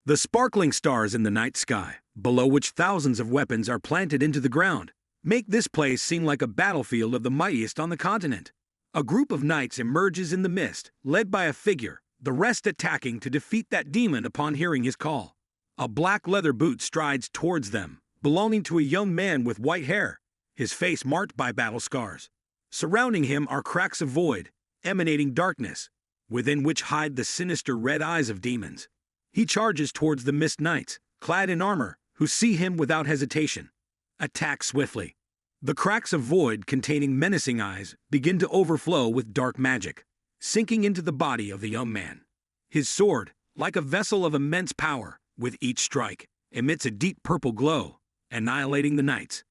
The sparkling stars in the night sky, below which thousands of weapons are planted into the ground, make this place seem like a battlefield of the mightiest on the continent. A group of knights emerges in the mist, led by a figure, the rest attacking to defeat that demon upon hearing his call. A black leather boot strides towards them, belonging to a young man with white hair, his face marked by battle scars. Surrounding him are cracks of void, emanating darkness, within which hide the sinister red eyes of demons. He charges towards the mist knights, clad in armor, who see him without hesitation. Attack swiftly. The cracks of void containing menacing eyes begin to overflow with dark magic, sinking into the body of the young man. His sword, like a vessel of immense power, with each strike, emits a deep purple glow, annihilating the knights.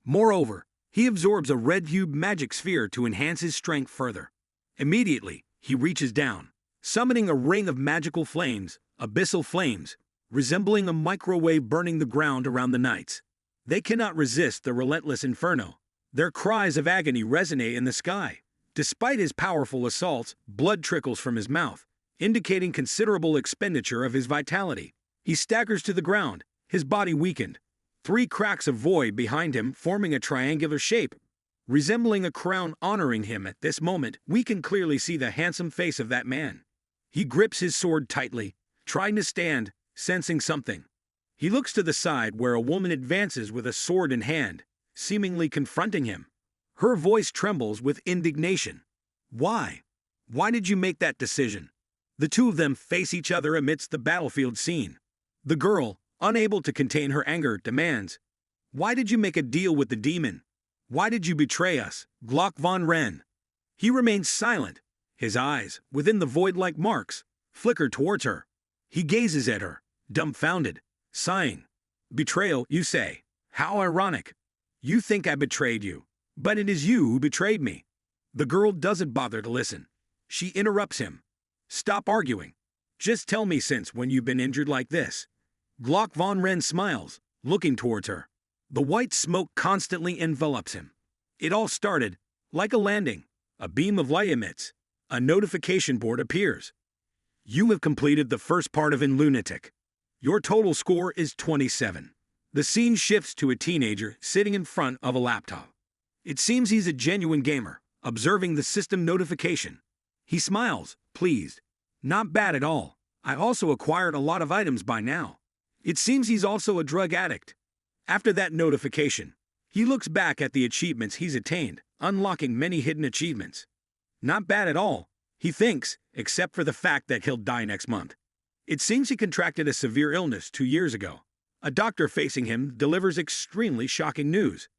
Moreover, he absorbs a red-hued magic sphere to enhance his strength further. Immediately, he reaches down, summoning a ring of magical flames, abyssal flames, resembling a microwave burning the ground around the knights. They cannot resist the relentless inferno. Their cries of agony resonate in the sky. Despite his powerful assaults, blood trickles from his mouth, indicating considerable expenditure of his vitality. He staggers to the ground, his body weakened. 3 cracks of void behind him forming a triangular shape, resembling a crown honoring him at this moment. We can clearly see the handsome face of that man. He grips his sword tightly, trying to stand, sensing something. He looks to the side where a woman advances with a sword in hand, seemingly confronting him. Her voice trembles with indignation. Why? Why did you make that decision? The two of them face each other amidst the battlefield scene. The girl, unable to contain her anger, demands, "Why did you make a deal with the demon? Why did you betray us, Glock von Ren?" He remains silent. His eyes, within the void-like marks, flicker towards her. He gazes at her, dumbfounded, sighing. "Betrayal, you say? How ironic. You think I betrayed you, but it is you who betrayed me." The girl doesn't bother to listen. She interrupts him. "Stop arguing. Just tell me since when you've been injured like this." Glock von Ren smiles, looking towards her. The white smoke constantly envelops him. It all started, like a landing. A beam of light emits. A notification board appears. "You have completed the first part of In Lunatic. Your total score is 27. The scene shifts to a teenager sitting in front of a laptop. It seems he's a genuine gamer, observing the system notification. He smiles, pleased. "Not bad at all. I also acquired a lot of items by now." It seems he's also a drug addict. After that notification, he looks back at the achievements he's attained, unlocking many hidden achievements. Not bad at all, he thinks, except for the fact that he'll die next month. It seems he contracted a severe illness 2 years ago. A doctor facing him delivers extremely shocking news.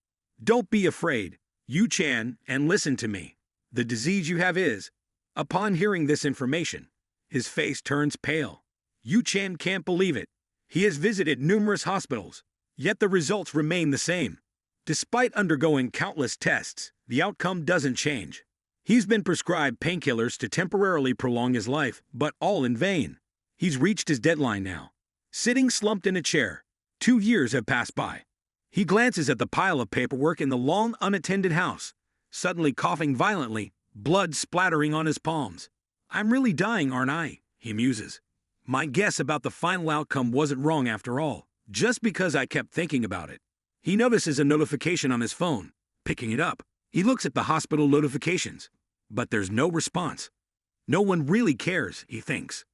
"Don't be afraid, Yu-chan, and listen to me. The disease you have is..." Upon hearing this information, his face turns pale. Yu-chan can't believe it. He has visited numerous hospitals, yet the results remain the same. Despite undergoing countless tests, the outcome doesn't change. He's been prescribed painkillers to temporarily prolong his life, but all in vain. He's reached his deadline now. Sitting slumped in a chair, 2 years have passed by. He glances at the pile of paperwork in the long, unattended house, suddenly coughing violently, blood splattering on his palms. "I'm really dying, aren't I?" he muses. "My guess about the final outcome wasn't wrong after all, just because I kept thinking about it." He notices a notification on his phone. Picking it up, he looks at the hospital notifications. But there's no response. No one really cares, he thinks.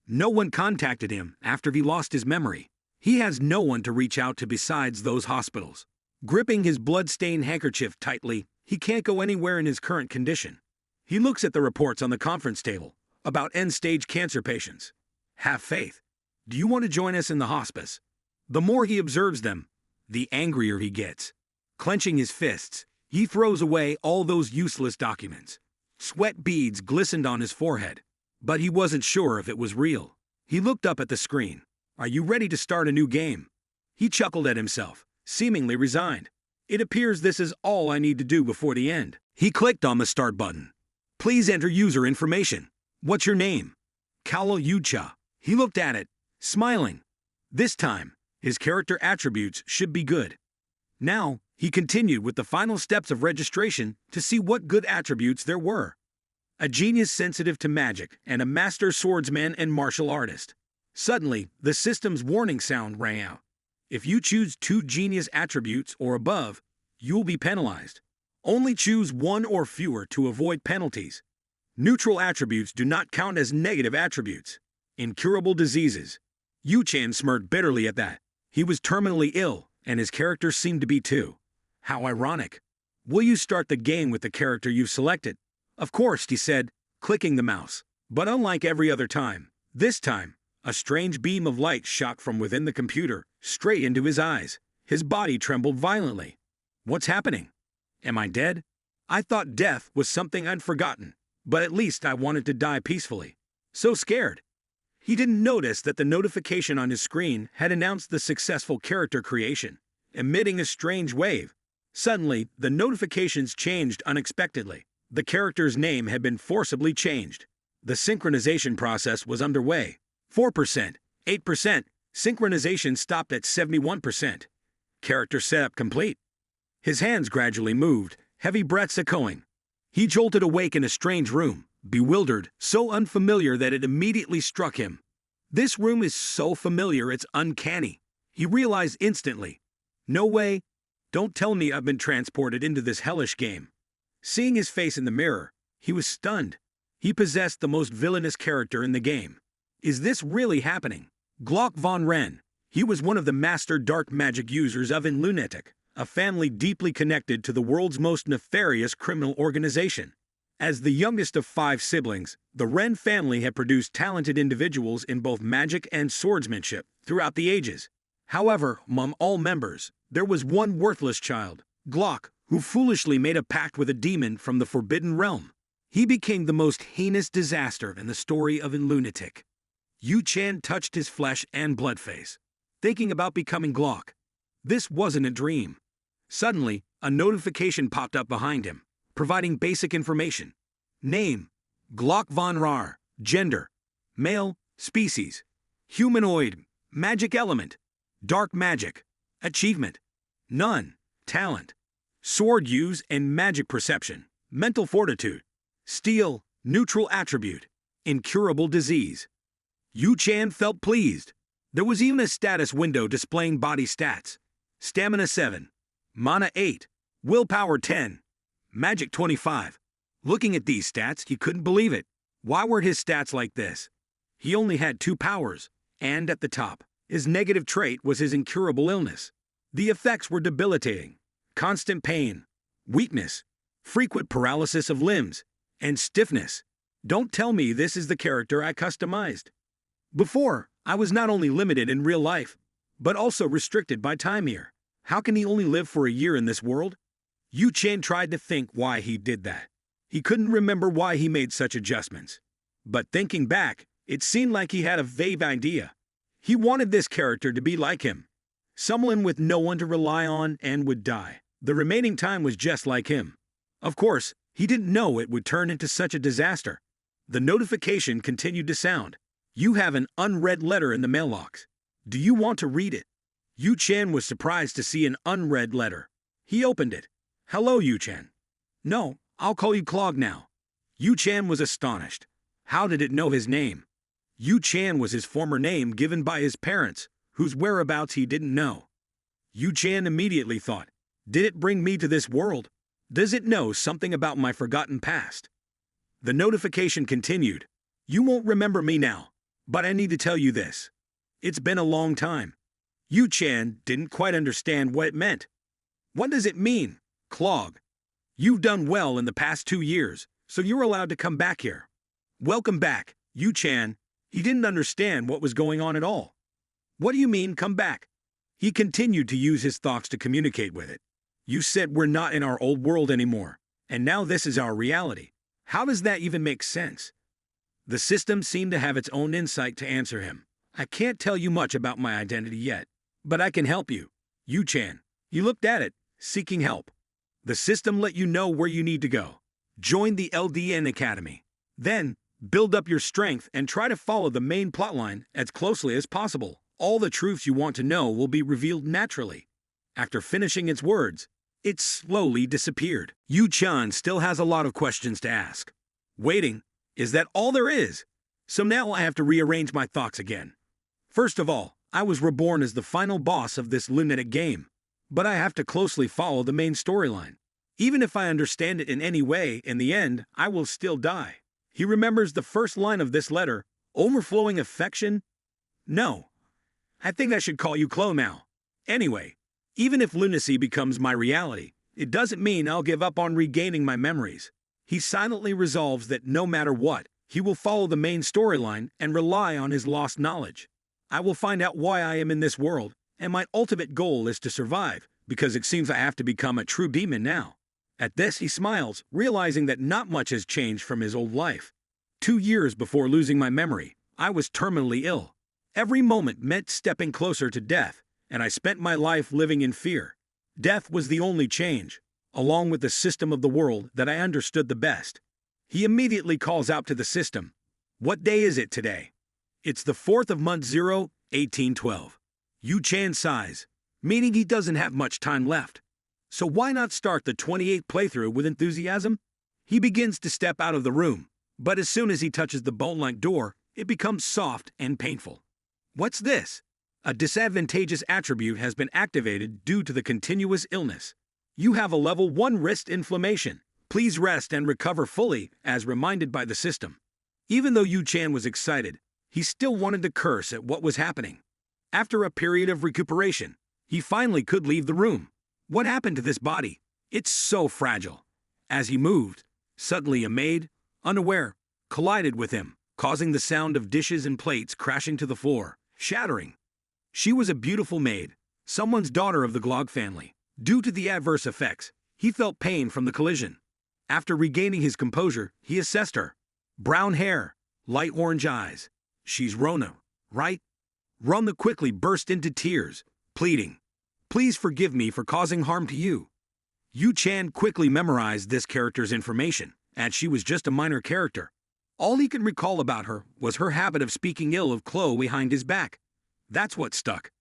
No one contacted him after he lost his memory. He has no one to reach out to besides those hospitals. Gripping his blood-stained handkerchief tightly, he can't go anywhere in his current condition. He looks at the reports on the conference table about end-stage cancer patients. "Have faith. Do you want to join us in the hospice?" The more he observes them, the angrier he gets. Clenching his fists, he throws away all those useless documents. Sweat beads glistened on his forehead, but he wasn't sure if it was real. He looked up at the screen. "Are you ready to start a new game?" He chuckled at himself, seemingly resigned. "It appears this is all I need to do before the end." He clicked on the start button. "Please enter user information. What's your name?" "Kala Yucha." He looked at it, smiling. This time, his character attributes should be good. Now, he continued with the final steps of registration to see what good attributes there were. A genius sensitive to magic and a master swordsman and martial artist. Suddenly, the system's warning sound rang out. If you choose 2 genius attributes or above, you'll be penalized. Only choose 1 or fewer to avoid penalties. Neutral attributes do not count as negative attributes. Incurable diseases. Yu-chan smirked bitterly at that. He was terminally ill, and his character seemed to be too. How ironic. Will you start the game with the character you've selected? Of course, he said, clicking the mouse. But unlike every other time, this time, a strange beam of light shot from within the computer, straight into his eyes. His body trembled violently. What's happening? Am I dead? I thought death was something I'd forgotten, but at least I wanted to die peacefully. So scared. He didn't notice that the notification on his screen had announced the successful character creation, emitting a strange wave. Suddenly, the notifications changed unexpectedly. The character's name had been forcibly changed. The synchronization process was underway. 4%, 8%, synchronization stopped at 71%. Character setup complete. His hands gradually moved, heavy breaths echoing. He jolted awake in a strange room, bewildered, so unfamiliar that it immediately struck him. This room is so familiar it's uncanny. He realized instantly. No way. Don't tell me I've been transported into this hellish game. Seeing his face in the mirror, he was stunned. He possessed the most villainous character in the game. Is this really happening? Glock von Ren. He was one of the master dark magic users of Lunatic, a family deeply connected to the world's most nefarious criminal organization. As the youngest of 5 siblings, the Ren family had produced talented individuals in both magic and swordsmanship throughout the ages. However, among all members, there was one worthless child, Glock, who foolishly made a pact with a demon from the Forbidden Realm. He became the most heinous disaster in the story of Lunatic. Yu-chan touched his flesh and blood face, thinking about becoming Glock. This wasn't a dream. Suddenly, a notification popped up behind him, providing basic information. Name: Glock von Rar. Gender: male. Species: humanoid. Magic element: dark magic. Achievement: none. Talent: sword use and magic perception. Mental fortitude. Steel. Neutral attribute. Incurable disease. Yu-chan felt pleased. There was even a status window displaying body stats. Stamina 7. Mana 8. Willpower 10. Magic 25. Looking at these stats, he couldn't believe it. Why were his stats like this? He only had 2 powers, and at the top, his negative trait was his incurable illness. The effects were debilitating. Constant pain, weakness, frequent paralysis of limbs, and stiffness. Don't tell me this is the character I customized. Before, I was not only limited in real life, but also restricted by time here. How can he only live for a year in this world? Yu-chan tried to think why he did that. He couldn't remember why he made such adjustments. But thinking back, it seemed like he had a vague idea. He wanted this character to be like him. Someone with no one to rely on and would die. The remaining time was just like him. Of course, he didn't know it would turn into such a disaster. The notification continued to sound. You have an unread letter in the mailbox. Do you want to read it? Yu-chan was surprised to see an unread letter. He opened it. Hello, Yu-chan. No, I'll call you Clog now. Yu-chan was astonished. How did it know his name? Yu-chan was his former name given by his parents, whose whereabouts he didn't know. Yu-chan immediately thought, did it bring me to this world? Does it know something about my forgotten past? The notification continued. You won't remember me now, but I need to tell you this. It's been a long time. Yu-chan didn't quite understand what it meant. What does it mean, Clog? You've done well in the past 2 years, so you're allowed to come back here. Welcome back, Yu-chan. He didn't understand what was going on at all. What do you mean, come back? He continued to use his thoughts to communicate with it. You said we're not in our old world anymore, and now this is our reality. How does that even make sense? The system seemed to have its own insight to answer him. I can't tell you much about my identity yet, but I can help you. Yu-chan. He looked at it, seeking help. The system let you know where you need to go. Join the LDN Academy. Then, build up your strength and try to follow the main plotline as closely as possible. All the truths you want to know will be revealed naturally. After finishing its words, it slowly disappeared. Yu-chan still has a lot of questions to ask. Waiting, is that all there is? So now I have to rearrange my thoughts again. First of all, I was reborn as the final boss of this lunatic game, but I have to closely follow the main storyline. Even if I understand it in any way, in the end, I will still die. He remembers the first line of this letter, overflowing affection? No. I think I should call you Chloe now. Anyway, even if lunacy becomes my reality, it doesn't mean I'll give up on regaining my memories. He silently resolves that no matter what, he will follow the main storyline and rely on his lost knowledge. I will find out why I am in this world, and my ultimate goal is to survive, because it seems I have to become a true demon now. At this, he smiles, realizing that not much has changed from his old life. 2 years before losing my memory, I was terminally ill. Every moment meant stepping closer to death, and I spent my life living in fear. Death was the only change, along with the system of the world that I understood the best. He immediately calls out to the system, "What day is it today?" "It's the 4th of month 0, 1812. Yu Chan sighs, meaning he doesn't have much time left. So why not start the 28th playthrough with enthusiasm? He begins to step out of the room, but as soon as he touches the bone-like door, it becomes soft and painful. What's this? A disadvantageous attribute has been activated due to the continuous illness. You have a level 1 wrist inflammation. Please rest and recover fully, as reminded by the system. Even though Yu Chan was excited, he still wanted to curse at what was happening. After a period of recuperation, he finally could leave the room. What happened to this body? It's so fragile. As he moved, suddenly a maid, unaware, collided with him, causing the sound of dishes and plates crashing to the floor, shattering. She was a beautiful maid, someone's daughter of the Glog family. Due to the adverse effects, he felt pain from the collision. After regaining his composure, he assessed her. Brown hair, light orange eyes. She's Rona, right? Rona quickly burst into tears, pleading, "Please forgive me for causing harm to you." Yu Chan quickly memorized this character's information, as she was just a minor character. All he could recall about her was her habit of speaking ill of Chloe behind his back. That's what stuck.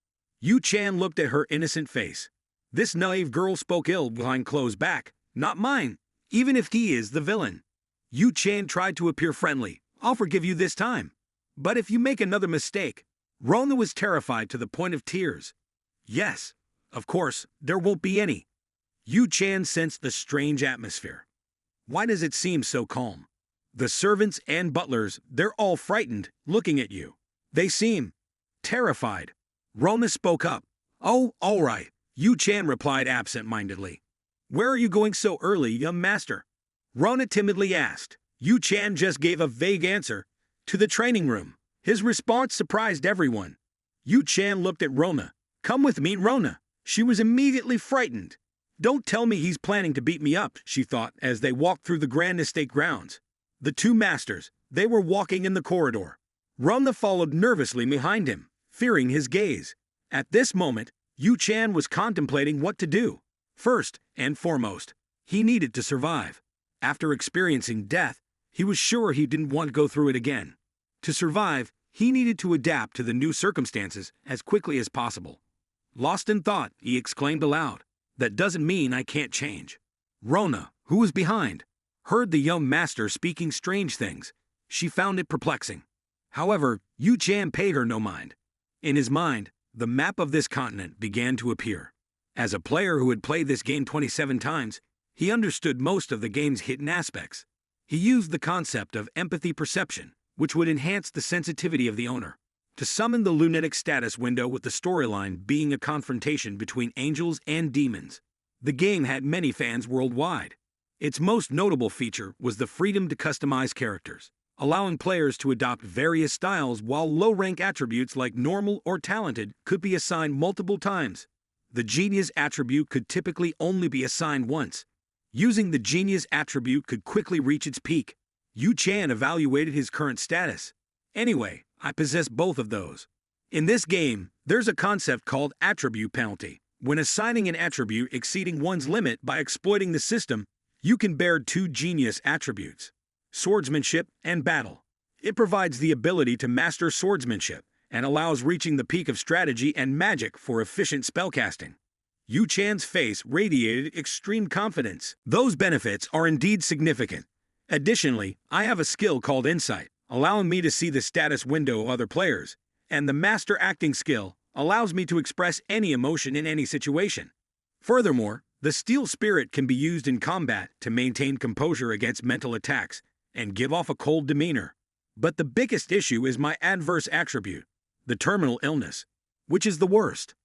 Yu Chan looked at her innocent face. This naive girl spoke ill behind Chloe's back, not mine, even if he is the villain. Yu Chan tried to appear friendly. "I'll forgive you this time. But if you make another mistake..." Rona was terrified to the point of tears. "Yes, of course, there won't be any." Yu Chan sensed the strange atmosphere. Why does it seem so calm? The servants and butlers, they're all frightened, looking at you. They seem terrified. Rona spoke up. "Oh, all right," Yu Chan replied absent-mindedly. "Where are you going so early, young master?" Rona timidly asked. Yu Chan just gave a vague answer. "To the training room." His response surprised everyone. Yu Chan looked at Rona. "Come with me, Rona." She was immediately frightened. "Don't tell me he's planning to beat me up," she thought as they walked through the grand estate grounds. The two masters, they were walking in the corridor. Rona followed nervously behind him, fearing his gaze. At this moment, Yu Chan was contemplating what to do. First and foremost, he needed to survive. After experiencing death, he was sure he didn't want to go through it again. To survive, he needed to adapt to the new circumstances as quickly as possible. Lost in thought, he exclaimed aloud, "That doesn't mean I can't change." Rona, who was behind, heard the young master speaking strange things. She found it perplexing. However, Yu Chan paid her no mind. In his mind, the map of this continent began to appear. As a player who had played this game 27 times, he understood most of the game's hidden aspects. He used the concept of empathy perception, which would enhance the sensitivity of the owner, to summon the lunatic status window, with the storyline being a confrontation between angels and demons. The game had many fans worldwide. Its most notable feature was the freedom to customize characters, allowing players to adopt various styles, while low-rank attributes like normal or talented could be assigned multiple times. The genius attribute could typically only be assigned once. Using the genius attribute could quickly reach its peak. Yu Chan evaluated his current status. "Anyway, I possess both of those." In this game, there's a concept called attribute penalty. When assigning an attribute exceeding one's limit by exploiting the system, you can bear 2 genius attributes: swordsmanship and battle. It provides the ability to master swordsmanship and allows reaching the peak of strategy and magic for efficient spellcasting. Yu Chan's face radiated extreme confidence. Those benefits are indeed significant. Additionally, I have a skill called Insight, allowing me to see the status window of other players, and the master acting skill allows me to express any emotion in any situation. Furthermore, the steel spirit can be used in combat to maintain composure against mental attacks and give off a cold demeanor. But the biggest issue is my adverse attribute, the terminal illness, which is the worst.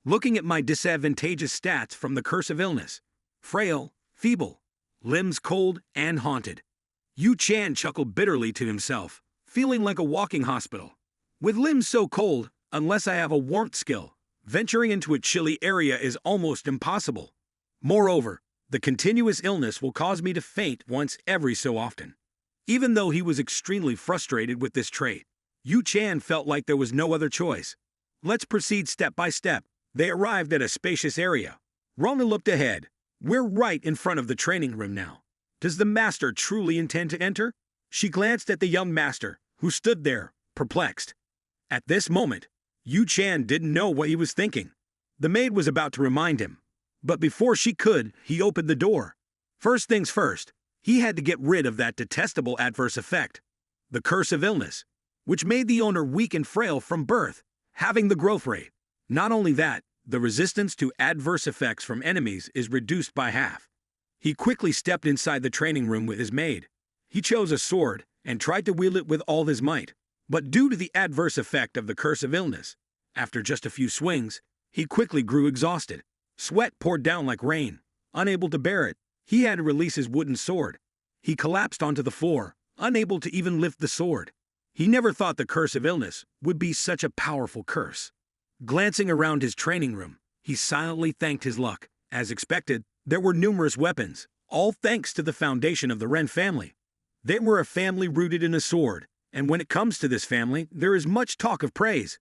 Looking at my disadvantageous stats from the curse of illness: frail, feeble, limbs cold, and haunted. Yu Chan chuckled bitterly to himself, feeling like a walking hospital. With limbs so cold, unless I have a warmth skill, venturing into a chilly area is almost impossible. Moreover, the continuous illness will cause me to faint once every so often. Even though he was extremely frustrated with this trait, Yu Chan felt like there was no other choice. Let's proceed step by step. They arrived at a spacious area. Rona looked ahead. We're right in front of the training room now. Does the master truly intend to enter? She glanced at the young master, who stood there, perplexed. At this moment, Yu Chan didn't know what he was thinking. The maid was about to remind him. But before she could, he opened the door. First things first, he had to get rid of that detestable adverse effect, the curse of illness, which made the owner weak and frail from birth, having the growth rate. Not only that, the resistance to adverse effects from enemies is reduced by half. He quickly stepped inside the training room with his maid. He chose a sword and tried to wield it with all his might. But due to the adverse effect of the curse of illness, after just a few swings, he quickly grew exhausted. Sweat poured down like rain. Unable to bear it, he had to release his wooden sword. He collapsed onto the floor, unable to even lift the sword. He never thought the curse of illness would be such a powerful curse. Glancing around his training room, he silently thanked his luck. As expected, there were numerous weapons, all thanks to the foundation of the Ren family. They were a family rooted in a sword, and when it comes to this family, there is much talk of praise.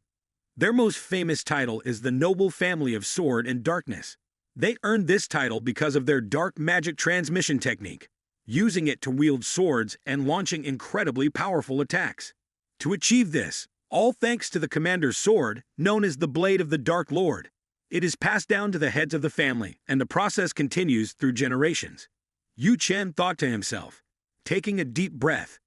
Their most famous title is the Noble Family of Sword and Darkness. They earned this title because of their dark magic transmission technique, using it to wield swords and launching incredibly powerful attacks. To achieve this, all thanks to the commander's sword, known as the Blade of the Dark Lord. It is passed down to the heads of the family, and the process continues through generations. Yu Chen thought to himself, taking a deep breath.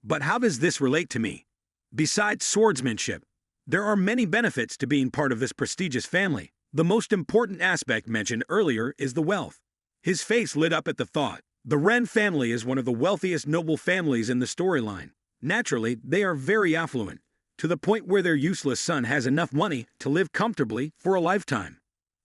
But how does this relate to me? Besides swordsmanship, there are many benefits to being part of this prestigious family. The most important aspect mentioned earlier is the wealth. His face lit up at the thought. The Ren family is one of the wealthiest noble families in the storyline. Naturally, they are very affluent, to the point where their useless son has enough money to live comfortably for a lifetime.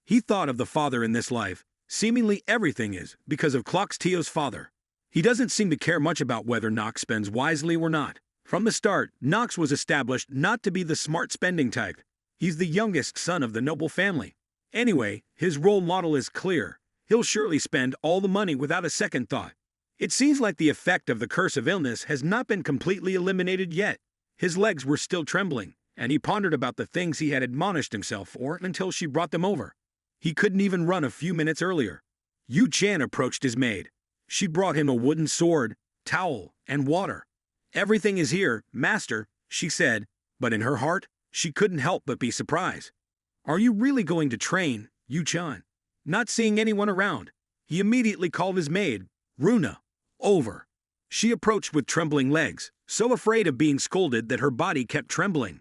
He thought of the father in this life. Seemingly everything is because of Clox Tio's father. He doesn't seem to care much about whether Nox spends wisely or not. From the start, Nox was established not to be the smart spending type. He's the youngest son of the noble family. Anyway, his role model is clear. He'll surely spend all the money without a second thought. It seems like the effect of the curse of illness has not been completely eliminated yet. His legs were still trembling, and he pondered about the things he had admonished himself for until she brought them over. He couldn't even run a few minutes earlier. Yu Chan approached his maid. She brought him a wooden sword, towel, and water. "Everything is here, master," she said, but in her heart, she couldn't help but be surprised. "Are you really going to train, Yu Chan?" Not seeing anyone around, he immediately called his maid, Runa, over. She approached with trembling legs, so afraid of being scolded that her body kept trembling.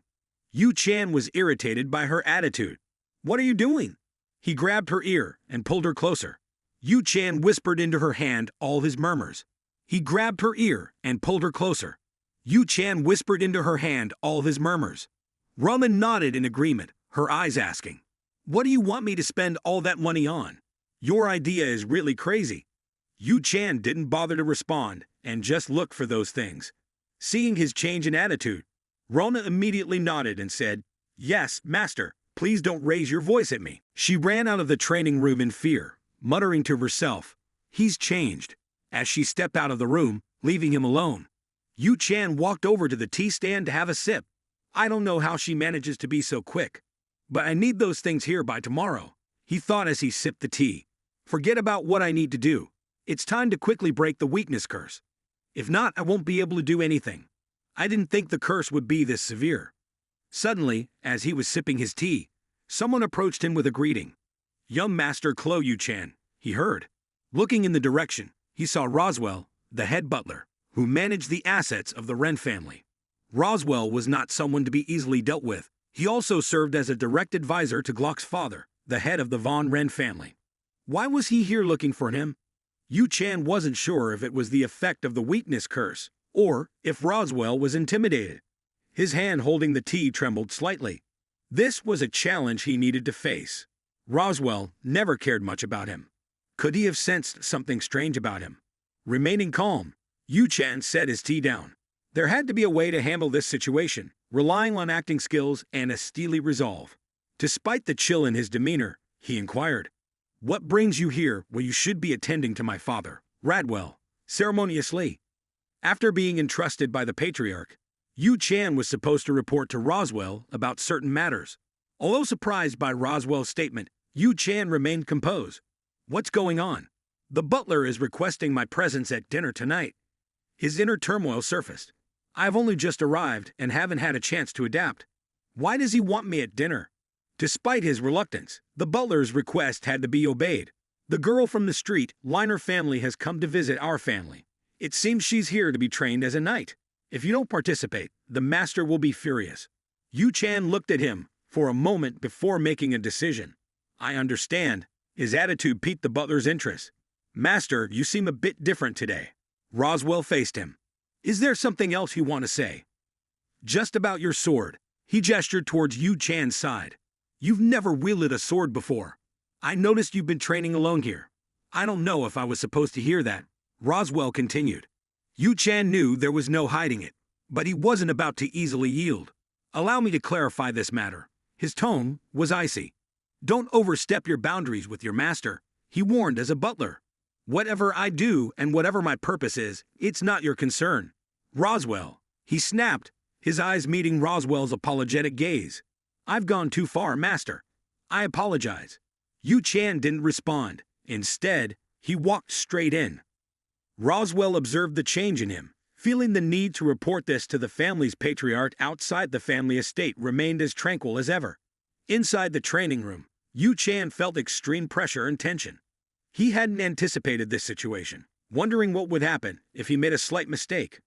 Yu Chan was irritated by her attitude. "What are you doing?" He grabbed her ear and pulled her closer. Yu Chan whispered into her hand all his murmurs. He grabbed her ear and pulled her closer. Yu Chan whispered into her hand all his murmurs. Raman nodded in agreement, her eyes asking, "What do you want me to spend all that money on? Your idea is really crazy." Yu Chan didn't bother to respond and just looked for those things. Seeing his change in attitude, Rona immediately nodded and said, "Yes, master, please don't raise your voice at me." She ran out of the training room in fear, muttering to herself, "He's changed." As she stepped out of the room, leaving him alone, Yu Chan walked over to the tea stand to have a sip. "I don't know how she manages to be so quick, but I need those things here by tomorrow," he thought as he sipped the tea. "Forget about what I need to do. It's time to quickly break the weakness curse. If not, I won't be able to do anything. I didn't think the curse would be this severe." Suddenly, as he was sipping his tea, someone approached him with a greeting. "Young Master Klo Yu Chan," he heard. Looking in the direction, he saw Roswell, the head butler, who managed the assets of the Ren family. Roswell was not someone to be easily dealt with. He also served as a direct advisor to Glock's father, the head of the Von Ren family. Why was he here looking for him? Yu Chan wasn't sure if it was the effect of the weakness curse, or if Roswell was intimidated. His hand holding the tea trembled slightly. This was a challenge he needed to face. Roswell never cared much about him. Could he have sensed something strange about him? Remaining calm, Yu Chan set his tea down. There had to be a way to handle this situation, relying on acting skills and a steely resolve. Despite the chill in his demeanor, he inquired, "What brings you here when you should be attending to my father, Radwell?" Ceremoniously. After being entrusted by the patriarch, Yu Chan was supposed to report to Roswell about certain matters. Although surprised by Roswell's statement, Yu Chan remained composed. "What's going on?" "The butler is requesting my presence at dinner tonight." His inner turmoil surfaced. "I've only just arrived and haven't had a chance to adapt. Why does he want me at dinner?" Despite his reluctance, the butler's request had to be obeyed. "The girl from the street, Liner family, has come to visit our family. It seems she's here to be trained as a knight. If you don't participate, the master will be furious." Yu Chan looked at him for a moment before making a decision. "I understand." His attitude piqued the butler's interest. "Master, you seem a bit different today." Roswell faced him. "Is there something else you want to say?" "Just about your sword." He gestured towards Yu Chan's side. "You've never wielded a sword before. I noticed you've been training alone here." "I don't know if I was supposed to hear that," Roswell continued. Yu Chan knew there was no hiding it, but he wasn't about to easily yield. "Allow me to clarify this matter." His tone was icy. "Don't overstep your boundaries with your master," he warned as a butler. "Whatever I do and whatever my purpose is, it's not your concern." "Roswell," he snapped, his eyes meeting Roswell's apologetic gaze. "I've gone too far, master. I apologize." Yu Chan didn't respond. Instead, he walked straight in. Roswell observed the change in him, feeling the need to report this to the family's patriarch outside the family estate remained as tranquil as ever. Inside the training room, Yu Chan felt extreme pressure and tension. He hadn't anticipated this situation, wondering what would happen if he made a slight mistake.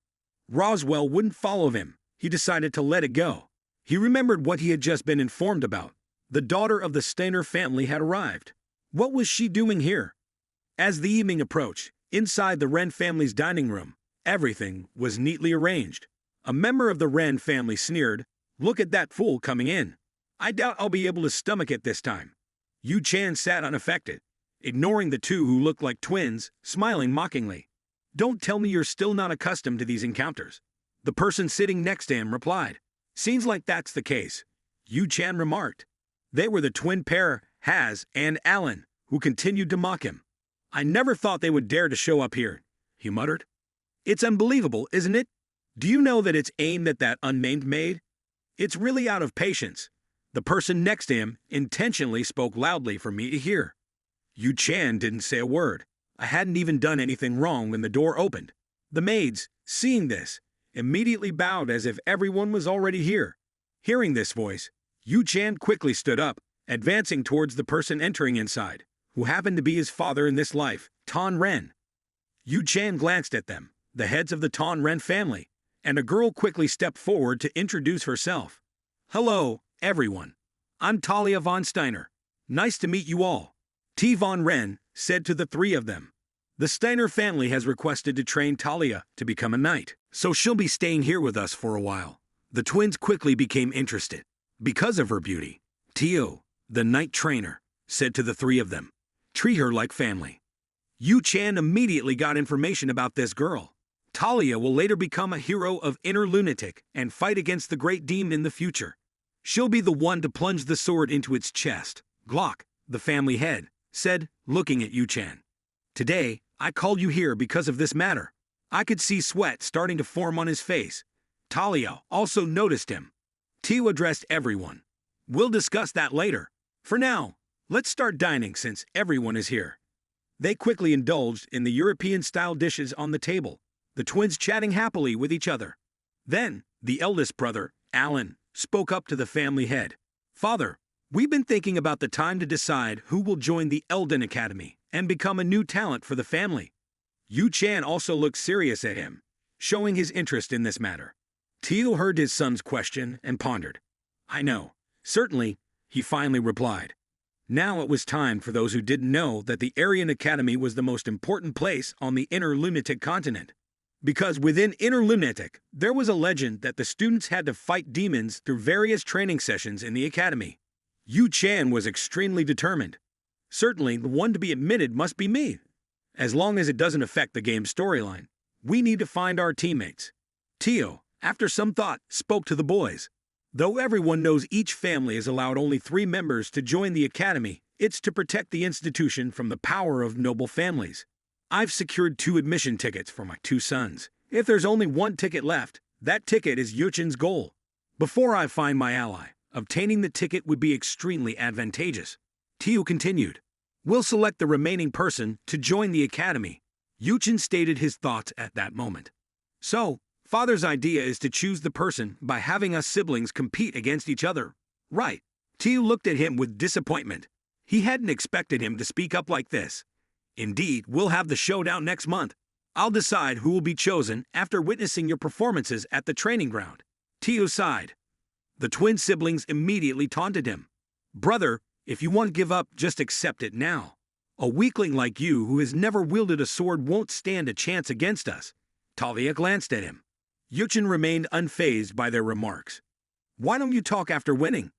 Roswell wouldn't follow him. He decided to let it go. He remembered what he had just been informed about. The daughter of the Steiner family had arrived. What was she doing here? As the evening approached, inside the Ren family's dining room, everything was neatly arranged. A member of the Ren family sneered, "Look at that fool coming in. I doubt I'll be able to stomach it this time." Yu Chan sat unaffected, ignoring the two who looked like twins, smiling mockingly. "Don't tell me you're still not accustomed to these encounters." The person sitting next to him replied. "Seems like that's the case," Yu Chan remarked. They were the twin pair, Haz and Alan, who continued to mock him. "I never thought they would dare to show up here," he muttered. "It's unbelievable, isn't it? Do you know that it's aimed at that unnamed maid? It's really out of patience." The person next to him intentionally spoke loudly for me to hear. Yu Chan didn't say a word. I hadn't even done anything wrong when the door opened. The maids, seeing this, immediately bowed as if everyone was already here. Hearing this voice, Yu Chan quickly stood up, advancing towards the person entering inside, who happened to be his father in this life, Tan Ren. Yu Chan glanced at them, the heads of the Tan Ren family, and a girl quickly stepped forward to introduce herself. "Hello, everyone. I'm Talia von Steiner. Nice to meet you all," T. von Ren said to the three of them. "The Steiner family has requested to train Talia to become a knight, so she'll be staying here with us for a while." The twins quickly became interested. Because of her beauty, Tio, the knight trainer, said to the three of them, "Treat her like family." Yu Chan immediately got information about this girl. Talia will later become a hero of inner lunatic and fight against the great demon in the future. She'll be the one to plunge the sword into its chest, Glock, the family head, said, looking at Yu Chan. "Today, I called you here because of this matter." I could see sweat starting to form on his face. Talia also noticed him. Tio addressed everyone. "We'll discuss that later. For now, let's start dining since everyone is here." They quickly indulged in the European-style dishes on the table, the twins chatting happily with each other. Then, the eldest brother, Alan, spoke up to the family head. "Father, we've been thinking about the time to decide who will join the Elden Academy and become a new talent for the family." Yu Chan also looked serious at him, showing his interest in this matter. Tio heard his son's question and pondered. I know. Certainly, he finally replied. Now it was time for those who didn't know that the Aryan Academy was the most important place on the Inner Lunatic continent. Because within Inner Lunatic, there was a legend that the students had to fight demons through various training sessions in the academy. Yu Chan was extremely determined. Certainly, the one to be admitted must be me. As long as it doesn't affect the game's storyline, we need to find our teammates. Tio, after some thought, spoke to the boys. Though everyone knows each family is allowed only 3 members to join the academy, it's to protect the institution from the power of noble families. I've secured 2 admission tickets for my 2 sons. If there's only 1 ticket left, that ticket is Yuchin's goal. Before I find my ally, obtaining the ticket would be extremely advantageous. Tio continued. We'll select the remaining person to join the academy. Yuchin stated his thoughts at that moment. So, Father's idea is to choose the person by having us siblings compete against each other. Right. Tio looked at him with disappointment. He hadn't expected him to speak up like this. Indeed, we'll have the showdown next month. I'll decide who will be chosen after witnessing your performances at the training ground. Tio sighed. The twin siblings immediately taunted him. Brother, if you want to give up, just accept it now. A weakling like you who has never wielded a sword won't stand a chance against us. Talia glanced at him. Yuchin remained unfazed by their remarks. Why don't you talk after winning?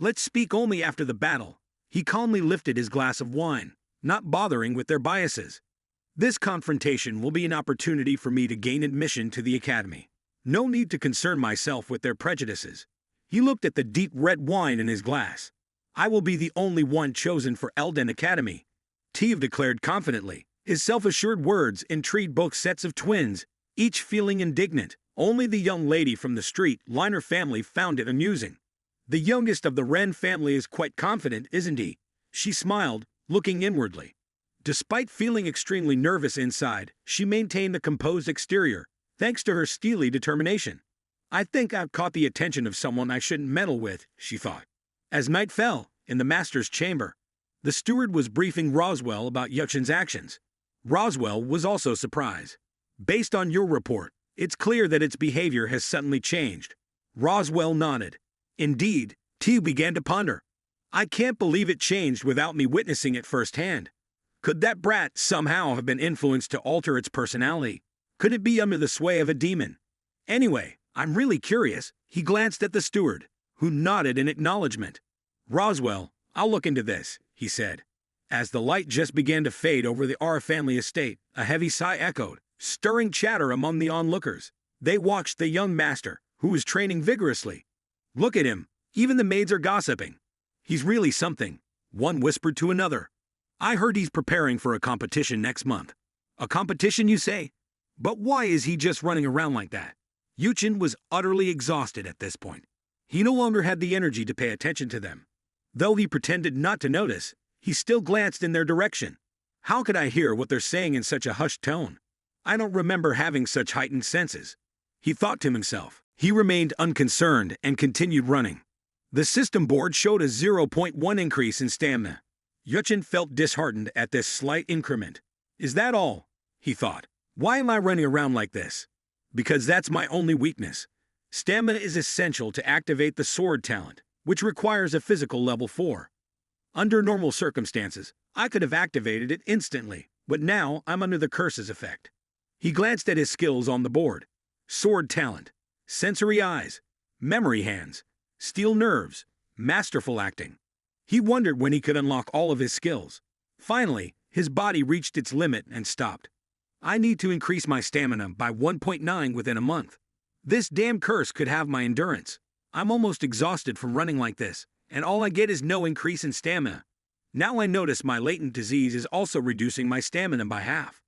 Let's speak only after the battle. He calmly lifted his glass of wine, not bothering with their biases. This confrontation will be an opportunity for me to gain admission to the academy. No need to concern myself with their prejudices. He looked at the deep red wine in his glass. I will be the only one chosen for Elden Academy. Teve declared confidently. His self-assured words intrigued both sets of twins, each feeling indignant. Only the young lady from the street Liner family found it amusing. The youngest of the Ren family is quite confident, isn't he? She smiled, looking inwardly. Despite feeling extremely nervous inside, she maintained a composed exterior, thanks to her steely determination. I think I've caught the attention of someone I shouldn't meddle with, she thought. As night fell, in the master's chamber, the steward was briefing Roswell about Yuchin's actions. Roswell was also surprised. Based on your report, it's clear that its behavior has suddenly changed. Roswell nodded. Indeed, T began to ponder. I can't believe it changed without me witnessing it firsthand. Could that brat somehow have been influenced to alter its personality? Could it be under the sway of a demon? Anyway, I'm really curious. He glanced at the steward, who nodded in acknowledgement. Roswell, I'll look into this, he said. As the light just began to fade over the R family estate, a heavy sigh echoed, stirring chatter among the onlookers. They watched the young master, who was training vigorously. Look at him, even the maids are gossiping. He's really something, one whispered to another. I heard he's preparing for a competition next month. A competition, you say? But why is he just running around like that? Yuchin was utterly exhausted at this point. He no longer had the energy to pay attention to them. Though he pretended not to notice, he still glanced in their direction. How could I hear what they're saying in such a hushed tone? I don't remember having such heightened senses. He thought to himself. He remained unconcerned and continued running. The system board showed a 0.1 increase in stamina. Yuchin felt disheartened at this slight increment. Is that all? He thought. Why am I running around like this? Because that's my only weakness. Stamina is essential to activate the sword talent, which requires a physical level 4. Under normal circumstances, I could have activated it instantly, but now I'm under the curse's effect. He glanced at his skills on the board. Sword talent, sensory eyes, memory hands, steel nerves, masterful acting. He wondered when he could unlock all of his skills. Finally, his body reached its limit and stopped. I need to increase my stamina by 1.9 within a month. This damn curse could have my endurance. I'm almost exhausted from running like this, and all I get is no increase in stamina. Now I notice my latent disease is also reducing my stamina by half.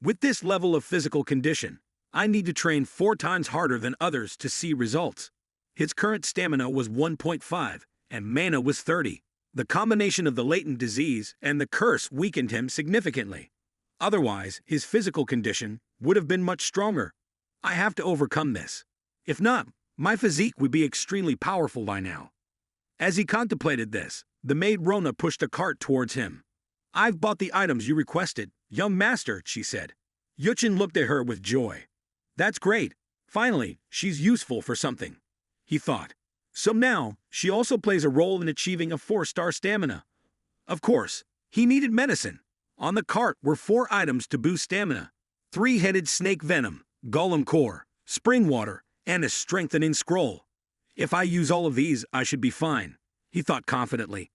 With this level of physical condition, I need to train 4 times harder than others to see results. His current stamina was 1.5, and mana was 30. The combination of the latent disease and the curse weakened him significantly. Otherwise, his physical condition would have been much stronger. I have to overcome this. If not, my physique would be extremely powerful by now. As he contemplated this, the maid Rona pushed a cart towards him. I've bought the items you requested, young master, she said. Yuchin looked at her with joy. That's great. Finally, she's useful for something, he thought. So now, she also plays a role in achieving a 4-star stamina. Of course, he needed medicine. On the cart were 4 items to boost stamina: 3-headed snake venom, golem core, spring water, and a strengthening scroll. If I use all of these, I should be fine, he thought confidently.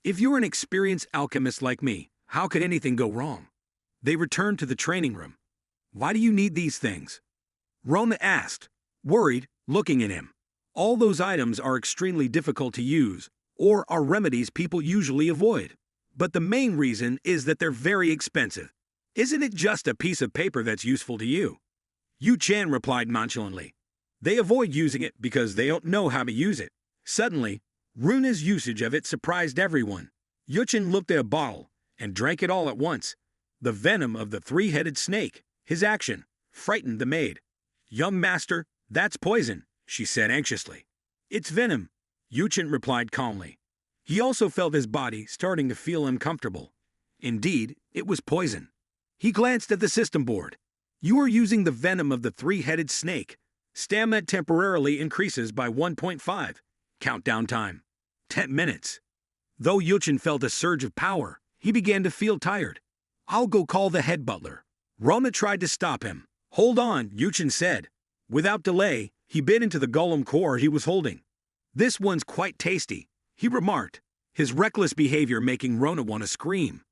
If you're an experienced alchemist like me, how could anything go wrong? They returned to the training room. Why do you need these things? Rona asked, worried, looking at him. All those items are extremely difficult to use, or are remedies people usually avoid. But the main reason is that they're very expensive. Isn't it just a piece of paper that's useful to you? Yu Chan replied nonchalantly. They avoid using it because they don't know how to use it. Suddenly, Runa's usage of it surprised everyone. Yu Chan looked at a bottle and drank it all at once. The venom of the 3-headed snake. His action frightened the maid. Young master, that's poison, she said anxiously. It's venom, Yu Chan replied calmly. He also felt his body starting to feel uncomfortable. Indeed, it was poison. He glanced at the system board. You are using the venom of the 3-headed snake. Stamina temporarily increases by 1.5. Countdown time: 10 minutes. Though Yu Chan felt a surge of power, he began to feel tired. I'll go call the head butler. Rona tried to stop him. Hold on, Yu Chan said. Without delay, he bit into the golem core he was holding. This one's quite tasty, he remarked, his reckless behavior making Rona want to scream.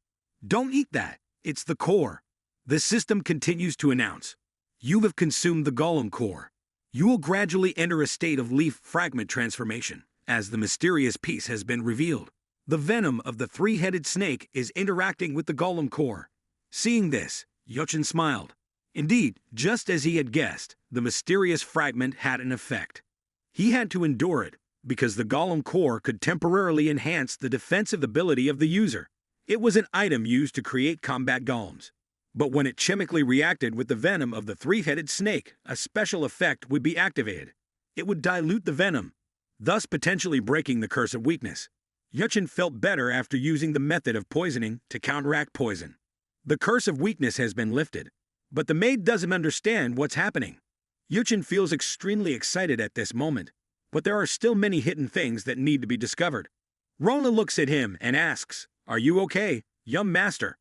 Don't eat that, it's the core. The system continues to announce. You have consumed the golem core. You will gradually enter a state of leaf fragment transformation, as the mysterious piece has been revealed. The venom of the 3-headed snake is interacting with the golem core. Seeing this, Yu Chan smiled. Indeed, just as he had guessed, the mysterious fragment had an effect. He had to endure it, because the golem core could temporarily enhance the defensive ability of the user. It was an item used to create combat golems. But when it chemically reacted with the venom of the 3-headed snake, a special effect would be activated. It would dilute the venom, thus potentially breaking the curse of weakness. Yu Chan felt better after using the method of poisoning to counteract poison. The curse of weakness has been lifted, but the maid doesn't understand what's happening. Yu Chan feels extremely excited at this moment, but there are still many hidden things that need to be discovered. Rona looks at him and asks, Are you okay, young master?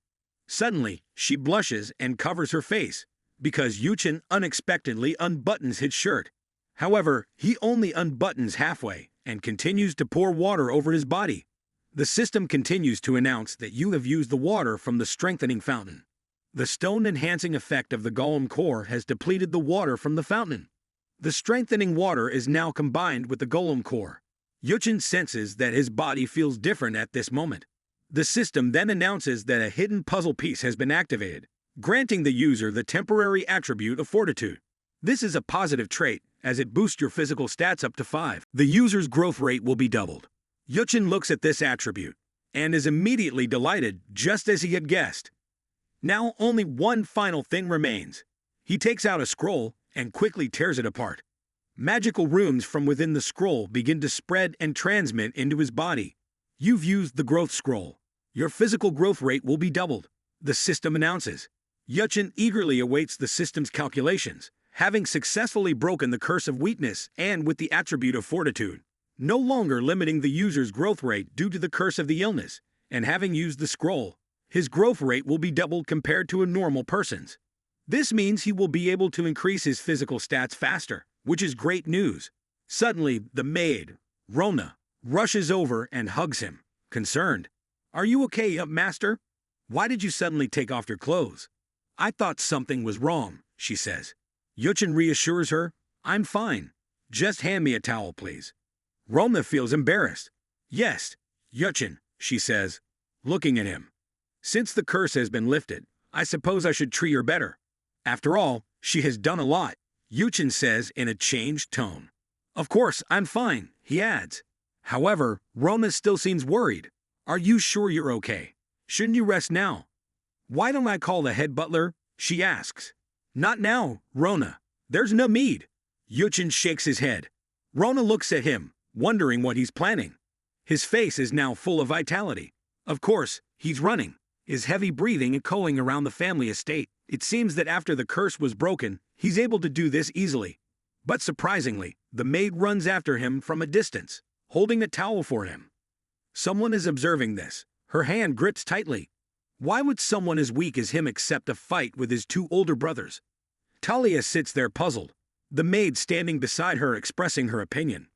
Suddenly, she blushes and covers her face, because Yu Chan unexpectedly unbuttons his shirt. However, he only unbuttons halfway and continues to pour water over his body. The system continues to announce that you have used the water from the strengthening fountain. The stone-enhancing effect of the golem core has depleted the water from the fountain. The strengthening water is now combined with the golem core. Yu Chan senses that his body feels different at this moment. The system then announces that a hidden puzzle piece has been activated, granting the user the temporary attribute of fortitude. This is a positive trait, as it boosts your physical stats up to 5. The user's growth rate will be doubled. Yu Chan looks at this attribute, and is immediately delighted, just as he had guessed. Now only one final thing remains. He takes out a scroll and quickly tears it apart. Magical runes from within the scroll begin to spread and transmit into his body. You've used the growth scroll. Your physical growth rate will be doubled, the system announces. Yu Chan eagerly awaits the system's calculations, having successfully broken the curse of weakness and with the attribute of fortitude, no longer limiting the user's growth rate due to the curse of the illness, and having used the scroll, his growth rate will be doubled compared to a normal person's. This means he will be able to increase his physical stats faster, which is great news. Suddenly, the maid, Rona, rushes over and hugs him, concerned. Are you okay, master? Why did you suddenly take off your clothes? I thought something was wrong, she says. Yu Chan reassures her, I'm fine. Just hand me a towel, please. Rona feels embarrassed. Yes, Yu Chan, she says, looking at him. Since the curse has been lifted, I suppose I should treat her better. After all, she has done a lot, Yu Chan says in a changed tone. Of course, I'm fine, he adds. However, Rona still seems worried. Are you sure you're okay? Shouldn't you rest now? Why don't I call the head butler? She asks. Not now, Rona. There's no need. Yu Chan shakes his head. Rona looks at him, wondering what he's planning. His face is now full of vitality. Of course, he's running, his heavy breathing echoing around the family estate. It seems that after the curse was broken, he's able to do this easily. But surprisingly, the maid runs after him from a distance, holding a towel for him. Someone is observing this. Her hand grips tightly. Why would someone as weak as him accept a fight with his two older brothers? Talia sits there puzzled, the maid standing beside her expressing her opinion.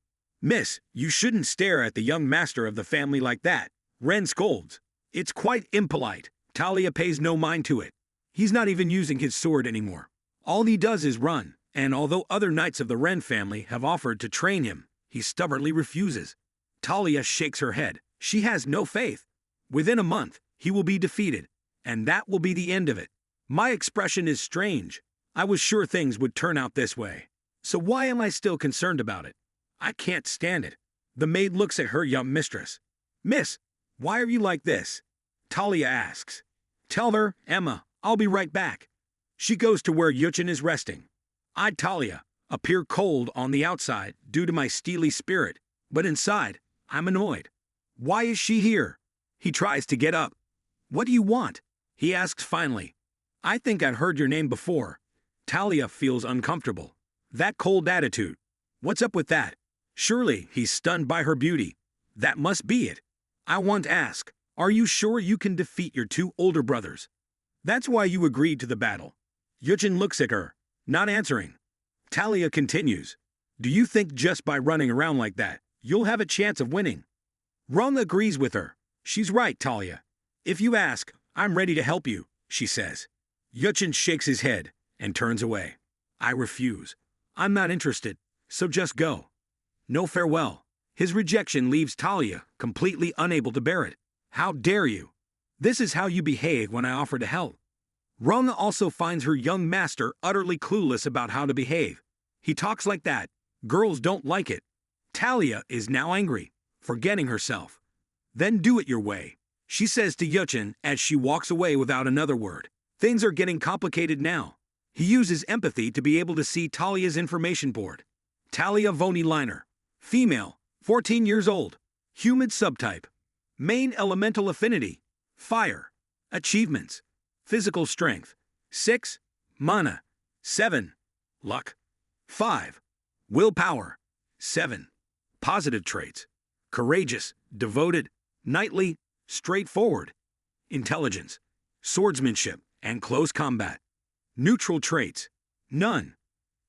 Miss, you shouldn't stare at the young master of the family like that, Ren scolds. It's quite impolite. Talia pays no mind to it. He's not even using his sword anymore. All he does is run, and although other knights of the Ren family have offered to train him, he stubbornly refuses. Talia shakes her head. She has no faith. Within a month, he will be defeated, and that will be the end of it. My expression is strange. I was sure things would turn out this way. So why am I still concerned about it? I can't stand it. The maid looks at her young mistress. Miss, why are you like this? Talia asks. Tell her, Emma, I'll be right back. She goes to where Yuchen is resting. I, Talia, appear cold on the outside due to my steely spirit, but inside, I'm annoyed. Why is she here? He tries to get up. What do you want? He asks finally. I think I've heard your name before. Talia feels uncomfortable. That cold attitude. What's up with that? Surely he's stunned by her beauty. That must be it. I want to ask, are you sure you can defeat your two older brothers? That's why you agreed to the battle. Yuchen looks at her, not answering. Talia continues. Do you think just by running around like that, you'll have a chance of winning? Rung agrees with her. She's right, Talia. If you ask, I'm ready to help you, she says. Yuchen shakes his head and turns away. I refuse. I'm not interested, so just go. No farewell. His rejection leaves Talia completely unable to bear it. How dare you? This is how you behave when I offer to help. Rung also finds her young master utterly clueless about how to behave. He talks like that. Girls don't like it. Talia is now angry, forgetting herself. Then do it your way, she says to Yuchen as she walks away without another word. Things are getting complicated now. He uses empathy to be able to see Talia's information board. Talia Voni Liner. Female, 14 years old. Humid subtype. Main elemental affinity. Fire. Achievements. Physical strength. 6. Mana. 7. Luck. 5. Willpower. 7. Positive traits. Courageous, devoted, knightly, straightforward. Intelligence. Swordsmanship and close combat. Neutral traits. None.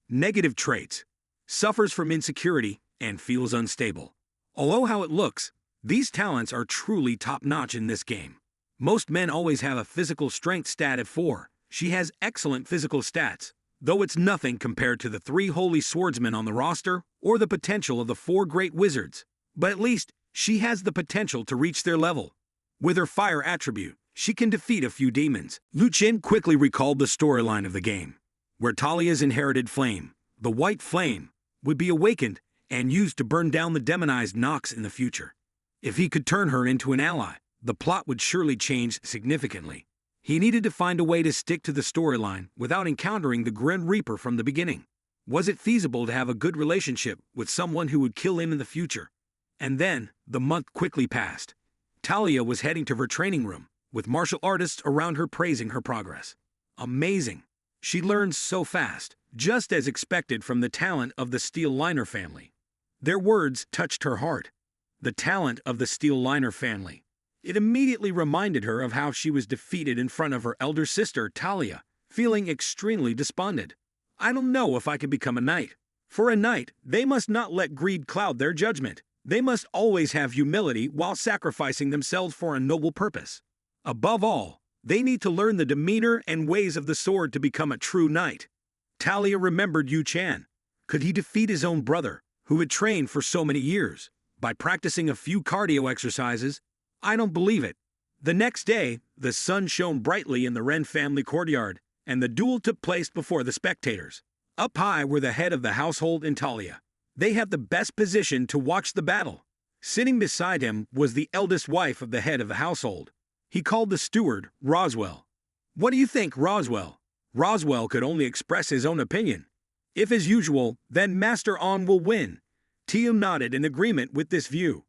Negative traits. Suffers from insecurity and feels unstable. Although how it looks, these talents are truly top-notch in this game. Most men always have a physical strength stat of 4. She has excellent physical stats, though it's nothing compared to the 3 holy swordsmen on the roster or the potential of the 4 great wizards. But at least, she has the potential to reach their level. With her fire attribute, she can defeat a few demons. Lu Chen quickly recalled the storyline of the game, where Talia's inherited flame, the white flame, would be awakened and used to burn down the demonized Nox in the future. If he could turn her into an ally, the plot would surely change significantly. He needed to find a way to stick to the storyline without encountering the Grim Reaper from the beginning. Was it feasible to have a good relationship with someone who would kill him in the future? And then, the month quickly passed. Talia was heading to her training room, with martial artists around her praising her progress. Amazing. She learned so fast, just as expected from the talent of the Steel Liner family. Their words touched her heart. The talent of the Steel Liner family. It immediately reminded her of how she was defeated in front of her elder sister, Talia, feeling extremely despondent. I don't know if I can become a knight. For a knight, they must not let greed cloud their judgment. They must always have humility while sacrificing themselves for a noble purpose. Above all, they need to learn the demeanor and ways of the sword to become a true knight. Talia remembered Yu Chan. Could he defeat his own brother, who had trained for so many years, by practicing a few cardio exercises? I don't believe it. The next day, the sun shone brightly in the Ren family courtyard, and the duel took place before the spectators. Up high were the head of the household and Talia. They had the best position to watch the battle. Sitting beside him was the eldest wife of the head of the household. He called the steward Roswell. What do you think, Roswell? Roswell could only express his own opinion. If as usual, then Master On will win. Tio nodded in agreement with this view.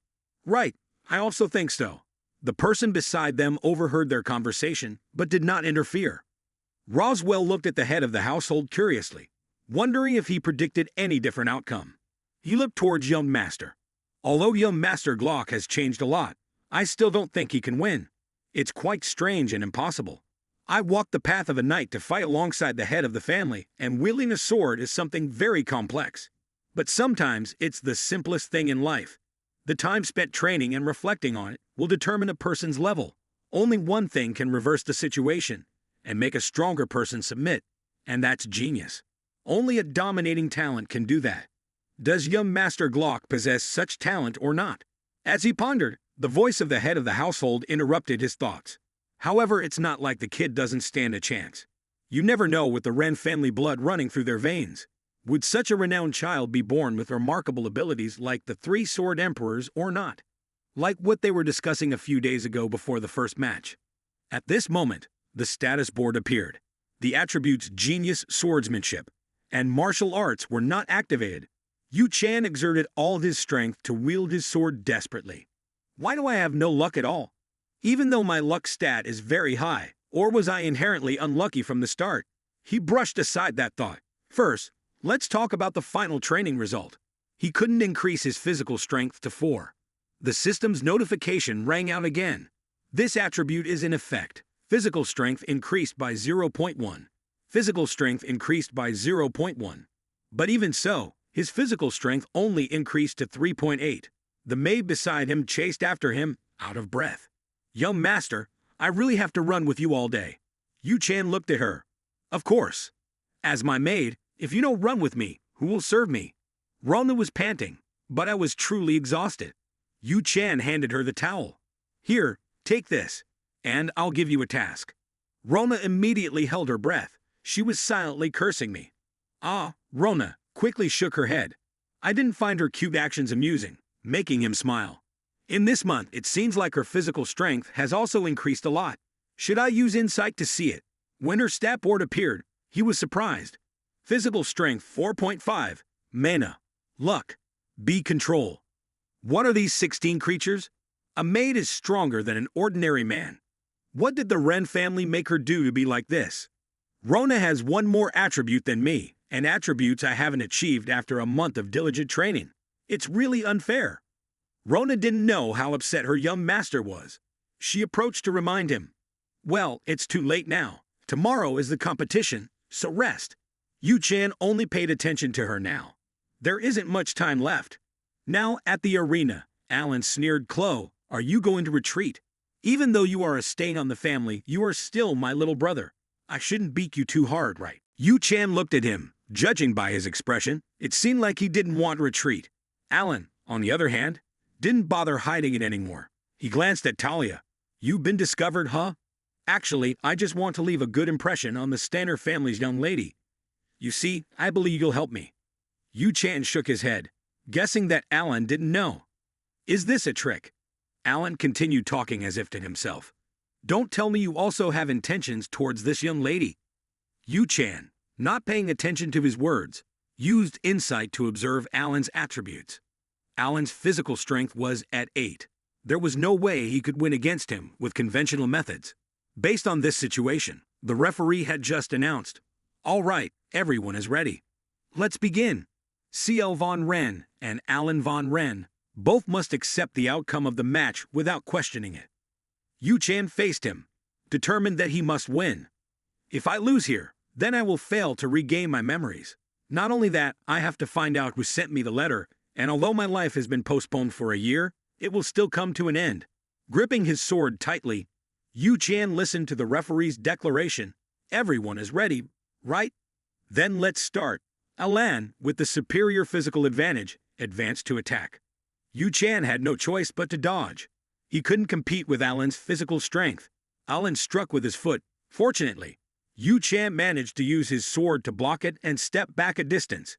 Right, I also think so. The person beside them overheard their conversation, but did not interfere. Roswell looked at the head of the household curiously. wondering if he predicted any different outcome. He looked towards young master. Although young master Glock has changed a lot, I still don't think he can win. It's quite strange and impossible. I walked the path of a knight to fight alongside the head of the family, and wielding a sword is something very complex. But sometimes it's the simplest thing in life. The time spent training and reflecting on it will determine a person's level. Only one thing can reverse the situation and make a stronger person submit, and that's genius. Only a dominating talent can do that. Does young Master Glock possess such talent or not? As he pondered, the voice of the head of the household interrupted his thoughts. However, it's not like the kid doesn't stand a chance. You never know with the Ren family blood running through their veins. Would such a renowned child be born with remarkable abilities like the three sword emperors or not? Like what they were discussing a few days ago before the first match. At this moment, the status board appeared. The attributes genius, swordsmanship, and martial arts were not activated. Yu Chan exerted all his strength to wield his sword desperately. Why do I have no luck at all? Even though my luck stat is very high, or was I inherently unlucky from the start? He brushed aside that thought. First, let's talk about the final training result. He couldn't increase his physical strength to 4. The system's notification rang out again. This attribute is in effect. Physical strength increased by 0.1. Physical strength increased by 0.1. But even so, his physical strength only increased to 3.8. The maid beside him chased after him, out of breath. Young master, I really have to run with you all day. Yu Chan looked at her. Of course. As my maid, if you don't run with me, who will serve me? Rona was panting, but I was truly exhausted. Yu Chan handed her the towel. Here, take this, and I'll give you a task. Rona immediately held her breath. She was silently cursing me. Rona quickly shook her head. I didn't find her cute actions amusing, making him smile. In this month, it seems like her physical strength has also increased a lot. Should I use insight to see it? When her stat board appeared, he was surprised. Physical strength 4.5, mana, luck, B control. What are these 16 creatures? A maid is stronger than an ordinary man. What did the Ren family make her do to be like this? Rona has one more attribute than me, and attributes I haven't achieved after a month of diligent training. It's really unfair. Rona didn't know how upset her young master was. She approached to remind him. Well, it's too late now. Tomorrow is the competition, so rest. Yu Chan only paid attention to her now. There isn't much time left. Now, at the arena, Alan sneered, Chloe, are you going to retreat? Even though you are a stain on the family, you are still my little brother. I shouldn't beat you too hard, right? Yu Chan looked at him. Judging by his expression, it seemed like he didn't want to retreat. Alan, on the other hand, didn't bother hiding it anymore. He glanced at Talia. You've been discovered, huh? Actually, I just want to leave a good impression on the Stanner family's young lady. You see, I believe you'll help me. Yu Chan shook his head, guessing that Alan didn't know. Is this a trick? Alan continued talking as if to himself. Don't tell me you also have intentions towards this young lady. Yu Chan, not paying attention to his words, used insight to observe Alan's attributes. Alan's physical strength was at 8. There was no way he could win against him with conventional methods. Based on this situation, the referee had just announced, all right, everyone is ready. Let's begin. CL Von Ren and Alan Von Ren both must accept the outcome of the match without questioning it. Yu Chan faced him, determined that he must win. If I lose here, then I will fail to regain my memories. Not only that, I have to find out who sent me the letter, and although my life has been postponed for a year, it will still come to an end. Gripping his sword tightly, Yu Chan listened to the referee's declaration. Everyone is ready, right? Then let's start. Alan, with the superior physical advantage, advanced to attack. Yu Chan had no choice but to dodge. He couldn't compete with Alan's physical strength. Alan struck with his foot. Fortunately, Yu Chan managed to use his sword to block it and step back a distance.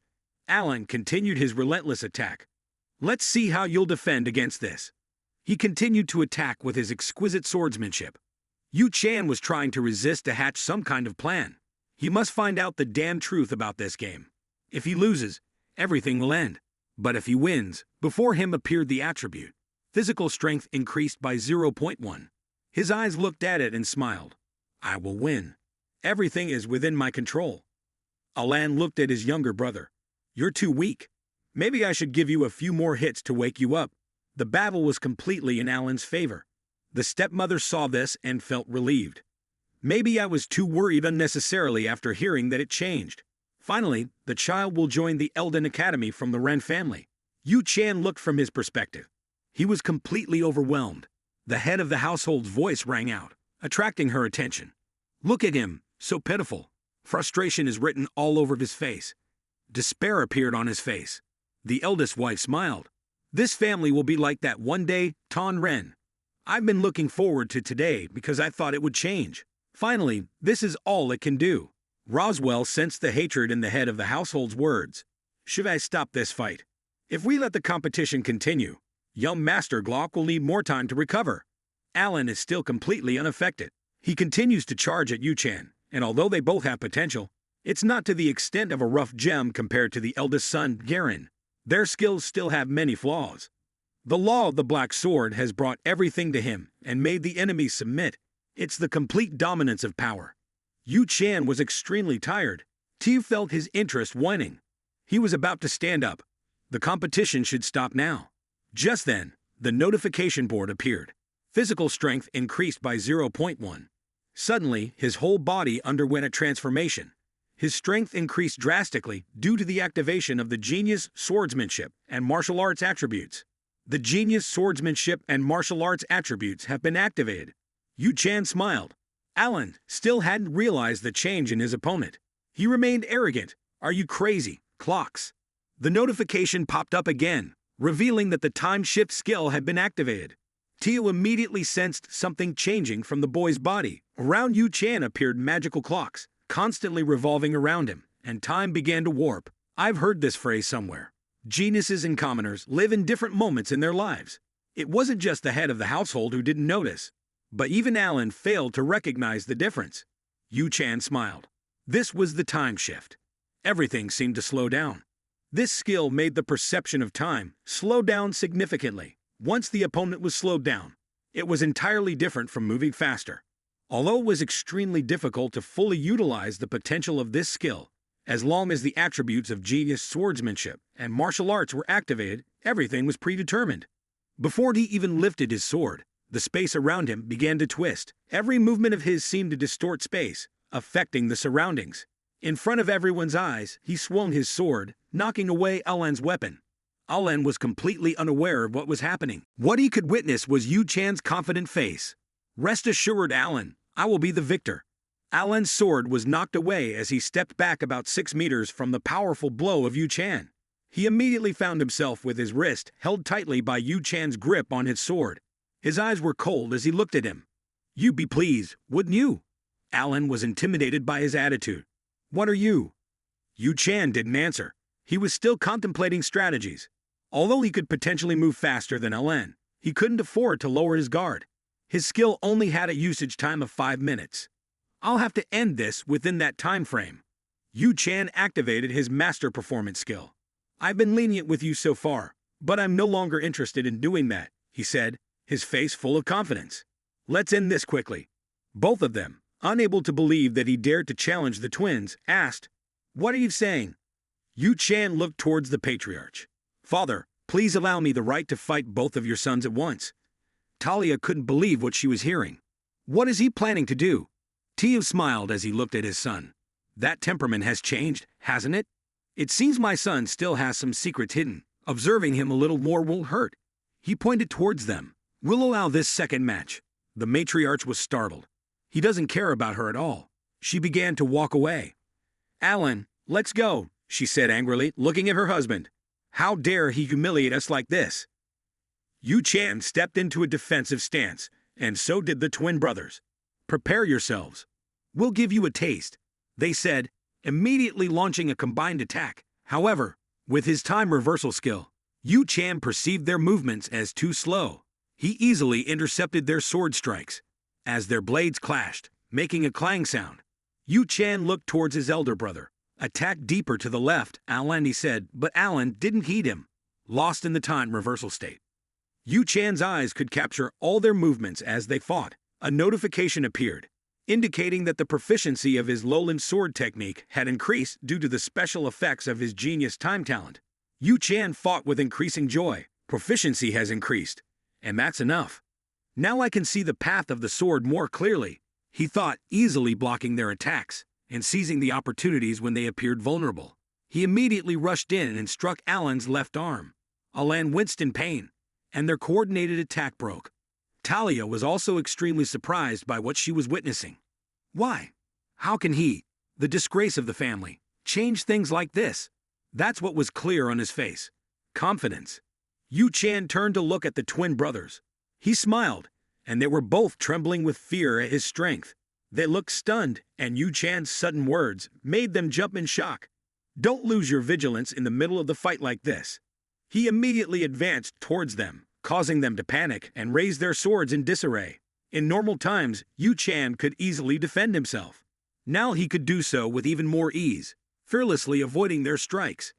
Alan continued his relentless attack. Let's see how you'll defend against this. He continued to attack with his exquisite swordsmanship. Yu Chan was trying to resist to hatch some kind of plan. He must find out the damn truth about this game. If he loses, everything will end. But if he wins, before him appeared the attribute. Physical strength increased by 0.1. His eyes looked at it and smiled. I will win. Everything is within my control. Alan looked at his younger brother. You're too weak. Maybe I should give you a few more hits to wake you up. The battle was completely in Alan's favor. The stepmother saw this and felt relieved. Maybe I was too worried unnecessarily after hearing that it changed. Finally, the child will join the Elden Academy from the Ren family. Yu Chan looked from his perspective. He was completely overwhelmed. The head of the household's voice rang out, attracting her attention. Look at him, so pitiful. Frustration is written all over his face. Despair appeared on his face. The eldest wife smiled. This family will be like that one day, Tan Ren. I've been looking forward to today because I thought it would change. Finally, this is all it can do. Roswell sensed the hatred in the head of the household's words. Should I stop this fight? If we let the competition continue, young Master Glock will need more time to recover. Alan is still completely unaffected. He continues to charge at Yu Chan, and although they both have potential, it's not to the extent of a rough gem compared to the eldest son, Garen. Their skills still have many flaws. The law of the Black Sword has brought everything to him and made the enemy submit. It's the complete dominance of power. Yu Chan was extremely tired. T felt his interest waning. He was about to stand up. The competition should stop now. Just then, the notification board appeared. Physical strength increased by 0.1. Suddenly, his whole body underwent a transformation. His strength increased drastically due to the activation of the genius swordsmanship and martial arts attributes. The genius swordsmanship and martial arts attributes have been activated. Yu Chan smiled. Alan still hadn't realized the change in his opponent. He remained arrogant. Are you crazy, clocks? The notification popped up again, revealing that the time shift skill had been activated. Tio immediately sensed something changing from the boy's body. Around Yu Chan appeared magical clocks, constantly revolving around him, and time began to warp. I've heard this phrase somewhere. Geniuses and commoners live in different moments in their lives. It wasn't just the head of the household who didn't notice, but even Alan failed to recognize the difference. Yu Chan smiled. This was the time shift. Everything seemed to slow down. This skill made the perception of time slow down significantly. Once the opponent was slowed down, it was entirely different from moving faster. Although it was extremely difficult to fully utilize the potential of this skill, as long as the attributes of genius swordsmanship and martial arts were activated, everything was predetermined. Before he even lifted his sword, the space around him began to twist. Every movement of his seemed to distort space, affecting the surroundings. In front of everyone's eyes, he swung his sword, knocking away Alan's weapon. Alan was completely unaware of what was happening. What he could witness was Yu Chan's confident face. Rest assured, Alan, I will be the victor. Alan's sword was knocked away as he stepped back about 6 meters from the powerful blow of Yu Chan. He immediately found himself with his wrist held tightly by Yu Chan's grip on his sword. His eyes were cold as he looked at him. You'd be pleased, wouldn't you? Alan was intimidated by his attitude. What are you? Yu Chan didn't answer. He was still contemplating strategies. Although he could potentially move faster than Alan, he couldn't afford to lower his guard. His skill only had a usage time of 5 minutes. I'll have to end this within that time frame. Yu Chan activated his master performance skill. I've been lenient with you so far, but I'm no longer interested in doing that, he said, his face full of confidence. Let's end this quickly. Both of them, unable to believe that he dared to challenge the twins, asked, What are you saying? Yu Chan looked towards the patriarch. Father, please allow me the right to fight both of your sons at once. Talia couldn't believe what she was hearing. What is he planning to do? Tio smiled as he looked at his son. That temperament has changed, hasn't it? It seems my son still has some secrets hidden. Observing him a little more won't hurt. He pointed towards them. We'll allow this second match. The matriarch was startled. He doesn't care about her at all. She began to walk away. Alan, let's go, she said angrily, looking at her husband. How dare he humiliate us like this? Yu Chan stepped into a defensive stance, and so did the twin brothers. Prepare yourselves. We'll give you a taste, they said, immediately launching a combined attack. However, with his time reversal skill, Yu Chan perceived their movements as too slow. He easily intercepted their sword strikes. As their blades clashed, making a clang sound, Yu Chan looked towards his elder brother. Attack deeper to the left, Alan, he said, but Alan didn't heed him, lost in the time reversal state. Yu Chan's eyes could capture all their movements as they fought. A notification appeared. indicating that the proficiency of his lowland sword technique had increased due to the special effects of his genius time talent. Yu Chan fought with increasing joy. Proficiency has increased, and that's enough. Now I can see the path of the sword more clearly, he thought, easily blocking their attacks and seizing the opportunities when they appeared vulnerable. He immediately rushed in and struck Alan's left arm. Alan winced in pain, and their coordinated attack broke. Talia was also extremely surprised by what she was witnessing. Why? How can he, the disgrace of the family, change things like this? That's what was clear on his face. Confidence. Yu Chan turned to look at the twin brothers. He smiled, and they were both trembling with fear at his strength. They looked stunned, and Yu Chan's sudden words made them jump in shock. Don't lose your vigilance in the middle of the fight like this. He immediately advanced towards them, causing them to panic and raise their swords in disarray. In normal times, Yu Chan could easily defend himself. Now he could do so with even more ease, fearlessly avoiding their strikes.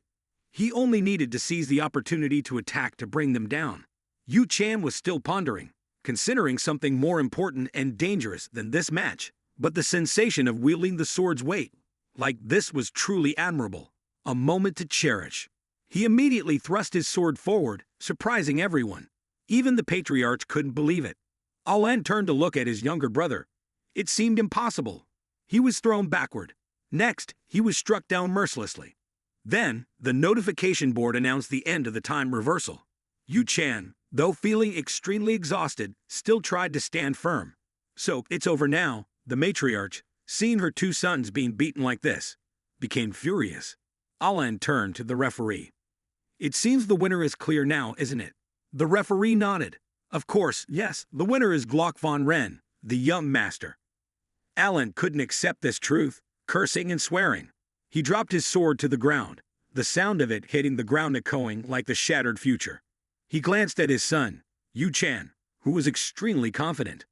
He only needed to seize the opportunity to attack to bring them down. Yu Chan was still pondering, considering something more important and dangerous than this match, but the sensation of wielding the sword's weight, like this, was truly admirable, a moment to cherish. He immediately thrust his sword forward, surprising everyone. Even the patriarch couldn't believe it. Alan turned to look at his younger brother. It seemed impossible. He was thrown backward. Next, he was struck down mercilessly. Then, the notification board announced the end of the time reversal. Yu Chan, though feeling extremely exhausted, still tried to stand firm. So, it's over now, the matriarch, seeing her two sons being beaten like this, became furious. Alan turned to the referee. It seems the winner is clear now, isn't it? The referee nodded. Of course, yes, the winner is Glock von Ren, the young master. Alan couldn't accept this truth, cursing and swearing. He dropped his sword to the ground, the sound of it hitting the ground echoing like the shattered future. He glanced at his son, Yu Chan, who was extremely confident.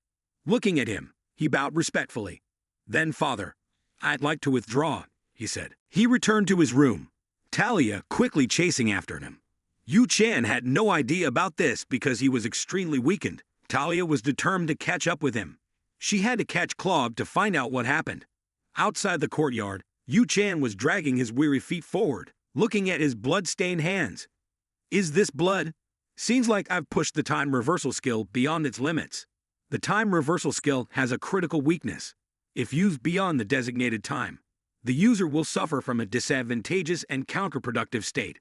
Looking at him, he bowed respectfully. Then, father, I'd like to withdraw, he said. He returned to his room, Talia quickly chasing after him. Yu Chan had no idea about this because he was extremely weakened. Talia was determined to catch up with him. She had to catch Claude to find out what happened. Outside the courtyard, Yu Chan was dragging his weary feet forward, looking at his blood-stained hands. Is this blood? Seems like I've pushed the time reversal skill beyond its limits. The time reversal skill has a critical weakness. If used beyond the designated time, the user will suffer from a disadvantageous and counterproductive state.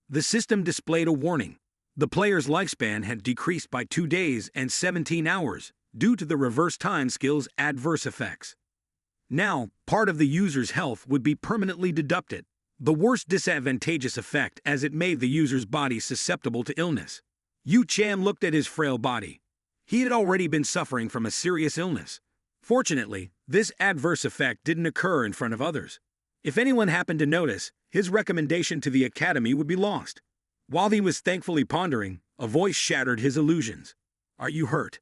The system displayed a warning. The player's lifespan had decreased by 2 days and 17 hours due to the reverse time skill's adverse effects. Now, part of the user's health would be permanently deducted, the worst disadvantageous effect as it made the user's body susceptible to illness. Yu Chan looked at his frail body. He had already been suffering from a serious illness. Fortunately, this adverse effect didn't occur in front of others. If anyone happened to notice, his recommendation to the academy would be lost. While he was thankfully pondering, a voice shattered his illusions. Are you hurt?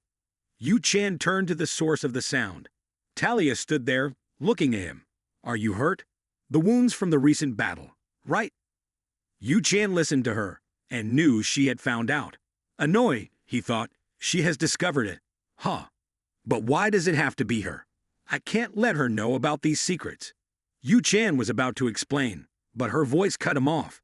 Yu Chan turned to the source of the sound. Talia stood there, looking at him. Are you hurt? The wounds from the recent battle, right? Yu Chan listened to her, and knew she had found out. Annoyed, he thought, she has discovered it. Huh. But why does it have to be her? I can't let her know about these secrets. Yu Chan was about to explain, but her voice cut him off.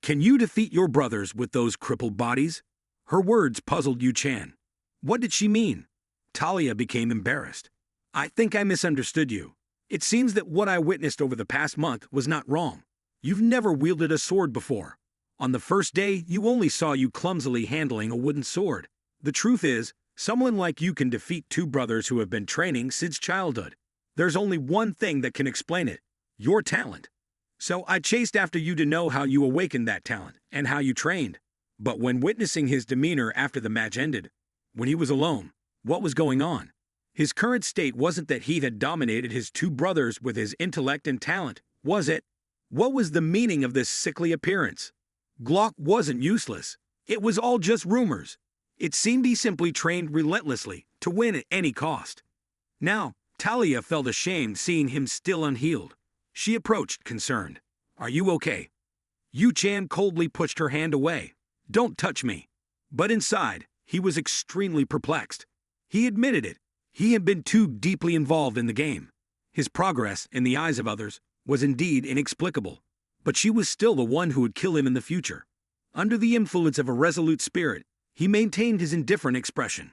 Can you defeat your brothers with those crippled bodies? Her words puzzled Yu Chan. What did she mean? Talia became embarrassed. I think I misunderstood you. It seems that what I witnessed over the past month was not wrong. You've never wielded a sword before. On the first day, you only saw you clumsily handling a wooden sword. The truth is, someone like you can defeat two brothers who have been training since childhood. There's only one thing that can explain it. Your talent. So I chased after you to know how you awakened that talent and how you trained. But when witnessing his demeanor after the match ended, when he was alone, what was going on? His current state wasn't that he had dominated his two brothers with his intellect and talent, was it? What was the meaning of this sickly appearance? Glock wasn't useless. It was all just rumors. It seemed he simply trained relentlessly to win at any cost. Now, Talia felt ashamed seeing him still unhealed. She approached, concerned. Are you okay? Yu Chan coldly pushed her hand away. Don't touch me. But inside, he was extremely perplexed. He admitted it. He had been too deeply involved in the game. His progress, in the eyes of others, was indeed inexplicable. But she was still the one who would kill him in the future. Under the influence of a resolute spirit, he maintained his indifferent expression.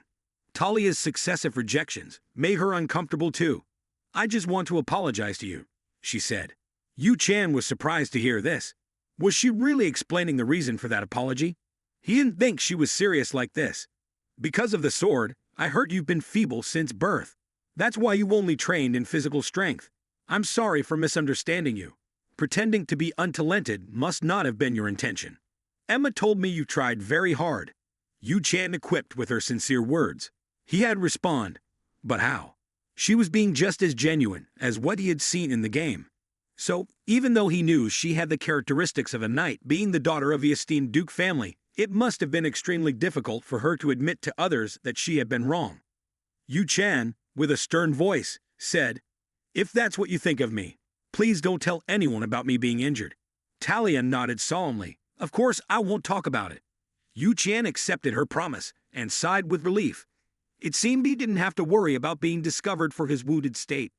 Talia's successive rejections made her uncomfortable too. "I just want to apologize to you," she said. Yu Chan was surprised to hear this. Was she really explaining the reason for that apology? He didn't think she was serious like this. "Because of the sword, I heard you've been feeble since birth. That's why you only trained in physical strength. I'm sorry for misunderstanding you. Pretending to be untalented must not have been your intention. Emma told me you tried very hard." Yu Chan equipped with her sincere words. He had responded. But how? She was being just as genuine as what he had seen in the game. So, even though he knew she had the characteristics of a knight, being the daughter of the esteemed Duke family, it must have been extremely difficult for her to admit to others that she had been wrong. Yu Chan, with a stern voice, said, "If that's what you think of me, please don't tell anyone about me being injured." Talia nodded solemnly. "Of course, I won't talk about it." Yu Chan accepted her promise and sighed with relief. It seemed he didn't have to worry about being discovered for his wounded state.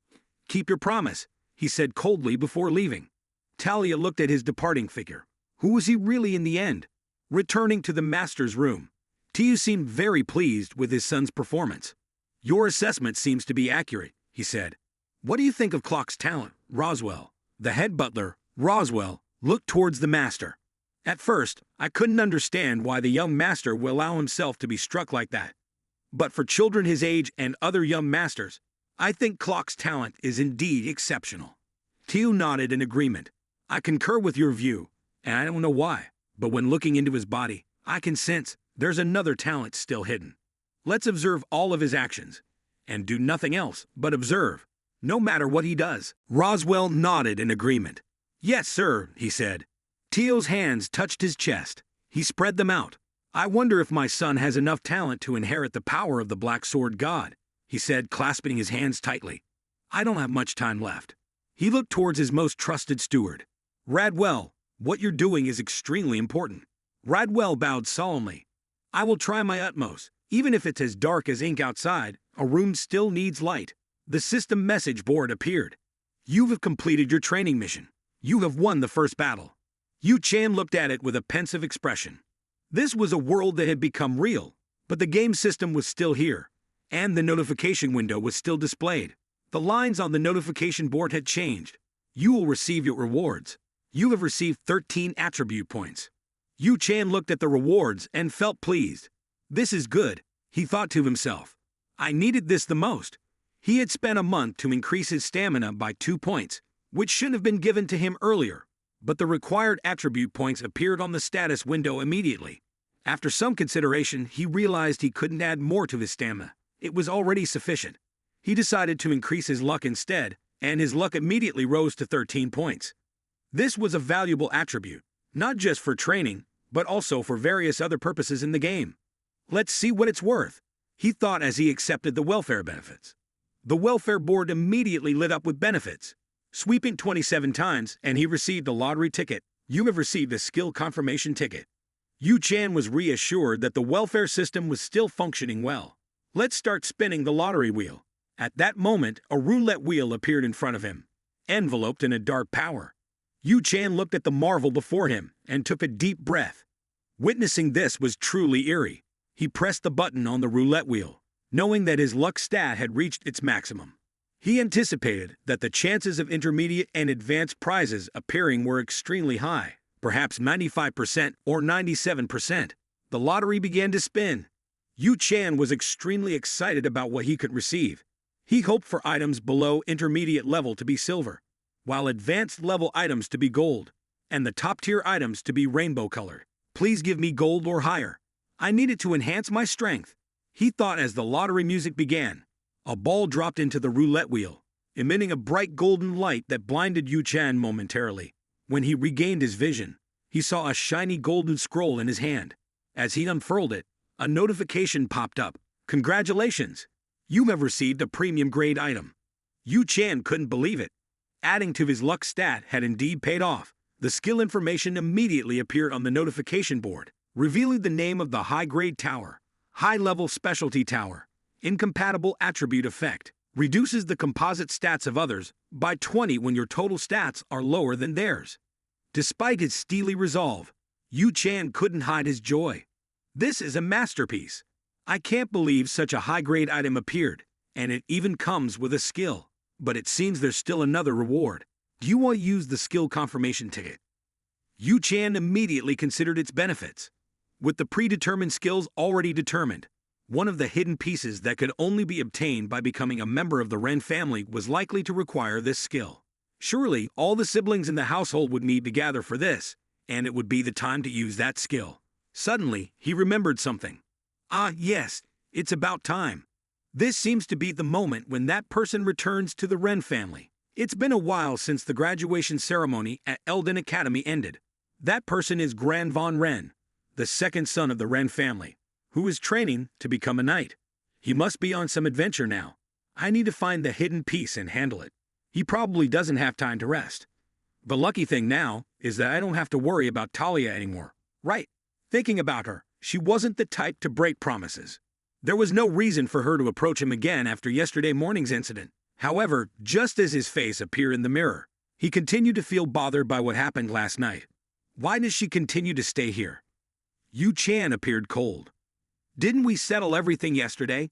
"Keep your promise," he said coldly before leaving. Talia looked at his departing figure. Who was he really in the end? Returning to the master's room, Tiu seemed very pleased with his son's performance. "Your assessment seems to be accurate," he said. "What do you think of Clock's talent, Roswell?" The head butler, Roswell, looked towards the master. "At first, I couldn't understand why the young master will allow himself to be struck like that. But for children his age and other young masters, I think Clock's talent is indeed exceptional." Tiu nodded in agreement. "I concur with your view, and I don't know why, but when looking into his body, I can sense there's another talent still hidden. Let's observe all of his actions, and do nothing else but observe, no matter what he does." Roswell nodded in agreement. "Yes, sir," he said. Tio's hands touched his chest. He spread them out. "I wonder if my son has enough talent to inherit the power of the Black Sword God," he said, clasping his hands tightly. "I don't have much time left." He looked towards his most trusted steward. "Radwell, what you're doing is extremely important." Radwell bowed solemnly. "I will try my utmost. Even if it's as dark as ink outside, a room still needs light." The system message board appeared. "You have completed your training mission. You have won the first battle." Yu Chan looked at it with a pensive expression. This was a world that had become real, but the game system was still here, and the notification window was still displayed. The lines on the notification board had changed. "You will receive your rewards. You have received 13 attribute points." Yu Chan looked at the rewards and felt pleased. "This is good," he thought to himself. "I needed this the most." He had spent a month to increase his stamina by 2 points, which shouldn't have been given to him earlier. But the required attribute points appeared on the status window immediately. After some consideration, he realized he couldn't add more to his stamina. It was already sufficient. He decided to increase his luck instead, and his luck immediately rose to 13 points. This was a valuable attribute, not just for training, but also for various other purposes in the game. "Let's see what it's worth," he thought as he accepted the welfare benefits. The welfare board immediately lit up with benefits. Sweeping 27 times, and he received a lottery ticket. "You have received a skill confirmation ticket." Yu Chan was reassured that the welfare system was still functioning well. "Let's start spinning the lottery wheel." At that moment, a roulette wheel appeared in front of him, enveloped in a dark power. Yu Chan looked at the marvel before him and took a deep breath. Witnessing this was truly eerie. He pressed the button on the roulette wheel, knowing that his luck stat had reached its maximum. He anticipated that the chances of intermediate and advanced prizes appearing were extremely high, perhaps 95% or 97%. The lottery began to spin. Yu Chan was extremely excited about what he could receive. He hoped for items below intermediate level to be silver, while advanced level items to be gold, and the top tier items to be rainbow colored. "Please give me gold or higher. I need it to enhance my strength," he thought as the lottery music began. A ball dropped into the roulette wheel, emitting a bright golden light that blinded Yu Chan momentarily. When he regained his vision, he saw a shiny golden scroll in his hand. As he unfurled it, a notification popped up. "Congratulations! You have received a premium grade item." Yu Chan couldn't believe it. Adding to his luck stat had indeed paid off. The skill information immediately appeared on the notification board, revealing the name of the high-grade tower, high-level specialty tower. Incompatible attribute effect. Reduces the composite stats of others by 20 when your total stats are lower than theirs. Despite his steely resolve, Yu Chan couldn't hide his joy. This is a masterpiece. I can't believe such a high-grade item appeared, and it even comes with a skill. But it seems there's still another reward. Do you want to use the skill confirmation ticket? Yu Chan immediately considered its benefits. With the predetermined skills already determined, one of the hidden pieces that could only be obtained by becoming a member of the Ren family was likely to require this skill. Surely, all the siblings in the household would need to gather for this, and it would be the time to use that skill. Suddenly, he remembered something. Ah, yes, it's about time. This seems to be the moment when that person returns to the Ren family. It's been a while since the graduation ceremony at Elden Academy ended. That person is Gran Von Ren, the second son of the Ren family, who is training to become a knight. He must be on some adventure now. I need to find the hidden piece and handle it. He probably doesn't have time to rest. The lucky thing now is that I don't have to worry about Talia anymore. Right. Thinking about her, she wasn't the type to break promises. There was no reason for her to approach him again after yesterday morning's incident. However, just as his face appeared in the mirror, he continued to feel bothered by what happened last night. Why does she continue to stay here? Yu Chan appeared cold. Didn't we settle everything yesterday?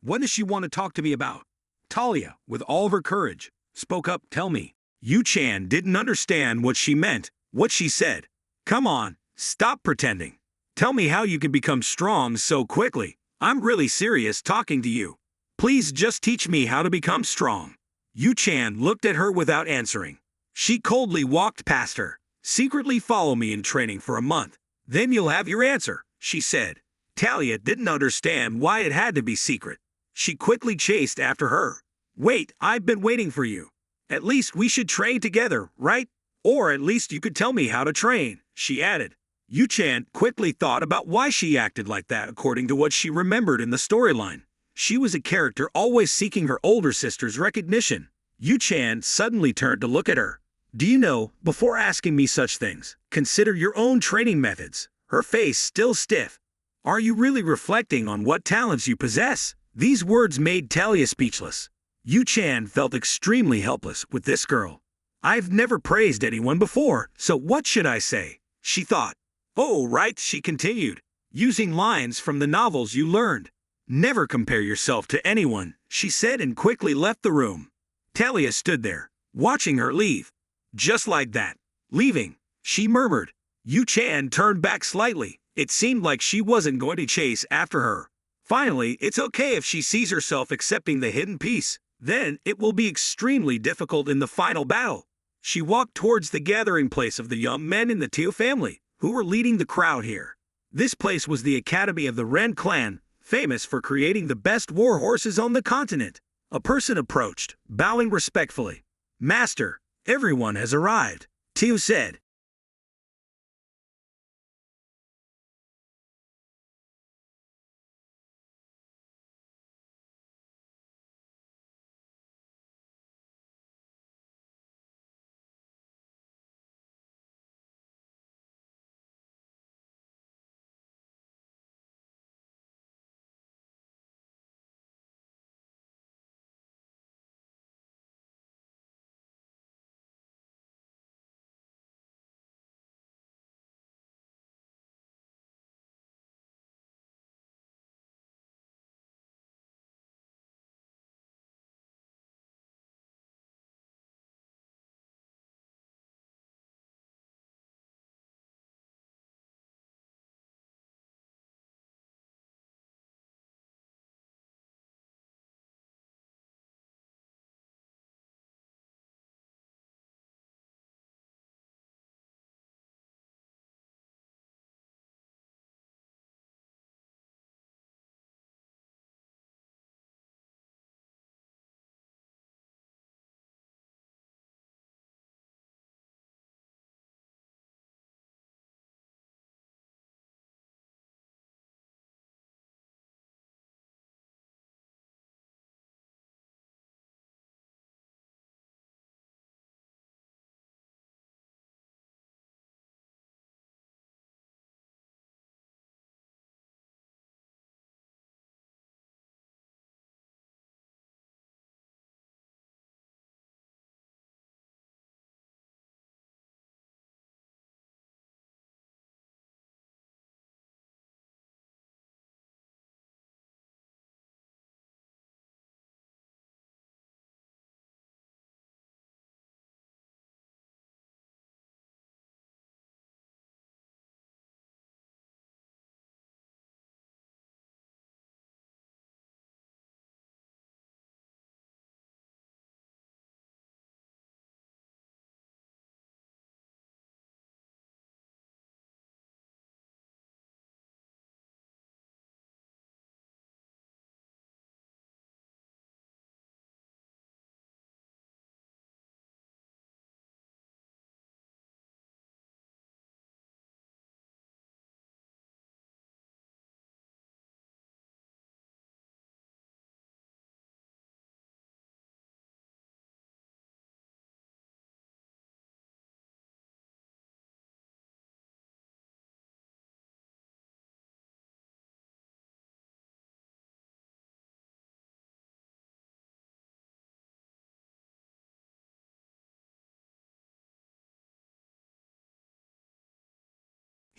What does she want to talk to me about? Talia, with all of her courage, spoke up. Tell me. Yu Chan didn't understand what she meant, what she said. Come on, stop pretending. Tell me how you can become strong so quickly. I'm really serious talking to you. Please just teach me how to become strong. Yu Chan looked at her without answering. She coldly walked past her. Secretly follow me in training for a month. Then you'll have your answer, she said. Talia didn't understand why it had to be secret. She quickly chased after her. Wait, I've been waiting for you. At least we should train together, right? Or at least you could tell me how to train, she added. Yu Chan quickly thought about why she acted like that according to what she remembered in the storyline. She was a character always seeking her older sister's recognition. Yu Chan suddenly turned to look at her. Do you know, before asking me such things, consider your own training methods. Her face still stiff. Are you really reflecting on what talents you possess? These words made Talia speechless. Yu Chan felt extremely helpless with this girl. I've never praised anyone before, so what should I say? She thought. Oh, right, she continued, using lines from the novels you learned. Never compare yourself to anyone, she said and quickly left the room. Talia stood there, watching her leave. Just like that. Leaving, she murmured. Yu Chan turned back slightly. It seemed like she wasn't going to chase after her. Finally, it's okay if she sees herself accepting the hidden piece. Then it will be extremely difficult in the final battle. She walked towards the gathering place of the young men in the Teo family, who were leading the crowd here. This place was the academy of the Ren clan, famous for creating the best war horses on the continent. A person approached, bowing respectfully. Master, everyone has arrived, Teo said.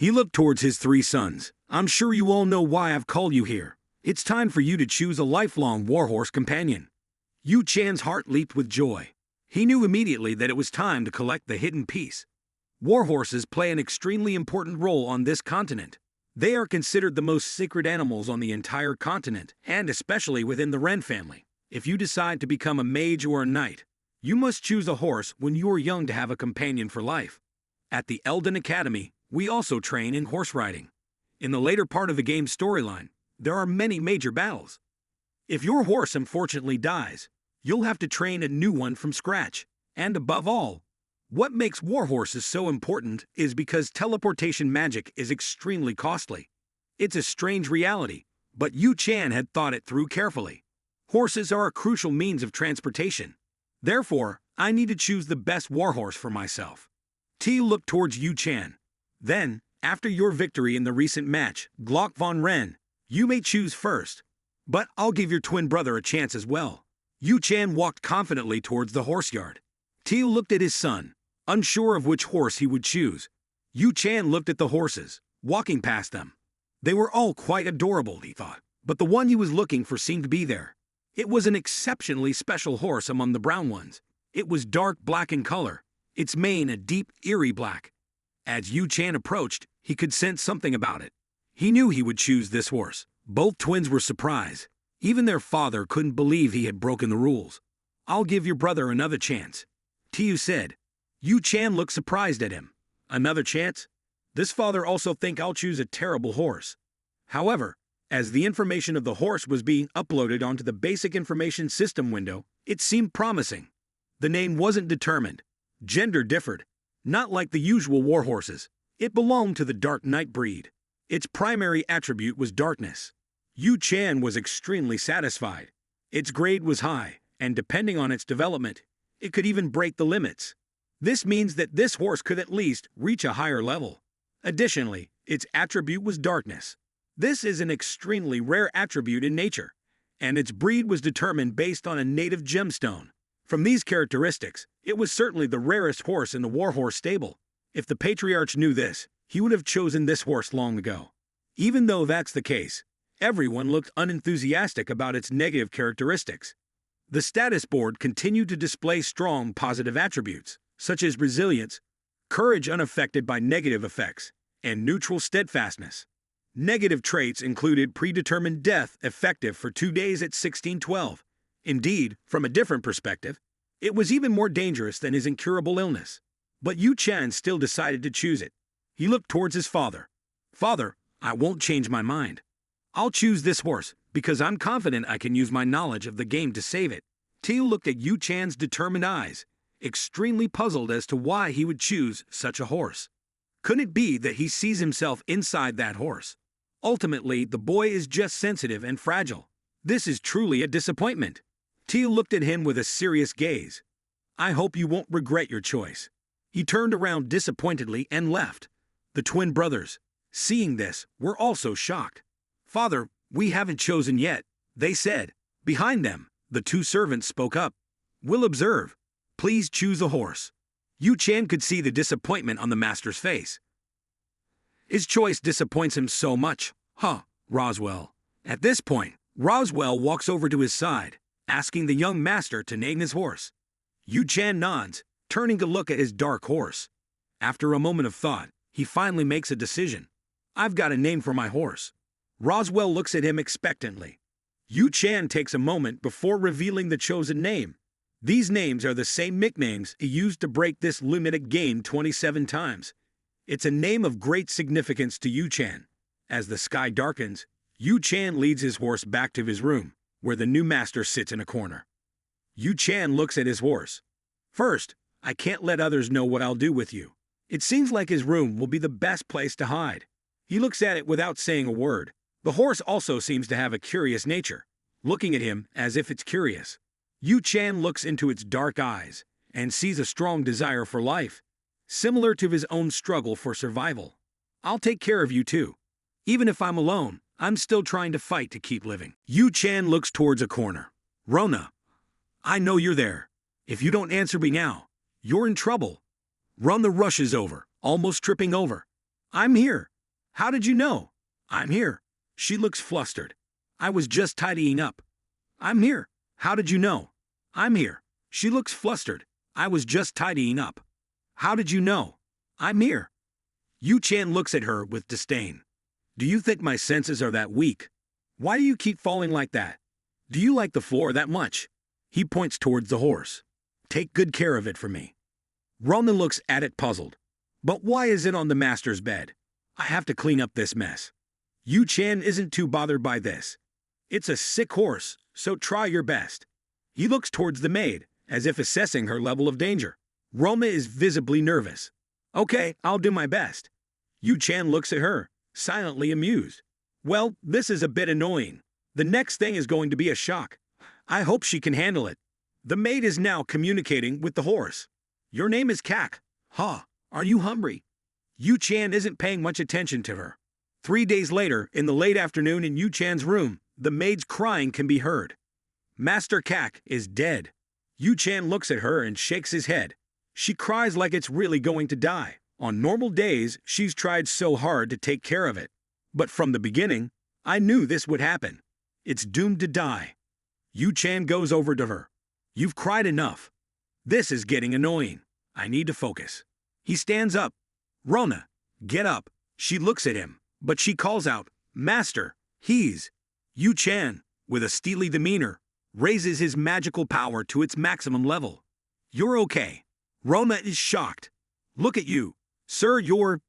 He looked towards his three sons. I'm sure you all know why I've called you here. It's time for you to choose a lifelong warhorse companion. Yu Chan's heart leaped with joy. He knew immediately that it was time to collect the hidden piece. Warhorses play an extremely important role on this continent. They are considered the most sacred animals on the entire continent, and especially within the Wren family. If you decide to become a mage or a knight, you must choose a horse when you are young to have a companion for life. At the Elden Academy, we also train in horse riding. In the later part of the game's storyline, there are many major battles. If your horse unfortunately dies, you'll have to train a new one from scratch. And above all, what makes warhorses so important is because teleportation magic is extremely costly. It's a strange reality, but Yu Chan had thought it through carefully. Horses are a crucial means of transportation. Therefore, I need to choose the best warhorse for myself. T looked towards Yu Chan. Then, after your victory in the recent match, Glock von Ren, you may choose first. But I'll give your twin brother a chance as well. Yu Chan walked confidently towards the horse yard. T looked at his son, unsure of which horse he would choose. Yu Chan looked at the horses, walking past them. They were all quite adorable, he thought, but the one he was looking for seemed to be there. It was an exceptionally special horse among the brown ones. It was dark black in color, its mane a deep, eerie black. As Yu Chan approached, he could sense something about it. He knew he would choose this horse. Both twins were surprised. Even their father couldn't believe he had broken the rules. I'll give your brother another chance, Tiu said. Yu Chan looked surprised at him. Another chance? This father also think I'll choose a terrible horse. However, as the information of the horse was being uploaded onto the basic information system window, it seemed promising. The name wasn't determined. Gender differed. Not like the usual warhorses. It belonged to the Dark Knight breed. Its primary attribute was darkness. Yu Chan was extremely satisfied. Its grade was high, and depending on its development, it could even break the limits. This means that this horse could at least reach a higher level. Additionally, its attribute was darkness. This is an extremely rare attribute in nature, and its breed was determined based on a native gemstone. From these characteristics, it was certainly the rarest horse in the warhorse stable. If the patriarch knew this, he would have chosen this horse long ago. Even though that's the case, everyone looked unenthusiastic about its negative characteristics. The status board continued to display strong positive attributes, such as resilience, courage unaffected by negative effects, and neutral steadfastness. Negative traits included predetermined death effective for 2 days at 1612. Indeed, from a different perspective, it was even more dangerous than his incurable illness. But Yu Chan still decided to choose it. He looked towards his father. Father, I won't change my mind. I'll choose this horse because I'm confident I can use my knowledge of the game to save it. Teo looked at Yu Chan's determined eyes, extremely puzzled as to why he would choose such a horse. Could it be that he sees himself inside that horse? Ultimately, the boy is just sensitive and fragile. This is truly a disappointment. Teo looked at him with a serious gaze. I hope you won't regret your choice. He turned around disappointedly and left. The twin brothers, seeing this, were also shocked. Father, we haven't chosen yet, they said. Behind them, the two servants spoke up. We'll observe. Please choose a horse. Yu Chan could see the disappointment on the master's face. His choice disappoints him so much, Roswell. At this point, Roswell walks over to his side, asking the young master to name his horse. Yu Chan nods, turning to look at his dark horse. After a moment of thought, he finally makes a decision. I've got a name for my horse. Roswell looks at him expectantly. Yu Chan takes a moment before revealing the chosen name. These names are the same nicknames he used to break this limited game 27 times. It's a name of great significance to Yu Chan. As the sky darkens, Yu Chan leads his horse back to his room, where the new master sits in a corner. Yu Chan looks at his horse. First, I can't let others know what I'll do with you. It seems like his room will be the best place to hide. He looks at it without saying a word. The horse also seems to have a curious nature, looking at him as if it's curious. Yu Chan looks into its dark eyes and sees a strong desire for life, similar to his own struggle for survival. I'll take care of you too. Even if I'm alone, I'm still trying to fight to keep living. Yu Chan looks towards a corner. Rona, I know you're there. If you don't answer me now, you're in trouble. Rona rushes over, almost tripping over. I'm here, How did you know? I'm here. She looks flustered. I was just tidying up. I'm here. How did you know? I'm here. She looks flustered. I was just tidying up. How did you know? I'm here. Yu-chan looks at her with disdain. Do you think my senses are that weak? Why do you keep falling like that? Do you like the floor that much? He points towards the horse. Take good care of it for me. Roman looks at it puzzled. But why is it on the master's bed? I have to clean up this mess. Yu-chan isn't too bothered by this. It's a sick horse, so try your best. He looks towards the maid, as if assessing her level of danger. Roma is visibly nervous. Okay, I'll do my best. Yu-chan looks at her, silently amused. Well, this is a bit annoying. The next thing is going to be a shock. I hope she can handle it. The maid is now communicating with the horse. Your name is Kak. Ha, are you hungry? Yu-chan isn't paying much attention to her. 3 days later, in the late afternoon in Yu-chan's room, the maid's crying can be heard. Master Kak is dead. Yu-chan looks at her and shakes his head. She cries like it's really going to die. On normal days, she's tried so hard to take care of it. But from the beginning, I knew this would happen. It's doomed to die. Yu-chan goes over to her. You've cried enough. This is getting annoying. I need to focus. He stands up. Rona, get up. She looks at him, but she calls out, Master, he's. Yu-chan, with a steely demeanor, raises his magical power to its maximum level. You're okay. Rona is shocked. Look at you. Sir, you're...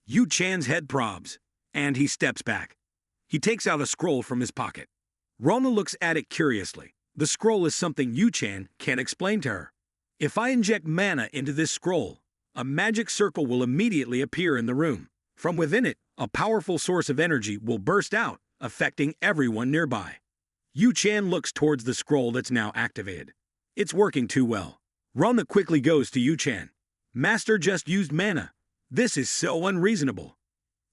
Yu-chan's head probs, and he steps back. He takes out a scroll from his pocket. Rona looks at it curiously. The scroll is something Yu-chan can't explain to her. If I inject mana into this scroll, a magic circle will immediately appear in the room. From within it, a powerful source of energy will burst out, affecting everyone nearby. Yu-chan looks towards the scroll that's now activated. It's working too well. Rona quickly goes to Yu-chan. Master just used mana. This is so unreasonable.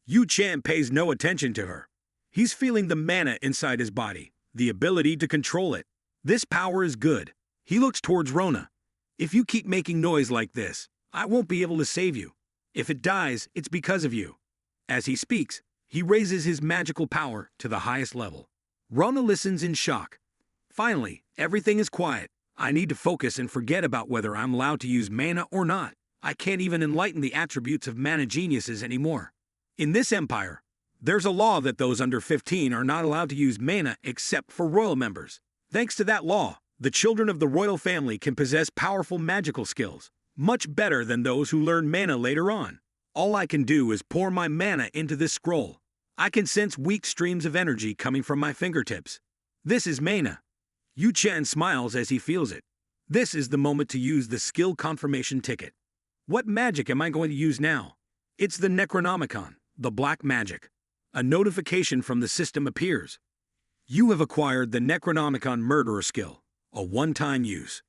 Yu-chan pays no attention to her. He's feeling the mana inside his body, the ability to control it. This power is good. He looks towards Rona. If you keep making noise like this, I won't be able to save you. If it dies, it's because of you. As he speaks, he raises his magical power to the highest level. Rona listens in shock. Finally, everything is quiet. I need to focus and forget about whether I'm allowed to use mana or not. I can't even enlighten the attributes of mana geniuses anymore. In this empire, there's a law that those under 15 are not allowed to use mana except for royal members. Thanks to that law, the children of the royal family can possess powerful magical skills, much better than those who learn mana later on. All I can do is pour my mana into this scroll. I can sense weak streams of energy coming from my fingertips. This is mana. Yu-chan smiles as he feels it. This is the moment to use the skill confirmation ticket. What magic am I going to use now? It's the Necronomicon, the black magic. A notification from the system appears. You have acquired the Necronomicon Murderer skill, a one-time use.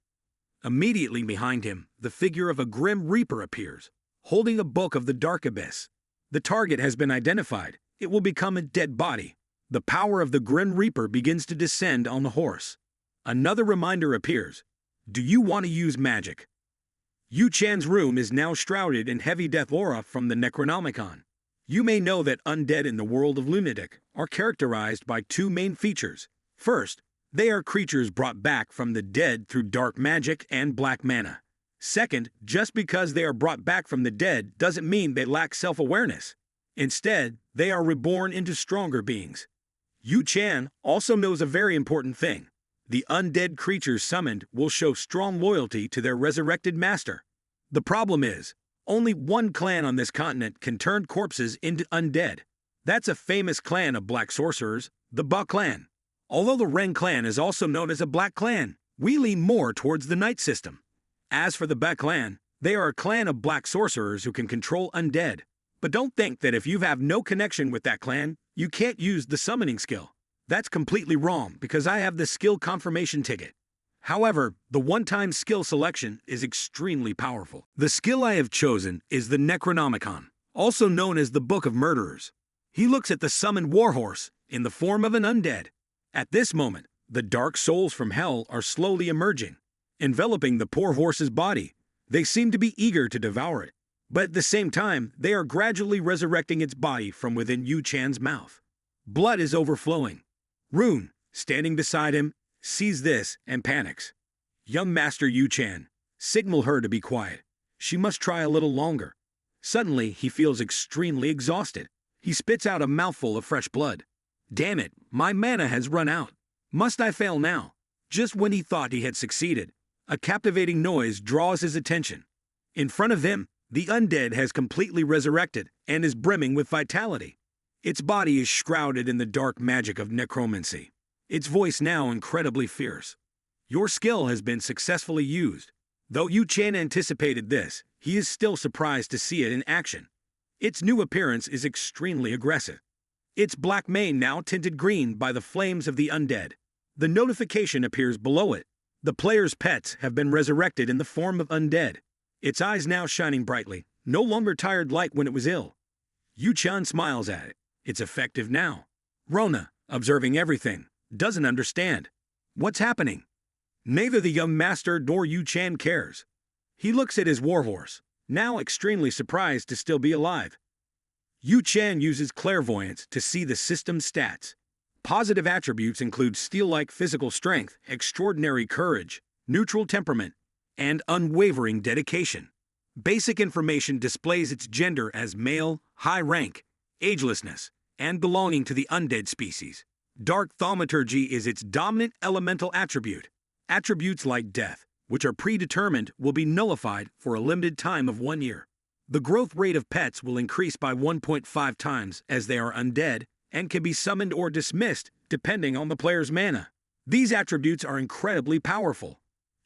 Immediately behind him, the figure of a Grim Reaper appears, holding a book of the Dark Abyss. The target has been identified. It will become a dead body. The power of the Grim Reaper begins to descend on the horse. Another reminder appears. Do you want to use magic? Yu-chan's room is now shrouded in heavy death aura from the Necronomicon. You may know that undead in the world of Lunatic are characterized by two main features. First, they are creatures brought back from the dead through dark magic and black mana. Second, just because they are brought back from the dead doesn't mean they lack self-awareness. Instead, they are reborn into stronger beings. Yu-chan also knows a very important thing. The undead creatures summoned will show strong loyalty to their resurrected master. The problem is, only one clan on this continent can turn corpses into undead. That's a famous clan of black sorcerers, the Ba clan. Although the Ren clan is also known as a black clan, we lean more towards the Knight system. As for the Ba clan, they are a clan of black sorcerers who can control undead. But don't think that if you have no connection with that clan, you can't use the summoning skill. That's completely wrong because I have the skill confirmation ticket. However, the one-time skill selection is extremely powerful. The skill I have chosen is the Necronomicon, also known as the Book of Murderers. He looks at the summoned warhorse in the form of an undead. At this moment, the dark souls from hell are slowly emerging, enveloping the poor horse's body. They seem to be eager to devour it. But at the same time, they are gradually resurrecting its body from within Yu Chan's mouth. Blood is overflowing. Rune, standing beside him, sees this and panics. Young Master Yu Chan, signal her to be quiet. She must try a little longer. Suddenly, he feels extremely exhausted. He spits out a mouthful of fresh blood. Damn it, my mana has run out. Must I fail now? Just when he thought he had succeeded, a captivating noise draws his attention. In front of him, the undead has completely resurrected and is brimming with vitality. Its body is shrouded in the dark magic of necromancy. Its voice now incredibly fierce. Your skill has been successfully used. Though Yu Chan anticipated this, he is still surprised to see it in action. Its new appearance is extremely aggressive. Its black mane now tinted green by the flames of the undead. The notification appears below it. The player's pets have been resurrected in the form of undead. Its eyes now shining brightly, no longer tired like when it was ill. Yu Chan smiles at it. It's effective now. Rona, observing everything, doesn't understand. What's happening? Neither the young master nor Yu Chan cares. He looks at his warhorse, now extremely surprised to still be alive. Yu Chan uses clairvoyance to see the system's stats. Positive attributes include steel-like physical strength, extraordinary courage, neutral temperament, and unwavering dedication. Basic information displays its gender as male, high rank, agelessness, and belonging to the undead species. Dark thaumaturgy is its dominant elemental attribute. Attributes like death, which are predetermined, will be nullified for a limited time of 1 year. The growth rate of pets will increase by 1.5 times as they are undead and can be summoned or dismissed depending on the player's mana. These attributes are incredibly powerful.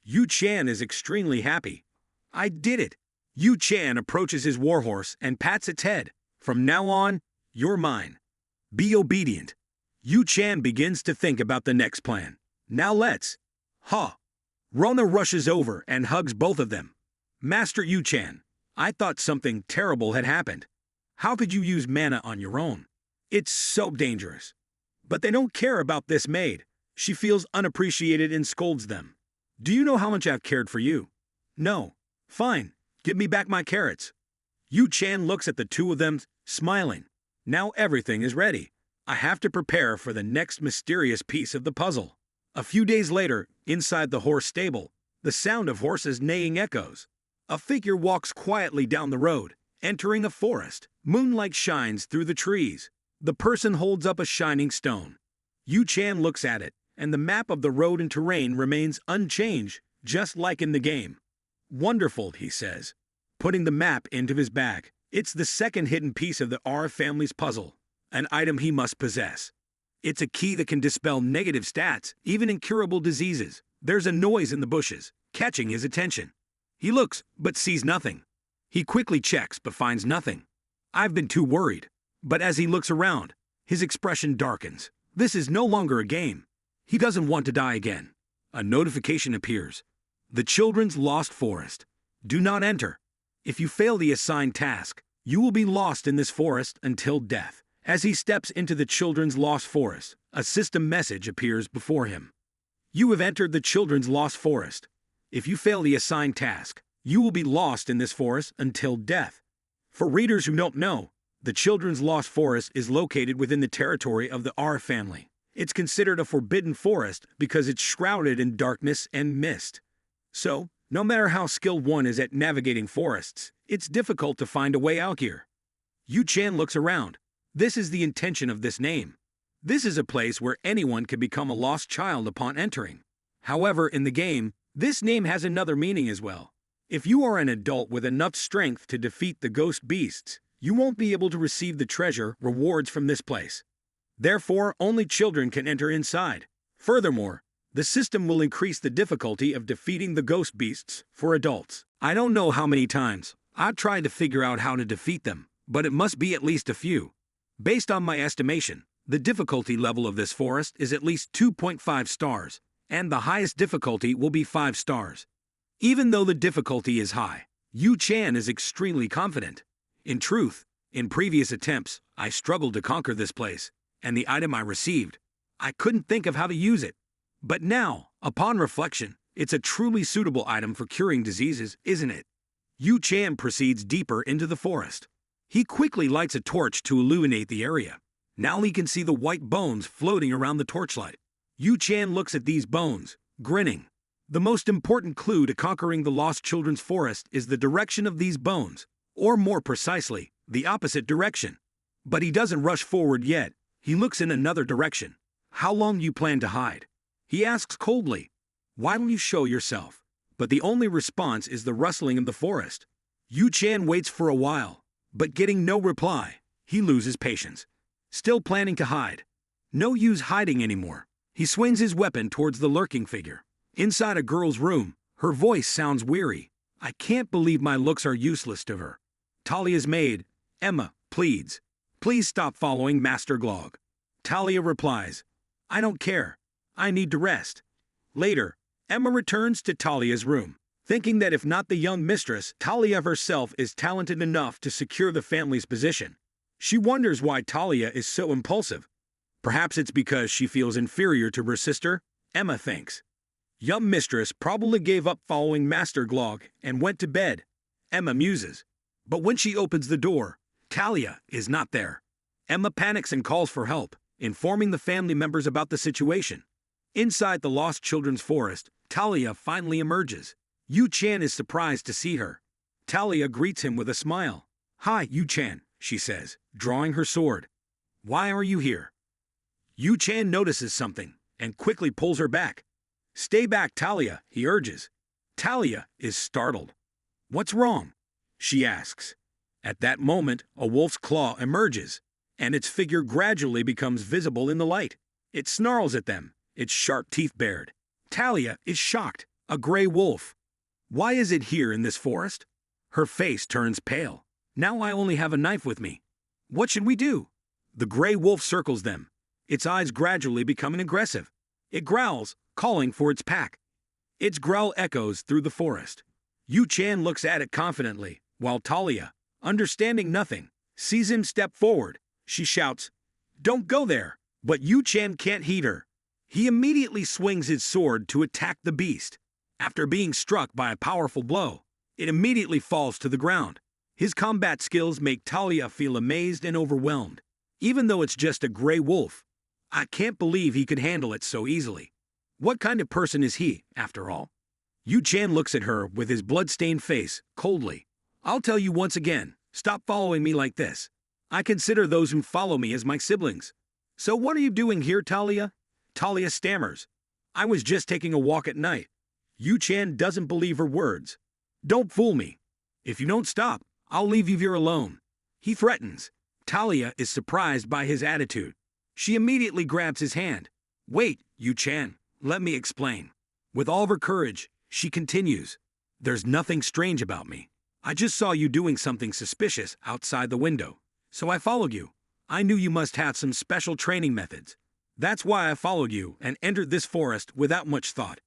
Yu Chan is extremely happy. I did it! Yu Chan approaches his warhorse and pats its head. From now on, you're mine. Be obedient. Yu Chan begins to think about the next plan. Now let's... Rona rushes over and hugs both of them. Master Yu Chan, I thought something terrible had happened. How could you use mana on your own? It's so dangerous. But they don't care about this maid. She feels unappreciated and scolds them. Do you know how much I've cared for you? No. Fine. Give me back my carrots. Yu Chan looks at the two of them, smiling. Now everything is ready. I have to prepare for the next mysterious piece of the puzzle. A few days later, inside the horse stable, the sound of horses neighing echoes. A figure walks quietly down the road, entering a forest. Moonlight shines through the trees. The person holds up a shining stone. Yu Chan looks at it, and the map of the road and terrain remains unchanged, just like in the game. Wonderful, he says, putting the map into his bag. It's the second hidden piece of the R family's puzzle, an item he must possess. It's a key that can dispel negative stats, even incurable diseases. There's a noise in the bushes, catching his attention. He looks, but sees nothing. He quickly checks, but finds nothing. I've been too worried. But as he looks around, his expression darkens. This is no longer a game. He doesn't want to die again. A notification appears. The Children's Lost Forest. Do not enter. If you fail the assigned task, you will be lost in this forest until death. As he steps into the Children's Lost Forest, a system message appears before him. You have entered the Children's Lost Forest. If you fail the assigned task, you will be lost in this forest until death. For readers who don't know, the Children's Lost Forest is located within the territory of the R family. It's considered a forbidden forest because it's shrouded in darkness and mist. So, no matter how skilled one is at navigating forests, it's difficult to find a way out here. Yu Chan looks around. This is the intention of this name. This is a place where anyone can become a lost child upon entering. However, in the game, this name has another meaning as well. If you are an adult with enough strength to defeat the ghost beasts, you won't be able to receive the treasure rewards from this place. Therefore, only children can enter inside. Furthermore, the system will increase the difficulty of defeating the ghost beasts for adults. I don't know how many times I've tried to figure out how to defeat them, but it must be at least a few. Based on my estimation, the difficulty level of this forest is at least 2.5 stars, and the highest difficulty will be 5 stars. Even though the difficulty is high, Yu Chan is extremely confident. In truth, in previous attempts, I struggled to conquer this place, and the item I received, I couldn't think of how to use it. But now, upon reflection, it's a truly suitable item for curing diseases, isn't it? Yu Chan proceeds deeper into the forest. He quickly lights a torch to illuminate the area. Now he can see the white bones floating around the torchlight. Yu Chan looks at these bones, grinning. The most important clue to conquering the Lost Children's Forest is the direction of these bones, or more precisely, the opposite direction. But he doesn't rush forward yet. He looks in another direction. How long do you plan to hide? He asks coldly. Why don't you show yourself? But the only response is the rustling of the forest. Yu Chan waits for a while, but getting no reply, he loses patience. Still planning to hide. No use hiding anymore. He swings his weapon towards the lurking figure. Inside a girl's room, her voice sounds weary. I can't believe my looks are useless to her. Talia's maid, Emma, pleads. Please stop following Master Glog. Talia replies, I don't care. I need to rest. Later, Emma returns to Talia's room, thinking that if not the young mistress, Talia herself is talented enough to secure the family's position. She wonders why Talia is so impulsive. Perhaps it's because she feels inferior to her sister, Emma thinks. Young mistress probably gave up following Master Glog and went to bed, Emma muses. But when she opens the door, Talia is not there. Emma panics and calls for help, informing the family members about the situation. Inside the Lost Children's Forest, Talia finally emerges. Yu Chan is surprised to see her. Talia greets him with a smile. Hi, Yu Chan, she says, drawing her sword. Why are you here? Yu Chan notices something and quickly pulls her back. Stay back, Talia, he urges. Talia is startled. What's wrong? She asks. At that moment, a wolf's claw emerges, and its figure gradually becomes visible in the light. It snarls at them, its sharp teeth bared. Talia is shocked. A gray wolf. Why is it here in this forest? Her face turns pale. Now I only have a knife with me. What should we do? The gray wolf circles them, its eyes gradually becoming aggressive. It growls, calling for its pack. Its growl echoes through the forest. Yu Chan looks at it confidently, while Talia, understanding nothing, sees him step forward. She shouts, Don't go there! But Yu Chan can't heed her. He immediately swings his sword to attack the beast. After being struck by a powerful blow, it immediately falls to the ground. His combat skills make Talia feel amazed and overwhelmed. Even though it's just a gray wolf, I can't believe he could handle it so easily. What kind of person is he, after all? Yu Chan looks at her with his blood-stained face, coldly. I'll tell you once again, stop following me like this. I consider those who follow me as my siblings. So what are you doing here, Talia? Talia stammers. I was just taking a walk at night. Yu Chan doesn't believe her words. Don't fool me. If you don't stop, I'll leave you here alone. He threatens. Talia is surprised by his attitude. She immediately grabs his hand. Wait, Yu Chan, let me explain. With all of her courage, she continues. There's nothing strange about me. I just saw you doing something suspicious outside the window. So I followed you. I knew you must have some special training methods. That's why I followed you and entered this forest without much thought.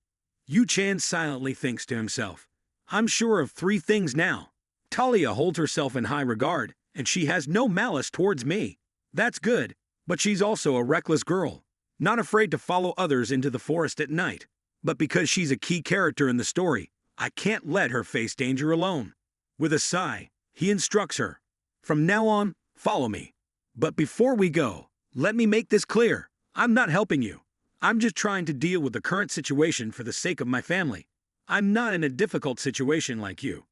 Yu Chan silently thinks to himself. I'm sure of 3 things now. Talia holds herself in high regard, and she has no malice towards me. That's good, but she's also a reckless girl, not afraid to follow others into the forest at night. But because she's a key character in the story, I can't let her face danger alone. With a sigh, he instructs her. From now on, follow me. But before we go, let me make this clear. I'm not helping you. I'm just trying to deal with the current situation for the sake of my family. I'm not in a difficult situation like you.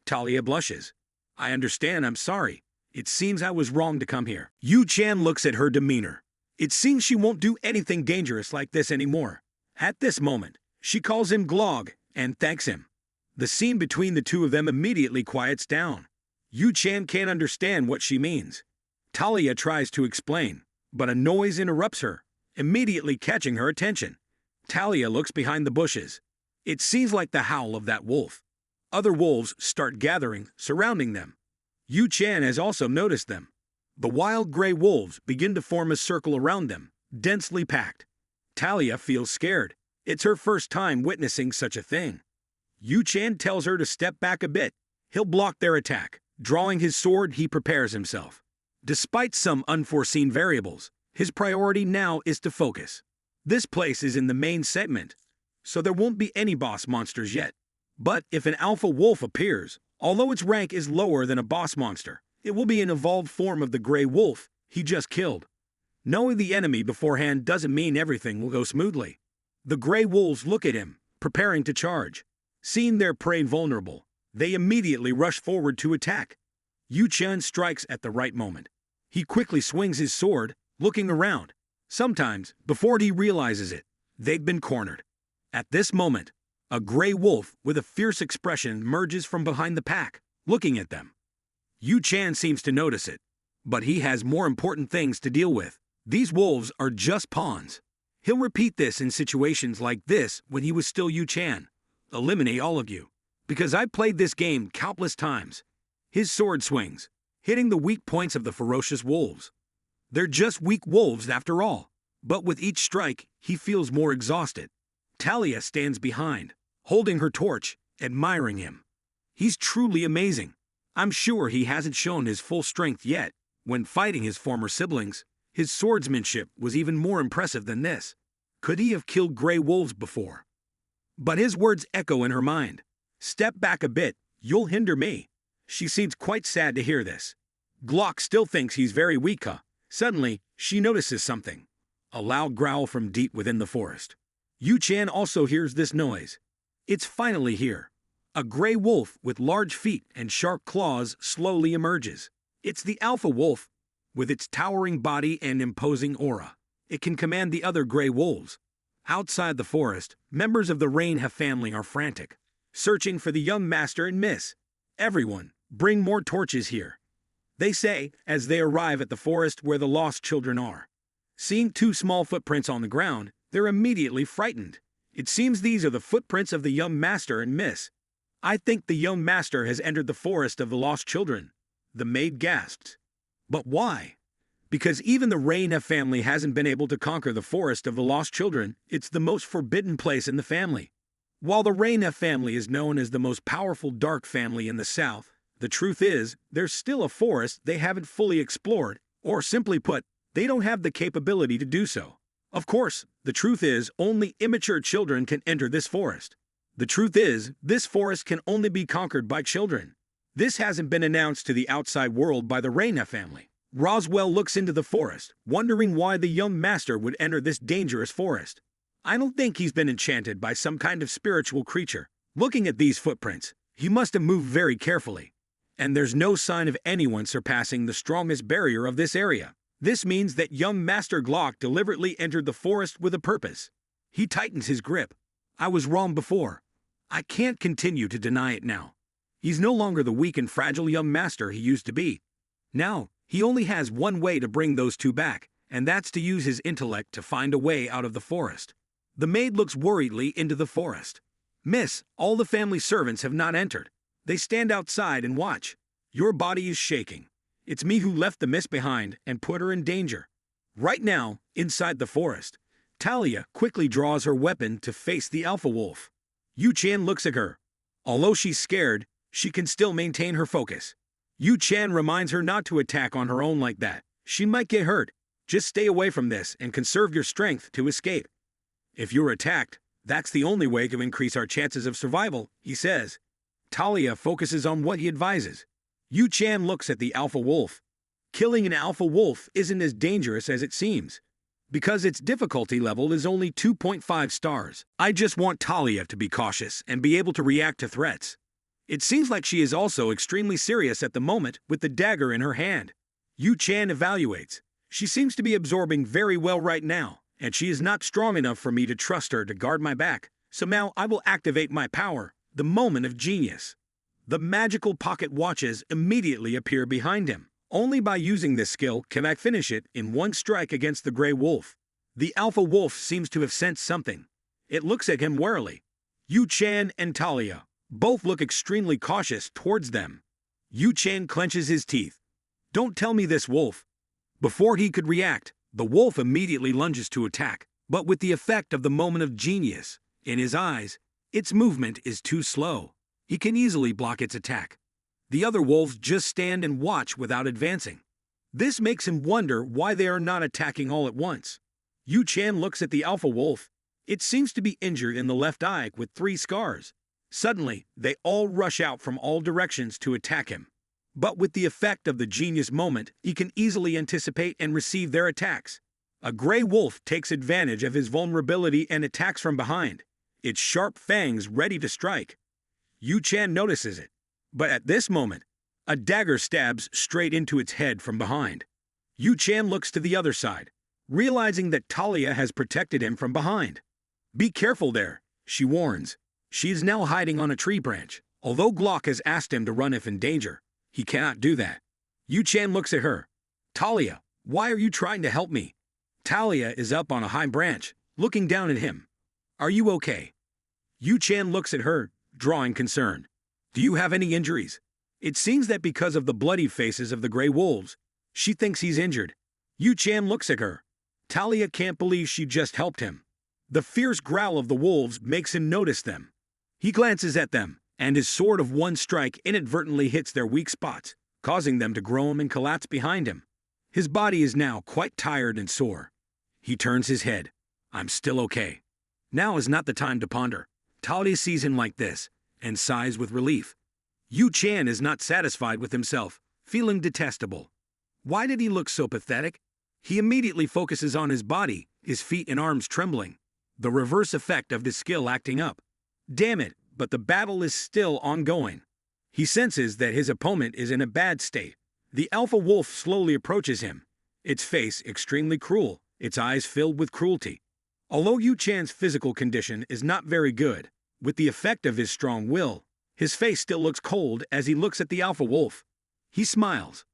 Talia blushes. I understand, I'm sorry. It seems I was wrong to come here. Yu Chan looks at her demeanor. It seems she won't do anything dangerous like this anymore. At this moment, she calls him Glog and thanks him. The scene between the two of them immediately quiets down. Yu Chan can't understand what she means. Talia tries to explain, but a noise interrupts her, immediately catching her attention. Talia looks behind the bushes. It seems like the howl of that wolf. Other wolves start gathering, surrounding them. Yu Chan has also noticed them. The wild gray wolves begin to form a circle around them, densely packed. Talia feels scared. It's her first time witnessing such a thing. Yu Chan tells her to step back a bit. He'll block their attack. Drawing his sword, he prepares himself. Despite some unforeseen variables, his priority now is to focus. This place is in the main segment, so there won't be any boss monsters yet. But if an alpha wolf appears, Although its rank is lower than a boss monster, it will be an evolved form of the gray wolf he just killed. Knowing the enemy beforehand doesn't mean everything will go smoothly. The gray wolves look at him, preparing to charge. Seeing their prey vulnerable, they immediately rush forward to attack. Yu Chen strikes at the right moment. He quickly swings his sword, looking around. Sometimes, before he realizes it, they've been cornered. At this moment, a gray wolf with a fierce expression emerges from behind the pack, looking at them. Yu Chen seems to notice it, but he has more important things to deal with. These wolves are just pawns. He'll repeat this in situations like this when he was still Yu Chen. Eliminate all of you, because I've played this game countless times. His sword swings, hitting the weak points of the ferocious wolves. They're just weak wolves after all, but with each strike, he feels more exhausted. Talia stands behind, holding her torch, admiring him. He's truly amazing. I'm sure he hasn't shown his full strength yet. When fighting his former siblings, his swordsmanship was even more impressive than this. Could he have killed gray wolves before? But his words echo in her mind. Step back a bit, you'll hinder me. She seems quite sad to hear this. Glock still thinks he's very weak. Suddenly, she notices something. A loud growl from deep within the forest. Yu Chen also hears this noise. It's finally here. A gray wolf with large feet and sharp claws slowly emerges. It's the alpha wolf. With its towering body and imposing aura, it can command the other gray wolves. Outside the forest, members of the Rain family are frantic, searching for the young master and miss. Everyone, bring more torches here, they say as they arrive at the forest where the lost children are. Seeing two small footprints on the ground, they're immediately frightened. It seems these are the footprints of the young master and miss. I think the young master has entered the forest of the lost children. The maid gasps. But why? Because even the Rain family hasn't been able to conquer the forest of the lost children. It's the most forbidden place in the family. While the Rain family is known as the most powerful dark family in the south, the truth is, there's still a forest they haven't fully explored, or simply put, they don't have the capability to do so. Of course, the truth is, only immature children can enter this forest. The truth is, this forest can only be conquered by children. This hasn't been announced to the outside world by the Reina family. Roswell looks into the forest, wondering why the young master would enter this dangerous forest. I don't think he's been enchanted by some kind of spiritual creature. Looking at these footprints, he must have moved very carefully. And there's no sign of anyone surpassing the strongest barrier of this area. This means that young Master Glock deliberately entered the forest with a purpose. He tightens his grip. I was wrong before. I can't continue to deny it now. He's no longer the weak and fragile young master he used to be. Now, he only has one way to bring those two back, and that's to use his intellect to find a way out of the forest. The maid looks worriedly into the forest. Miss, all the family servants have not entered. They stand outside and watch. Your body is shaking. It's me who left the miss behind and put her in danger. Right now, inside the forest, Talia quickly draws her weapon to face the alpha wolf. Yu Chen looks at her. Although she's scared, she can still maintain her focus. Yu Chen reminds her not to attack on her own like that. She might get hurt. Just stay away from this and conserve your strength to escape. If you're attacked, that's the only way to increase our chances of survival, he says. Talia focuses on what he advises. Yu Chen looks at the alpha wolf. Killing an alpha wolf isn't as dangerous as it seems, because its difficulty level is only 2.5 stars. I just want Talia to be cautious and be able to react to threats. It seems like she is also extremely serious at the moment with the dagger in her hand. Yu Chen evaluates. She seems to be absorbing very well right now, and she is not strong enough for me to trust her to guard my back, so now I will activate my power, the moment of genius. The magical pocket watches immediately appear behind him. Only by using this skill can I finish it in one strike against the gray wolf. The alpha wolf seems to have sensed something. It looks at him warily. Yu Chen and Talia both look extremely cautious towards them. Yu Chen clenches his teeth. Don't tell me this wolf. Before he could react, the wolf immediately lunges to attack, but with the effect of the moment of genius. In his eyes, its movement is too slow. He can easily block its attack. The other wolves just stand and watch without advancing. This makes him wonder why they are not attacking all at once. Yu Chen looks at the alpha wolf. It seems to be injured in the left eye with 3 scars. Suddenly, they all rush out from all directions to attack him. But with the effect of the genius moment, he can easily anticipate and receive their attacks. A gray wolf takes advantage of his vulnerability and attacks from behind, its sharp fangs ready to strike. Yu-chan notices it. But at this moment, a dagger stabs straight into its head from behind. Yu-chan looks to the other side, realizing that Talia has protected him from behind. "Be careful there," she warns. She is now hiding on a tree branch. Although Glock has asked him to run if in danger, he cannot do that. Yu-chan looks at her. "Talia, why are you trying to help me?" Talia is up on a high branch, looking down at him. "Are you okay?" Yu-chan looks at her, drawing concern. "Do you have any injuries?" It seems that because of the bloody faces of the gray wolves, she thinks he's injured. Yu-chan looks at her. Talia can't believe she just helped him. The fierce growl of the wolves makes him notice them. He glances at them, and his sword of one strike inadvertently hits their weak spots, causing them to groan and collapse behind him. His body is now quite tired and sore. He turns his head. "I'm still okay." Now is not the time to ponder. Talia sees him like this, and sighs with relief. Yu-chan is not satisfied with himself, feeling detestable. Why did he look so pathetic? He immediately focuses on his body, his feet and arms trembling. The reverse effect of his skill acting up. Damn it, but the battle is still ongoing. He senses that his opponent is in a bad state. The alpha wolf slowly approaches him, its face extremely cruel, its eyes filled with cruelty. Although Yu-chan's physical condition is not very good, with the effect of his strong will, his face still looks cold as he looks at the alpha wolf. He smiles.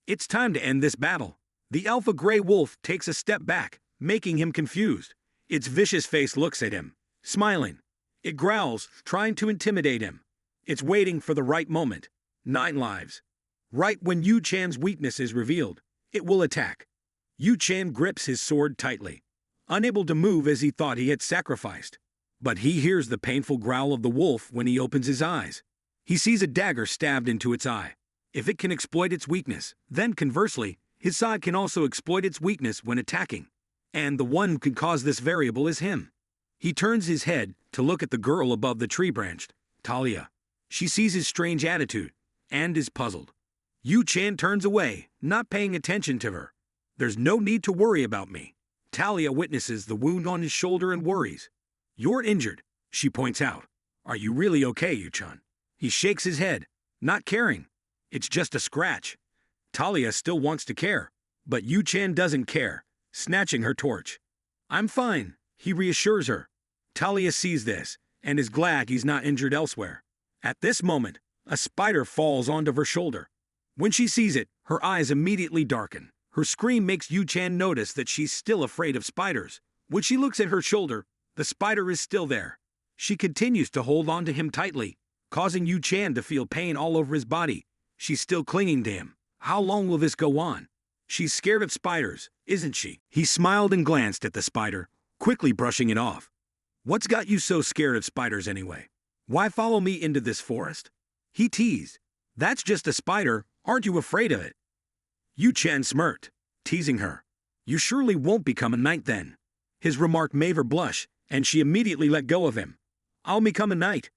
It's time to end this battle. The alpha gray wolf takes a step back, making him confused. Its vicious face looks at him, smiling. It growls, trying to intimidate him. It's waiting for the right moment. 9 lives. Right when Yu-chan's weakness is revealed, it will attack. Yu-chan grips his sword tightly, unable to move as he thought he had sacrificed. But he hears the painful growl of the wolf when he opens his eyes. He sees a dagger stabbed into its eye. If it can exploit its weakness, then conversely, his side can also exploit its weakness when attacking. And the one who can cause this variable is him. He turns his head to look at the girl above the tree branch, Talia. She sees his strange attitude, and is puzzled. Yu-chan turns away, not paying attention to her. "There's no need to worry about me." Talia witnesses the wound on his shoulder and worries. "You're injured," she points out. "Are you really okay, Yu-chan?" He shakes his head, not caring. "It's just a scratch." Talia still wants to care, but Yu-chan doesn't care, snatching her torch. "I'm fine," he reassures her. Talia sees this, and is glad he's not injured elsewhere. At this moment, a spider falls onto her shoulder. When she sees it, her eyes immediately darken. Her scream makes Yu-chan notice that she's still afraid of spiders. When she looks at her shoulder, the spider is still there. She continues to hold on to him tightly, causing Yu-chan to feel pain all over his body. She's still clinging to him. How long will this go on? She's scared of spiders, isn't she? He smiled and glanced at the spider, quickly brushing it off. "What's got you so scared of spiders anyway? Why follow me into this forest?" He teased. "That's just a spider, aren't you afraid of it?" Yu-chan smirked, teasing her. "You surely won't become a knight then." His remark made her blush, and she immediately let go of him. "I'll become a knight."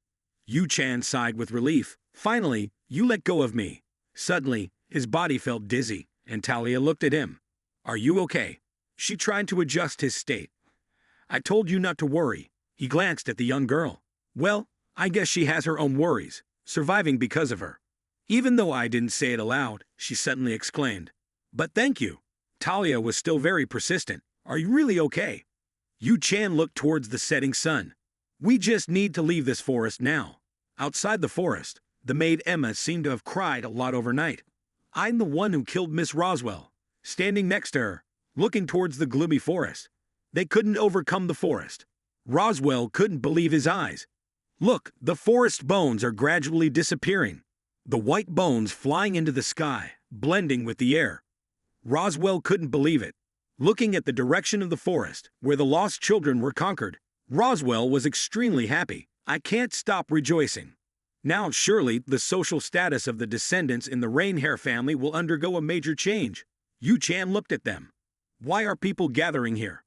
Yu-chan sighed with relief. "Finally, you let go of me." Suddenly, his body felt dizzy, and Talia looked at him. "Are you okay?" She tried to adjust his state. "I told you not to worry." He glanced at the young girl. "Well, I guess she has her own worries, surviving because of her." "Even though I didn't say it aloud," she suddenly exclaimed. "But thank you." Talia was still very persistent. "Are you really okay?" Yu-chan looked towards the setting sun. "We just need to leave this forest now." Outside the forest, the maid Emma seemed to have cried a lot overnight. "I'm the one who killed Miss Roswell," standing next to her, looking towards the gloomy forest. They couldn't overcome the forest. Roswell couldn't believe his eyes. "Look, the forest bones are gradually disappearing. The white bones flying into the sky, blending with the air." Roswell couldn't believe it. Looking at the direction of the forest, where the lost children were conquered, Roswell was extremely happy. "I can't stop rejoicing. Now surely the social status of the descendants in the Rainhair family will undergo a major change." Yu-chan looked at them. "Why are people gathering here?"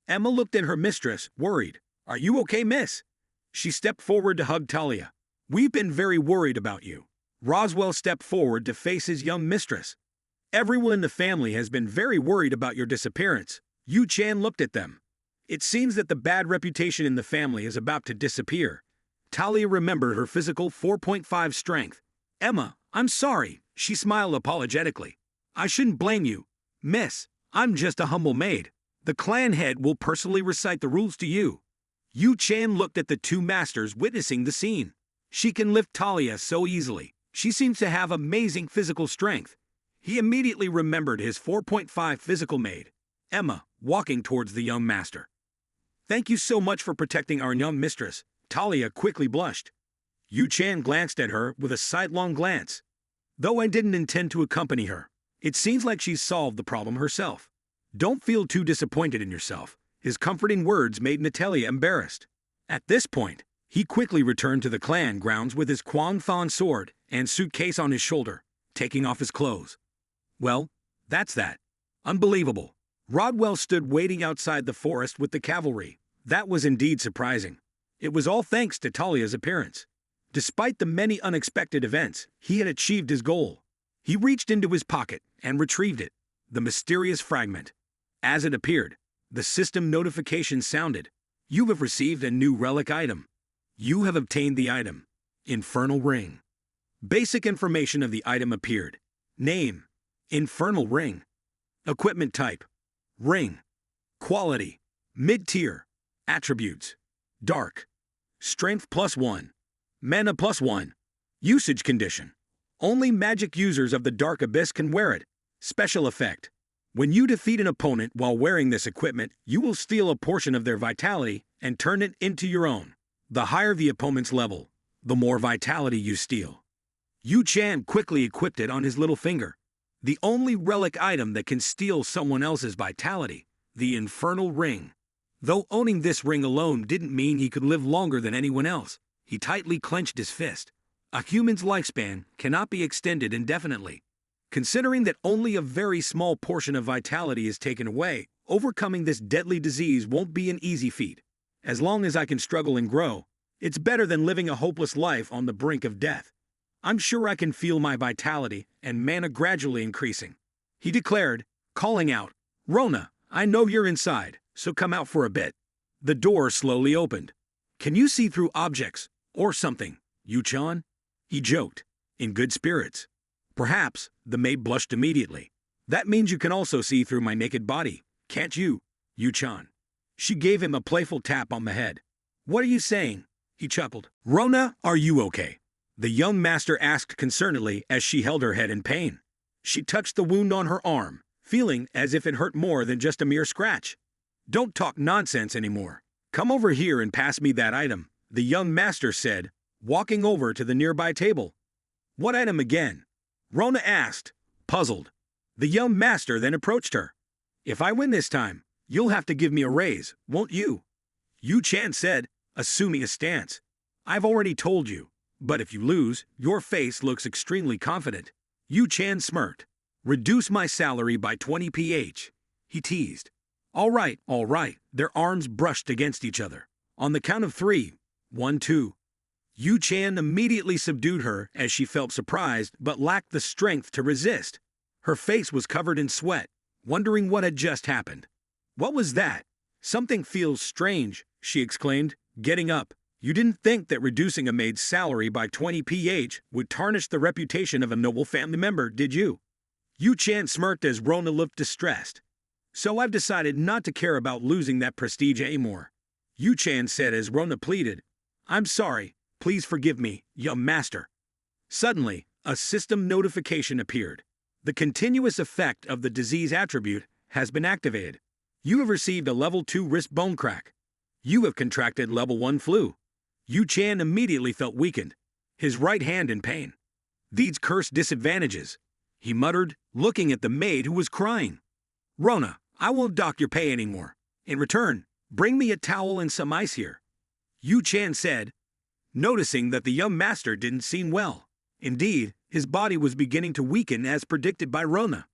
Emma looked at her mistress, worried. "Are you okay, miss?" She stepped forward to hug Talia. We've been very worried about you. Roswell stepped forward to face his young mistress. Everyone in the family has been very worried about your disappearance. Yu Chan looked at them. It seems that the bad reputation in the family is about to disappear. Talia remembered her physical 4.5 strength. Emma, I'm sorry, she smiled apologetically. I shouldn't blame you. Miss, I'm just a humble maid. The clan head will personally recite the rules to you. Yu Chan looked at the two masters witnessing the scene. She can lift Talia so easily. She seems to have amazing physical strength. He immediately remembered his 4.5 physical maid, Emma, walking towards the young master. Thank you so much for protecting our young mistress. Talia quickly blushed. Yu Chan glanced at her with a sidelong glance. Though I didn't intend to accompany her, it seems like she's solved the problem herself. Don't feel too disappointed in yourself. His comforting words made Natalia embarrassed. At this point, he quickly returned to the clan grounds with his Quan Thon sword and suitcase on his shoulder, taking off his clothes. Well, that's that. Unbelievable. Rodwell stood waiting outside the forest with the cavalry. That was indeed surprising. It was all thanks to Talia's appearance. Despite the many unexpected events, he had achieved his goal. He reached into his pocket and retrieved it, the mysterious fragment. As it appeared, the system notification sounded. You have received a new relic item. You have obtained the item, Infernal Ring. Basic information of the item appeared. Name, Infernal Ring. Equipment type, Ring. Quality, Mid-tier. Attributes, Dark. Strength +1. Mana +1. Usage condition. Only magic users of the Dark Abyss can wear it. Special effect. When you defeat an opponent while wearing this equipment, you will steal a portion of their vitality and turn it into your own. The higher the opponent's level, the more vitality you steal. Yu Chan quickly equipped it on his little finger. The only relic item that can steal someone else's vitality, the Infernal Ring. Though owning this ring alone didn't mean he could live longer than anyone else, he tightly clenched his fist. A human's lifespan cannot be extended indefinitely. Considering that only a very small portion of vitality is taken away, overcoming this deadly disease won't be an easy feat. As long as I can struggle and grow, it's better than living a hopeless life on the brink of death. I'm sure I can feel my vitality and mana gradually increasing, he declared, calling out, Rona, I know you're inside, so come out for a bit. The door slowly opened. Can you see through objects, or something, Yu-chan? He joked, in good spirits. Perhaps, the maid blushed immediately. That means you can also see through my naked body, can't you, Yu-chan? She gave him a playful tap on the head. What are you saying? He chuckled. Rona, are you okay? The young master asked concernedly as she held her head in pain. She touched the wound on her arm, feeling as if it hurt more than just a mere scratch. Don't talk nonsense anymore. Come over here and pass me that item, the young master said, walking over to the nearby table. What item again? Rona asked, puzzled. The young master then approached her. If I win this time, you'll have to give me a raise, won't you? Yu Chan said, assuming a stance. I've already told you, but if you lose, your face looks extremely confident. Yu Chan smirked. Reduce my salary by 20 ph. He teased. All right, their arms brushed against each other. On the count of 3, 1, 2. Yu Chan immediately subdued her as she felt surprised but lacked the strength to resist. Her face was covered in sweat, wondering what had just happened. What was that? Something feels strange, she exclaimed, getting up. You didn't think that reducing a maid's salary by 20 ph would tarnish the reputation of a noble family member, did you? Yu Chan smirked as Rona looked distressed. So I've decided not to care about losing that prestige anymore, Yu Chan said as Rona pleaded. I'm sorry, please forgive me, young master. Suddenly, a system notification appeared. The continuous effect of the disease attribute has been activated. You have received a level 2 wrist bone crack. You have contracted level 1 flu. Yu Chan immediately felt weakened, his right hand in pain. These cursed disadvantages, he muttered, looking at the maid who was crying. Rona, I won't dock your pay anymore. In return, bring me a towel and some ice here, Yu Chan said, noticing that the young master didn't seem well. Indeed, his body was beginning to weaken as predicted by Rona.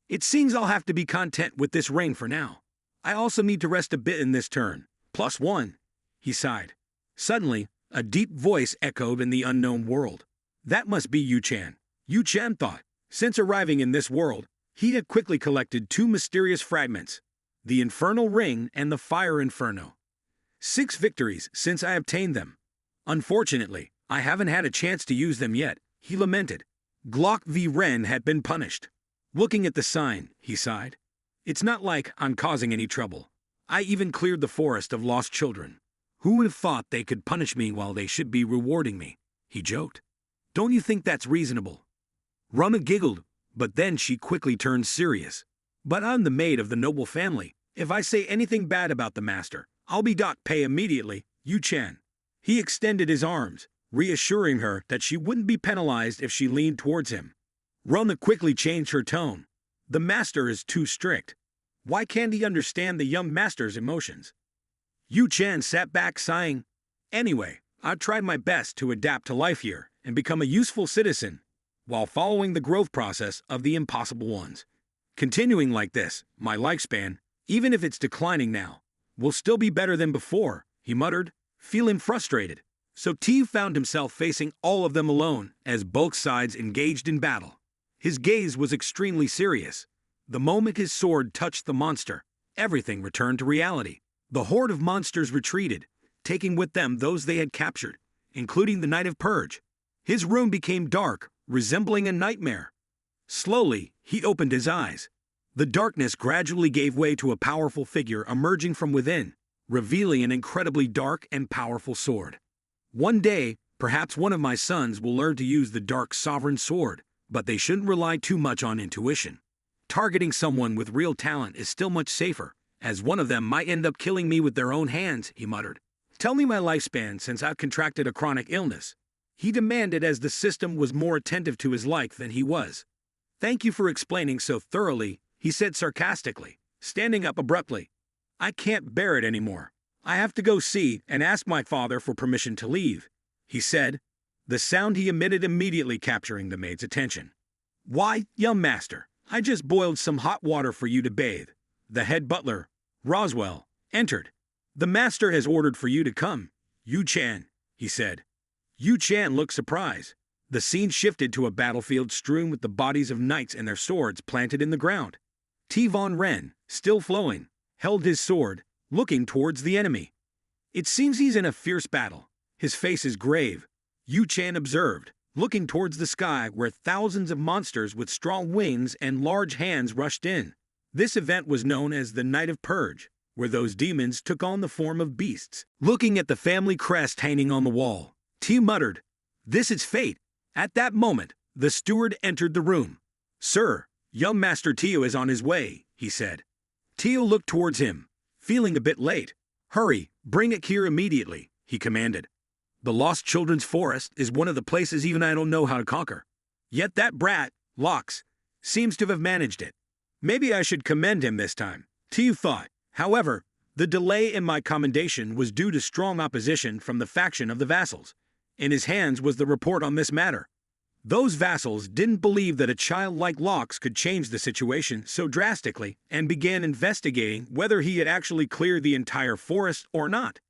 It seems I'll have to be content with this rain for now. I also need to rest a bit in this turn. +1, he sighed. Suddenly, A deep voice echoed in the unknown world. That must be Yu Chan. Yu Chan thought. Since arriving in this world, he had quickly collected two mysterious fragments, the Infernal Ring and the Fire Inferno. 6 victories since I obtained them. Unfortunately, I haven't had a chance to use them yet, he lamented. Glock v. Ren had been punished. Looking at the sign, he sighed. It's not like I'm causing any trouble. I even cleared the forest of lost children. Who would have thought they could punish me while they should be rewarding me? He joked. Don't you think that's reasonable? Rama giggled, but then she quickly turned serious. But I'm the maid of the noble family. If I say anything bad about the master, I'll be docked pay immediately, Yu Chan. He extended his arms, reassuring her that she wouldn't be penalized if she leaned towards him. Rama quickly changed her tone. The master is too strict. Why can't he understand the young master's emotions? Yu Chan sat back sighing. Anyway, I've tried my best to adapt to life here and become a useful citizen, while following the growth process of the impossible ones. Continuing like this, my lifespan, even if it's declining now, will still be better than before, he muttered, feeling frustrated. So T found himself facing all of them alone as both sides engaged in battle. His gaze was extremely serious. The moment his sword touched the monster, everything returned to reality. The horde of monsters retreated, taking with them those they had captured, including the Knight of Purge. His room became dark, resembling a nightmare. Slowly, he opened his eyes. The darkness gradually gave way to a powerful figure emerging from within, revealing an incredibly dark and powerful sword. One day, perhaps one of my sons will learn to use the Dark Sovereign Sword, but they shouldn't rely too much on intuition. Targeting someone with real talent is still much safer, as one of them might end up killing me with their own hands, he muttered. Tell me my lifespan since I've contracted a chronic illness. He demanded as the system was more attentive to his life than he was. Thank you for explaining so thoroughly, he said sarcastically, standing up abruptly. I can't bear it anymore. I have to go see and ask my father for permission to leave, he said, the sound he emitted immediately capturing the maid's attention. Why, young master, I just boiled some hot water for you to bathe. The head butler, Roswell, entered. The master has ordered for you to come, Yu Chan, he said. Yu Chan looked surprised. The scene shifted to a battlefield strewn with the bodies of knights and their swords planted in the ground. T. Von Ren, still flowing, held his sword, looking towards the enemy. It seems he's in a fierce battle. His face is grave, Yu Chan observed, looking towards the sky where thousands of monsters with strong wings and large hands rushed in. This event was known as the Night of Purge, where those demons took on the form of beasts. Looking at the family crest hanging on the wall, T muttered, "This is fate." At that moment, the steward entered the room. "Sir, young Master Tio is on his way," he said. Tio looked towards him, feeling a bit late. "Hurry, bring it here immediately," he commanded. The Lost Children's Forest is one of the places even I don't know how to conquer. Yet that brat, Lox, seems to have managed it. Maybe I should commend him this time, Tio thought. However, the delay in my commendation was due to strong opposition from the faction of the vassals. In his hands was the report on this matter. Those vassals didn't believe that a child like Lox could change the situation so drastically and began investigating whether he had actually cleared the entire forest or not.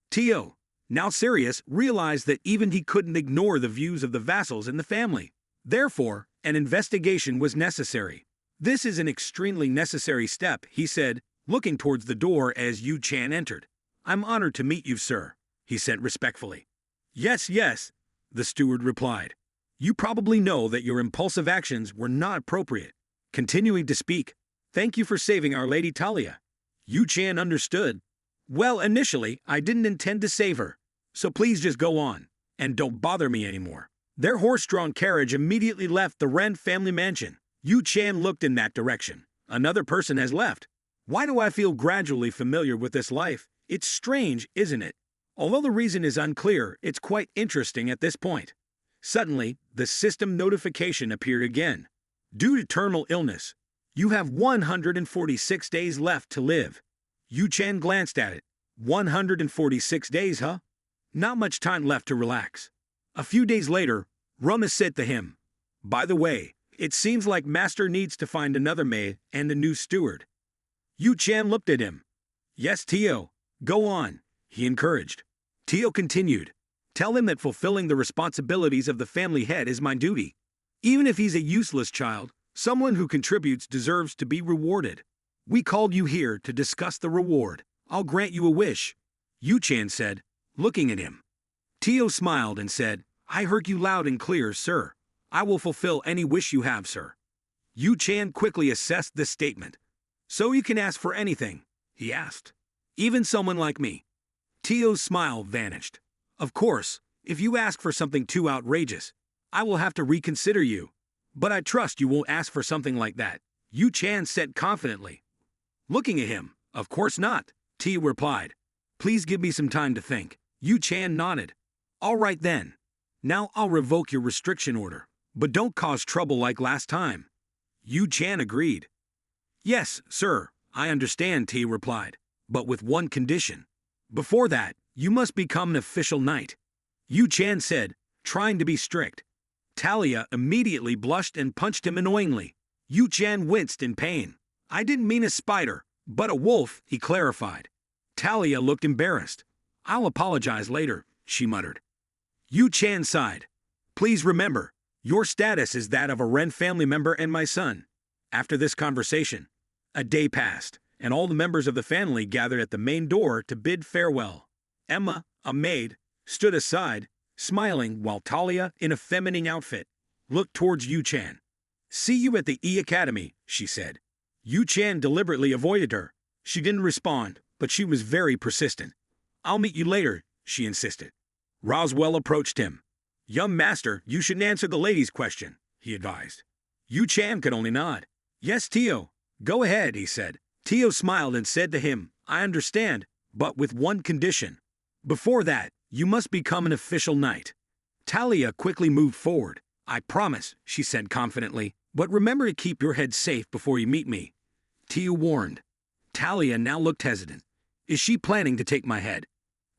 Tio, now serious, realized that even he couldn't ignore the views of the vassals in the family. Therefore, an investigation was necessary. "This is an extremely necessary step," he said, looking towards the door as Yu Chan entered. "I'm honored to meet you, sir," he said respectfully. Yes, the steward replied. "You probably know that your impulsive actions were not appropriate." Continuing to speak, "Thank you for saving Our Lady Talia." Yu Chan understood. "Well, initially, I didn't intend to save her, so please just go on, and don't bother me anymore." Their horse-drawn carriage immediately left the Ren family mansion. Yu Chan looked in that direction. Another person has left. Why do I feel gradually familiar with this life? It's strange, isn't it? Although the reason is unclear, it's quite interesting at this point. Suddenly, the system notification appeared again. Due to terminal illness, you have 146 days left to live. Yu Chan glanced at it. 146 days, huh? Not much time left to relax. A few days later, Ruma said to him, "By the way, it seems like Master needs to find another maid and a new steward." Yu Chan looked at him. "Yes, Tio, go on," he encouraged. Tio continued, Tell him that fulfilling the responsibilities of the family head is my duty. Even if he's a useless child, someone who contributes deserves to be rewarded. We called you here to discuss the reward. I'll grant you a wish, Yu-chan said, looking at him. Tio smiled and said, I heard you loud and clear, sir. I will fulfill any wish you have, sir. Yu-chan quickly assessed this statement. So you can ask for anything, he asked. Even someone like me. Tio's smile vanished. Of course, if you ask for something too outrageous, I will have to reconsider you. But I trust you won't ask for something like that, Yu-chan said confidently. Looking at him, of course not, Tio replied. Please give me some time to think. Yu-chan nodded. All right then. Now I'll revoke your restriction order, but don't cause trouble like last time. Yu-chan agreed. Yes, sir, I understand, Tio replied, but with one condition. Before that, you must become an official knight, Yu-chan said, trying to be strict. Talia immediately blushed and punched him annoyingly. Yu-chan winced in pain. I didn't mean a spider, but a wolf, he clarified. Talia looked embarrassed. I'll apologize later, she muttered. Yu-chan sighed. Please remember, your status is that of a Ren family member and my son. After this conversation, a day passed, and all the members of the family gathered at the main door to bid farewell. Emma, a maid, stood aside, smiling while Talia, in a feminine outfit, looked towards Yu-chan. See you at the E-Academy, she said. Yu-chan deliberately avoided her. She didn't respond, but she was very persistent. I'll meet you later, she insisted. Roswell approached him. Young master, you shouldn't answer the lady's question, he advised. Yu-chan could only nod. Yes, Tio. Go ahead, he said. Tio smiled and said to him, I understand, but with one condition. Before that, you must become an official knight. Talia quickly moved forward. I promise, she said confidently, but remember to keep your head safe before you meet me. Tio warned. Talia now looked hesitant. Is she planning to take my head?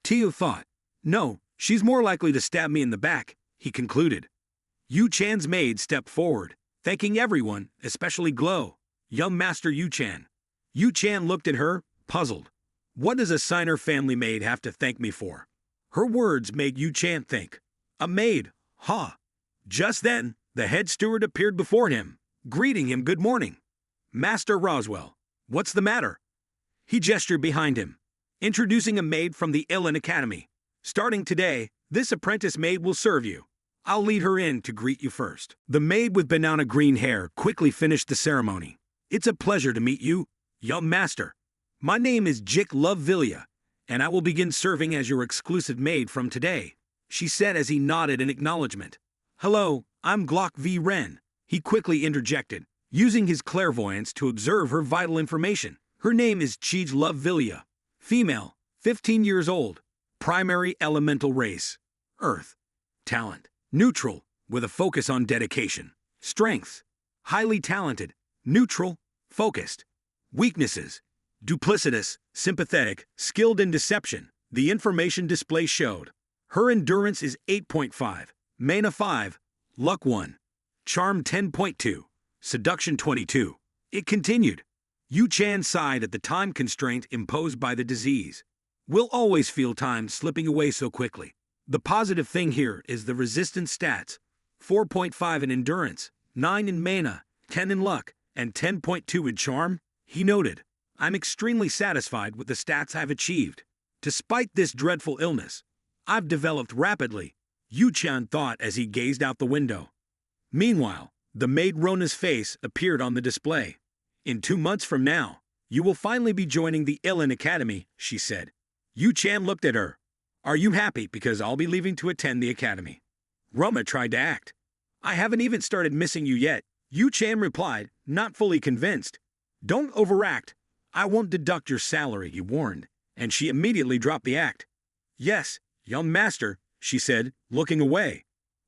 Tio thought. No, she's more likely to stab me in the back, he concluded. Yu-chan's maid stepped forward, thanking everyone, especially Glow. Young Master Yu-chan. Yu-chan looked at her, puzzled. What does a Signer family maid have to thank me for? Her words made Yu-chan think. A maid, huh? Just then, the head steward appeared before him, greeting him good morning. Master Roswell, what's the matter? He gestured behind him, introducing a maid from the Ilin Academy. Starting today, this apprentice maid will serve you. I'll lead her in to greet you first. The maid with banana green hair quickly finished the ceremony. It's a pleasure to meet you, young master. My name is Jik Lovevillia, and I will begin serving as your exclusive maid from today, she said as he nodded in acknowledgement. Hello, I'm Glock V. Ren, he quickly interjected, using his clairvoyance to observe her vital information. Her name is Chij Lovevillia, female, 15 years old, primary elemental race, Earth. Talent, neutral, with a focus on dedication. Strengths, highly talented, neutral, focused. Weaknesses, duplicitous, sympathetic, skilled in deception. The information display showed. Her endurance is 8.5, mana 5, luck 1, charm 10.2, seduction 22. It continued. Yu-chan sighed at the time constraint imposed by the disease. We'll always feel time slipping away so quickly. The positive thing here is the resistance stats. 4.5 in endurance, 9 in mana, 10 in luck, and 10.2 in charm, he noted. I'm extremely satisfied with the stats I've achieved. Despite this dreadful illness, I've developed rapidly, Yu-chan thought as he gazed out the window. Meanwhile, the maid Rona's face appeared on the display. In 2 months from now, you will finally be joining the Ilin Academy, she said. Yu-chan looked at her. Are you happy because I'll be leaving to attend the academy? Roma tried to act. I haven't even started missing you yet, Yu-chan replied, not fully convinced. Don't overact. I won't deduct your salary, he warned, and she immediately dropped the act. Yes, young master, she said, looking away.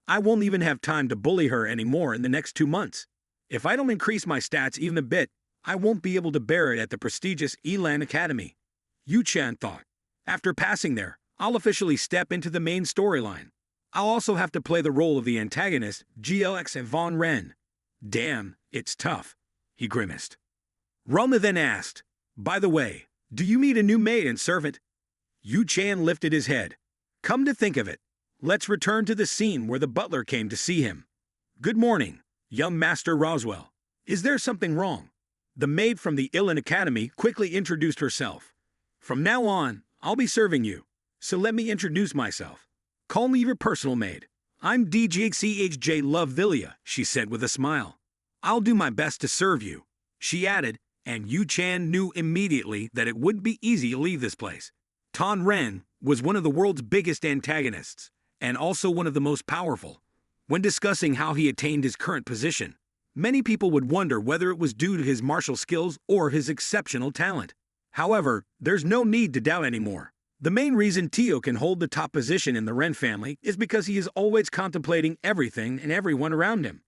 I won't even have time to bully her anymore in the next 2 months. If I don't increase my stats even a bit, I won't be able to bear it at the prestigious Elan Academy. Yu-chan thought. After passing there, I'll officially step into the main storyline. I'll also have to play the role of the antagonist, GLX and Von Ren. Damn, it's tough, he grimaced. Roma then asked, by the way, do you meet a new maid and servant? Yu-chan lifted his head. Come to think of it, Let's return to the scene where the butler came to see him. Good morning, young Master Roswell. Is there something wrong? The maid from the Ilin Academy quickly introduced herself. From now on, I'll be serving you, so let me introduce myself. Call me your personal maid. I'm DJCHJ Lovevillia, she said with a smile. I'll do my best to serve you, she added, and Yu Chan knew immediately that it wouldn't be easy to leave this place. Tan Ren was one of the world's biggest antagonists, and also one of the most powerful. When discussing how he attained his current position, many people would wonder whether it was due to his martial skills or his exceptional talent. However, there's no need to doubt anymore. The main reason Tio can hold the top position in the Ren family is because he is always contemplating everything and everyone around him.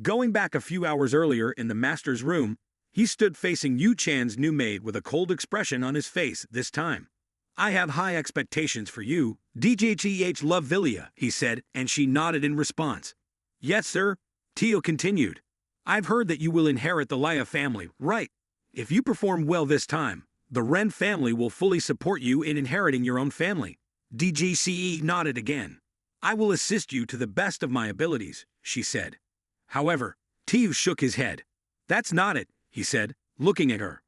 Going back a few hours earlier in the master's room, he stood facing Yu Chan's new maid with a cold expression on his face this time. I have high expectations for you, DJTH Lovevillia, he said, and she nodded in response. Yes, sir, Tio continued. I've heard that you will inherit the Laya family, right? If you perform well this time, the Ren family will fully support you in inheriting your own family. DJCE nodded again. I will assist you to the best of my abilities, she said. However, Tio shook his head. That's not it, he said, looking at her.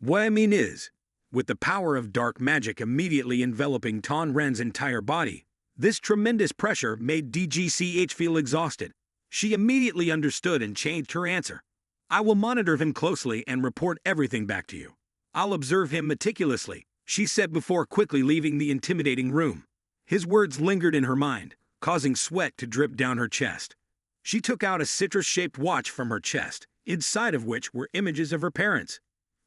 What I mean is, with the power of dark magic immediately enveloping Tan Ren's entire body, this tremendous pressure made DGCH feel exhausted. She immediately understood and changed her answer. I will monitor him closely and report everything back to you. I'll observe him meticulously, she said before quickly leaving the intimidating room. His words lingered in her mind, causing sweat to drip down her chest. She took out a citrus-shaped watch from her chest, inside of which were images of her parents.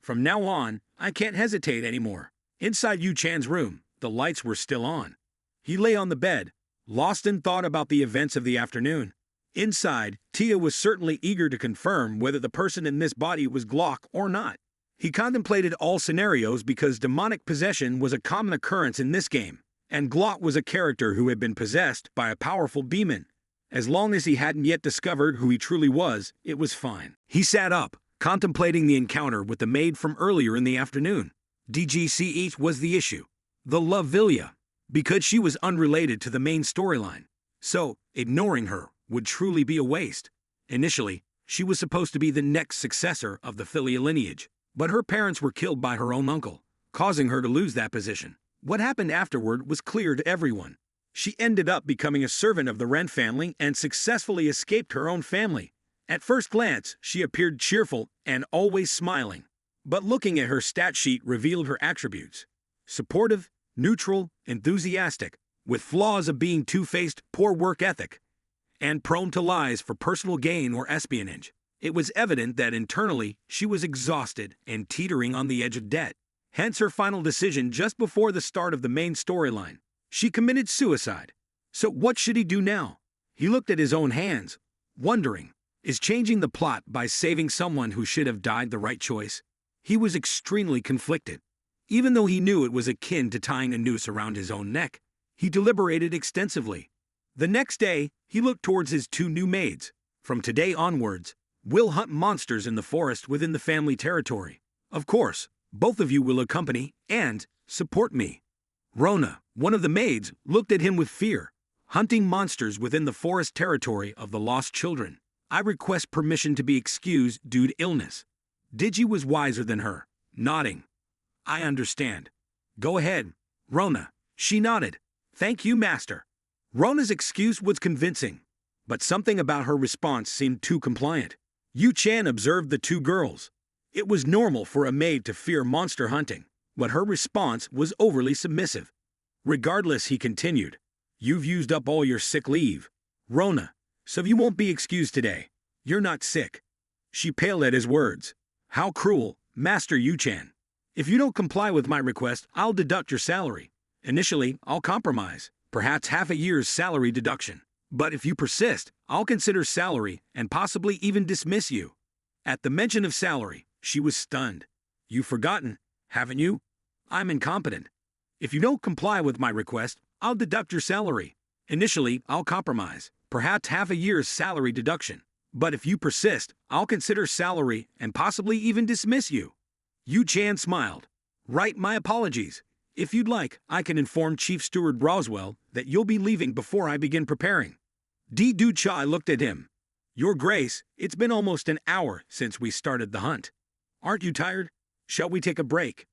From now on, I can't hesitate anymore. Inside Yu Chan's room, the lights were still on. He lay on the bed, lost in thought about the events of the afternoon. Inside, Tia was certainly eager to confirm whether the person in this body was Glock or not. He contemplated all scenarios because demonic possession was a common occurrence in this game, and Glock was a character who had been possessed by a powerful demon. As long as he hadn't yet discovered who he truly was, it was fine. He sat up, contemplating the encounter with the maid from earlier in the afternoon. DGCH was the issue. The Lovevillia, because she was unrelated to the main storyline. So, ignoring her would truly be a waste. Initially, she was supposed to be the next successor of the filial lineage, but her parents were killed by her own uncle, causing her to lose that position. What happened afterward was clear to everyone. She ended up becoming a servant of the Ren family and successfully escaped her own family. At first glance, she appeared cheerful and always smiling. But looking at her stat sheet revealed her attributes. Supportive, neutral, enthusiastic, with flaws of being two-faced, poor work ethic, and prone to lies for personal gain or espionage. It was evident that internally she was exhausted and teetering on the edge of debt. Hence her final decision just before the start of the main storyline. She committed suicide. So what should he do now? He looked at his own hands, wondering, is changing the plot by saving someone who should have died the right choice? He was extremely conflicted. Even though he knew it was akin to tying a noose around his own neck, he deliberated extensively. The next day, he looked towards his two new maids. From today onwards, we'll hunt monsters in the forest within the family territory. Of course, both of you will accompany and support me. Rona, one of the maids, looked at him with fear. Hunting monsters within the forest territory of the lost children. I request permission to be excused due to illness. Digi was wiser than her, nodding. I understand. Go ahead, Rona. She nodded. Thank you, Master. Rona's excuse was convincing, but something about her response seemed too compliant. Yu Chan observed the two girls. It was normal for a maid to fear monster hunting, but her response was overly submissive. Regardless, he continued, you've used up all your sick leave, Rona, so you won't be excused today. You're not sick. She paled at his words. How cruel, Master Yu Chan. If you don't comply with my request, I'll deduct your salary. Initially, I'll compromise, perhaps half a year's salary deduction. But if you persist, I'll consider salary and possibly even dismiss you. At the mention of salary, she was stunned. You've forgotten, haven't you? I'm incompetent. If you don't comply with my request, I'll deduct your salary. Initially, I'll compromise, perhaps half a year's salary deduction. But if you persist, I'll consider salary and possibly even dismiss you. Yu Chan smiled. Right, my apologies. If you'd like, I can inform Chief Steward Roswell that you'll be leaving before I begin preparing. Du Chai looked at him. Your Grace, it's been almost an hour since we started the hunt. Aren't you tired? Shall we take a break?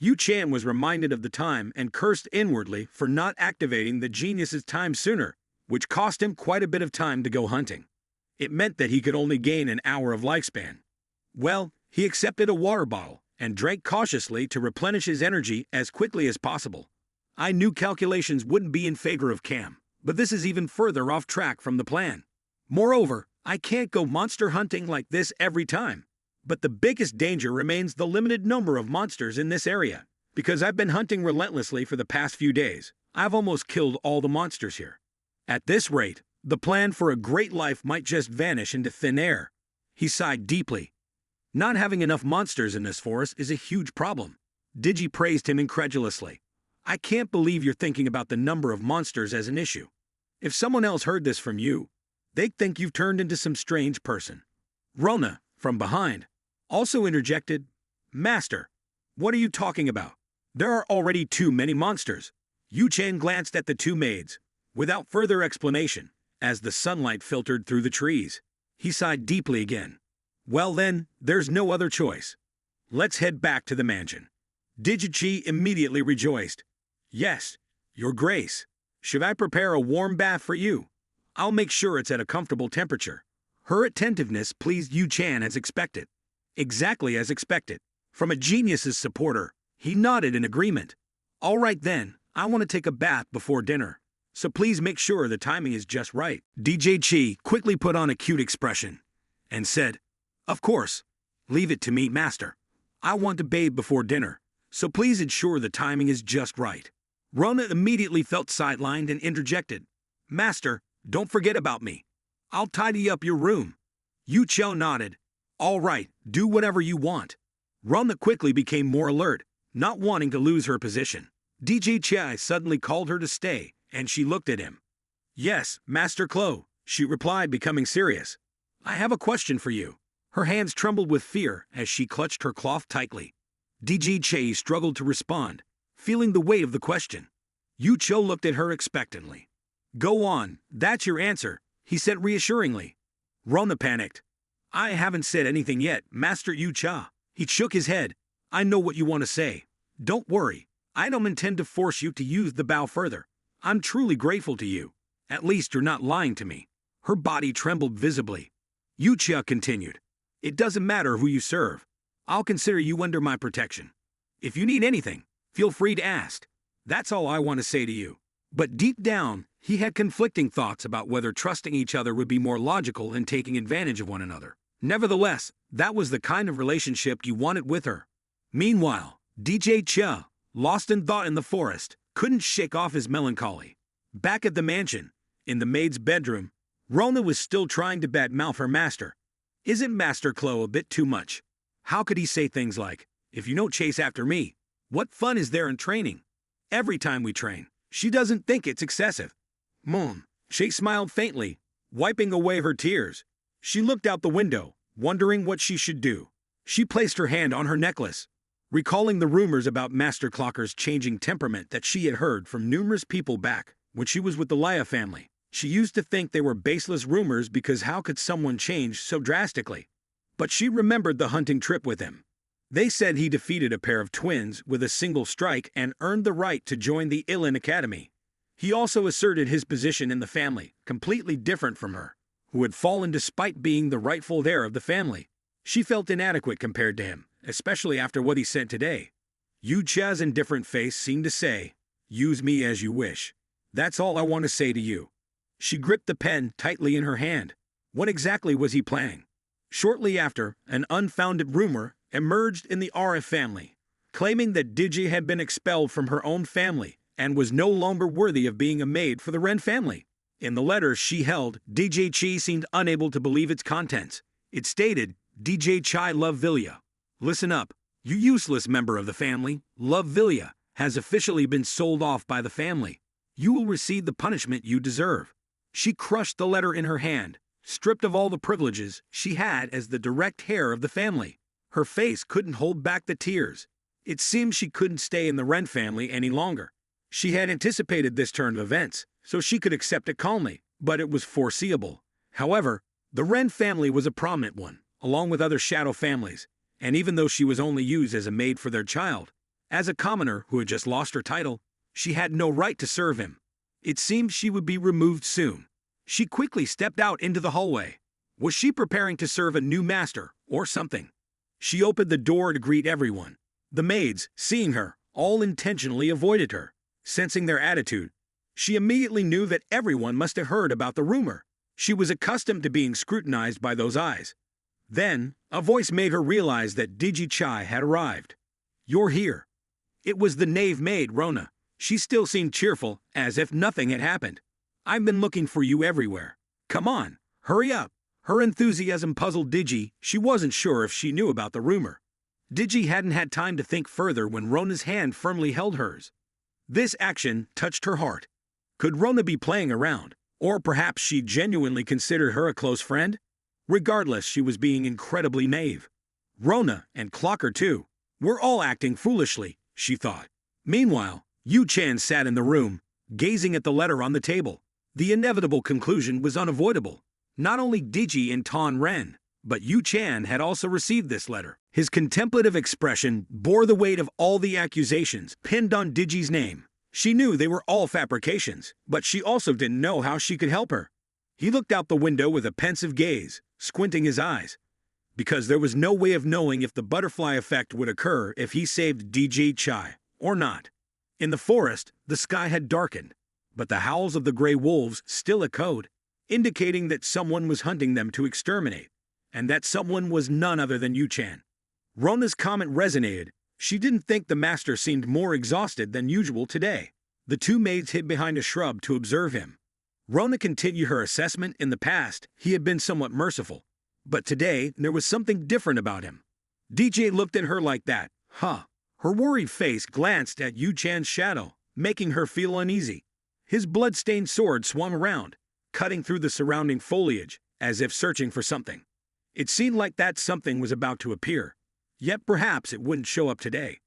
Yu Chan was reminded of the time and cursed inwardly for not activating the genius's time sooner, which cost him quite a bit of time to go hunting. It meant that he could only gain an hour of lifespan. Well, he accepted a water bottle and drank cautiously to replenish his energy as quickly as possible. I knew calculations wouldn't be in favor of Cam, but this is even further off track from the plan. Moreover, I can't go monster hunting like this every time. But the biggest danger remains the limited number of monsters in this area. Because I've been hunting relentlessly for the past few days, I've almost killed all the monsters here. At this rate, the plan for a great life might just vanish into thin air. He sighed deeply. Not having enough monsters in this forest is a huge problem. Digi praised him incredulously. I can't believe you're thinking about the number of monsters as an issue. If someone else heard this from you, they'd think you've turned into some strange person. Rona, from behind, also interjected, Master, what are you talking about? There are already too many monsters. Yu Chan glanced at the two maids, without further explanation, as the sunlight filtered through the trees. He sighed deeply again. Well then, there's no other choice. Let's head back to the mansion. Digichi immediately rejoiced. Yes, Your Grace. Should I prepare a warm bath for you? I'll make sure it's at a comfortable temperature. Her attentiveness pleased Yu Chan as expected. Exactly as expected. From a genius's supporter, he nodded in agreement. All right then, I want to take a bath before dinner. So please make sure the timing is just right. DJ Chi quickly put on a cute expression and said, Of course. Leave it to me, Master. I want to bathe before dinner, so please ensure the timing is just right. Rona immediately felt sidelined and interjected. Master, don't forget about me. I'll tidy up your room. Yu Chou nodded. All right, do whatever you want. Rona quickly became more alert, not wanting to lose her position. DJ Chai suddenly called her to stay, and she looked at him. Yes, Master Klo, she replied, becoming serious. I have a question for you. Her hands trembled with fear as she clutched her cloth tightly. DJ Chai struggled to respond, feeling the weight of the question. Yu Chou looked at her expectantly. Go on, that's your answer, he said reassuringly. Rona panicked. I haven't said anything yet, Master Yu Cha. He shook his head. I know what you want to say. Don't worry. I don't intend to force you to use the bow further. I'm truly grateful to you. At least you're not lying to me. Her body trembled visibly. Yu Cha continued. It doesn't matter who you serve. I'll consider you under my protection. If you need anything, feel free to ask. That's all I want to say to you. But deep down, he had conflicting thoughts about whether trusting each other would be more logical than taking advantage of one another. Nevertheless, that was the kind of relationship you wanted with her. Meanwhile, DJ Cha, lost in thought in the forest, couldn't shake off his melancholy. Back at the mansion, in the maid's bedroom, Rona was still trying to badmouth her master. Isn't Master Klo a bit too much? How could he say things like, if you don't chase after me, what fun is there in training? Every time we train, she doesn't think it's excessive. Mom, she smiled faintly, wiping away her tears. She looked out the window, wondering what she should do. She placed her hand on her necklace, recalling the rumors about Master Clocker's changing temperament that she had heard from numerous people back when she was with the Laya family. She used to think they were baseless rumors because how could someone change so drastically? But she remembered the hunting trip with him. They said he defeated a pair of twins with a single strike and earned the right to join the Ilin Academy. He also asserted his position in the family, completely different from her, who had fallen despite being the rightful heir of the family. She felt inadequate compared to him, especially after what he said today. Yu Cha's indifferent face seemed to say, use me as you wish. That's all I want to say to you. She gripped the pen tightly in her hand. What exactly was he planning? Shortly after, an unfounded rumor emerged in the RF family, claiming that Digi had been expelled from her own family and was no longer worthy of being a maid for the Ren family. In the letter she held, DJ Chi seemed unable to believe its contents. It stated, DJ Chai Love Vilya. Listen up, you useless member of the family. Love Vilya has officially been sold off by the family. You will receive the punishment you deserve. She crushed the letter in her hand, stripped of all the privileges she had as the direct heir of the family. Her face couldn't hold back the tears. It seemed she couldn't stay in the Ren family any longer. She had anticipated this turn of events, so she could accept it calmly, but it was foreseeable. However, the Ren family was a prominent one, along with other shadow families, and even though she was only used as a maid for their child, as a commoner who had just lost her title, she had no right to serve him. It seemed she would be removed soon. She quickly stepped out into the hallway. Was she preparing to serve a new master, or something? She opened the door to greet everyone. The maids, seeing her, all intentionally avoided her. Sensing their attitude, she immediately knew that everyone must have heard about the rumor. She was accustomed to being scrutinized by those eyes. Then, a voice made her realize that Digi Chai had arrived. "You're here." It was the knave maid, Rona. She still seemed cheerful, as if nothing had happened. "I've been looking for you everywhere. Come on, hurry up." Her enthusiasm puzzled Digi. She wasn't sure if she knew about the rumor. Digi hadn't had time to think further when Rona's hand firmly held hers. This action touched her heart. Could Rona be playing around? Or perhaps she genuinely considered her a close friend? Regardless, she was being incredibly naive. Rona, and Clocker too, were all acting foolishly, she thought. Meanwhile, Yu Chan sat in the room, gazing at the letter on the table. The inevitable conclusion was unavoidable. Not only Digi and Tan Ren, but Yu Chan had also received this letter. His contemplative expression bore the weight of all the accusations pinned on Digi's name. She knew they were all fabrications, but she also didn't know how she could help her. He looked out the window with a pensive gaze, squinting his eyes, because there was no way of knowing if the butterfly effect would occur if he saved Digi Chai or not. In the forest, the sky had darkened, but the howls of the gray wolves still echoed, indicating that someone was hunting them to exterminate, and that someone was none other than Yu Chan. Rona's comment resonated. She didn't think the master seemed more exhausted than usual today. The two maids hid behind a shrub to observe him. Rona continued her assessment. In the past, he had been somewhat merciful, but today there was something different about him. DJ looked at her like that. Her worried face glanced at Yu Chan's shadow, making her feel uneasy. His blood-stained sword swung around, cutting through the surrounding foliage, as if searching for something. It seemed like that something was about to appear, yet perhaps it wouldn't show up today.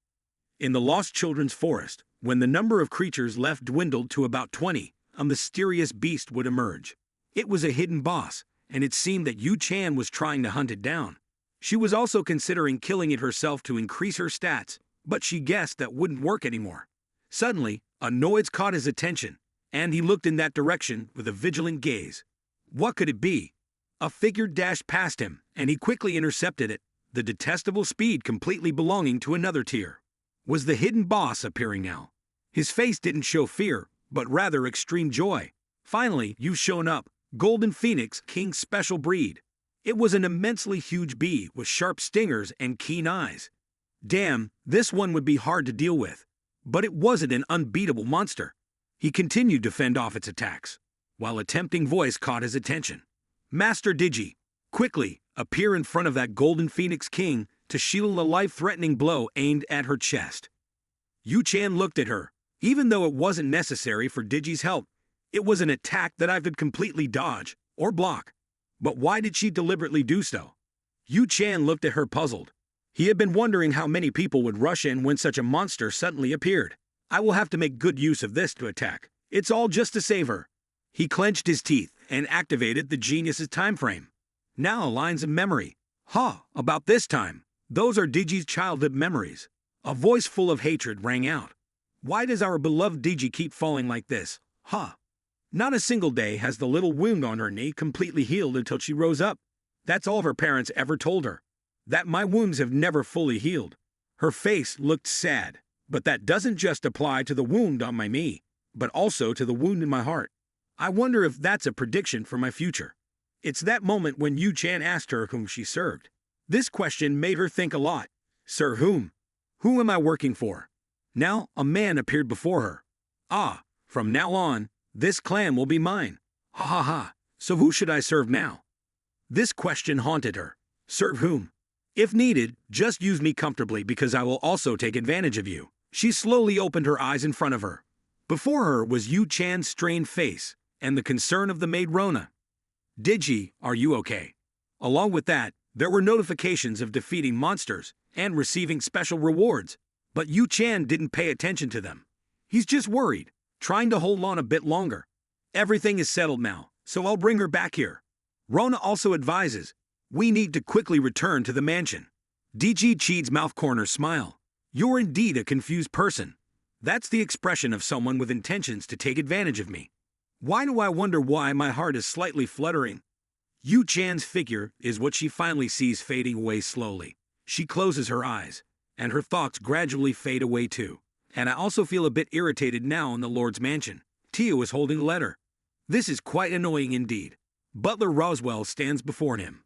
In the Lost Children's Forest, when the number of creatures left dwindled to about 20, a mysterious beast would emerge. It was a hidden boss, and it seemed that Yu Chan was trying to hunt it down. She was also considering killing it herself to increase her stats, but she guessed that wouldn't work anymore. Suddenly, a noise caught his attention, and he looked in that direction with a vigilant gaze. What could it be? A figure dashed past him, and he quickly intercepted it, the detestable speed completely belonging to another tier. Was the hidden boss appearing now? His face didn't show fear, but rather extreme joy. Finally, you've shown up, Golden Phoenix, King's special breed. It was an immensely huge bee with sharp stingers and keen eyes. Damn, this one would be hard to deal with. But it wasn't an unbeatable monster. He continued to fend off its attacks, while a tempting voice caught his attention. Master Digi, quickly appear in front of that Golden Phoenix King to shield a life-threatening blow aimed at her chest. Yu Chan looked at her. Even though it wasn't necessary for Digi's help, it was an attack that I could completely dodge or block. But why did she deliberately do so? Yu Chan looked at her puzzled. He had been wondering how many people would rush in when such a monster suddenly appeared. I will have to make good use of this to attack. It's all just to save her. He clenched his teeth and activated the genius's time frame. Now lines of memory. About this time. Those are Digi's childhood memories. A voice full of hatred rang out. Why does our beloved Digi keep falling like this? Not a single day has the little wound on her knee completely healed until she rose up. That's all her parents ever told her. That my wounds have never fully healed. Her face looked sad, but that doesn't just apply to the wound on my knee, but also to the wound in my heart. I wonder if that's a prediction for my future. It's that moment when Yu Chan asked her whom she served. This question made her think a lot. Serve whom? Who am I working for? Now a man appeared before her. From now on, this clan will be mine. So who should I serve now? This question haunted her. Serve whom? If needed, just use me comfortably because I will also take advantage of you. She slowly opened her eyes in front of her. Before her was Yu Chan's strained face and the concern of the maid Rona. Digi, are you okay? Along with that, there were notifications of defeating monsters and receiving special rewards. But Yu Chan didn't pay attention to them. He's just worried, trying to hold on a bit longer. Everything is settled now, so I'll bring her back here. Rona also advises, we need to quickly return to the mansion. DG Cheed's mouth corners smile. You're indeed a confused person. That's the expression of someone with intentions to take advantage of me. Why do I wonder why my heart is slightly fluttering? Yu Chan's figure is what she finally sees fading away slowly. She closes her eyes, and her thoughts gradually fade away too. And I also feel a bit irritated now in the Lord's mansion. Tio is holding a letter. This is quite annoying indeed. Butler Roswell stands before him.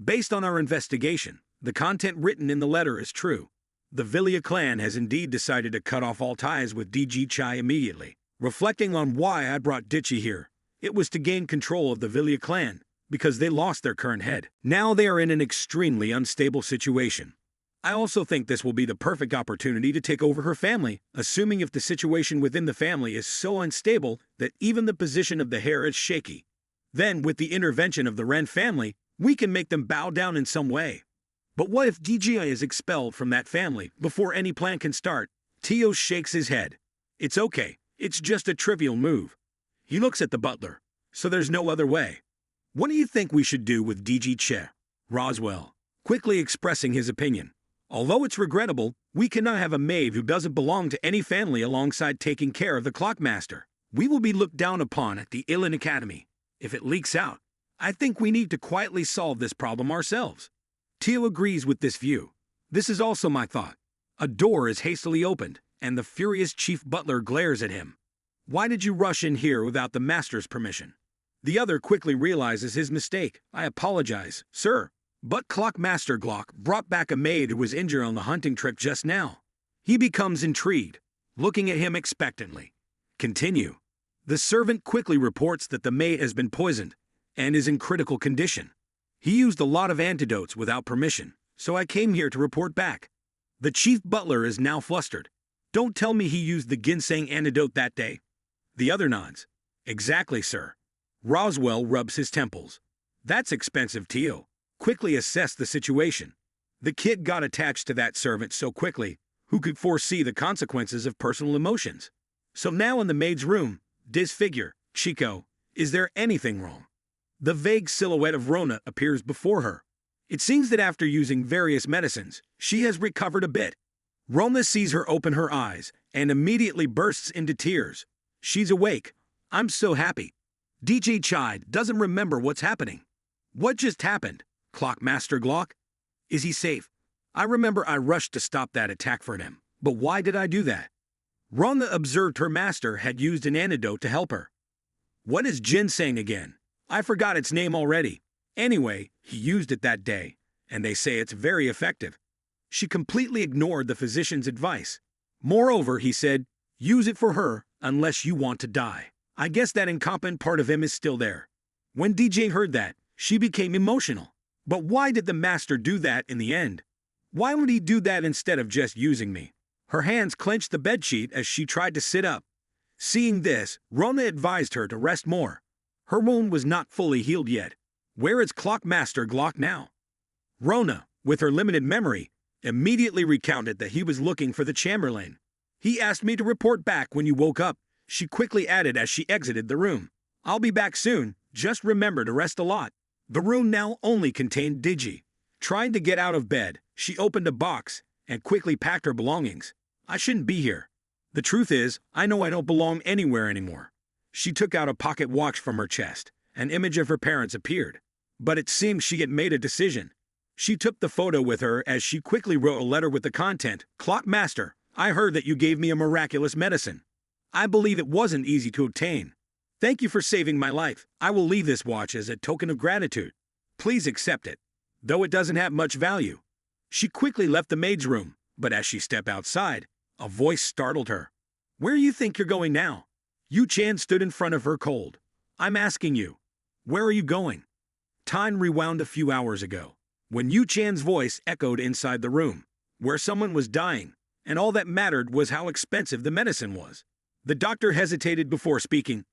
Based on our investigation, the content written in the letter is true. The Villia clan has indeed decided to cut off all ties with DG Chai immediately. Reflecting on why I brought Ditchy here, it was to gain control of the Villia clan, because they lost their current head. Now they are in an extremely unstable situation. I also think this will be the perfect opportunity to take over her family, assuming if the situation within the family is so unstable that even the position of the heir is shaky. Then, with the intervention of the Ren family, we can make them bow down in some way. But what if DGI is expelled from that family before any plan can start? Tio shakes his head. It's okay. It's just a trivial move. He looks at the butler. So there's no other way. What do you think we should do with DG Che? Roswell, quickly expressing his opinion. Although it's regrettable, we cannot have a maid who doesn't belong to any family alongside taking care of the clockmaster. We will be looked down upon at the Ilan Academy. If it leaks out, I think we need to quietly solve this problem ourselves. Tio agrees with this view. This is also my thought. A door is hastily opened, and the furious chief butler glares at him. Why did you rush in here without the master's permission? The other quickly realizes his mistake. I apologize, sir. But Clockmaster Glock brought back a maid who was injured on the hunting trip just now. He becomes intrigued, looking at him expectantly. Continue. The servant quickly reports that the maid has been poisoned and is in critical condition. He used a lot of antidotes without permission, so I came here to report back. The chief butler is now flustered. Don't tell me he used the ginseng antidote that day. The other nods. Exactly, sir. Roswell rubs his temples. That's expensive, Tio. Quickly assess the situation. The kid got attached to that servant so quickly, who could foresee the consequences of personal emotions? So now in the maid's room, disfigure, Chico, is there anything wrong? The vague silhouette of Rona appears before her. It seems that after using various medicines, she has recovered a bit. Rona sees her open her eyes and immediately bursts into tears. She's awake. I'm so happy. DJ Chide doesn't remember what's happening. What just happened? Clockmaster Glock? Is he safe? I remember I rushed to stop that attack for him, but why did I do that? Rona observed her master had used an antidote to help her. What is ginseng again? I forgot its name already. Anyway, he used it that day, and they say it's very effective. She completely ignored the physician's advice. Moreover, he said, use it for her unless you want to die. I guess that incompetent part of him is still there. When DJ heard that, she became emotional. But why did the master do that in the end? Why would he do that instead of just using me? Her hands clenched the bedsheet as she tried to sit up. Seeing this, Rona advised her to rest more. Her wound was not fully healed yet. Where is Clockmaster Glock now? Rona, with her limited memory, immediately recounted that he was looking for the Chamberlain. He asked me to report back when you woke up, she quickly added as she exited the room. I'll be back soon, just remember to rest a lot. The room now only contained Digi. Trying to get out of bed, she opened a box and quickly packed her belongings. I shouldn't be here. The truth is, I know I don't belong anywhere anymore. She took out a pocket watch from her chest. An image of her parents appeared. But it seems she had made a decision. She took the photo with her as she quickly wrote a letter with the content. Clockmaster, I heard that you gave me a miraculous medicine. I believe it wasn't easy to obtain. Thank you for saving my life. I will leave this watch as a token of gratitude. Please accept it, though it doesn't have much value. She quickly left the maid's room, but as she stepped outside, a voice startled her. Where do you think you're going now? Yu Chan stood in front of her cold. I'm asking you, where are you going? Time rewound a few hours ago, when Yu Chan's voice echoed inside the room, where someone was dying, and all that mattered was how expensive the medicine was. The doctor hesitated before speaking.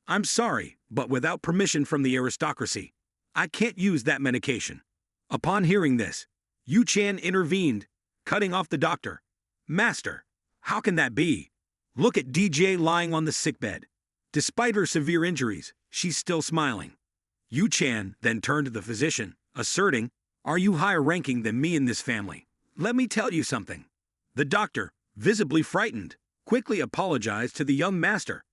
I'm sorry, but without permission from the aristocracy, I can't use that medication. Upon hearing this, Yu Chan intervened, cutting off the doctor. Master, how can that be? Look at DJ lying on the sickbed. Despite her severe injuries, she's still smiling. Yu Chan then turned to the physician, asserting, "Are you higher ranking than me in this family? Let me tell you something." The doctor, visibly frightened, quickly apologized to the young master.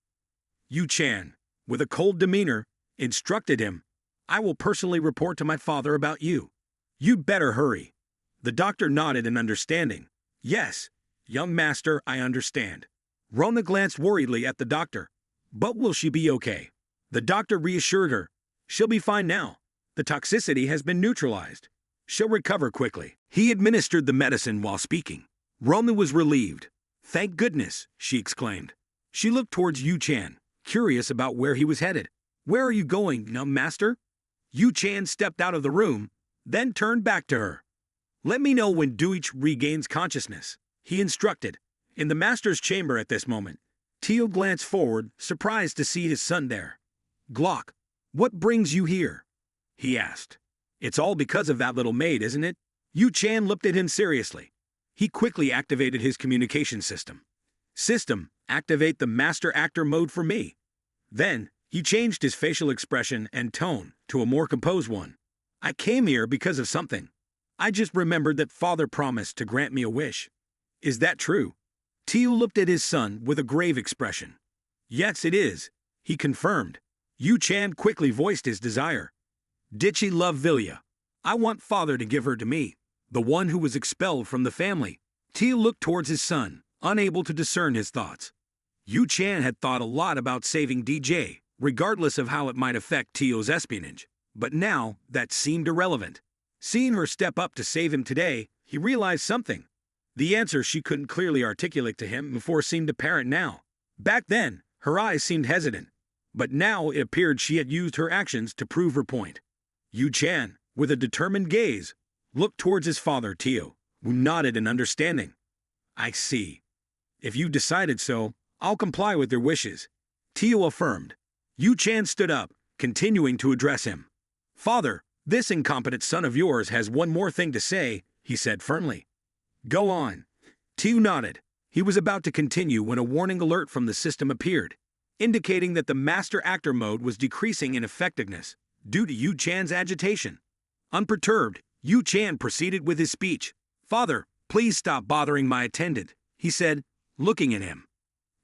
Yu Chan, with a cold demeanor, instructed him, "I will personally report to my father about you. You'd better hurry." The doctor nodded in understanding. "Yes, young master, I understand." Rona glanced worriedly at the doctor. "But will she be okay?" The doctor reassured her. "She'll be fine now. The toxicity has been neutralized. She'll recover quickly." He administered the medicine while speaking. Rona was relieved. "Thank goodness," she exclaimed. She looked towards Yu Chan, curious about where he was headed. "Where are you going, young master?" Yu Chan stepped out of the room, then turned back to her. "Let me know when Duich regains consciousness," he instructed. In the master's chamber at this moment, Teo glanced forward, surprised to see his son there. "Glock, what brings you here?" he asked. "It's all because of that little maid, isn't it?" Yu Chan looked at him seriously. He quickly activated his communication system. "System, activate the master actor mode for me." Then, he changed his facial expression and tone to a more composed one. "I came here because of something. I just remembered that father promised to grant me a wish. Is that true?" Teo looked at his son with a grave expression. "Yes, it is," he confirmed. Yu Chan quickly voiced his desire. "Did she love Vilya? I want father to give her to me, the one who was expelled from the family." Teo looked towards his son, unable to discern his thoughts. Yu Chan had thought a lot about saving DJ, regardless of how it might affect Teo's espionage. But now, that seemed irrelevant. Seeing her step up to save him today, he realized something. The answer she couldn't clearly articulate to him before seemed apparent now. Back then, her eyes seemed hesitant, but now it appeared she had used her actions to prove her point. Yu Chan, with a determined gaze, looked towards his father Teo, who nodded in understanding. "I see. If you decided so, I'll comply with your wishes," Teo affirmed. Yu Chan stood up, continuing to address him. "Father, this incompetent son of yours has one more thing to say," he said firmly. "Go on." Teo nodded. He was about to continue when a warning alert from the system appeared, indicating that the master actor mode was decreasing in effectiveness due to Yu Chan's agitation. Unperturbed, Yu Chan proceeded with his speech. "Father, please stop bothering my attendant," he said, looking at him.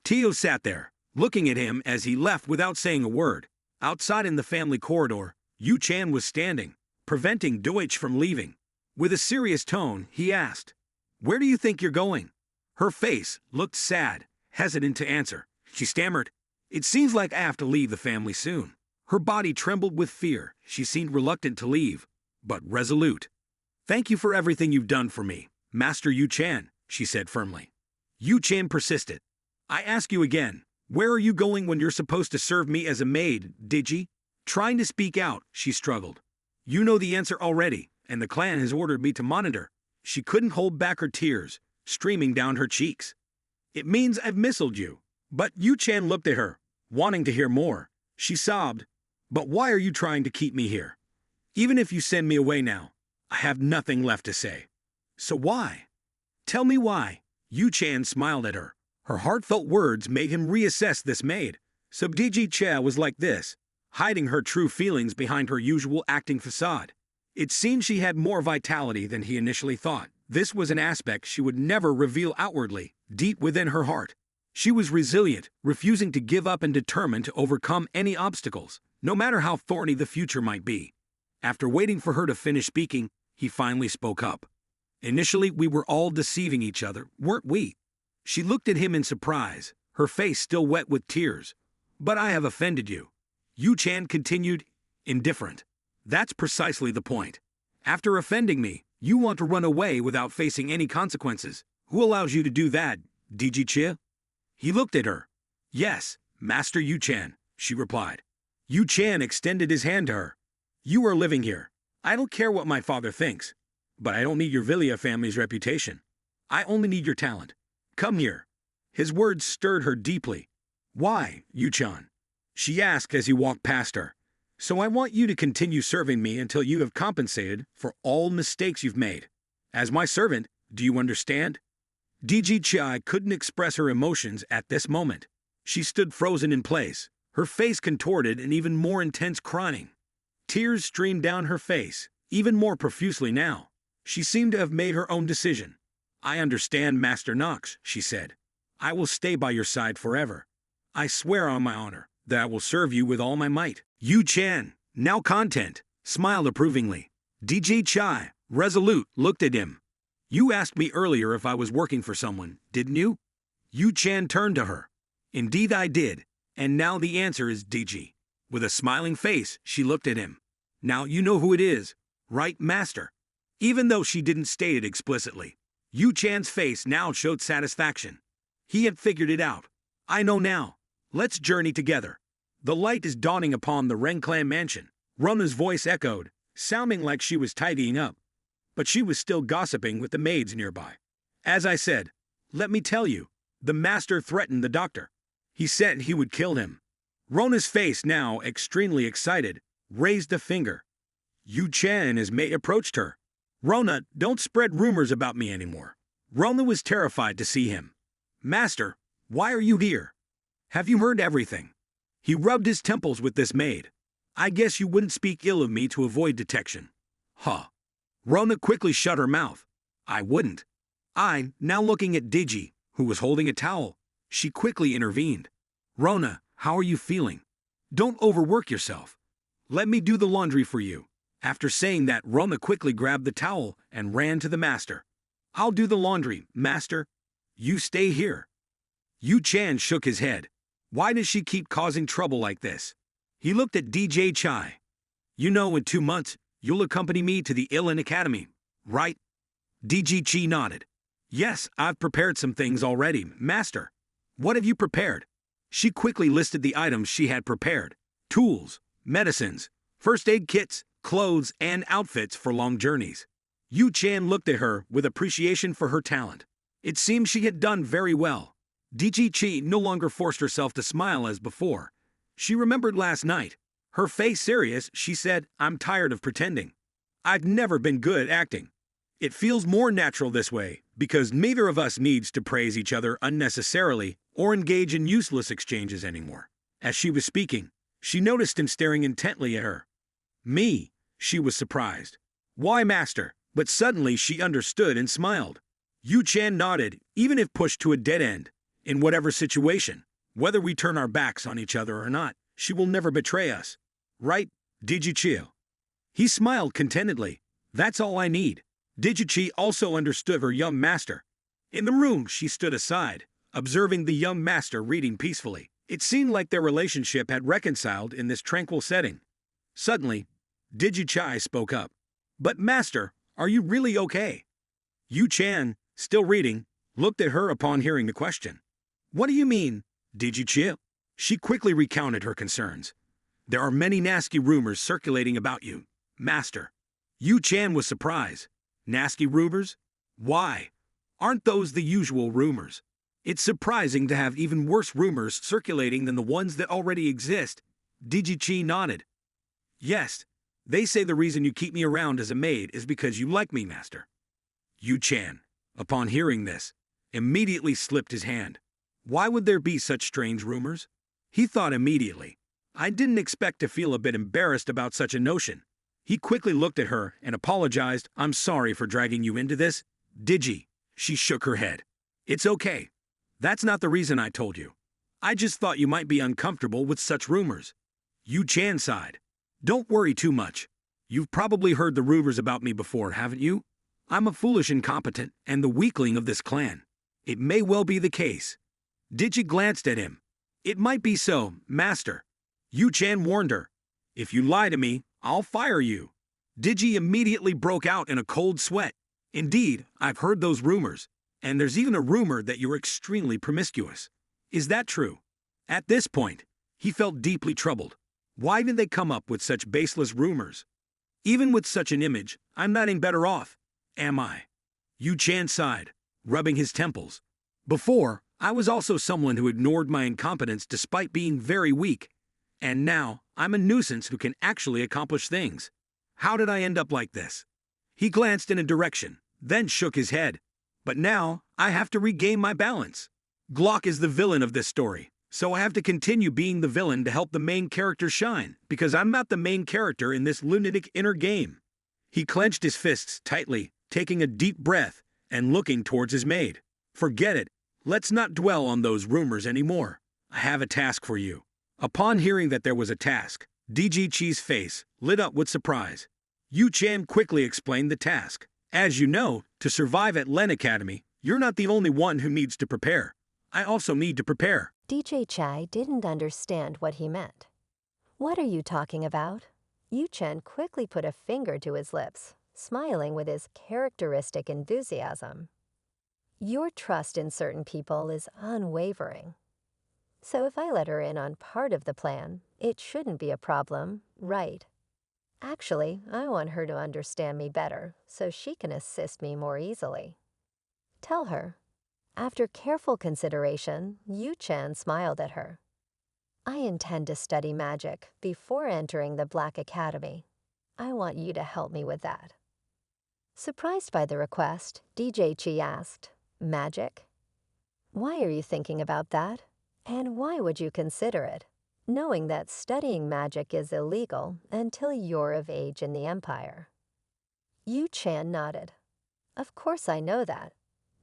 Teo sat there, looking at him as he left without saying a word. Outside in the family corridor, Yu Chan was standing, preventing Deutsch from leaving. With a serious tone, he asked, "Where do you think you're going?" Her face looked sad, hesitant to answer. She stammered, "It seems like I have to leave the family soon." Her body trembled with fear. She seemed reluctant to leave, but resolute. "Thank you for everything you've done for me, Master Yu Chan," she said firmly. Yu Chan persisted. "I ask you again, where are you going when you're supposed to serve me as a maid, Digi?" Trying to speak out, she struggled. "You know the answer already, and the clan has ordered me to monitor." She couldn't hold back her tears, streaming down her cheeks. "It means I've missiled you." But Yu Chan looked at her, wanting to hear more. She sobbed, "But why are you trying to keep me here? Even if you send me away now, I have nothing left to say. So why? Tell me why." Yu Chan smiled at her. Her heartfelt words made him reassess this maid. So Digi Che was like this, hiding her true feelings behind her usual acting facade. It seemed she had more vitality than he initially thought. This was an aspect she would never reveal outwardly, deep within her heart. She was resilient, refusing to give up and determined to overcome any obstacles, no matter how thorny the future might be. After waiting for her to finish speaking, he finally spoke up. "Initially, we were all deceiving each other, weren't we?" She looked at him in surprise, her face still wet with tears. "But I have offended you." Yu Chan continued, indifferent. "That's precisely the point. After offending me, you want to run away without facing any consequences. Who allows you to do that, Digi Chia?" He looked at her. "Yes, Master Yu Chan," she replied. Yu Chan extended his hand to her. "You are living here. I don't care what my father thinks. But I don't need your Vilya family's reputation. I only need your talent. Come here." His words stirred her deeply. "Why, Yu Chan?" she asked as he walked past her. "So I want you to continue serving me until you have compensated for all mistakes you've made. As my servant, do you understand?" DG Chai couldn't express her emotions at this moment. She stood frozen in place, her face contorted in even more intense crying. Tears streamed down her face, even more profusely now. She seemed to have made her own decision. "I understand, Master Knox," she said. "I will stay by your side forever. I swear on my honor that I will serve you with all my might." Yu Chan, now content, smiled approvingly. DG Chai, resolute, looked at him. "You asked me earlier if I was working for someone, didn't you?" Yu Chan turned to her. "Indeed I did, and now the answer is DG." With a smiling face, she looked at him. "Now you know who it is, right, Master?" Even though she didn't state it explicitly, Yu Chan's face now showed satisfaction. He had figured it out. "I know now. Let's journey together." The light is dawning upon the Ren clan mansion. Rona's voice echoed, sounding like she was tidying up. But she was still gossiping with the maids nearby. "As I said, let me tell you, the Master threatened the doctor. He said he would kill him." Rona's face, now extremely excited, raised a finger. Yu Chan and his maid approached her. "Rona, don't spread rumors about me anymore." Rona was terrified to see him. "Master, why are you here? Have you heard everything?" He rubbed his temples with this maid. "I guess you wouldn't speak ill of me to avoid detection." "Huh." Rona quickly shut her mouth. "I wouldn't." Now looking at Digi, who was holding a towel, she quickly intervened. "Rona, how are you feeling? Don't overwork yourself. Let me do the laundry for you." After saying that, Rona quickly grabbed the towel and ran to the Master. "I'll do the laundry, Master. You stay here." Yu Chan shook his head. Why does she keep causing trouble like this? He looked at DJ Chai. "You know, in 2 months, you'll accompany me to the Ilan Academy, right?" DG Chi nodded. "Yes, I've prepared some things already, Master." "What have you prepared?" She quickly listed the items she had prepared. Tools, medicines, first aid kits, clothes, and outfits for long journeys. Yu Chan looked at her with appreciation for her talent. It seemed she had done very well. DG Chi no longer forced herself to smile as before. She remembered last night. Her face serious, she said, "I'm tired of pretending. I've never been good at acting. It feels more natural this way, because neither of us needs to praise each other unnecessarily or engage in useless exchanges anymore." As she was speaking, she noticed him staring intently at her. "Me?" She was surprised. "Why, Master?" But suddenly she understood and smiled. Yu Chan nodded, even if pushed to a dead end. In whatever situation, whether we turn our backs on each other or not, she will never betray us. Right, Digichi? He smiled contentedly. "That's all I need." Digichi also understood her young master. In the room, she stood aside, observing the young master reading peacefully. It seemed like their relationship had reconciled in this tranquil setting. Suddenly, Digichi spoke up. "But Master, are you really okay?" Yu Chan, still reading, looked at her upon hearing the question. "What do you mean, Digichi?" She quickly recounted her concerns. "There are many nasty rumors circulating about you, Master." Yu Chan was surprised. "Nasty rumors? Why? Aren't those the usual rumors? It's surprising to have even worse rumors circulating than the ones that already exist." Digichi nodded. "Yes, they say the reason you keep me around as a maid is because you like me, Master." Yu Chan, upon hearing this, immediately slipped his hand. Why would there be such strange rumors? He thought immediately. I didn't expect to feel a bit embarrassed about such a notion. He quickly looked at her and apologized. "I'm sorry for dragging you into this, Digi." She shook her head. "It's okay. That's not the reason I told you. I just thought you might be uncomfortable with such rumors." Yu Chan sighed. "Don't worry too much. You've probably heard the rumors about me before, haven't you? I'm a foolish incompetent and the weakling of this clan. It may well be the case." Digi glanced at him. "It might be so, Master." Yu Chan warned her. "If you lie to me, I'll fire you." Digi immediately broke out in a cold sweat. "Indeed, I've heard those rumors, and there's even a rumor that you're extremely promiscuous. Is that true?" At this point, he felt deeply troubled. Why did they come up with such baseless rumors? Even with such an image, I'm not any better off, am I? Yu Chan sighed, rubbing his temples. "Before, I was also someone who ignored my incompetence despite being very weak. And now, I'm a nuisance who can actually accomplish things. How did I end up like this?" He glanced in a direction, then shook his head. But now, I have to regain my balance. Glock is the villain of this story, so I have to continue being the villain to help the main character shine, because I'm not the main character in this lunatic inner game. He clenched his fists tightly, taking a deep breath, and looking towards his maid. Forget it. Let's not dwell on those rumors anymore. I have a task for you. Upon hearing that there was a task, DG Chi's face lit up with surprise. Yu Chan quickly explained the task. As you know, to survive at Len Academy, you're not the only one who needs to prepare. I also need to prepare. DJ Chai didn't understand what he meant. What are you talking about? Yu Chen quickly put a finger to his lips, smiling with his characteristic enthusiasm. Your trust in certain people is unwavering. So if I let her in on part of the plan, it shouldn't be a problem, right? Actually, I want her to understand me better so she can assist me more easily. Tell her. After careful consideration, Yu Chen smiled at her. I intend to study magic before entering the Black Academy. I want you to help me with that. Surprised by the request, DJ Chi asked, Magic? Why are you thinking about that? And why would you consider it, knowing that studying magic is illegal until you're of age in the Empire? Yu Chan nodded. Of course I know that,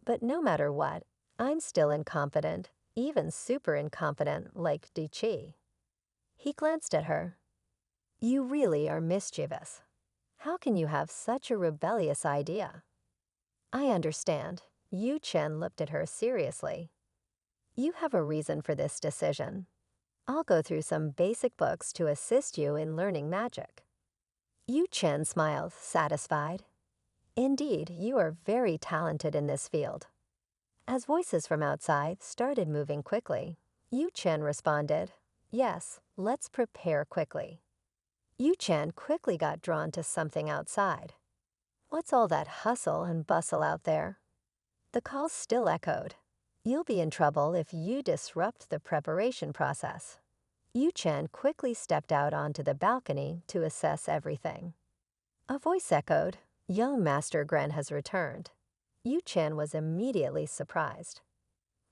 but no matter what, I'm still incompetent, even super incompetent like Di Chi. He glanced at her. You really are mischievous. How can you have such a rebellious idea? I understand. Yu Chen looked at her seriously. You have a reason for this decision. I'll go through some basic books to assist you in learning magic. Yu Chen smiled, satisfied. Indeed, you are very talented in this field. As voices from outside started moving quickly, Yu Chen responded, Yes, let's prepare quickly. Yu Chen quickly got drawn to something outside. What's all that hustle and bustle out there? The call still echoed. You'll be in trouble if you disrupt the preparation process. Yu Chen quickly stepped out onto the balcony to assess everything. A voice echoed, Young Master Gren has returned. Yu Chen was immediately surprised.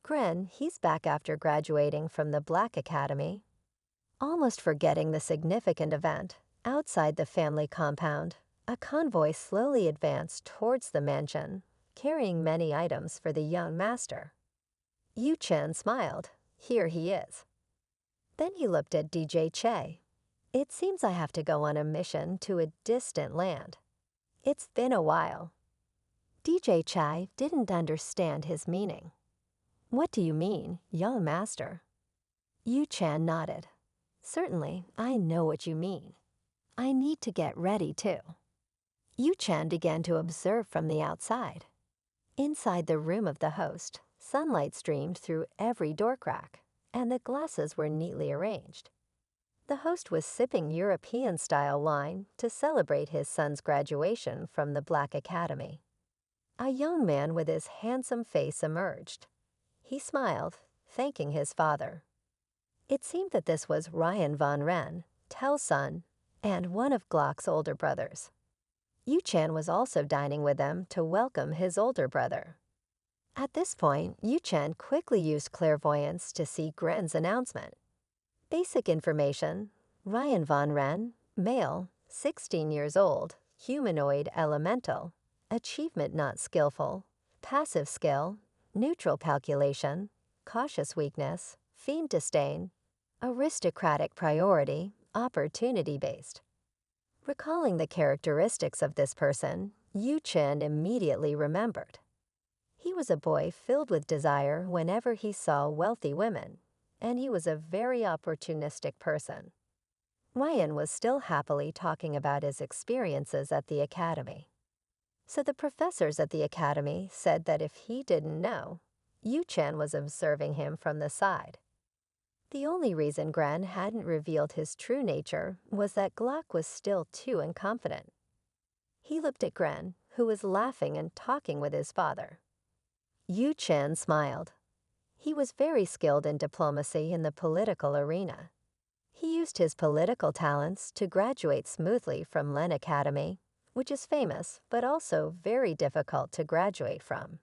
Gren, he's back after graduating from the Black Academy. Almost forgetting the significant event, outside the family compound, a convoy slowly advanced towards the mansion, carrying many items for the young master. Yu Chen smiled. Here he is. Then he looked at DJ Che. It seems I have to go on a mission to a distant land. It's been a while. DJ Chai didn't understand his meaning. What do you mean, young master? Yu Chan nodded. Certainly, I know what you mean. I need to get ready too. Yu Chan began to observe from the outside. Inside the room of the host, sunlight streamed through every door crack, and the glasses were neatly arranged. The host was sipping European-style wine to celebrate his son's graduation from the Black Academy. A young man with his handsome face emerged. He smiled, thanking his father. It seemed that this was Ryan von Ren, Tel's son, and one of Glock's older brothers. Yu Chan was also dining with them to welcome his older brother. At this point, Yu Chan quickly used clairvoyance to see Gren's announcement. Basic information: Ryan von Ren, male, 16 years old, humanoid elemental, achievement not skillful, passive skill, neutral calculation, cautious weakness, fiend disdain, aristocratic priority, opportunity-based. Recalling the characteristics of this person, Yu Chen immediately remembered. He was a boy filled with desire whenever he saw wealthy women, and he was a very opportunistic person. Ryan was still happily talking about his experiences at the academy. So the professors at the academy said that if he didn't know, Yu Chen was observing him from the side. The only reason Gren hadn't revealed his true nature was that Glock was still too incompetent. He looked at Gren, who was laughing and talking with his father. Yu Chen smiled. He was very skilled in diplomacy in the political arena. He used his political talents to graduate smoothly from Len Academy, which is famous but also very difficult to graduate from.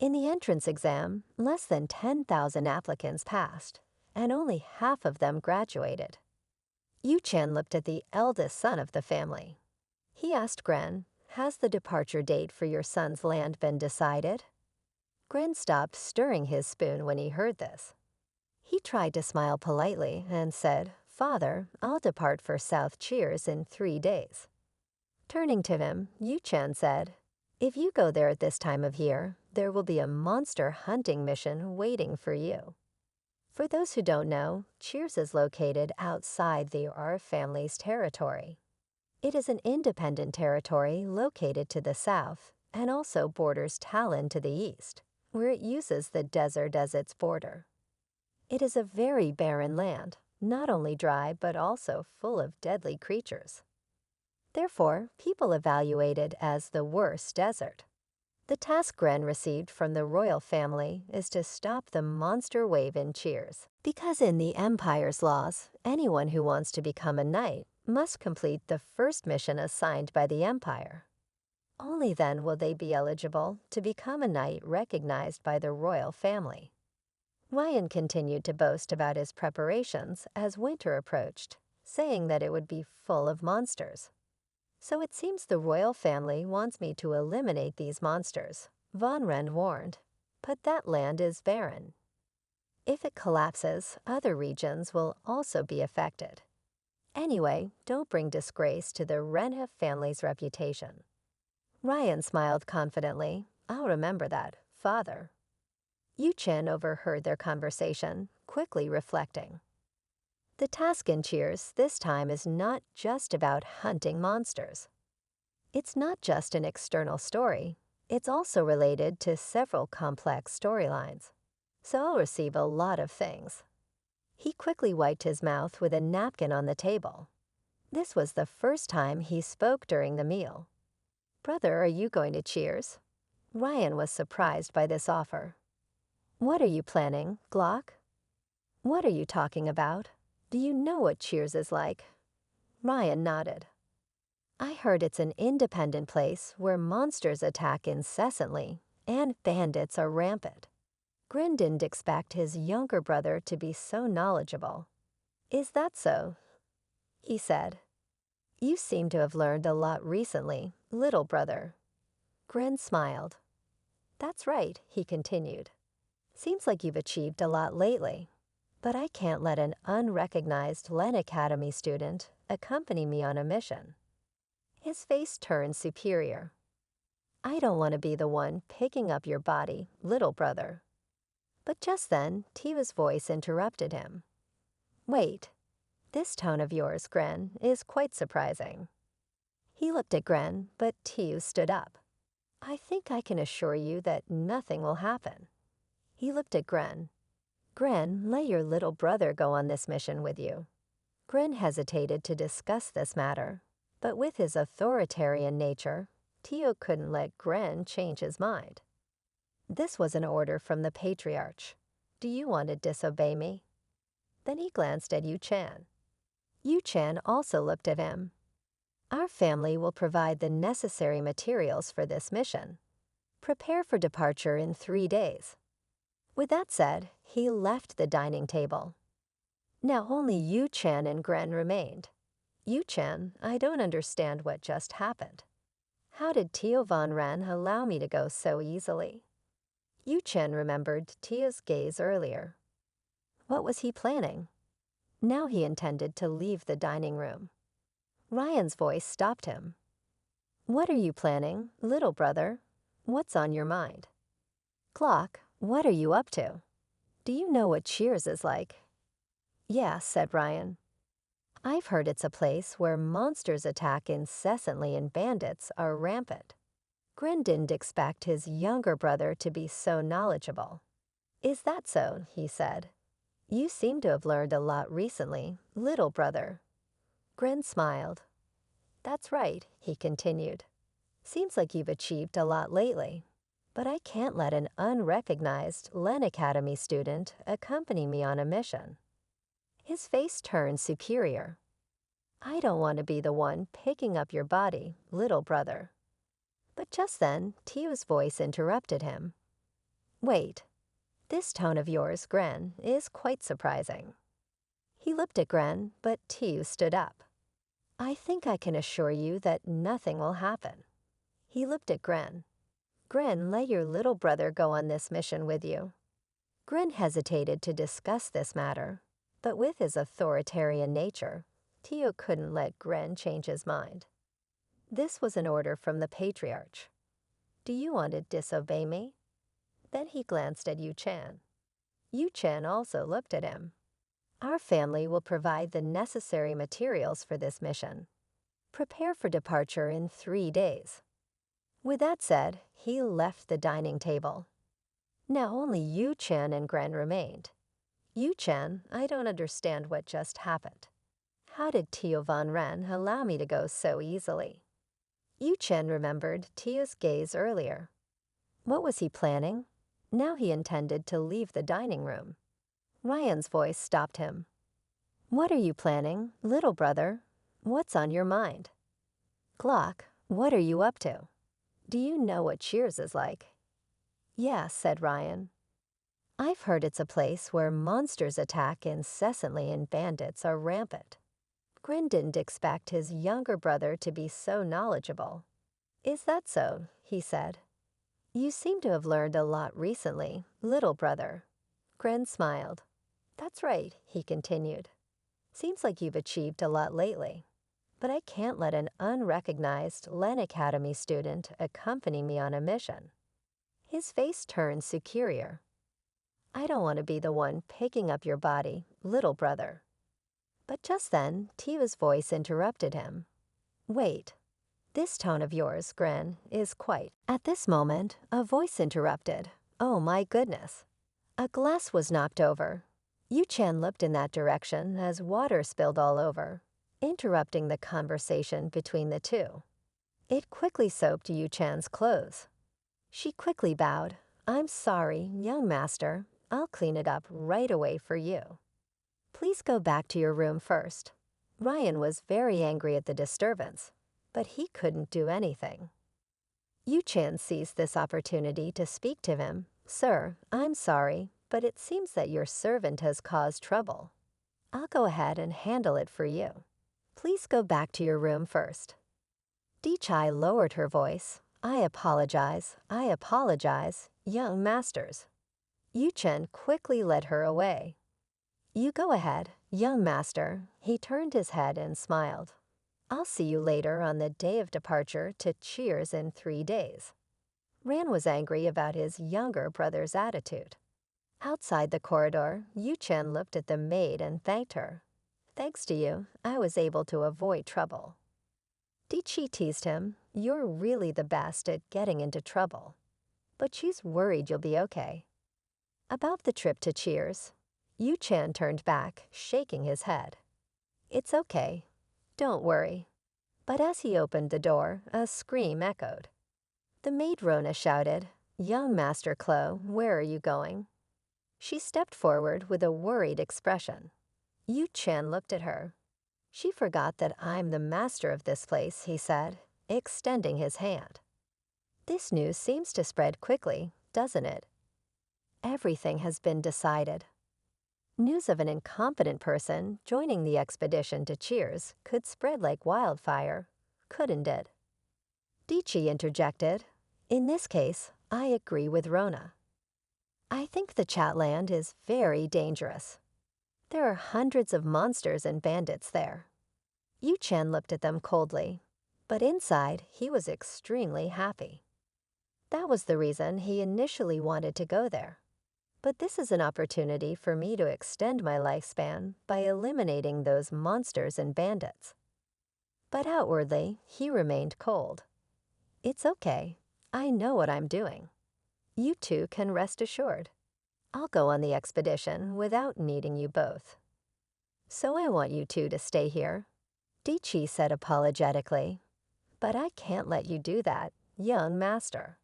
In the entrance exam, less than 10,000 applicants passed, and only half of them graduated. Yu-chan looked at the eldest son of the family. He asked Gren, "Has the departure date for your son's land been decided?" Gren stopped stirring his spoon when he heard this. He tried to smile politely and said, "Father, I'll depart for South Cheers in 3 days." Turning to him, Yu-chan said, "If you go there at this time of year, there will be a monster hunting mission waiting for you." For those who don't know, Cheers is located outside the R family's territory. It is an independent territory located to the south and also borders Talon to the east, where it uses the desert as its border. It is a very barren land, not only dry but also full of deadly creatures. Therefore, people evaluate it as the worst desert. The task Gren received from the royal family is to stop the monster wave in Cheers. Because in the Empire's laws, anyone who wants to become a knight must complete the first mission assigned by the Empire. Only then will they be eligible to become a knight recognized by the royal family. Ryan continued to boast about his preparations as winter approached, saying that it would be full of monsters. "So it seems the royal family wants me to eliminate these monsters," Von Ren warned. "But that land is barren. If it collapses, other regions will also be affected. Anyway, don't bring disgrace to the Renhe family's reputation." Ryan smiled confidently. "I'll remember that, Father." Yu-chan overheard their conversation, quickly reflecting. The task in Cheers this time is not just about hunting monsters. It's not just an external story. It's also related to several complex storylines. So I'll receive a lot of things. He quickly wiped his mouth with a napkin on the table. This was the first time he spoke during the meal. "Brother, are you going to Cheers?" Ryan was surprised by this offer. "What are you planning, Glock?" "What are you talking about? Do you know what Cheers is like?" Ryan nodded. "I heard it's an independent place where monsters attack incessantly and bandits are rampant." Grin didn't expect his younger brother to be so knowledgeable. "Is that so?" he said. "You seem to have learned a lot recently, little brother." Grin smiled. "That's right," he continued. "Seems like you've achieved a lot lately. But I can't let an unrecognized Len Academy student accompany me on a mission." His face turned superior. "I don't want to be the one picking up your body, little brother." But just then, Tia's voice interrupted him. "Wait, this tone of yours, Gren, is quite surprising." He looked at Gren, but Tia stood up. "I think I can assure you that nothing will happen." He looked at Gren. "Gren, let your little brother go on this mission with you." Gren hesitated to discuss this matter, but with his authoritarian nature, Tio couldn't let Gren change his mind. "This was an order from the Patriarch. Do you want to disobey me?" Then he glanced at Yu-chan. Yu-chan also looked at him. "Our family will provide the necessary materials for this mission. Prepare for departure in 3 days." With that said, he left the dining table. Now only Yu-chan and Gren remained. "Yu-chan, I don't understand what just happened. How did Tio Von Ren allow me to go so easily?" Yu-chan remembered Tio's gaze earlier. What was he planning? Now he intended to leave the dining room. Ryan's voice stopped him. "What are you planning, little brother? What's on your mind?" "Clock, what are you up to? Do you know what Cheers is like?" "Yeah," said Ryan. "I've heard it's a place where monsters attack incessantly and bandits are rampant." Grin didn't expect his younger brother to be so knowledgeable. "Is that so?" he said. "You seem to have learned a lot recently, little brother." Grin smiled. "That's right," he continued. "Seems like you've achieved a lot lately. But I can't let an unrecognized Len Academy student accompany me on a mission." His face turned superior. "I don't want to be the one picking up your body, little brother." But just then, Tio's voice interrupted him. Wait, this tone of yours, Gren, is quite surprising. He looked at Gren, but Tiu stood up. I think I can assure you that nothing will happen. He looked at Gren. Gren, let your little brother go on this mission with you. Gren hesitated to discuss this matter, but with his authoritarian nature, Tiu couldn't let Gren change his mind. This was an order from the patriarch. Do you want to disobey me? Then he glanced at Yu Chan. Yu Chan also looked at him. Our family will provide the necessary materials for this mission. Prepare for departure in 3 days. With that said, he left the dining table. Now only Yu Chan and Gren remained. Yu Chan, I don't understand what just happened. How did Tio Van Ren allow me to go so easily? Yu Chan remembered Tio's gaze earlier. What was he planning? Now he intended to leave the dining room. Ryan's voice stopped him. What are you planning, little brother? What's on your mind? Glock, what are you up to? Do you know what Cheers is like? Yeah, said Ryan. I've heard it's a place where monsters attack incessantly and bandits are rampant. Gren didn't expect his younger brother to be so knowledgeable. Is that so? He said. You seem to have learned a lot recently, little brother. Gren smiled. That's right, he continued. Seems like you've achieved a lot lately. But I can't let an unrecognized Len Academy student accompany me on a mission. His face turned superior. I don't want to be the one picking up your body, little brother. But just then, Tia's voice interrupted him. Wait, this tone of yours, Gren, is quite... At this moment, a voice interrupted. Oh my goodness. A glass was knocked over. Yu Chan looked in that direction as water spilled all over, interrupting the conversation between the two. It quickly soaked Yu Chan's clothes. She quickly bowed. I'm sorry, young master. I'll clean it up right away for you. Please go back to your room first. Ryan was very angry at the disturbance, but he couldn't do anything. Yu Chan seized this opportunity to speak to him. Sir, I'm sorry, but it seems that your servant has caused trouble. I'll go ahead and handle it for you. Please go back to your room first. Di-Chai lowered her voice. I apologize, young masters. Yu Chen quickly led her away. You go ahead, young master. He turned his head and smiled. I'll see you later on the day of departure to Cheers in 3 days. Ran was angry about his younger brother's attitude. Outside the corridor, Yu Chen looked at the maid and thanked her. Thanks to you, I was able to avoid trouble. Di-Chi teased him. You're really the best at getting into trouble. But she's worried you'll be okay. About the trip to Cheers, Yu Chan turned back, shaking his head. It's okay. Don't worry. But as he opened the door, a scream echoed. The maid Rona shouted, Young Master Clo, where are you going? She stepped forward with a worried expression. Yu Chan looked at her. She forgot that I'm the master of this place, he said, extending his hand. This news seems to spread quickly, doesn't it? Everything has been decided. News of an incompetent person joining the expedition to Cheers could spread like wildfire, couldn't it? Di-Chi interjected. In this case, I agree with Rona. I think the Chatland is very dangerous. There are hundreds of monsters and bandits there. Yu Chen looked at them coldly, but inside he was extremely happy. That was the reason he initially wanted to go there. But this is an opportunity for me to extend my lifespan by eliminating those monsters and bandits. But outwardly, he remained cold. It's okay. I know what I'm doing. You two can rest assured. I'll go on the expedition without needing you both. So I want you two to stay here, Di-Chi said apologetically. But I can't let you do that, young master.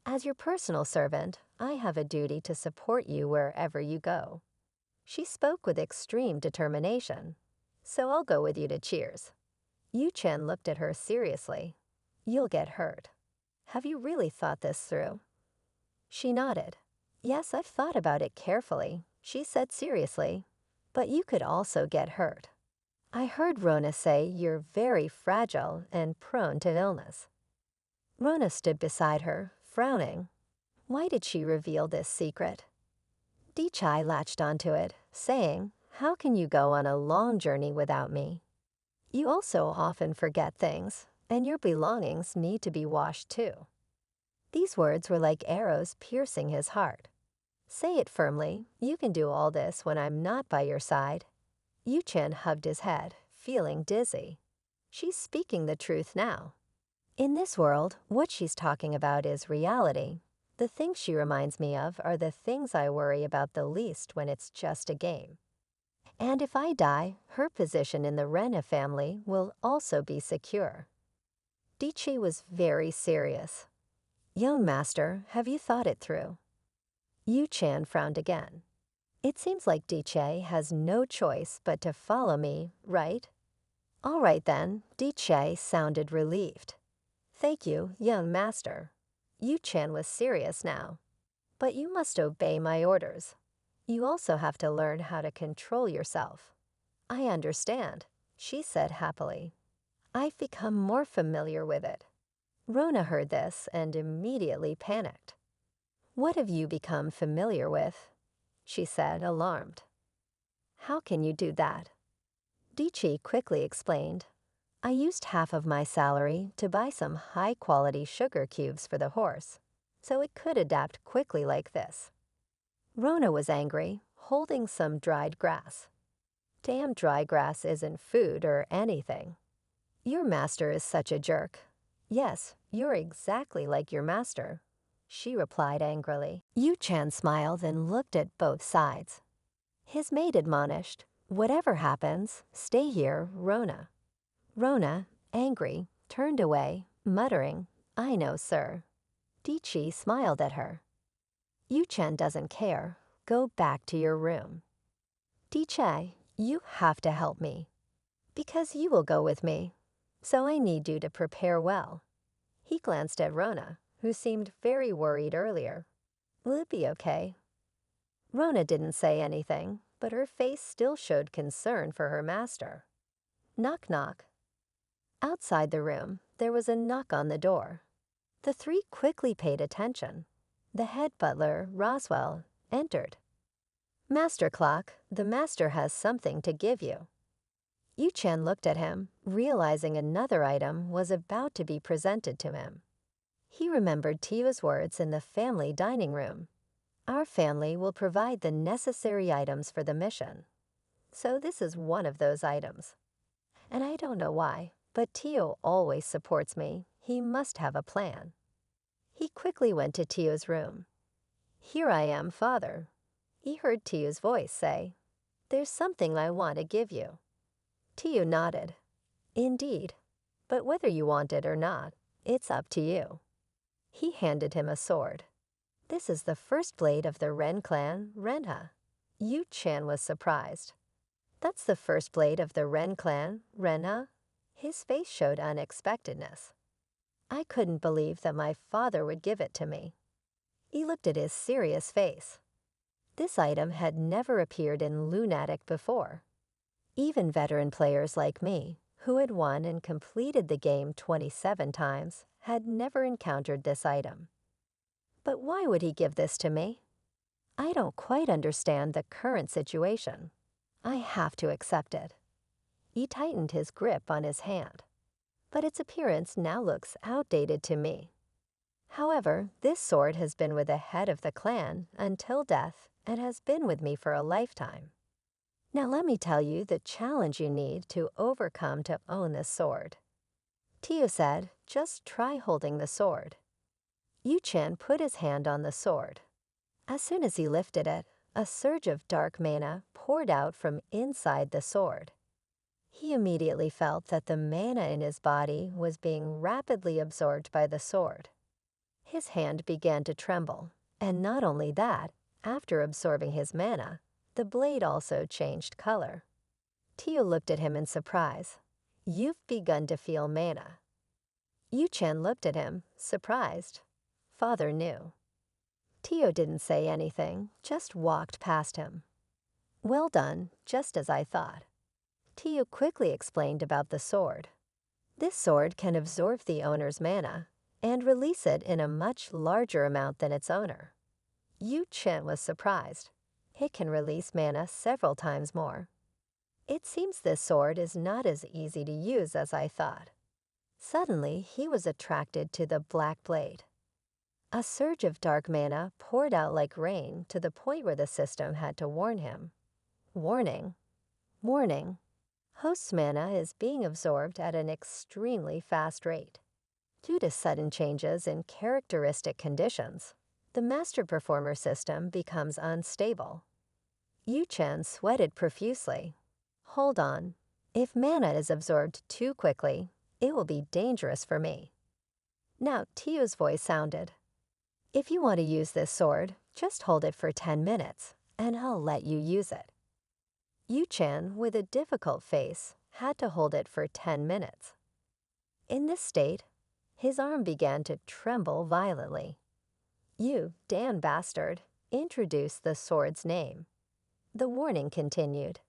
As your personal servant, I have a duty to support you wherever you go. She spoke with extreme determination. So I'll go with you to Cheers. Yu Chen looked at her seriously. You'll get hurt. Have you really thought this through? She nodded. Yes, I've thought about it carefully, she said seriously. But you could also get hurt. I heard Rona say you're very fragile and prone to illness. Rona stood beside her, frowning. Why did she reveal this secret? Dichai latched onto it, saying, "How can you go on a long journey without me? You also often forget things, and your belongings need to be washed too." These words were like arrows piercing his heart. Say it firmly, you can do all this when I'm not by your side. Yu-chan hugged his head, feeling dizzy. She's speaking the truth now. In this world, what she's talking about is reality. The things she reminds me of are the things I worry about the least when it's just a game. And if I die, her position in the Rena family will also be secure. Dichi was very serious. "Young master, have you thought it through?" Yu-chan frowned again. "It seems like Diche has no choice but to follow me, right?" "All right then," Diche sounded relieved. "Thank you, young master." Yu-chan was serious now. "But you must obey my orders. You also have to learn how to control yourself." "I understand," she said happily. "I've become more familiar with it." Rona heard this and immediately panicked. "What have you become familiar with?" she said, alarmed. "How can you do that?" Dichi quickly explained. "I used half of my salary to buy some high-quality sugar cubes for the horse, so it could adapt quickly like this." Rona was angry, holding some dried grass. "Damn dry grass isn't food or anything. Your master is such a jerk." "Yes, you're exactly like your master," she replied angrily. Yu-chan smiled and looked at both sides. His maid admonished, "Whatever happens, stay here, Rona." Rona, angry, turned away, muttering, "I know, sir." Dichi smiled at her. "Yu-chan doesn't care. Go back to your room." "Dichi, you have to help me. Because you will go with me. So I need you to prepare well." He glanced at Rona, who seemed very worried earlier. "Will it be okay?" Rona didn't say anything, but her face still showed concern for her master. Knock knock. Outside the room, there was a knock on the door. The three quickly paid attention. The head butler, Roswell, entered. "Master Clock, the master has something to give you." Yu-chan looked at him, realizing another item was about to be presented to him. He remembered Tia's words in the family dining room. "Our family will provide the necessary items for the mission." So this is one of those items. And I don't know why, but Tio always supports me. He must have a plan. He quickly went to Tio's room. "Here I am, father." He heard Tio's voice say, "There's something I want to give you." Tio nodded. "Indeed, but whether you want it or not, it's up to you." He handed him a sword. "This is the first blade of the Ren clan, Renha." Yu-chan was surprised. "That's the first blade of the Ren clan, Renha?" His face showed unexpectedness. "I couldn't believe that my father would give it to me." He looked at his serious face. This item had never appeared in Lunatic before. Even veteran players like me, who had won and completed the game 27 times, had never encountered this item. But why would he give this to me? I don't quite understand the current situation. I have to accept it. He tightened his grip on his hand. But its appearance now looks outdated to me. However, this sword has been with the head of the clan until death and has been with me for a lifetime. Now let me tell you the challenge you need to overcome to own this sword." Tio said, "Just try holding the sword." Yu-chan put his hand on the sword. As soon as he lifted it, a surge of dark mana poured out from inside the sword. He immediately felt that the mana in his body was being rapidly absorbed by the sword. His hand began to tremble, and not only that, after absorbing his mana, the blade also changed color. Tio looked at him in surprise. "You've begun to feel mana." Yu-chan looked at him, surprised. Father knew. Tio didn't say anything, just walked past him. Well done, just as I thought. Tio quickly explained about the sword. This sword can absorb the owner's mana and release it in a much larger amount than its owner. Yu Chen was surprised. It can release mana several times more. It seems this sword is not as easy to use as I thought. Suddenly, he was attracted to the black blade. A surge of dark mana poured out like rain to the point where the system had to warn him. Warning. Warning. Host's mana is being absorbed at an extremely fast rate. Due to sudden changes in characteristic conditions, the master performer system becomes unstable. Yu Chen sweated profusely. Hold on. If mana is absorbed too quickly, it will be dangerous for me. Now Tio's voice sounded. If you want to use this sword, just hold it for 10 minutes, and I'll let you use it. Yu Chen, with a difficult face, had to hold it for 10 minutes. In this state, his arm began to tremble violently. You, damn bastard, introduced the sword's name. The warning continued.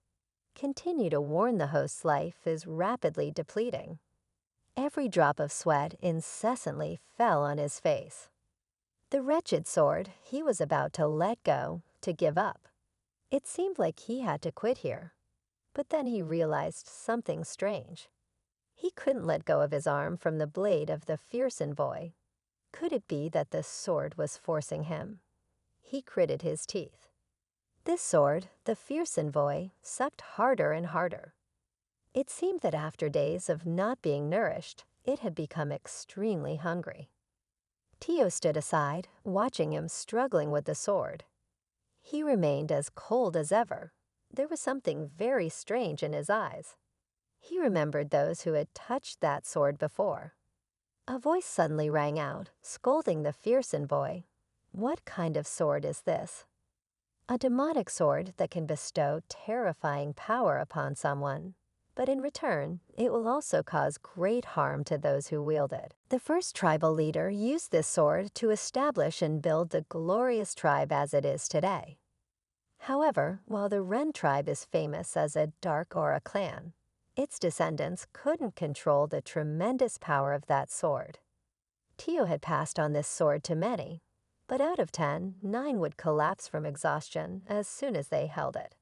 Continue to warn the host's life is rapidly depleting. Every drop of sweat incessantly fell on his face. The wretched sword he was about to let go, to give up. It seemed like he had to quit here. But then he realized something strange. He couldn't let go of his arm from the blade of the fierce envoy. Could it be that the sword was forcing him? He gritted his teeth. This sword, the fierce envoy, sucked harder and harder. It seemed that after days of not being nourished, it had become extremely hungry. Tio stood aside, watching him struggling with the sword. He remained as cold as ever. There was something very strange in his eyes. He remembered those who had touched that sword before. A voice suddenly rang out, scolding the fierce envoy. What kind of sword is this? A demonic sword that can bestow terrifying power upon someone, but in return, it will also cause great harm to those who wield it. The first tribal leader used this sword to establish and build the glorious tribe as it is today. However, while the Ren tribe is famous as a dark aura clan, its descendants couldn't control the tremendous power of that sword. Tio had passed on this sword to many, but out of 10, 9 would collapse from exhaustion as soon as they held it.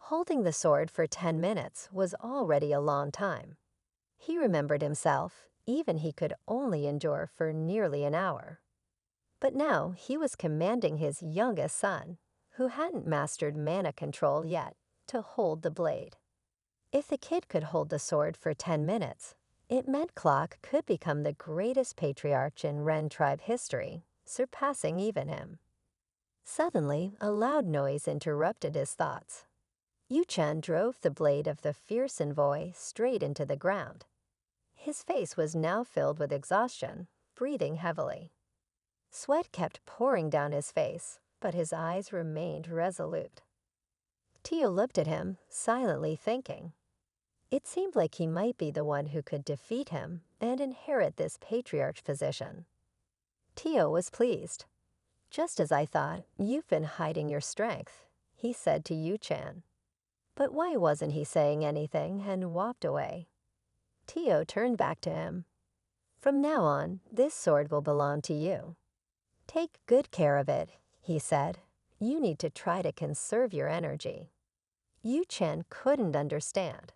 Holding the sword for 10 minutes was already a long time. He remembered himself, even he could only endure for nearly an hour. But now he was commanding his youngest son, who hadn't mastered mana control yet, to hold the blade. If the kid could hold the sword for 10 minutes, it meant Clock could become the greatest patriarch in Ren tribe history, surpassing even him. Suddenly, a loud noise interrupted his thoughts. Yu Chen drove the blade of the fierce envoy straight into the ground. His face was now filled with exhaustion, breathing heavily. Sweat kept pouring down his face, but his eyes remained resolute. Tio looked at him, silently thinking. It seemed like he might be the one who could defeat him and inherit this patriarch position. Tio was pleased. Just as I thought, you've been hiding your strength, he said to Yu Chen. But why wasn't he saying anything and walked away? Tio turned back to him. From now on, this sword will belong to you. Take good care of it, he said. You need to try to conserve your energy. Yu Chen couldn't understand.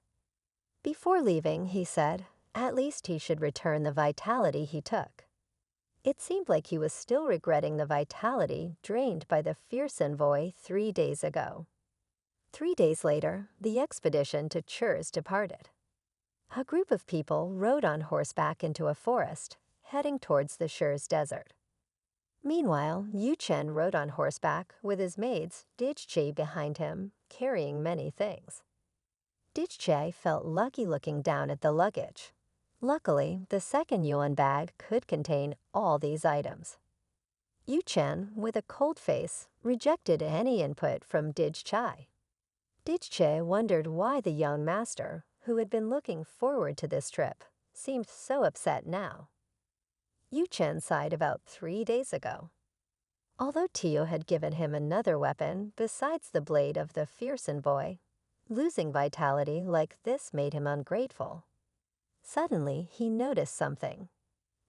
Before leaving, he said, at least he should return the vitality he took. It seemed like he was still regretting the vitality drained by the fierce envoy 3 days ago. 3 days later, the expedition to Churs departed. A group of people rode on horseback into a forest, heading towards the Churs desert. Meanwhile, Yu Chen rode on horseback with his maids, Dijche, behind him, carrying many things. Dijche felt lucky looking down at the luggage. Luckily, the second yuan bag could contain all these items. Yu Chen, with a cold face, rejected any input from Dijche. Dijche wondered why the young master, who had been looking forward to this trip, seemed so upset now. Yu Chen sighed about 3 days ago. Although Tio had given him another weapon besides the blade of the fearsome boy, losing vitality like this made him ungrateful. Suddenly, he noticed something.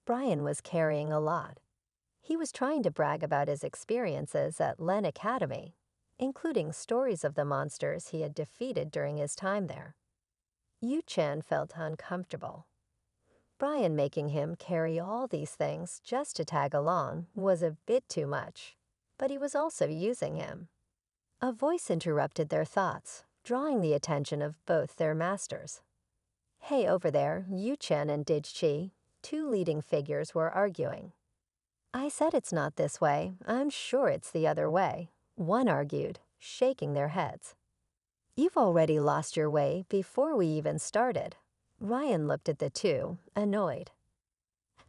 Brian was carrying a lot. He was trying to brag about his experiences at Len Academy, including stories of the monsters he had defeated during his time there. Yu-chan felt uncomfortable. Brian making him carry all these things just to tag along was a bit too much, but he was also using him. A voice interrupted their thoughts, drawing the attention of both their masters. Hey, over there, Yu-chan and Dij-chi, two leading figures, were arguing. I said it's not this way. I'm sure it's the other way, one argued, shaking their heads. You've already lost your way before we even started. Ryan looked at the two, annoyed.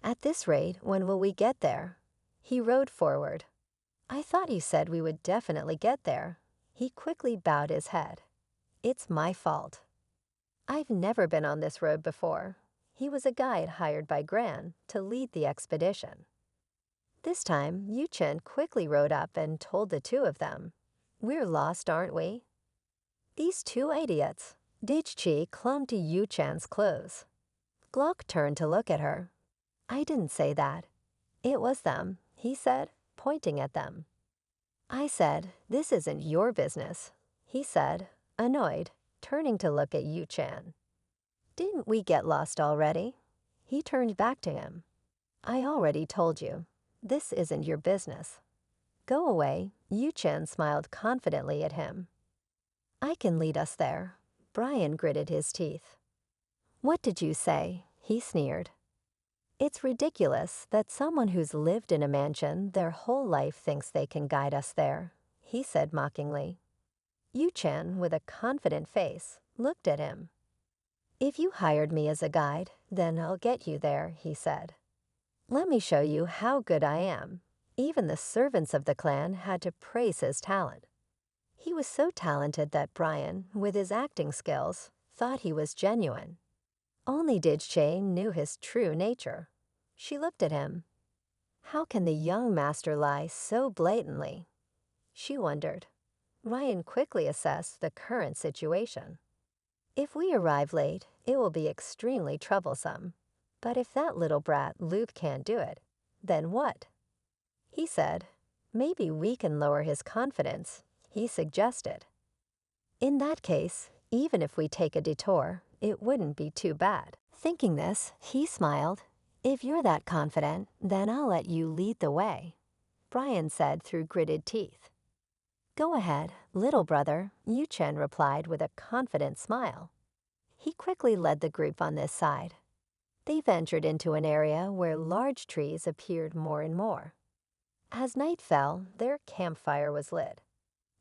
At this rate, when will we get there? He rode forward. I thought you said we would definitely get there. He quickly bowed his head. It's my fault. I've never been on this road before. He was a guide hired by Gran to lead the expedition. This time, Yu-chan quickly rode up and told the two of them, We're lost, aren't we? These two idiots. Dij-chi clung to Yu-chan's clothes. Glock turned to look at her. I didn't say that. It was them, he said, pointing at them. I said, this isn't your business, he said, annoyed, turning to look at Yu-chan. Didn't we get lost already? He turned back to him. I already told you. This isn't your business. Go away, Yu-chan smiled confidently at him. I can lead us there. Brian gritted his teeth. What did you say? He sneered. It's ridiculous that someone who's lived in a mansion their whole life thinks they can guide us there, he said mockingly. Yu-chan, with a confident face, looked at him. If you hired me as a guide, then I'll get you there, he said. Let me show you how good I am. Even the servants of the clan had to praise his talent. He was so talented that Brian, with his acting skills, thought he was genuine. Only Dij-chi knew his true nature. She looked at him. How can the young master lie so blatantly? She wondered. Ryan quickly assessed the current situation. If we arrive late, it will be extremely troublesome. But if that little brat Luke can't do it, then what? He said, maybe we can lower his confidence, he suggested. In that case, even if we take a detour, it wouldn't be too bad. Thinking this, he smiled. If you're that confident, then I'll let you lead the way, Brian said through gritted teeth. Go ahead, little brother, Yu-chan replied with a confident smile. He quickly led the group on this side. They ventured into an area where large trees appeared more and more. As night fell, their campfire was lit.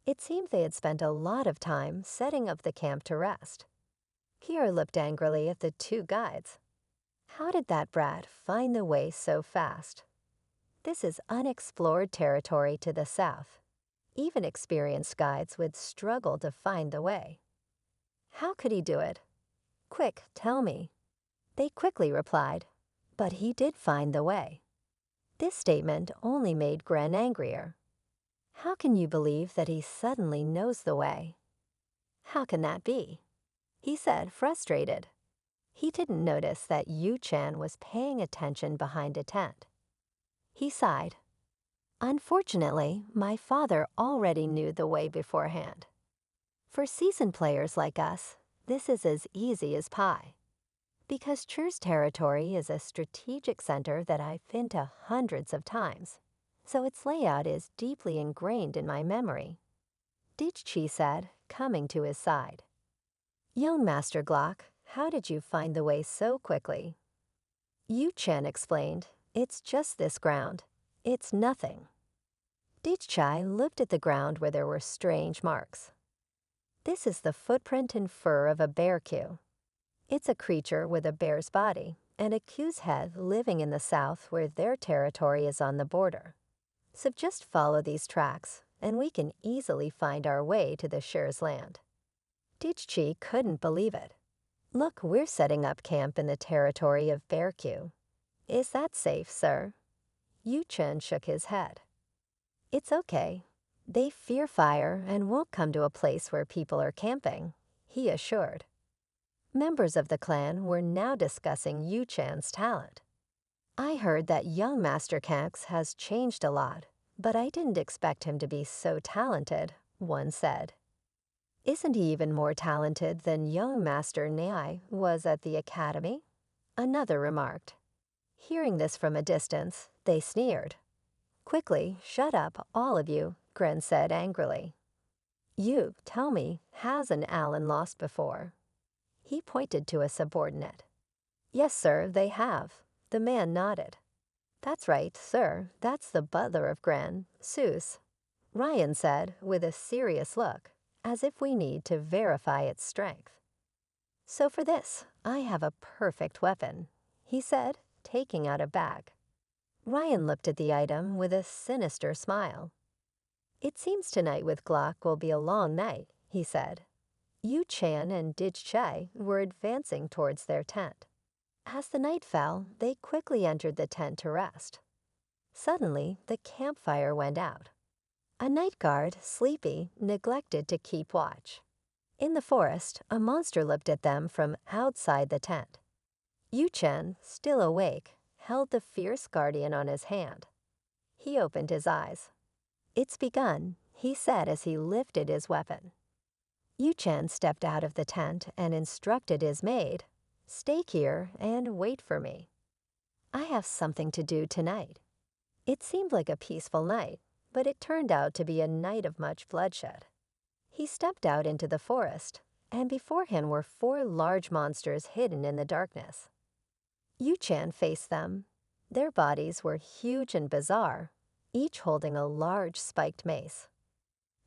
It seemed they had spent a lot of time setting up the camp to rest. Pierre looked angrily at the two guides. How did that brat find the way so fast? This is unexplored territory to the south. Even experienced guides would struggle to find the way. How could he do it? Quick, tell me. They quickly replied, but he did find the way. This statement only made Gren angrier. How can you believe that he suddenly knows the way? How can that be? He said, frustrated. He didn't notice that Yu-chan was paying attention behind a tent. He sighed. Unfortunately, my father already knew the way beforehand. For seasoned players like us, this is as easy as pie. Because Chur's territory is a strategic center that I've been to hundreds of times, so its layout is deeply ingrained in my memory. Dij-chi said, coming to his side. Young Master Glock, how did you find the way so quickly? Yu-chan explained, it's just this ground. It's nothing. Dij-chi looked at the ground where there were strange marks. This is the footprint and fur of a bear queue. It's a creature with a bear's body and a queue's head living in the south where their territory is on the border. So just follow these tracks, and we can easily find our way to the Sher's land. Dij-chi couldn't believe it. Look, we're setting up camp in the territory of Bear Queue. Is that safe, sir? Yu-chan shook his head. It's okay. They fear fire and won't come to a place where people are camping, he assured. Members of the clan were now discussing Yu-chan's talent. I heard that young Master Kanks has changed a lot, but I didn't expect him to be so talented, one said. Isn't he even more talented than young Master Nai was at the academy? Another remarked. Hearing this from a distance, they sneered. Quickly, shut up, all of you, Gren said angrily. You, tell me, has an Allen lost before? He pointed to a subordinate. Yes, sir, they have. The man nodded. That's right, sir, that's the butler of Gren, Seuss. Ryan said, with a serious look, as if we need to verify its strength. So for this, I have a perfect weapon, he said, taking out a bag. Ryan looked at the item with a sinister smile. It seems tonight with Glock will be a long night, he said. Yu-chan and Dij-che were advancing towards their tent. As the night fell, they quickly entered the tent to rest. Suddenly, the campfire went out. A night guard, sleepy, neglected to keep watch. In the forest, a monster looked at them from outside the tent. Yu-chan, still awake, held the fierce guardian on his hand. He opened his eyes. It's begun, he said as he lifted his weapon. Yu-chan stepped out of the tent and instructed his maid, "Stay here and wait for me. I have something to do tonight." It seemed like a peaceful night, but it turned out to be a night of much bloodshed. He stepped out into the forest, and before him were 4 large monsters hidden in the darkness. Yu-chan faced them. Their bodies were huge and bizarre, each holding a large spiked mace.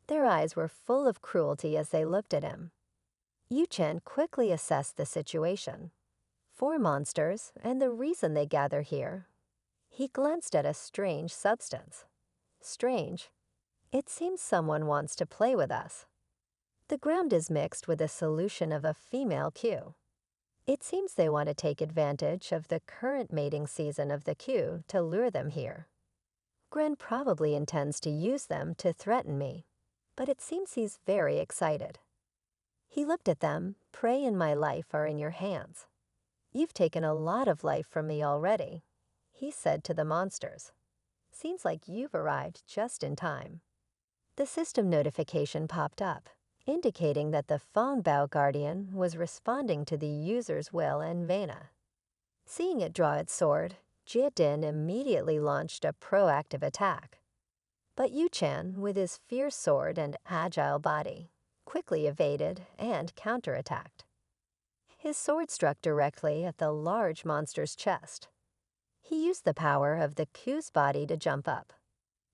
Their eyes were full of cruelty as they looked at him. Yu-chan quickly assessed the situation. 4 monsters, and the reason they gather here. He glanced at a strange substance. Strange. It seems someone wants to play with us. The ground is mixed with a solution of a female Q. It seems they want to take advantage of the current mating season of the Q to lure them here. Gren probably intends to use them to threaten me, but it seems he's very excited. He looked at them. Prey and my life are in your hands. You've taken a lot of life from me already, he said to the monsters. Seems like you've arrived just in time. The system notification popped up, indicating that the Fongbao Guardian was responding to the user's will and vena. Seeing it draw its sword, Jie-din immediately launched a proactive attack. But Yu-chan, with his fierce sword and agile body, quickly evaded and counterattacked. His sword struck directly at the large monster's chest. He used the power of the Q's body to jump up.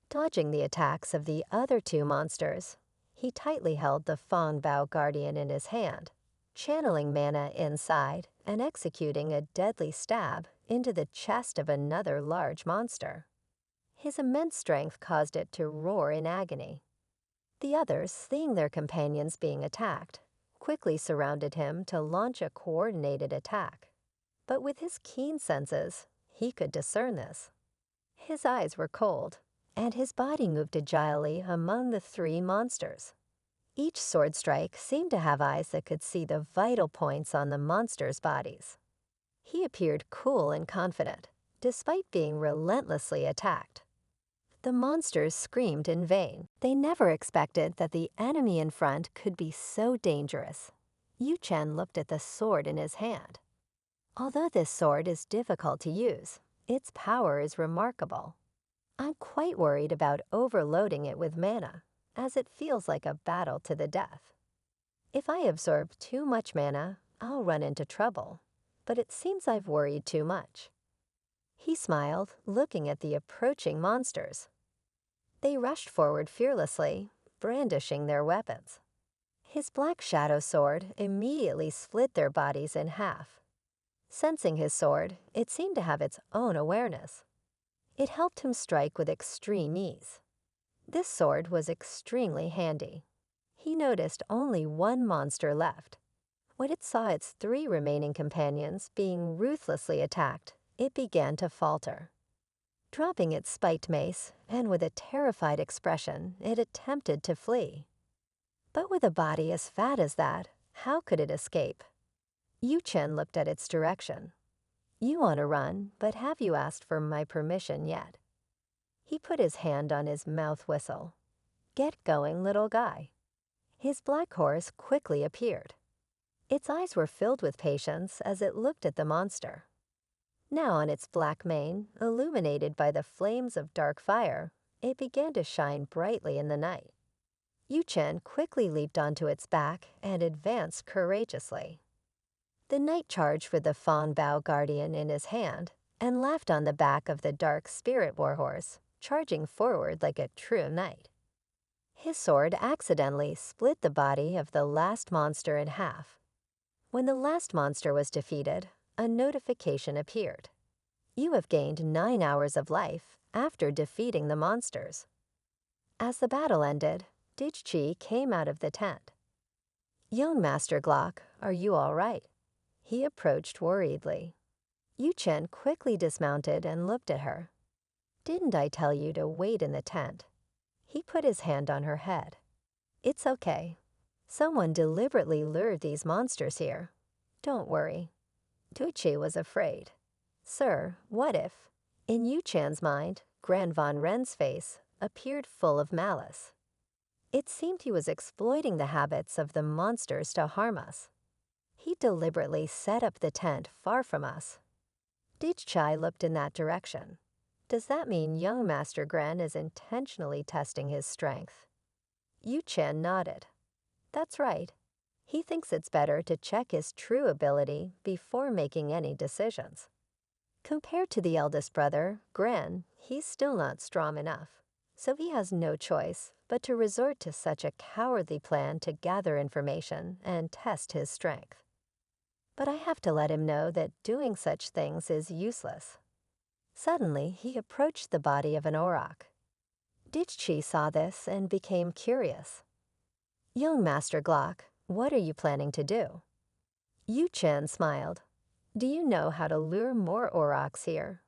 Dodging the attacks of the other 2 monsters, he tightly held the Fongbao Guardian in his hand, channeling mana inside and executing a deadly stab into the chest of another large monster. His immense strength caused it to roar in agony. The others, seeing their companions being attacked, quickly surrounded him to launch a coordinated attack. But with his keen senses, he could discern this. His eyes were cold, and his body moved agilely among the 3 monsters. Each sword strike seemed to have eyes that could see the vital points on the monsters' bodies. He appeared cool and confident, despite being relentlessly attacked. The monsters screamed in vain. They never expected that the enemy in front could be so dangerous. Yu-chan looked at the sword in his hand. Although this sword is difficult to use, its power is remarkable. I'm quite worried about overloading it with mana, as it feels like a battle to the death. If I absorb too much mana, I'll run into trouble, but it seems I've worried too much. He smiled, looking at the approaching monsters. They rushed forward fearlessly, brandishing their weapons. His black shadow sword immediately split their bodies in half. Sensing his sword, it seemed to have its own awareness. It helped him strike with extreme ease. This sword was extremely handy. He noticed only 1 monster left. When it saw its 3 remaining companions being ruthlessly attacked, it began to falter. Dropping its spiked mace, and with a terrified expression, it attempted to flee. But with a body as fat as that, how could it escape? Yu Chen looked at its direction. You want to run, but have you asked for my permission yet? He put his hand on his mouth whistle. Get going, little guy. His black horse quickly appeared. Its eyes were filled with patience as it looked at the monster. Now on its black mane, illuminated by the flames of dark fire, it began to shine brightly in the night. Yu Chen quickly leaped onto its back and advanced courageously. The knight charged with the fawn bow guardian in his hand and laughed on the back of the dark spirit warhorse, charging forward like a true knight. His sword accidentally split the body of the last monster in half. When the last monster was defeated, a notification appeared. You have gained 9 hours of life after defeating the monsters. As the battle ended, Dijchi came out of the tent. Young Master Glock, are you all right? He approached worriedly. Yu Chen quickly dismounted and looked at her. Didn't I tell you to wait in the tent? He put his hand on her head. It's okay. Someone deliberately lured these monsters here. Don't worry. Dijchi was afraid. Sir, what if? In Yu Chan's mind, Gran Von Ren's face appeared full of malice. It seemed he was exploiting the habits of the monsters to harm us. He deliberately set up the tent far from us. Dijchi looked in that direction. Does that mean young Master Gran is intentionally testing his strength? Yu Chen nodded. That's right. He thinks it's better to check his true ability before making any decisions. Compared to the eldest brother, Gran, he's still not strong enough, so he has no choice but to resort to such a cowardly plan to gather information and test his strength. But I have to let him know that doing such things is useless. Suddenly, he approached the body of an auroch. Dijchi saw this and became curious. Young Master Glock, what are you planning to do? Yu Chen smiled. Do you know how to lure more aurochs here?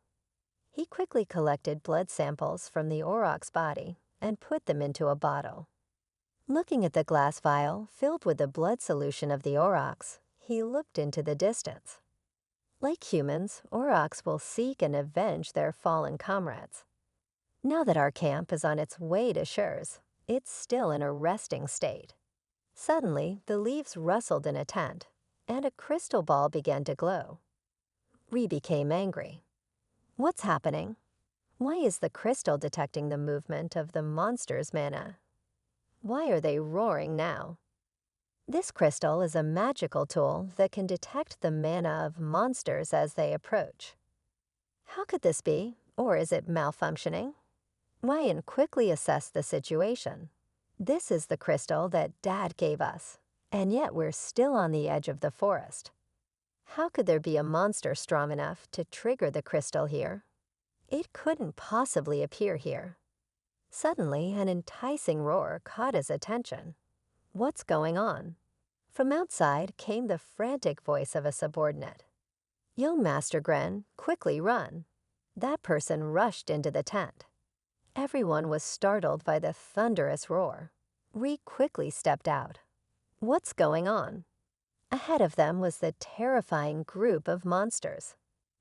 He quickly collected blood samples from the auroch's body and put them into a bottle. Looking at the glass vial filled with the blood solution of the aurochs, he looked into the distance. Like humans, aurochs will seek and avenge their fallen comrades. Now that our camp is on its way to Shurs, it's still in a resting state. Suddenly, the leaves rustled in a tent, and a crystal ball began to glow. Ri became angry. What's happening? Why is the crystal detecting the movement of the monster's mana? Why are they roaring now? This crystal is a magical tool that can detect the mana of monsters as they approach. How could this be, or is it malfunctioning? Ryan quickly assessed the situation. This is the crystal that Dad gave us, and yet we're still on the edge of the forest. How could there be a monster strong enough to trigger the crystal here? It couldn't possibly appear here. Suddenly, an enticing roar caught his attention. What's going on? From outside came the frantic voice of a subordinate. Young Master Gren, quickly run. That person rushed into the tent. Everyone was startled by the thunderous roar. Ri quickly stepped out. What's going on? Ahead of them was the terrifying group of monsters.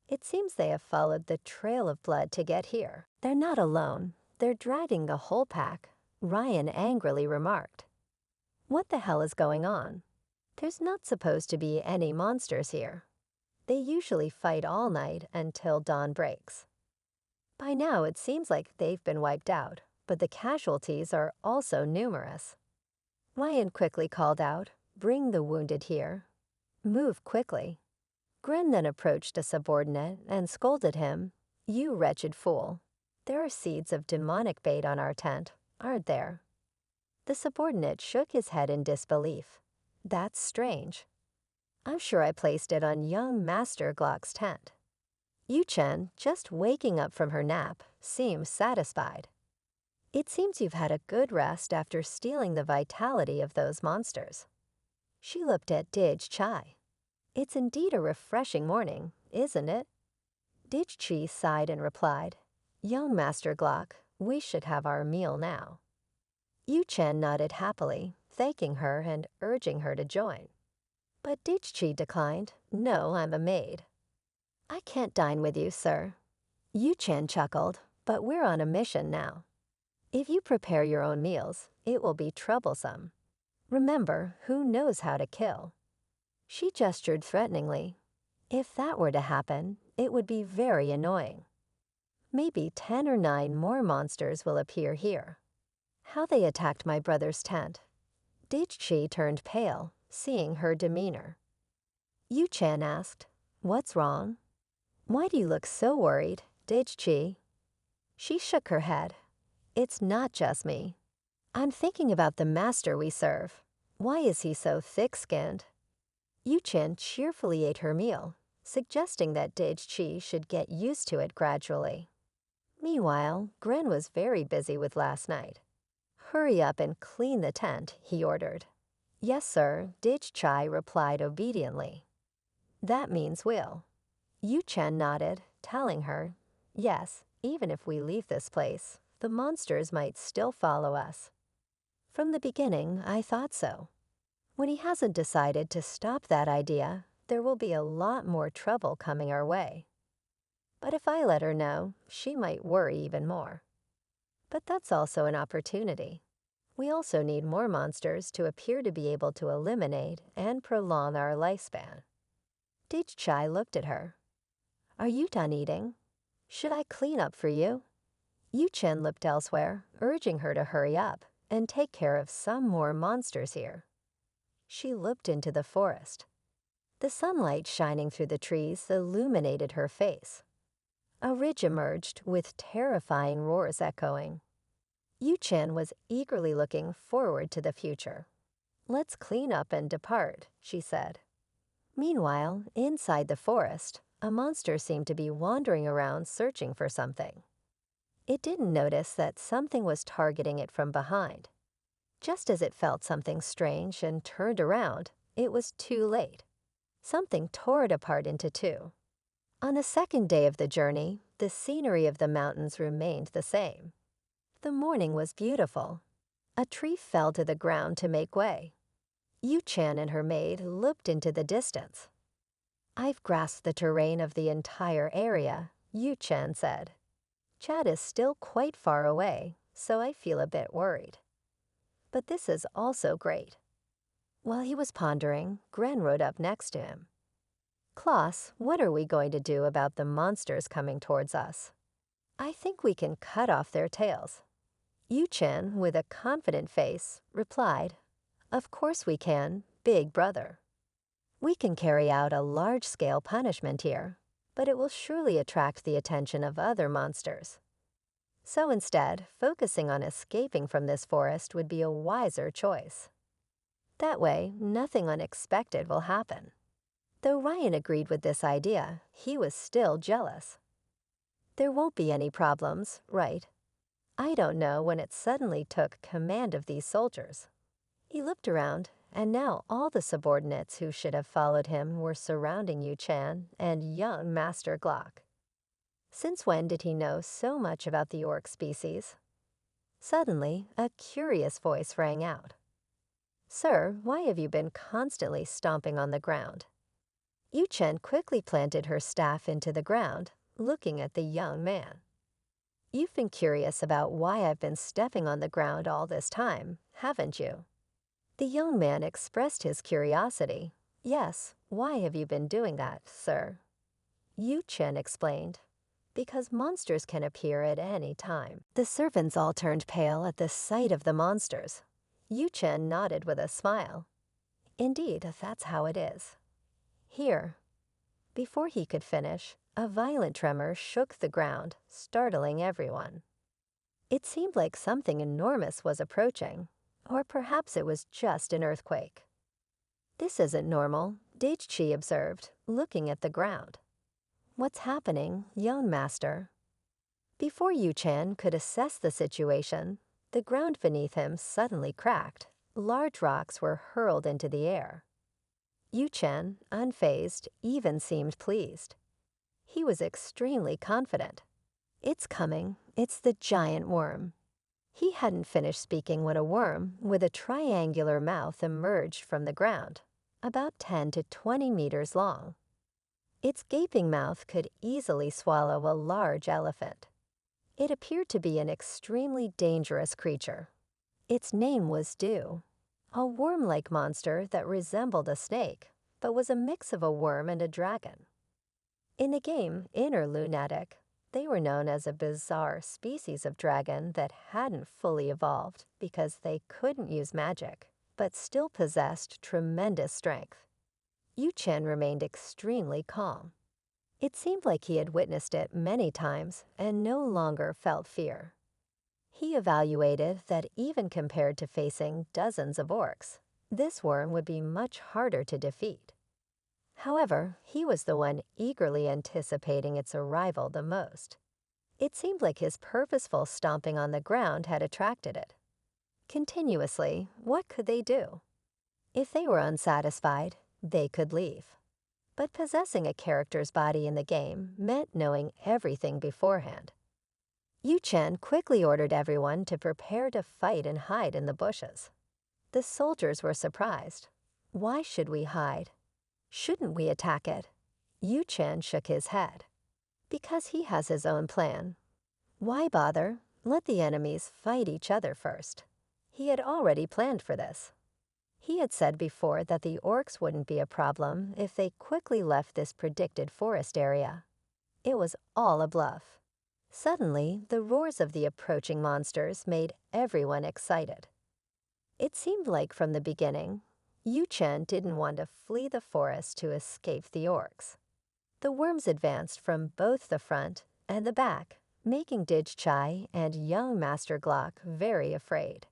It seems they have followed the trail of blood to get here. They're not alone. They're dragging a whole pack, Ryan angrily remarked. What the hell is going on? There's not supposed to be any monsters here. They usually fight all night until dawn breaks. By now, it seems like they've been wiped out, but the casualties are also numerous. Ryan quickly called out, "Bring the wounded here. Move quickly." Gren then approached a subordinate and scolded him, "You wretched fool. There are seeds of demonic bait on our tent, aren't there?" The subordinate shook his head in disbelief. That's strange. I'm sure I placed it on young Master Glock's tent. Yu Chen, just waking up from her nap, seemed satisfied. It seems you've had a good rest after stealing the vitality of those monsters. She looked at Dijchi. It's indeed a refreshing morning, isn't it? Dijchi sighed and replied, Young Master Glock, we should have our meal now. Yu Chen nodded happily, thanking her and urging her to join. But Dichi declined. No, I'm a maid. I can't dine with you, sir. Yu Chen chuckled, but we're on a mission now. If you prepare your own meals, it will be troublesome. Remember, who knows how to kill? She gestured threateningly. If that were to happen, it would be very annoying. Maybe 10 or 9 more monsters will appear here. How they attacked my brother's tent. Dichi turned pale, seeing her demeanor. Yu Chen asked, "What's wrong? Why do you look so worried, Dichi?" She shook her head. "It's not just me. I'm thinking about the master we serve. Why is he so thick-skinned?" Yu Chen cheerfully ate her meal, suggesting that Dichi should get used to it gradually. Meanwhile, Gren was very busy with last night. "Hurry up and clean the tent," he ordered. "Yes, sir," Dichi replied obediently. "That means will." Yu Chen nodded, telling her, "Yes, even if we leave this place, the monsters might still follow us. From the beginning, I thought so. When he hasn't decided to stop that idea, there will be a lot more trouble coming our way. But if I let her know, she might worry even more. But that's also an opportunity. We also need more monsters to appear to be able to eliminate and prolong our lifespan." Dichi looked at her. "Are you done eating? Should I clean up for you?" Yu Chen looked elsewhere, urging her to hurry up and take care of some more monsters here. She looked into the forest. The sunlight shining through the trees illuminated her face. A ridge emerged with terrifying roars echoing. Yu Chen was eagerly looking forward to the future. "Let's clean up and depart," she said. Meanwhile, inside the forest, a monster seemed to be wandering around searching for something. It didn't notice that something was targeting it from behind. Just as it felt something strange and turned around, it was too late. Something tore it apart into 2. On the second day of the journey, the scenery of the mountains remained the same. The morning was beautiful. A tree fell to the ground to make way. Yu Chen and her maid looked into the distance. "I've grasped the terrain of the entire area," Yu Chen said. "Chad is still quite far away, so I feel a bit worried. But this is also great." While he was pondering, Gren rode up next to him. "Klaus, what are we going to do about the monsters coming towards us?" "I think we can cut off their tails." Yu Chen, with a confident face, replied, "Of course we can, big brother. We can carry out a large-scale punishment here, but it will surely attract the attention of other monsters. So instead, focusing on escaping from this forest would be a wiser choice. That way, nothing unexpected will happen." Though Ryan agreed with this idea, he was still jealous. "There won't be any problems, right? I don't know when it suddenly took command of these soldiers." He looked around, and now all the subordinates who should have followed him were surrounding Yu Chen and young Master Glock. Since when did he know so much about the orc species? Suddenly, a curious voice rang out. "Sir, why have you been constantly stomping on the ground?" Yu Chen quickly planted her staff into the ground, looking at the young man. "You've been curious about why I've been stepping on the ground all this time, haven't you?" The young man expressed his curiosity. "Yes, why have you been doing that, sir?" Yu Chen explained. "Because monsters can appear at any time." The servants all turned pale at the sight of the monsters. Yu Chen nodded with a smile. "Indeed, that's how it is. Here." Before he could finish, a violent tremor shook the ground, startling everyone. It seemed like something enormous was approaching, or perhaps it was just an earthquake. "This isn't normal," Dichi observed, looking at the ground. "What's happening, young master?" Before Yu Chen could assess the situation, the ground beneath him suddenly cracked. Large rocks were hurled into the air. Yu Chen, unfazed, even seemed pleased. He was extremely confident. It's coming. It's the giant worm. He hadn't finished speaking when a worm with a triangular mouth emerged from the ground, about 10 to 20 meters long. Its gaping mouth could easily swallow a large elephant. It appeared to be an extremely dangerous creature. Its name was Dew, a worm-like monster that resembled a snake, but was a mix of a worm and a dragon. In the game Inner Lunatic, they were known as a bizarre species of dragon that hadn't fully evolved because they couldn't use magic, but still possessed tremendous strength. Yu-Chen remained extremely calm. It seemed like he had witnessed it many times and no longer felt fear. He evaluated that even compared to facing dozens of orcs, this worm would be much harder to defeat. However, he was the one eagerly anticipating its arrival the most. It seemed like his purposeful stomping on the ground had attracted it. Continuously, what could they do? If they were unsatisfied, they could leave. But possessing a character's body in the game meant knowing everything beforehand. Yu-Chen quickly ordered everyone to prepare to fight and hide in the bushes. The soldiers were surprised. Why should we hide? Shouldn't we attack it? Yu-Chen shook his head. Because he has his own plan. Why bother? Let the enemies fight each other first. He had already planned for this. He had said before that the orcs wouldn't be a problem if they quickly left this predicted forest area. It was all a bluff. Suddenly, the roars of the approaching monsters made everyone excited. It seemed like from the beginning, Yu-Chen didn't want to flee the forest to escape the orcs. The worms advanced from both the front and the back, making Dig-Chai and young Master Glock very afraid.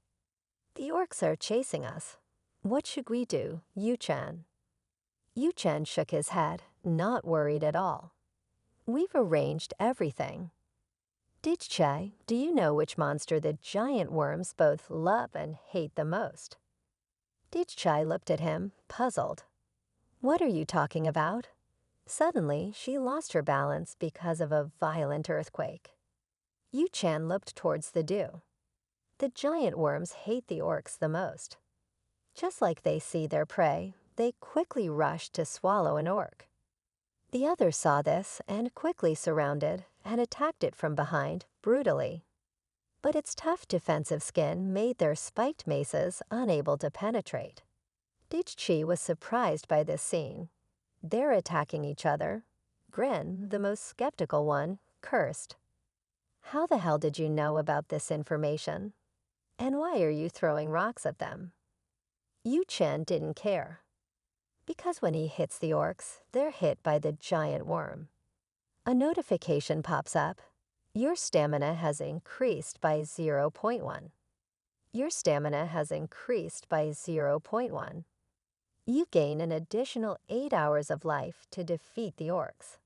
The orcs are chasing us. What should we do, Yu-Chen? Yu-Chen shook his head, not worried at all. We've arranged everything. Dig-Chai, do you know which monster the giant worms both love and hate the most? Dig-Chai looked at him, puzzled. What are you talking about? Suddenly, she lost her balance because of a violent earthquake. Yu-Chen looked towards the dew. The giant worms hate the orcs the most. Just like they see their prey, they quickly rush to swallow an orc. The others saw this and quickly surrounded and attacked it from behind brutally. But its tough defensive skin made their spiked maces unable to penetrate. Dig-Chi was surprised by this scene. They're attacking each other. Gren, the most skeptical one, cursed. How the hell did you know about this information? And why are you throwing rocks at them? Yu-Chen didn't care. Because when he hits the orcs, they're hit by the giant worm. A notification pops up. Your stamina has increased by 0.1. Your stamina has increased by 0.1. You gain an additional 8 hours of life to defeat the orcs.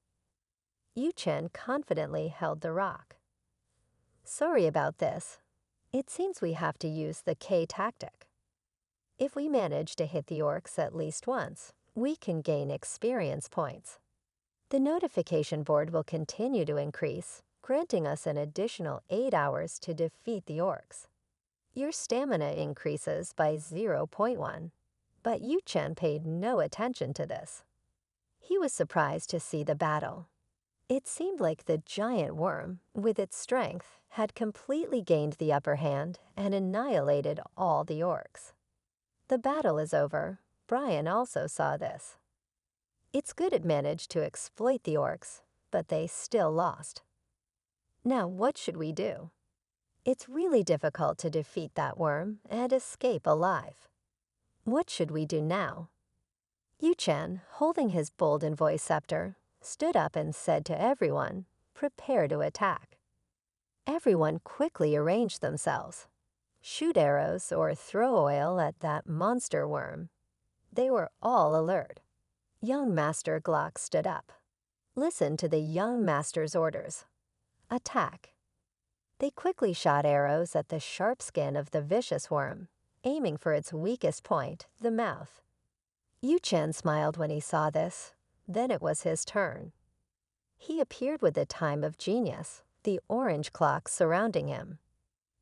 Yu-Chen confidently held the rock. Sorry about this. It seems we have to use the K tactic. If we manage to hit the orcs at least once, we can gain experience points. The notification board will continue to increase, granting us an additional 8 hours to defeat the orcs. Your stamina increases by 0.1, but Yu-Chen paid no attention to this. He was surprised to see the battle. It seemed like the giant worm, with its strength, had completely gained the upper hand and annihilated all the orcs. The battle is over. Brian also saw this. It's good it managed to exploit the orcs, but they still lost. Now what should we do? It's really difficult to defeat that worm and escape alive. What should we do now? Yu-Chen, holding his golden voice scepter, stood up and said to everyone, prepare to attack. Everyone quickly arranged themselves. Shoot arrows or throw oil at that monster worm. They were all alert. Young Master Glock stood up. Listen to the young master's orders. Attack. They quickly shot arrows at the sharp skin of the vicious worm, aiming for its weakest point, the mouth. Yu-Chen smiled when he saw this. Then it was his turn. He appeared with the time of genius. the orange clock surrounding him.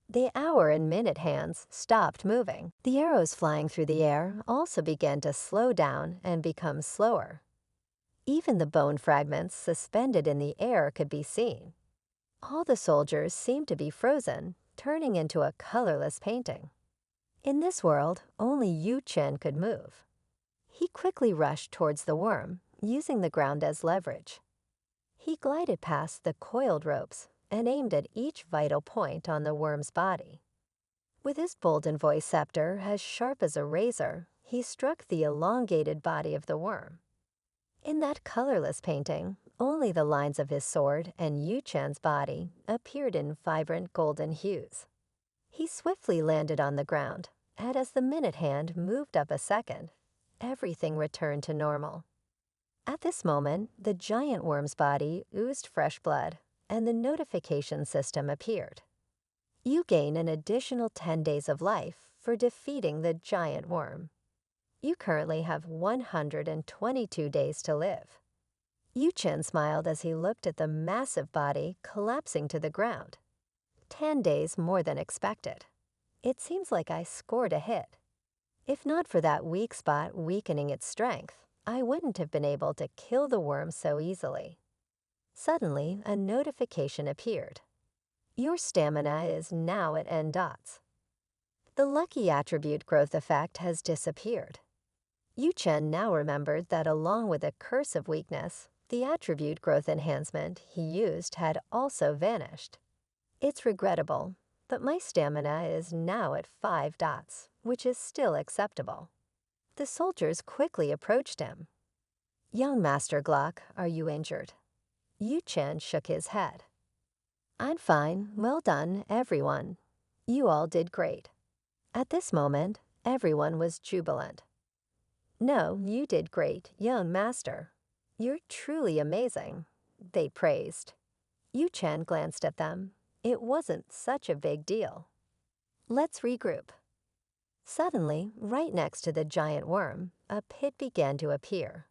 The hour and minute hands stopped moving. The arrows flying through the air also began to slow down and become slower. Even the bone fragments suspended in the air could be seen. All the soldiers seemed to be frozen, turning into a colorless painting. In this world, only Yu Chen could move. He quickly rushed towards the worm, using the ground as leverage. He glided past the coiled ropes and aimed at each vital point on the worm's body. With his golden voice scepter as sharp as a razor, he struck the elongated body of the worm. In that colorless painting, only the lines of his sword and Yu Chen's body appeared in vibrant golden hues. He swiftly landed on the ground, and as the minute hand moved up a second, everything returned to normal. At this moment, the giant worm's body oozed fresh blood, and the notification system appeared. You gain an additional 10 days of life for defeating the giant worm. You currently have 122 days to live. Yu Chen smiled as he looked at the massive body collapsing to the ground. 10 days more than expected. It seems like I scored a hit. If not for that weak spot weakening its strength, I wouldn't have been able to kill the worm so easily. Suddenly, a notification appeared. Your stamina is now at N dots. The lucky attribute growth effect has disappeared. Yu Chen now remembered that along with a curse of weakness, the attribute growth enhancement he used had also vanished. It's regrettable, but my stamina is now at 5 dots, which is still acceptable. The soldiers quickly approached him. Young Master Glock, are you injured? Yu Chen shook his head. I'm fine. Well done, everyone. You all did great. At this moment, everyone was jubilant. No, you did great, young master. You're truly amazing, they praised. Yu Chen glanced at them. It wasn't such a big deal. Let's regroup. Suddenly, right next to the giant worm, a pit began to appear.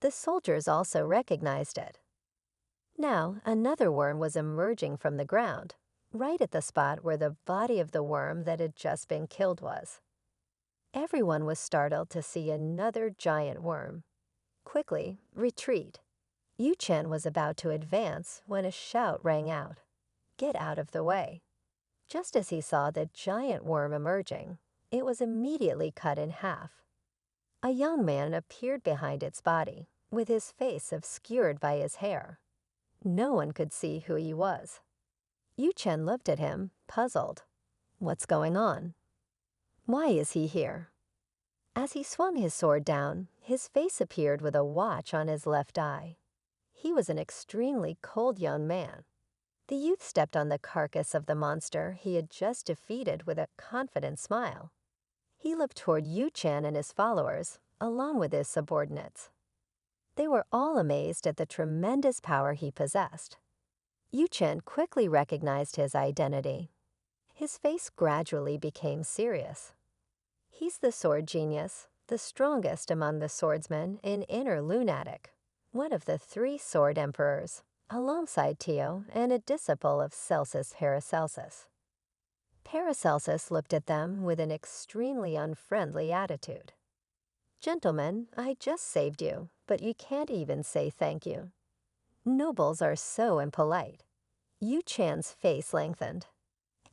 The soldiers also recognized it. Now, another worm was emerging from the ground, right at the spot where the body of the worm that had just been killed was. Everyone was startled to see another giant worm. Quickly, retreat. Yu Chen was about to advance when a shout rang out. Get out of the way. Just as he saw the giant worm emerging, it was immediately cut in half. A young man appeared behind its body, with his face obscured by his hair. No one could see who he was. Yu Chen looked at him, puzzled. What's going on? Why is he here? As he swung his sword down, his face appeared with a watch on his left eye. He was an extremely cold young man. The youth stepped on the carcass of the monster he had just defeated with a confident smile. He looked toward Yu Chen and his followers, along with his subordinates. They were all amazed at the tremendous power he possessed. Yu Chen quickly recognized his identity. His face gradually became serious. He's the sword genius, the strongest among the swordsmen in Inner Lunatic, one of the 3 sword emperors, alongside Tio and a disciple of Celsus Paracelsus. Paracelsus looked at them with an extremely unfriendly attitude. Gentlemen, I just saved you, but you can't even say thank you. Nobles are so impolite. Yu Chan's face lengthened.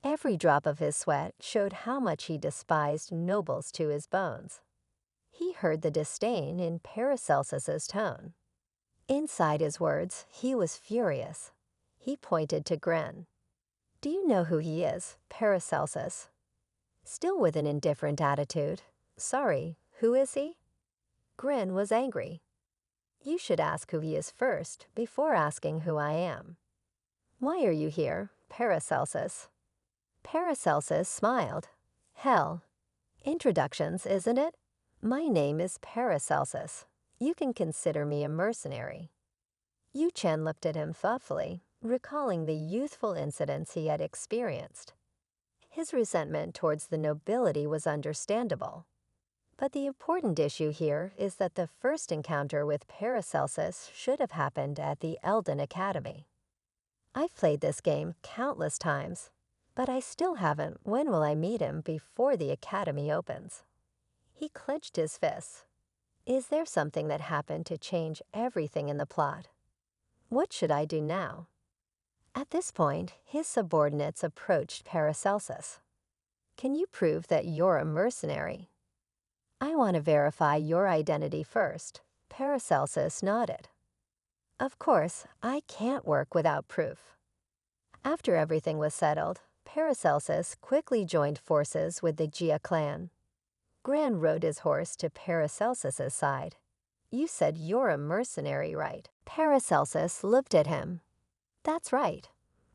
Every drop of his sweat showed how much he despised nobles to his bones. He heard the disdain in Paracelsus's tone. Inside his words, he was furious. He pointed to Gren. Do you know who he is, Paracelsus? Still with an indifferent attitude. Sorry, who is he? Gren was angry. You should ask who he is first before asking who I am. Why are you here, Paracelsus? Paracelsus smiled. Hell. Introductions, isn't it? My name is Paracelsus. You can consider me a mercenary. Yu Chen looked at him thoughtfully, recalling the youthful incidents he had experienced. His resentment towards the nobility was understandable. But the important issue here is that the first encounter with Paracelsus should have happened at the Elden Academy. I've played this game countless times, but I still haven't. When will I meet him before the academy opens? He clenched his fists. Is there something that happened to change everything in the plot? What should I do now? At this point, his subordinates approached Paracelsus. Can you prove that you're a mercenary? I want to verify your identity first. Paracelsus nodded. Of course, I can't work without proof. After everything was settled, Paracelsus quickly joined forces with the Jia clan. Gran rode his horse to Paracelsus's side. You said you're a mercenary, right? Paracelsus looked at him. That's right.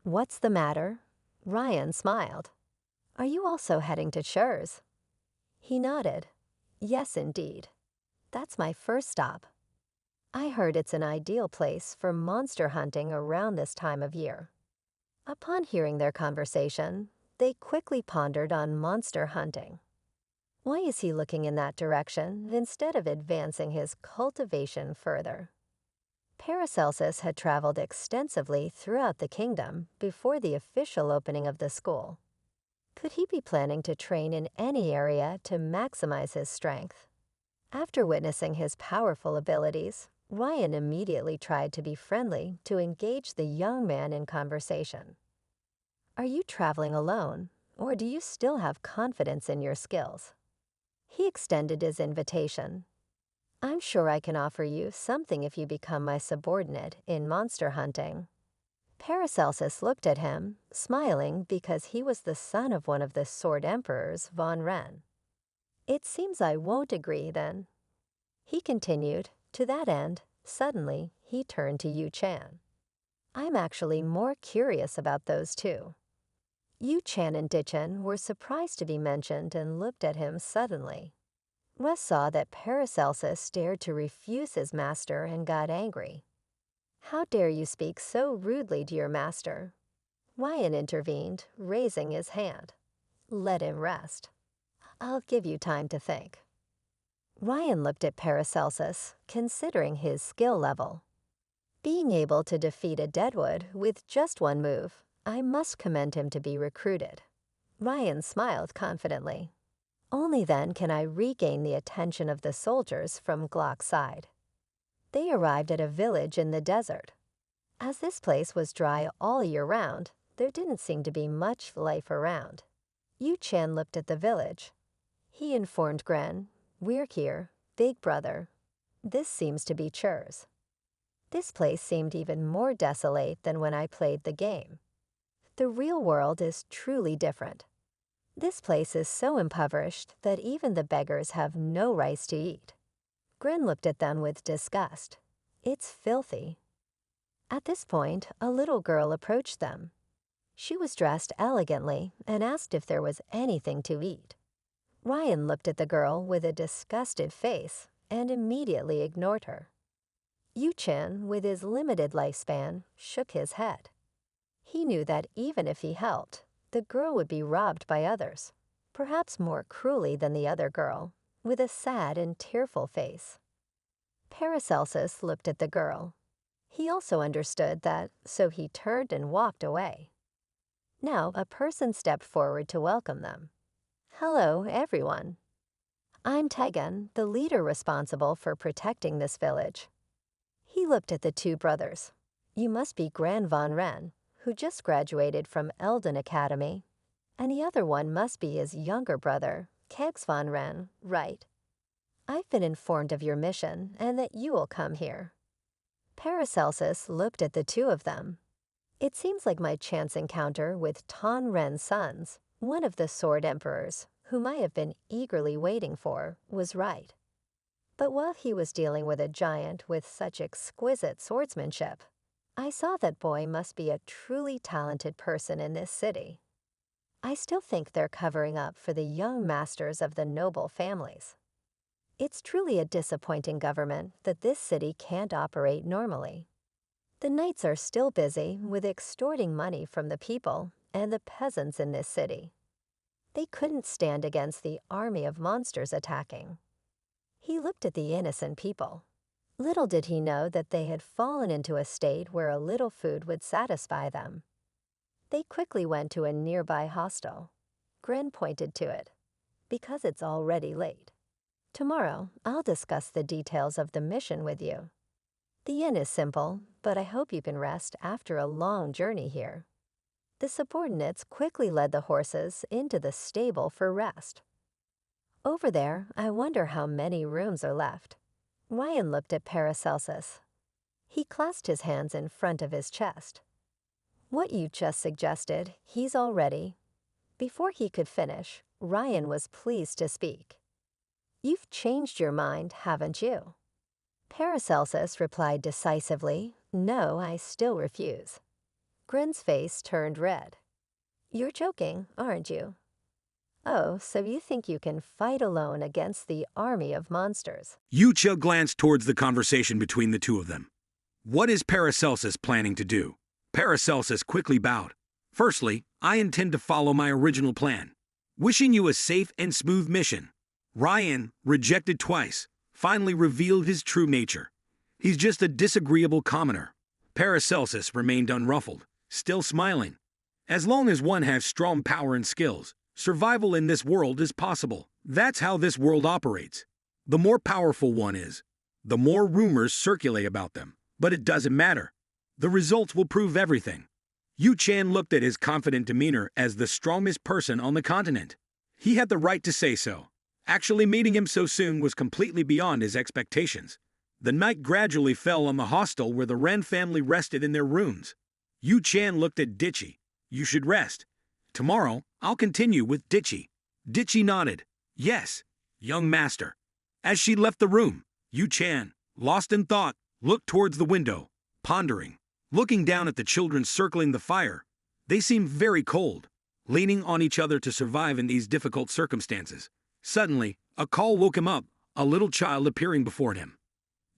What's the matter? Ryan smiled. Are you also heading to Churs? He nodded. Yes, indeed. That's my first stop. I heard it's an ideal place for monster hunting around this time of year. Upon hearing their conversation, they quickly pondered on monster hunting. Why is he looking in that direction instead of advancing his cultivation further? Paracelsus had traveled extensively throughout the kingdom before the official opening of the school. Could he be planning to train in any area to maximize his strength? After witnessing his powerful abilities, Ryan immediately tried to be friendly to engage the young man in conversation. Are you traveling alone, or do you still have confidence in your skills? He extended his invitation. I'm sure I can offer you something if you become my subordinate in monster hunting. Paracelsus looked at him, smiling because he was the son of one of the sword emperors, Von Ren. It seems I won't agree then. He continued. To that end, suddenly, he turned to Yu Chan. I'm actually more curious about those two. Yu Chan and Dichen were surprised to be mentioned and looked at him suddenly. Wes saw that Paracelsus dared to refuse his master and got angry. How dare you speak so rudely to your master? Ryan intervened, raising his hand. Let him rest. I'll give you time to think. Ryan looked at Paracelsus, considering his skill level. Being able to defeat a Deadwood with just one move, I must commend him to be recruited. Ryan smiled confidently. Only then can I regain the attention of the soldiers from Glock's side. They arrived at a village in the desert. As this place was dry all year round, there didn't seem to be much life around. Yu Chan looked at the village. He informed Gren, we're here, big brother. This seems to be Churs. This place seemed even more desolate than when I played the game. The real world is truly different. This place is so impoverished that even the beggars have no rice to eat. Gren looked at them with disgust. It's filthy. At this point, a little girl approached them. She was dressed elegantly and asked if there was anything to eat. Ryan looked at the girl with a disgusted face and immediately ignored her. Yu Chan, with his limited lifespan, shook his head. He knew that even if he helped, the girl would be robbed by others, perhaps more cruelly than the other girl, with a sad and tearful face. Paracelsus looked at the girl. He also understood that, so he turned and walked away. Now a person stepped forward to welcome them. Hello, everyone. I'm Tegan, the leader responsible for protecting this village. He looked at the two brothers. You must be Gran Von Ren, who just graduated from Eldon Academy, and the other one must be his younger brother, Kegs Von Ren, right? I've been informed of your mission and that you will come here. Paracelsus looked at the two of them. It seems like my chance encounter with Tan Ren's sons, one of the sword emperors, whom I have been eagerly waiting for, was right. But while he was dealing with a giant with such exquisite swordsmanship, I saw that boy must be a truly talented person in this city. I still think they're covering up for the young masters of the noble families. It's truly a disappointing government that this city can't operate normally. The knights are still busy with extorting money from the people and the peasants in this city. They couldn't stand against the army of monsters attacking. He looked at the innocent people. Little did he know that they had fallen into a state where a little food would satisfy them. They quickly went to a nearby hostel. Grin pointed to it. Because it's already late. Tomorrow, I'll discuss the details of the mission with you. The inn is simple, but I hope you can rest after a long journey here. The subordinates quickly led the horses into the stable for rest. Over there, I wonder how many rooms are left. Ryan looked at Paracelsus. He clasped his hands in front of his chest. What you just suggested, he's already. Before he could finish, Ryan was pleased to speak. You've changed your mind, haven't you? Paracelsus replied decisively, No, I still refuse. Grin's face turned red. You're joking, aren't you? Oh, so you think you can fight alone against the army of monsters? Yucha glanced towards the conversation between the two of them. What is Paracelsus planning to do? Paracelsus quickly bowed. Firstly, I intend to follow my original plan. Wishing you a safe and smooth mission. Ryan, rejected twice, finally revealed his true nature. He's just a disagreeable commoner. Paracelsus remained unruffled, still smiling. As long as one has strong power and skills, survival in this world is possible. That's how this world operates. The more powerful one is, the more rumors circulate about them. But it doesn't matter. The results will prove everything. Yu Chan looked at his confident demeanor as the strongest person on the continent. He had the right to say so. Actually meeting him so soon was completely beyond his expectations. The night gradually fell on the hostel where the Ren family rested in their rooms. Yu Chan looked at Ditchy. You should rest. Tomorrow, I'll continue with Ditchy. Ditchy nodded. Yes, young master. As she left the room, Yu Chan, lost in thought, looked towards the window, pondering. Looking down at the children circling the fire, they seemed very cold, leaning on each other to survive in these difficult circumstances. Suddenly, a call woke him up, a little child appearing before him.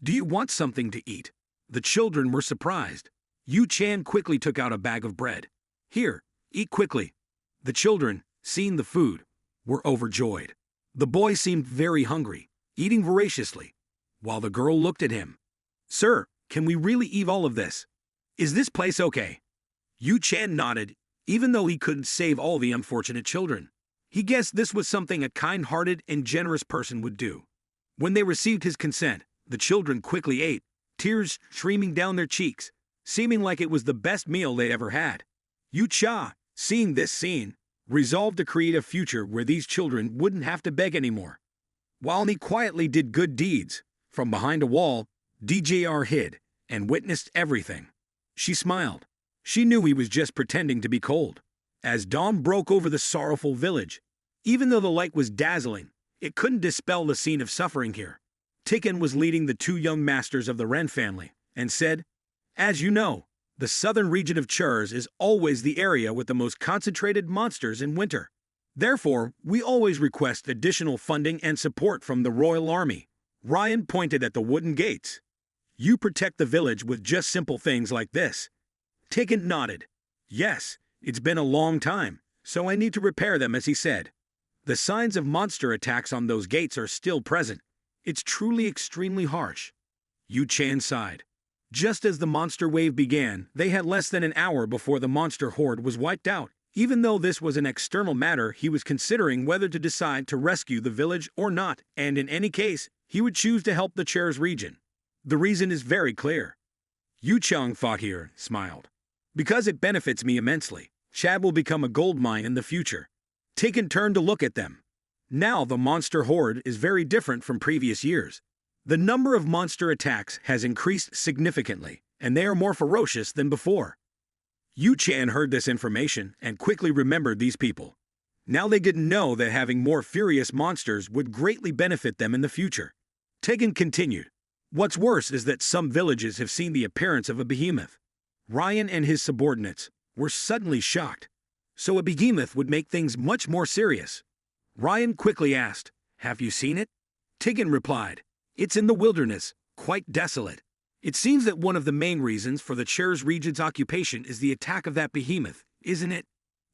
Do you want something to eat? The children were surprised. Yu Chan quickly took out a bag of bread. Here, eat quickly. The children, seeing the food, were overjoyed. The boy seemed very hungry, eating voraciously, while the girl looked at him. Sir, can we really eat all of this? Is this place okay? Yu Chan nodded, even though he couldn't save all the unfortunate children. He guessed this was something a kind-hearted and generous person would do. When they received his consent, the children quickly ate, tears streaming down their cheeks, seeming like it was the best meal they'd ever had. Yu Cha, seeing this scene, resolved to create a future where these children wouldn't have to beg anymore. While he quietly did good deeds, from behind a wall, DJR hid and witnessed everything. She smiled. She knew he was just pretending to be cold. As dawn broke over the sorrowful village, even though the light was dazzling, it couldn't dispel the scene of suffering here. Tikken was leading the two young masters of the Ren family, and said, As you know, the southern region of Churs is always the area with the most concentrated monsters in winter. Therefore, we always request additional funding and support from the Royal Army. Ryan pointed at the wooden gates. You protect the village with just simple things like this. Tikken nodded. Yes, it's been a long time, so I need to repair them, as he said. The signs of monster attacks on those gates are still present. It's truly extremely harsh. Yu Chan sighed. Just as the monster wave began, they had less than an hour before the monster horde was wiped out. Even though this was an external matter, he was considering whether to decide to rescue the village or not, and in any case, he would choose to help the Churs region. The reason is very clear. Yu Chang Fakir smiled. Because it benefits me immensely. Chad will become a gold mine in the future. Tikken turned to look at them. Now the monster horde is very different from previous years. The number of monster attacks has increased significantly, and they are more ferocious than before. Yu Chan heard this information and quickly remembered these people. Now they didn't know that having more furious monsters would greatly benefit them in the future. Tikken continued. What's worse is that some villages have seen the appearance of a behemoth. Ryan and his subordinates were suddenly shocked. So a behemoth would make things much more serious. Ryan quickly asked, Have you seen it? Tikken replied, It's in the wilderness, quite desolate. It seems that one of the main reasons for the Churs region's occupation is the attack of that behemoth, isn't it?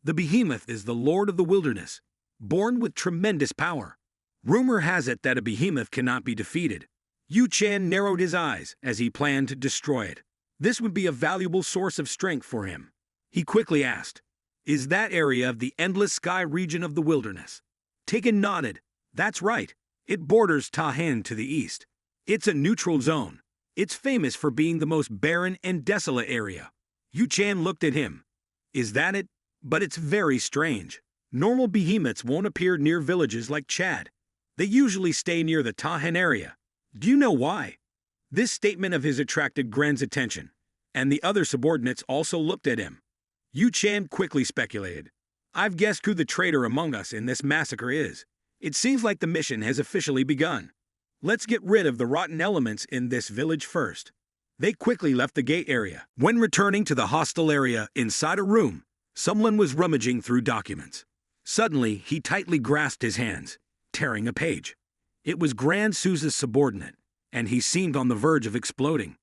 The behemoth is the lord of the wilderness, born with tremendous power. Rumor has it that a behemoth cannot be defeated. Yu Chan narrowed his eyes as he planned to destroy it. This would be a valuable source of strength for him. He quickly asked, "Is that area of the endless sky region of the wilderness?" Taken nodded. "That's right. It borders Tahan to the east. It's a neutral zone. It's famous for being the most barren and desolate area." Yu Chan looked at him. "Is that it? But it's very strange. Normal behemoths won't appear near villages like Chad. They usually stay near the Tahan area. Do you know why?" This statement of his attracted Gren's attention, and the other subordinates also looked at him. Yu Chan quickly speculated. "I've guessed who the traitor among us in this massacre is. It seems like the mission has officially begun. Let's get rid of the rotten elements in this village first." They quickly left the gate area. When returning to the hostel area inside a room, someone was rummaging through documents. Suddenly, he tightly grasped his hands, tearing a page. It was Grand Souza's subordinate, and he seemed on the verge of exploding.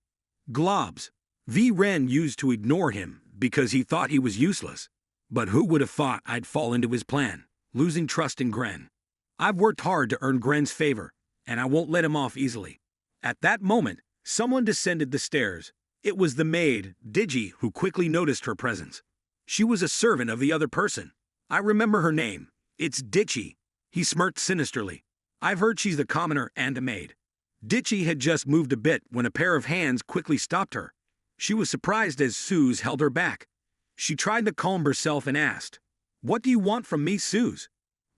Globs. V. Ren used to ignore him because he thought he was useless. But who would have thought I'd fall into his plan, losing trust in Gren? I've worked hard to earn Gren's favor, and I won't let him off easily. At that moment, someone descended the stairs. It was the maid, Digi, who quickly noticed her presence. She was a servant of the other person. "I remember her name. It's Ditchy." He smirked sinisterly. "I've heard she's a commoner and a maid." Ditchy had just moved a bit when a pair of hands quickly stopped her. She was surprised as Suze held her back. She tried to calm herself and asked, "What do you want from me, Suze?"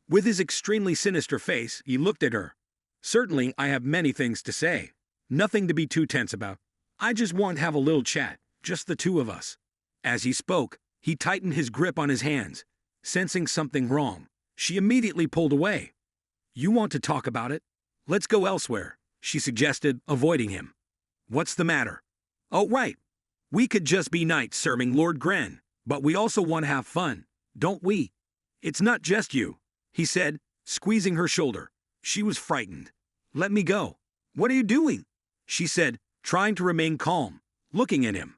With his extremely sinister face, he looked at her. "Certainly, I have many things to say. Nothing to be too tense about. I just want to have a little chat, just the two of us." As he spoke, he tightened his grip on his hands. Sensing something wrong, she immediately pulled away. "You want to talk about it? Let's go elsewhere," she suggested, avoiding him. "What's the matter?" "Oh, right. We could just be knights serving Lord Gren, but we also want to have fun, don't we?" "It's not just you," he said, squeezing her shoulder. She was frightened. "Let me go." "What are you doing?" she said, trying to remain calm, looking at him.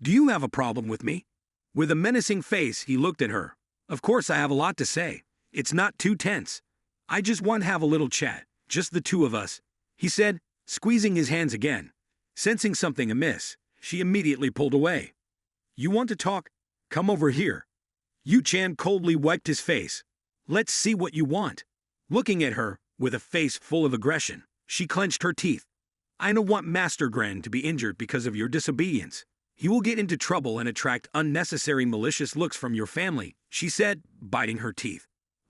"Do you have a problem with me?" With a menacing face, he looked at her. "Of course I have a lot to say. It's not too tense. I just want to have a little chat, just the two of us," he said, squeezing his hands again. Sensing something amiss, she immediately pulled away. "You want to talk? Come over here." Yu Chan coldly wiped his face. "Let's see what you want." Looking at her, with a face full of aggression, she clenched her teeth. "I don't want Master Gren to be injured because of your disobedience. He will get into trouble and attract unnecessary malicious looks from your family," she said, biting her teeth.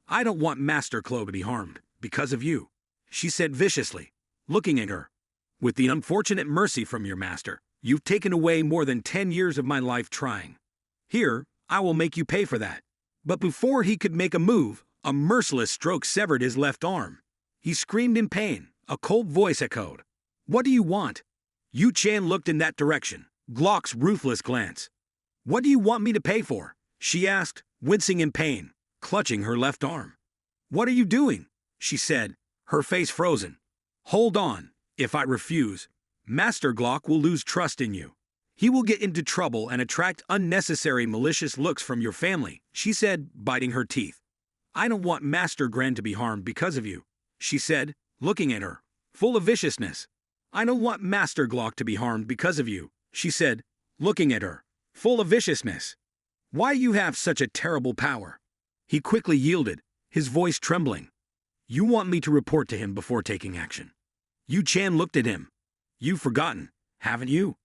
"I don't want Master Klo to be harmed because of you," she said viciously, looking at her. "With the unfortunate mercy from your master, you've taken away more than 10 years of my life trying. Here, I will make you pay for that." But before he could make a move, a merciless stroke severed his left arm. He screamed in pain. A cold voice echoed, "What do you want?" Yu Chan looked in that direction, Glock's ruthless glance. "What do you want me to pay for?" she asked, wincing in pain, clutching her left arm. "What are you doing?" she said, her face frozen. "Hold on. If I refuse, Master Glock will lose trust in you. He will get into trouble and attract unnecessary malicious looks from your family," she said, biting her teeth. "I don't want Master Gren to be harmed because of you," she said, looking at her, full of viciousness. "I don't want Master Glock to be harmed because of you," she said, looking at her, full of viciousness. "Why you have such a terrible power?" He quickly yielded, his voice trembling. "You want me to report to him before taking action." Yu Chan looked at him. "You've forgotten, haven't you?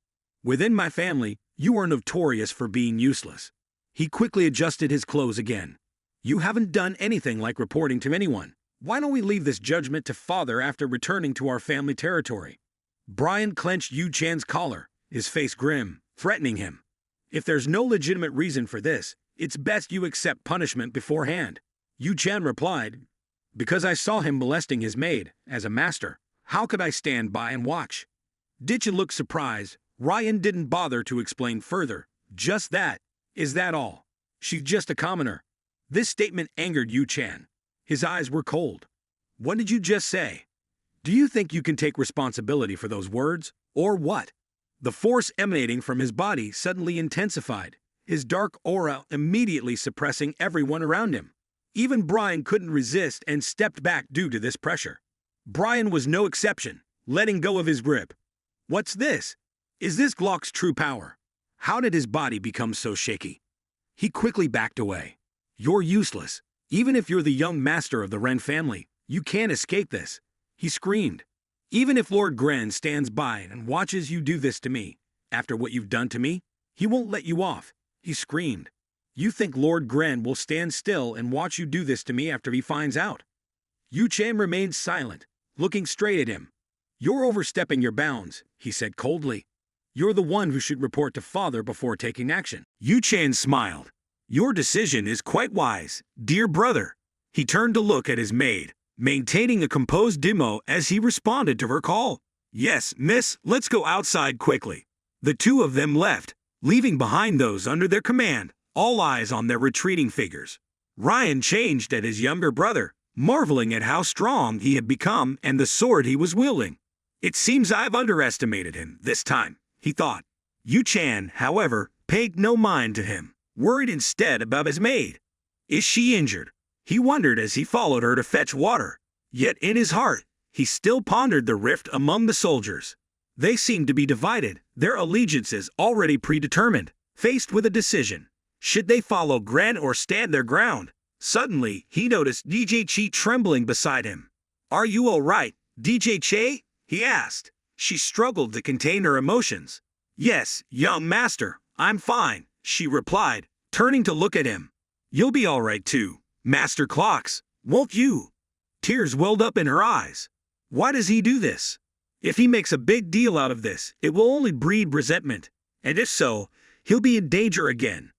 Within my family, you are notorious for being useless." He quickly adjusted his clothes again. "You haven't done anything like reporting to anyone. Why don't we leave this judgment to Father after returning to our family territory?" Brian clenched Yu Chan's collar, his face grim, threatening him. "If there's no legitimate reason for this, it's best you accept punishment beforehand." Yu Chan replied, "Because I saw him molesting his maid, as a master. How could I stand by and watch?" Ditcha looked surprised. Ryan didn't bother to explain further. "Just that. Is that all? She's just a commoner." This statement angered Yu Chan. His eyes were cold. "What did you just say? Do you think you can take responsibility for those words, or what?" The force emanating from his body suddenly intensified, his dark aura immediately suppressing everyone around him. Even Brian couldn't resist and stepped back due to this pressure. Brian was no exception. letting go of his grip. What's this? Is this Glock's true power? How did his body become so shaky? He quickly backed away. You're useless. Even if you're the young master of the Wren family, you can't escape this, he screamed. Even if Lord Gren stands by and watches you do this to me, after what you've done to me, he won't let you off, he screamed. You think Lord Gren will stand still and watch you do this to me after he finds out? Yu Chan remained silent, looking straight at him. You're overstepping your bounds, he said coldly. You're the one who should report to father before taking action. Yu Chan smiled. Your decision is quite wise, dear brother. He turned to look at his maid, maintaining a composed demo as he responded to her call. Yes, miss, let's go outside quickly. The two of them left, leaving behind those under their command, all eyes on their retreating figures. Ryan changed at his younger brother, marveling at how strong he had become and the sword he was wielding. It seems I've underestimated him this time, he thought. Yu Chan, however, paid no mind to him, worried instead about his maid. Is she injured? He wondered as he followed her to fetch water. Yet in his heart, he still pondered the rift among the soldiers. They seemed to be divided, their allegiances already predetermined, faced with a decision. Should they follow Gren or stand their ground? Suddenly, he noticed DJ Chi trembling beside him. Are you all right, DJ Che? He asked. She struggled to contain her emotions. Yes, young master, I'm fine, she replied, turning to look at him. You'll be all right too, Master Clocks, won't you? Tears welled up in her eyes. Why does he do this? If he makes a big deal out of this, it will only breed resentment, and if so, he'll be in danger again.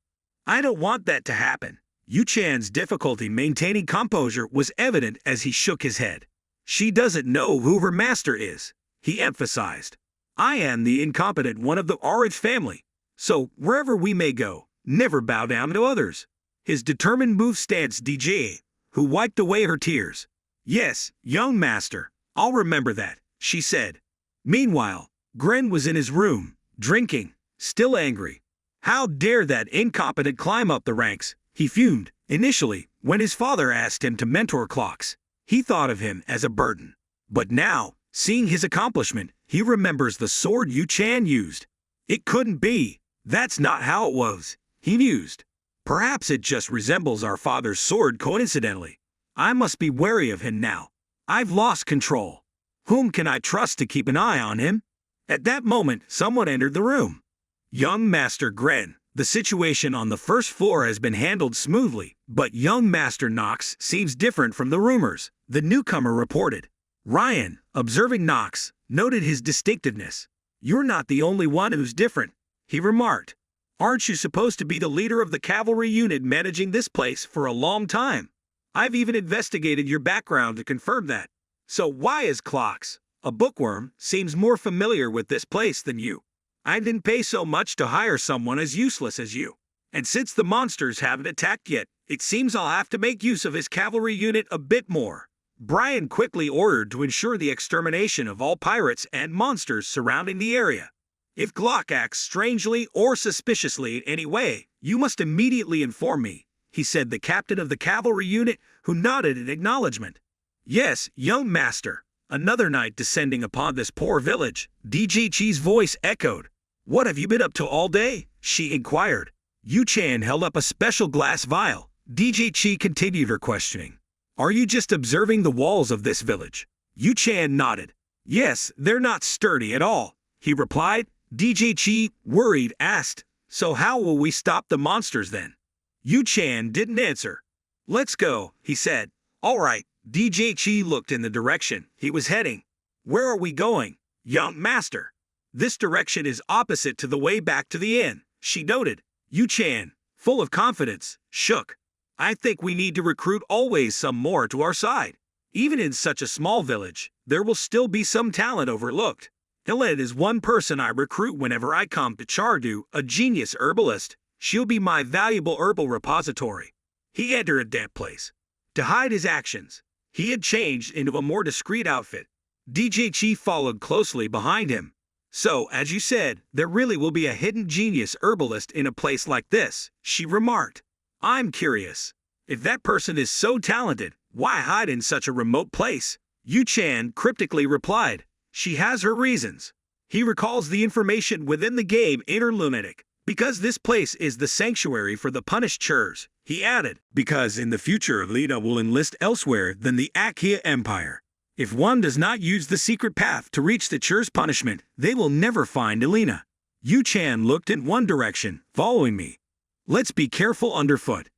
I don't want that to happen. Yu Chan's difficulty maintaining composure was evident as he shook his head. She doesn't know who her master is, he emphasized. I am the incompetent one of the Orange family, so wherever we may go, never bow down to others. His determined move stance DJ, who wiped away her tears. Yes, young master, I'll remember that, she said. Meanwhile, Gren was in his room, drinking, still angry. How dare that incompetent climb up the ranks, he fumed. Initially, when his father asked him to mentor Clocks, he thought of him as a burden. But now, seeing his accomplishment, he remembers the sword Yu Chan used. It couldn't be. That's not how it was, he mused. Perhaps it just resembles our father's sword coincidentally. I must be wary of him now. I've lost control. Whom can I trust to keep an eye on him? At that moment, someone entered the room. Young Master Gren, the situation on the first floor has been handled smoothly, but young Master Knox seems different from the rumors, the newcomer reported. Ryan, observing Knox, noted his distinctiveness. You're not the only one who's different, he remarked. Aren't you supposed to be the leader of the cavalry unit managing this place for a long time? I've even investigated your background to confirm that. So why is Clocks, a bookworm, seems more familiar with this place than you? I didn't pay so much to hire someone as useless as you. And since the monsters haven't attacked yet, it seems I'll have to make use of his cavalry unit a bit more. Brian quickly ordered to ensure the extermination of all pirates and monsters surrounding the area. If Glock acts strangely or suspiciously in any way, you must immediately inform me, he said, the captain of the cavalry unit, who nodded in acknowledgement. Yes, young master. Another night descending upon this poor village, DJ Chi's voice echoed. What have you been up to all day? She inquired. Yu Chan held up a special glass vial. DJ Chi continued her questioning. Are you just observing the walls of this village? Yu Chan nodded. Yes, they're not sturdy at all, he replied. DJ Chi, worried, asked, so how will we stop the monsters then? Yu Chan didn't answer. Let's go, he said. All right. DJ Chi looked in the direction he was heading. Where are we going, young master? This direction is opposite to the way back to the inn, she noted. Yu Chan, full of confidence, shook. I think we need to recruit always some more to our side. Even in such a small village, there will still be some talent overlooked. Helen is one person I recruit whenever I come to Chardu, a genius herbalist. She'll be my valuable herbal repository. He entered a damp place. To hide his actions, he had changed into a more discreet outfit. DJ Chi followed closely behind him. So, as you said, there really will be a hidden genius herbalist in a place like this, she remarked. I'm curious. If that person is so talented, why hide in such a remote place? Yu Chan cryptically replied. She has her reasons. He recalls the information within the game inner lunatic. Because this place is the sanctuary for the punished churs, he added, because in the future Lena will enlist elsewhere than the Achaea Empire. If one does not use the secret path to reach the chur's punishment, they will never find Elena. Yu-chan looked in one direction, following me. Let's be careful underfoot.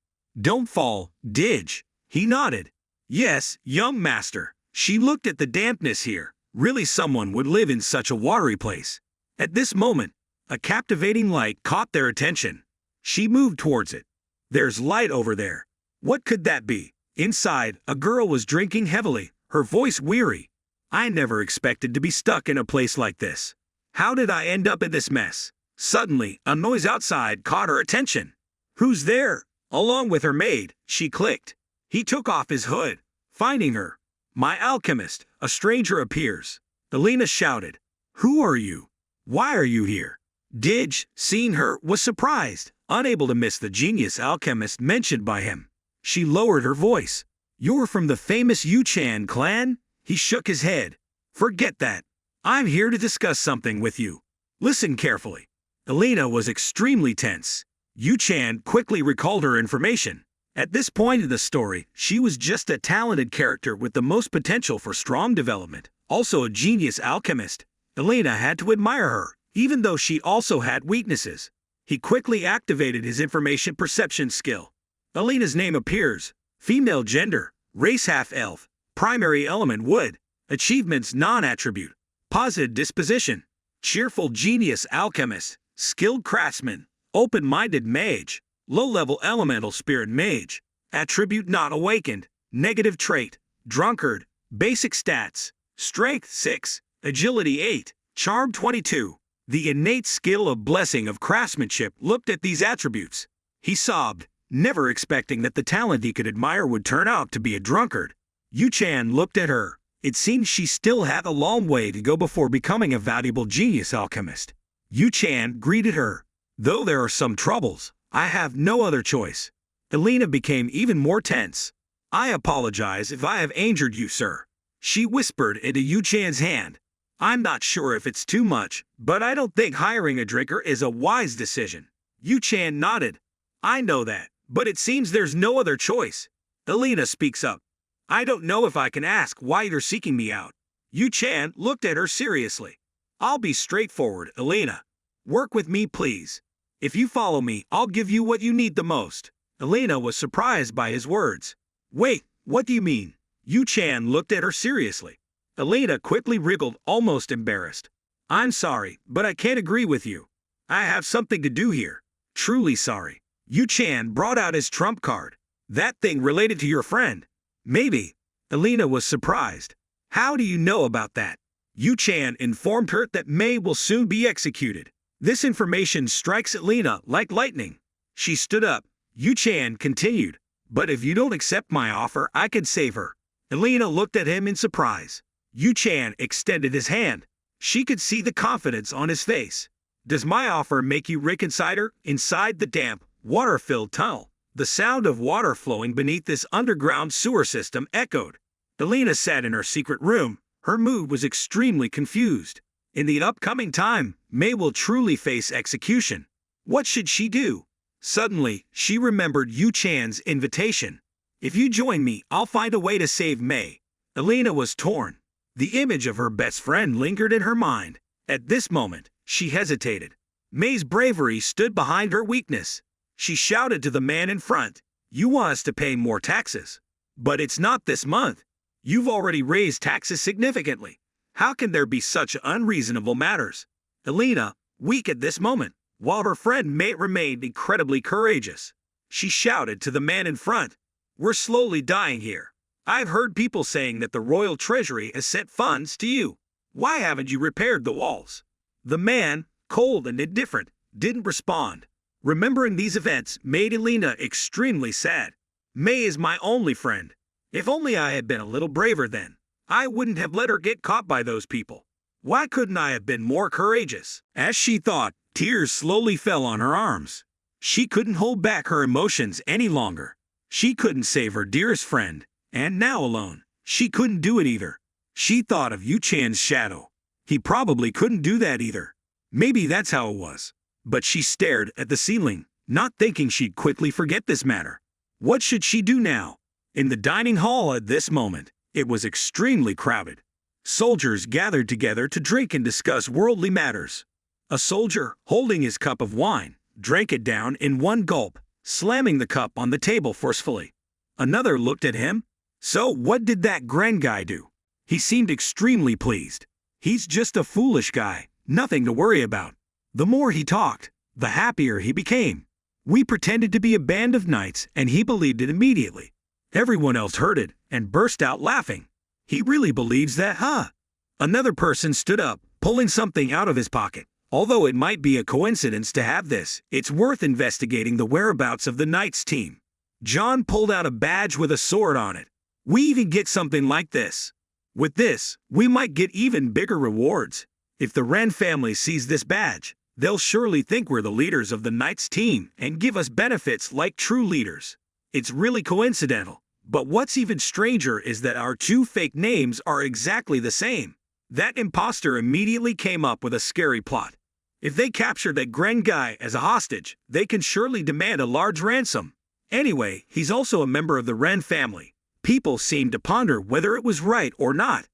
Don't fall, Didge. He nodded. Yes, young master. She looked at the dampness here. Really someone would live in such a watery place. At this moment, a captivating light caught their attention. She moved towards it. There's light over there. What could that be? Inside, a girl was drinking heavily, her voice weary. I never expected to be stuck in a place like this. How did I end up in this mess? Suddenly, a noise outside caught her attention. Who's there? Along with her maid, she clicked. He took off his hood, finding her. My alchemist, a stranger appears. Elena shouted. Who are you? Why are you here? Didge, seeing her, was surprised, unable to miss the genius alchemist mentioned by him. She lowered her voice. You're from the famous Yu-chan clan? He shook his head. Forget that. I'm here to discuss something with you. Listen carefully. Elena was extremely tense. Yu-chan quickly recalled her information. At this point in the story, she was just a talented character with the most potential for strong development, also a genius alchemist. Elena had to admire her, even though she also had weaknesses. He quickly activated his information perception skill. Elena's name appears. Female gender, race half-elf, primary element wood, achievements non-attribute, positive disposition, cheerful genius alchemist, skilled craftsman, open-minded mage, low-level elemental spirit mage, attribute not awakened, negative trait, drunkard, basic stats, strength 6, agility 8, charm 22. The innate skill of blessing of craftsmanship looked at these attributes. He sobbed, never expecting that the talent he could admire would turn out to be a drunkard. Yu-chan looked at her. It seemed she still had a long way to go before becoming a valuable genius alchemist. Yu-chan greeted her. Though there are some troubles, I have no other choice. Elena became even more tense. I apologize if I have injured you, sir. She whispered into Yu-chan's hand. I'm not sure if it's too much, but I don't think hiring a drinker is a wise decision. Yu-chan nodded. I know that, but it seems there's no other choice. Elena speaks up. I don't know if I can ask why you're seeking me out. Yu-chan looked at her seriously. I'll be straightforward, Elena. Work with me, please. If you follow me, I'll give you what you need the most. Elena was surprised by his words. Wait, what do you mean? Yu-chan looked at her seriously. Elena quickly wriggled, almost embarrassed. I'm sorry, but I can't agree with you. I have something to do here. Truly sorry. Yu-chan brought out his trump card. That thing related to your friend. Maybe. Elena was surprised. How do you know about that? Yu-chan informed her that Mei will soon be executed. This information strikes Elena like lightning. She stood up. Yu-chan continued. But if you don't accept my offer, I can save her. Elena looked at him in surprise. Yu-chan extended his hand. She could see the confidence on his face. Does my offer make you reconsider? Inside the damp, water-filled tunnel, the sound of water flowing beneath this underground sewer system echoed. Elena sat in her secret room. Her mood was extremely confused. In the upcoming time, Mei will truly face execution. What should she do? Suddenly, she remembered Yu-chan's invitation. If you join me, I'll find a way to save Mei. Elena was torn. The image of her best friend lingered in her mind. At this moment, she hesitated. Mei's bravery stood behind her weakness. She shouted to the man in front, You want us to pay more taxes. But it's not this month. You've already raised taxes significantly. How can there be such unreasonable matters? Elena, weak at this moment, while her friend Mei remained incredibly courageous. She shouted to the man in front, We're slowly dying here. I've heard people saying that the royal treasury has sent funds to you. Why haven't you repaired the walls? The man, cold and indifferent, didn't respond. Remembering these events made Elena extremely sad. Mei is my only friend. If only I had been a little braver then. I wouldn't have let her get caught by those people. Why couldn't I have been more courageous? As she thought, tears slowly fell on her arms. She couldn't hold back her emotions any longer. She couldn't save her dearest friend, and now alone, she couldn't do it either. She thought of Yu-chan's shadow. He probably couldn't do that either. Maybe that's how it was. But she stared at the ceiling, not thinking she'd quickly forget this matter. What should she do now? In the dining hall at this moment, it was extremely crowded. Soldiers gathered together to drink and discuss worldly matters. A soldier, holding his cup of wine, drank it down in one gulp, slamming the cup on the table forcefully. Another looked at him. So what did that grand guy do? He seemed extremely pleased. He's just a foolish guy, nothing to worry about. The more he talked, the happier he became. We pretended to be a band of knights and he believed it immediately. Everyone else heard it and burst out laughing. He really believes that, huh? Another person stood up, pulling something out of his pocket. Although it might be a coincidence to have this, it's worth investigating the whereabouts of the Knights team. John pulled out a badge with a sword on it. We even get something like this. With this, we might get even bigger rewards. If the Wren family sees this badge, they'll surely think we're the leaders of the Knights team and give us benefits like true leaders. It's really coincidental. But what's even stranger is that our two fake names are exactly the same. That imposter immediately came up with a scary plot. If they capture that Gren guy as a hostage, they can surely demand a large ransom. Anyway, he's also a member of the Wren family. People seemed to ponder whether it was right or not.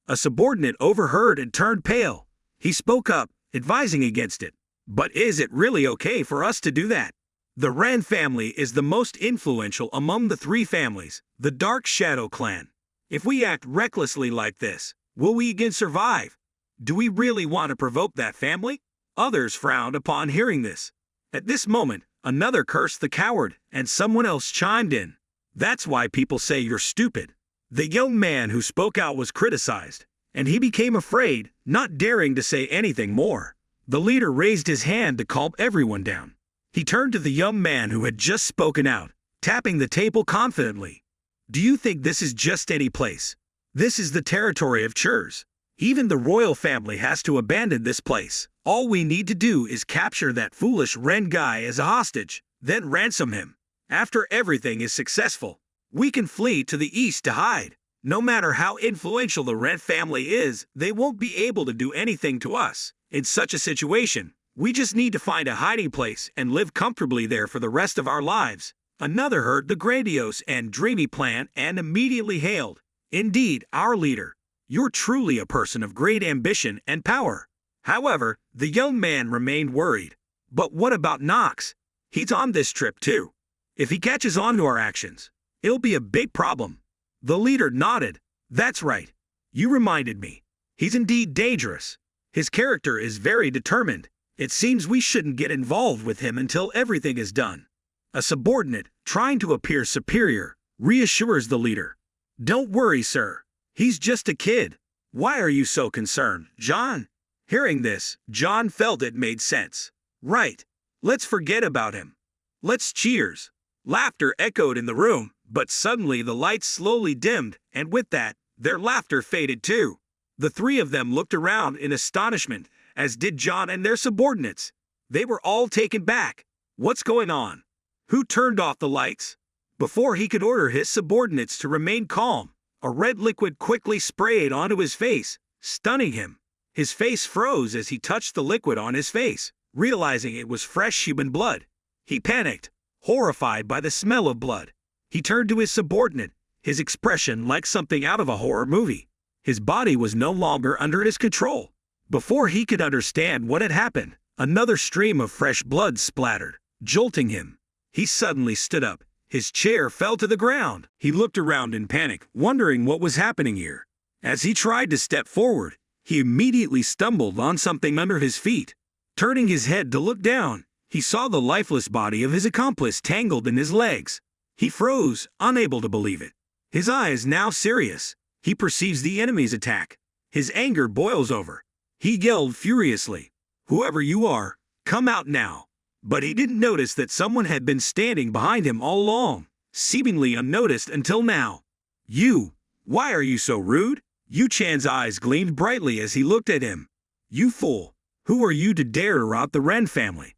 A subordinate overheard and turned pale. He spoke up, advising against it. But is it really okay for us to do that? The Wren family is the most influential among the three families, the Dark Shadow clan. If we act recklessly like this, will we again survive? Do we really want to provoke that family? Others frowned upon hearing this. At this moment, another cursed the coward, and someone else chimed in. That's why people say you're stupid. The young man who spoke out was criticized, and he became afraid, not daring to say anything more. The leader raised his hand to calm everyone down. He turned to the young man who had just spoken out, tapping the table confidently. Do you think this is just any place? This is the territory of churs. Even the royal family has to abandon this place. All we need to do is capture that foolish Wren guy as a hostage, then ransom him. After everything is successful, we can flee to the east to hide. No matter how influential the Wren family is, they won't be able to do anything to us. In such a situation, we just need to find a hiding place and live comfortably there for the rest of our lives. Another heard the grandiose and dreamy plan and immediately hailed. Indeed, our leader. You're truly a person of great ambition and power. However, the young man remained worried. But what about Knox? He's on this trip too. If he catches on to our actions, it'll be a big problem. The leader nodded. That's right. You reminded me. He's indeed dangerous. His character is very determined. It seems we shouldn't get involved with him until everything is done. A subordinate, trying to appear superior, reassures the leader. Don't worry, sir. He's just a kid. Why are you so concerned, John? Hearing this, John felt it made sense. Right. Let's forget about him. Let's cheers. Laughter echoed in the room, but suddenly the lights slowly dimmed, and with that, their laughter faded too. The three of them looked around in astonishment, as did John and their subordinates. They were all taken back. What's going on? Who turned off the lights? Before he could order his subordinates to remain calm, a red liquid quickly sprayed onto his face, stunning him. His face froze as he touched the liquid on his face, realizing it was fresh human blood. He panicked, horrified by the smell of blood. He turned to his subordinate, his expression like something out of a horror movie. His body was no longer under his control. Before he could understand what had happened, another stream of fresh blood splattered, jolting him. He suddenly stood up. His chair fell to the ground. He looked around in panic, wondering what was happening here. As he tried to step forward, he immediately stumbled on something under his feet. Turning his head to look down, he saw the lifeless body of his accomplice tangled in his legs. He froze, unable to believe it. His eyes now serious. He perceives the enemy's attack. His anger boils over. He yelled furiously, "Whoever you are, come out now." But he didn't notice that someone had been standing behind him all along, seemingly unnoticed until now. "You, why are you so rude?" Yu Chan's eyes gleamed brightly as he looked at him. "You fool, who are you to dare to rout the Wren family?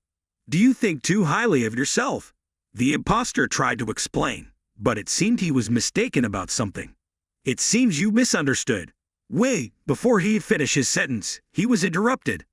Do you think too highly of yourself?" The imposter tried to explain, but it seemed he was mistaken about something. "It seems you misunderstood. Wait, before he had finished his sentence, he was interrupted.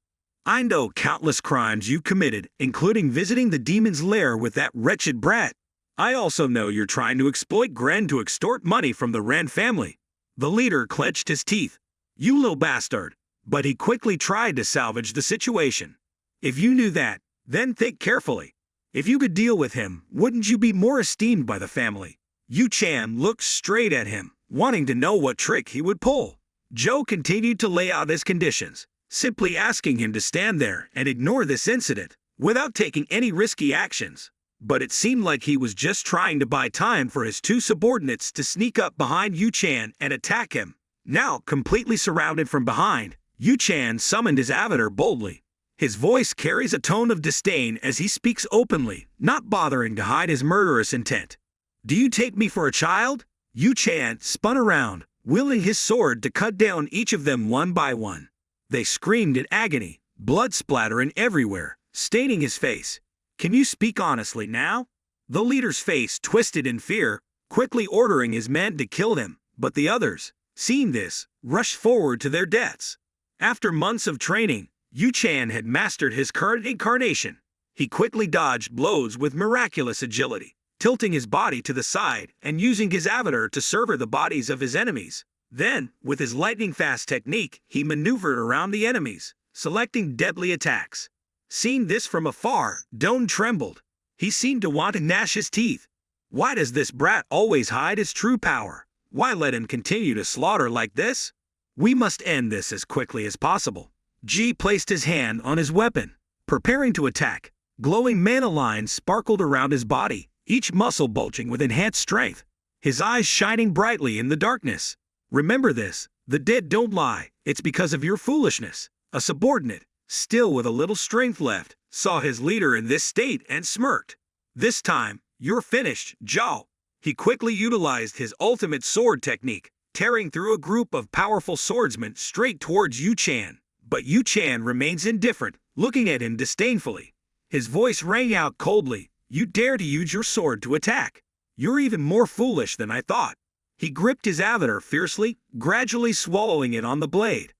I know countless crimes you committed, including visiting the demon's lair with that wretched brat. I also know you're trying to exploit Gren to extort money from the Ren family. The leader clenched his teeth. You little bastard. But he quickly tried to salvage the situation. If you knew that, then think carefully. If you could deal with him, wouldn't you be more esteemed by the family? Yu Chan looked straight at him, wanting to know what trick he would pull. Joe continued to lay out his conditions, simply asking him to stand there and ignore this incident, without taking any risky actions. But it seemed like he was just trying to buy time for his two subordinates to sneak up behind Yu Chan and attack him. Now, completely surrounded from behind, Yu Chan summoned his avatar boldly. His voice carries a tone of disdain as he speaks openly, not bothering to hide his murderous intent. Do you take me for a child? Yu Chan spun around, wielding his sword to cut down each of them one by one. They screamed in agony, blood splattering everywhere, staining his face. Can you speak honestly now? The leader's face twisted in fear, quickly ordering his men to kill them, but the others, seeing this, rushed forward to their deaths. After months of training, Yu Chan had mastered his current incarnation. He quickly dodged blows with miraculous agility, tilting his body to the side and using his avatar to sever the bodies of his enemies. Then, with his lightning-fast technique, he maneuvered around the enemies, selecting deadly attacks. Seeing this from afar, Doan trembled. He seemed to want to gnash his teeth. Why does this brat always hide his true power? Why let him continue to slaughter like this? We must end this as quickly as possible. Ji placed his hand on his weapon, preparing to attack. Glowing mana lines sparkled around his body, each muscle bulging with enhanced strength, his eyes shining brightly in the darkness. Remember this, the dead don't lie, it's because of your foolishness. A subordinate, still with a little strength left, saw his leader in this state and smirked. This time, you're finished, Zhao. He quickly utilized his ultimate sword technique, tearing through a group of powerful swordsmen straight towards Yu Chan. But Yu Chan remains indifferent, looking at him disdainfully. His voice rang out coldly, "You dare to use your sword to attack? You're even more foolish than I thought." He gripped his avatar fiercely, gradually swallowing it on the blade.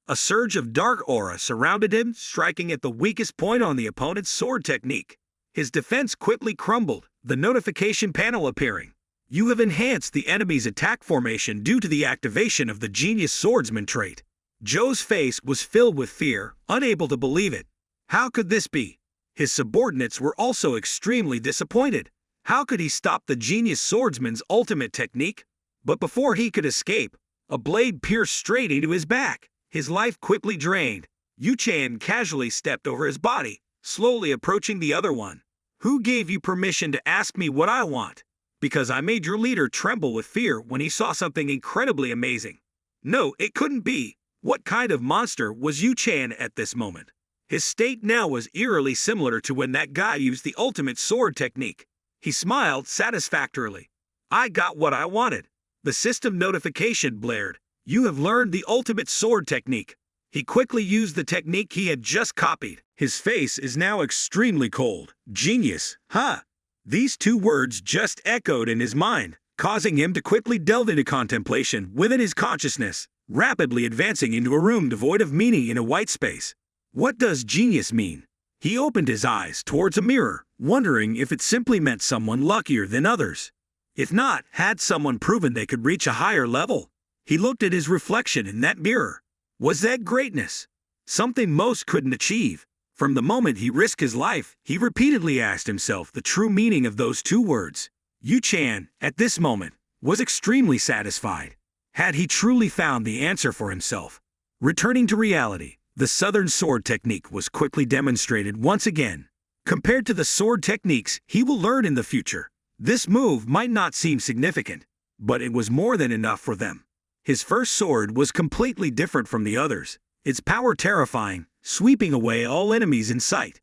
A surge of dark aura surrounded him, striking at the weakest point on the opponent's sword technique. His defense quickly crumbled, the notification panel appearing. You have enhanced the enemy's attack formation due to the activation of the Genius Swordsman trait. Joe's face was filled with fear, unable to believe it. How could this be? His subordinates were also extremely disappointed. How could he stop the Genius Swordsman's ultimate technique? But before he could escape, a blade pierced straight into his back. His life quickly drained. Yu Chan casually stepped over his body, slowly approaching the other one. Who gave you permission to ask me what I want? Because I made your leader tremble with fear when he saw something incredibly amazing. No, it couldn't be. What kind of monster was Yu Chan at this moment? His state now was eerily similar to when that guy used the ultimate sword technique. He smiled satisfactorily. I got what I wanted. The system notification blared. You have learned the ultimate sword technique. He quickly used the technique he had just copied. His face is now extremely cold. Genius, huh? These two words just echoed in his mind, causing him to quickly delve into contemplation within his consciousness, rapidly advancing into a room devoid of meaning in a white space. What does genius mean? He opened his eyes towards a mirror, wondering if it simply meant someone luckier than others. If not, had someone proven they could reach a higher level? He looked at his reflection in that mirror. Was that greatness? Something most couldn't achieve. From the moment he risked his life, he repeatedly asked himself the true meaning of those two words. Yu Chan, at this moment, was extremely satisfied. Had he truly found the answer for himself? Returning to reality, the Southern Sword technique was quickly demonstrated once again. Compared to the sword techniques he will learn in the future, this move might not seem significant, but it was more than enough for them. His first sword was completely different from the others, its power terrifying, sweeping away all enemies in sight.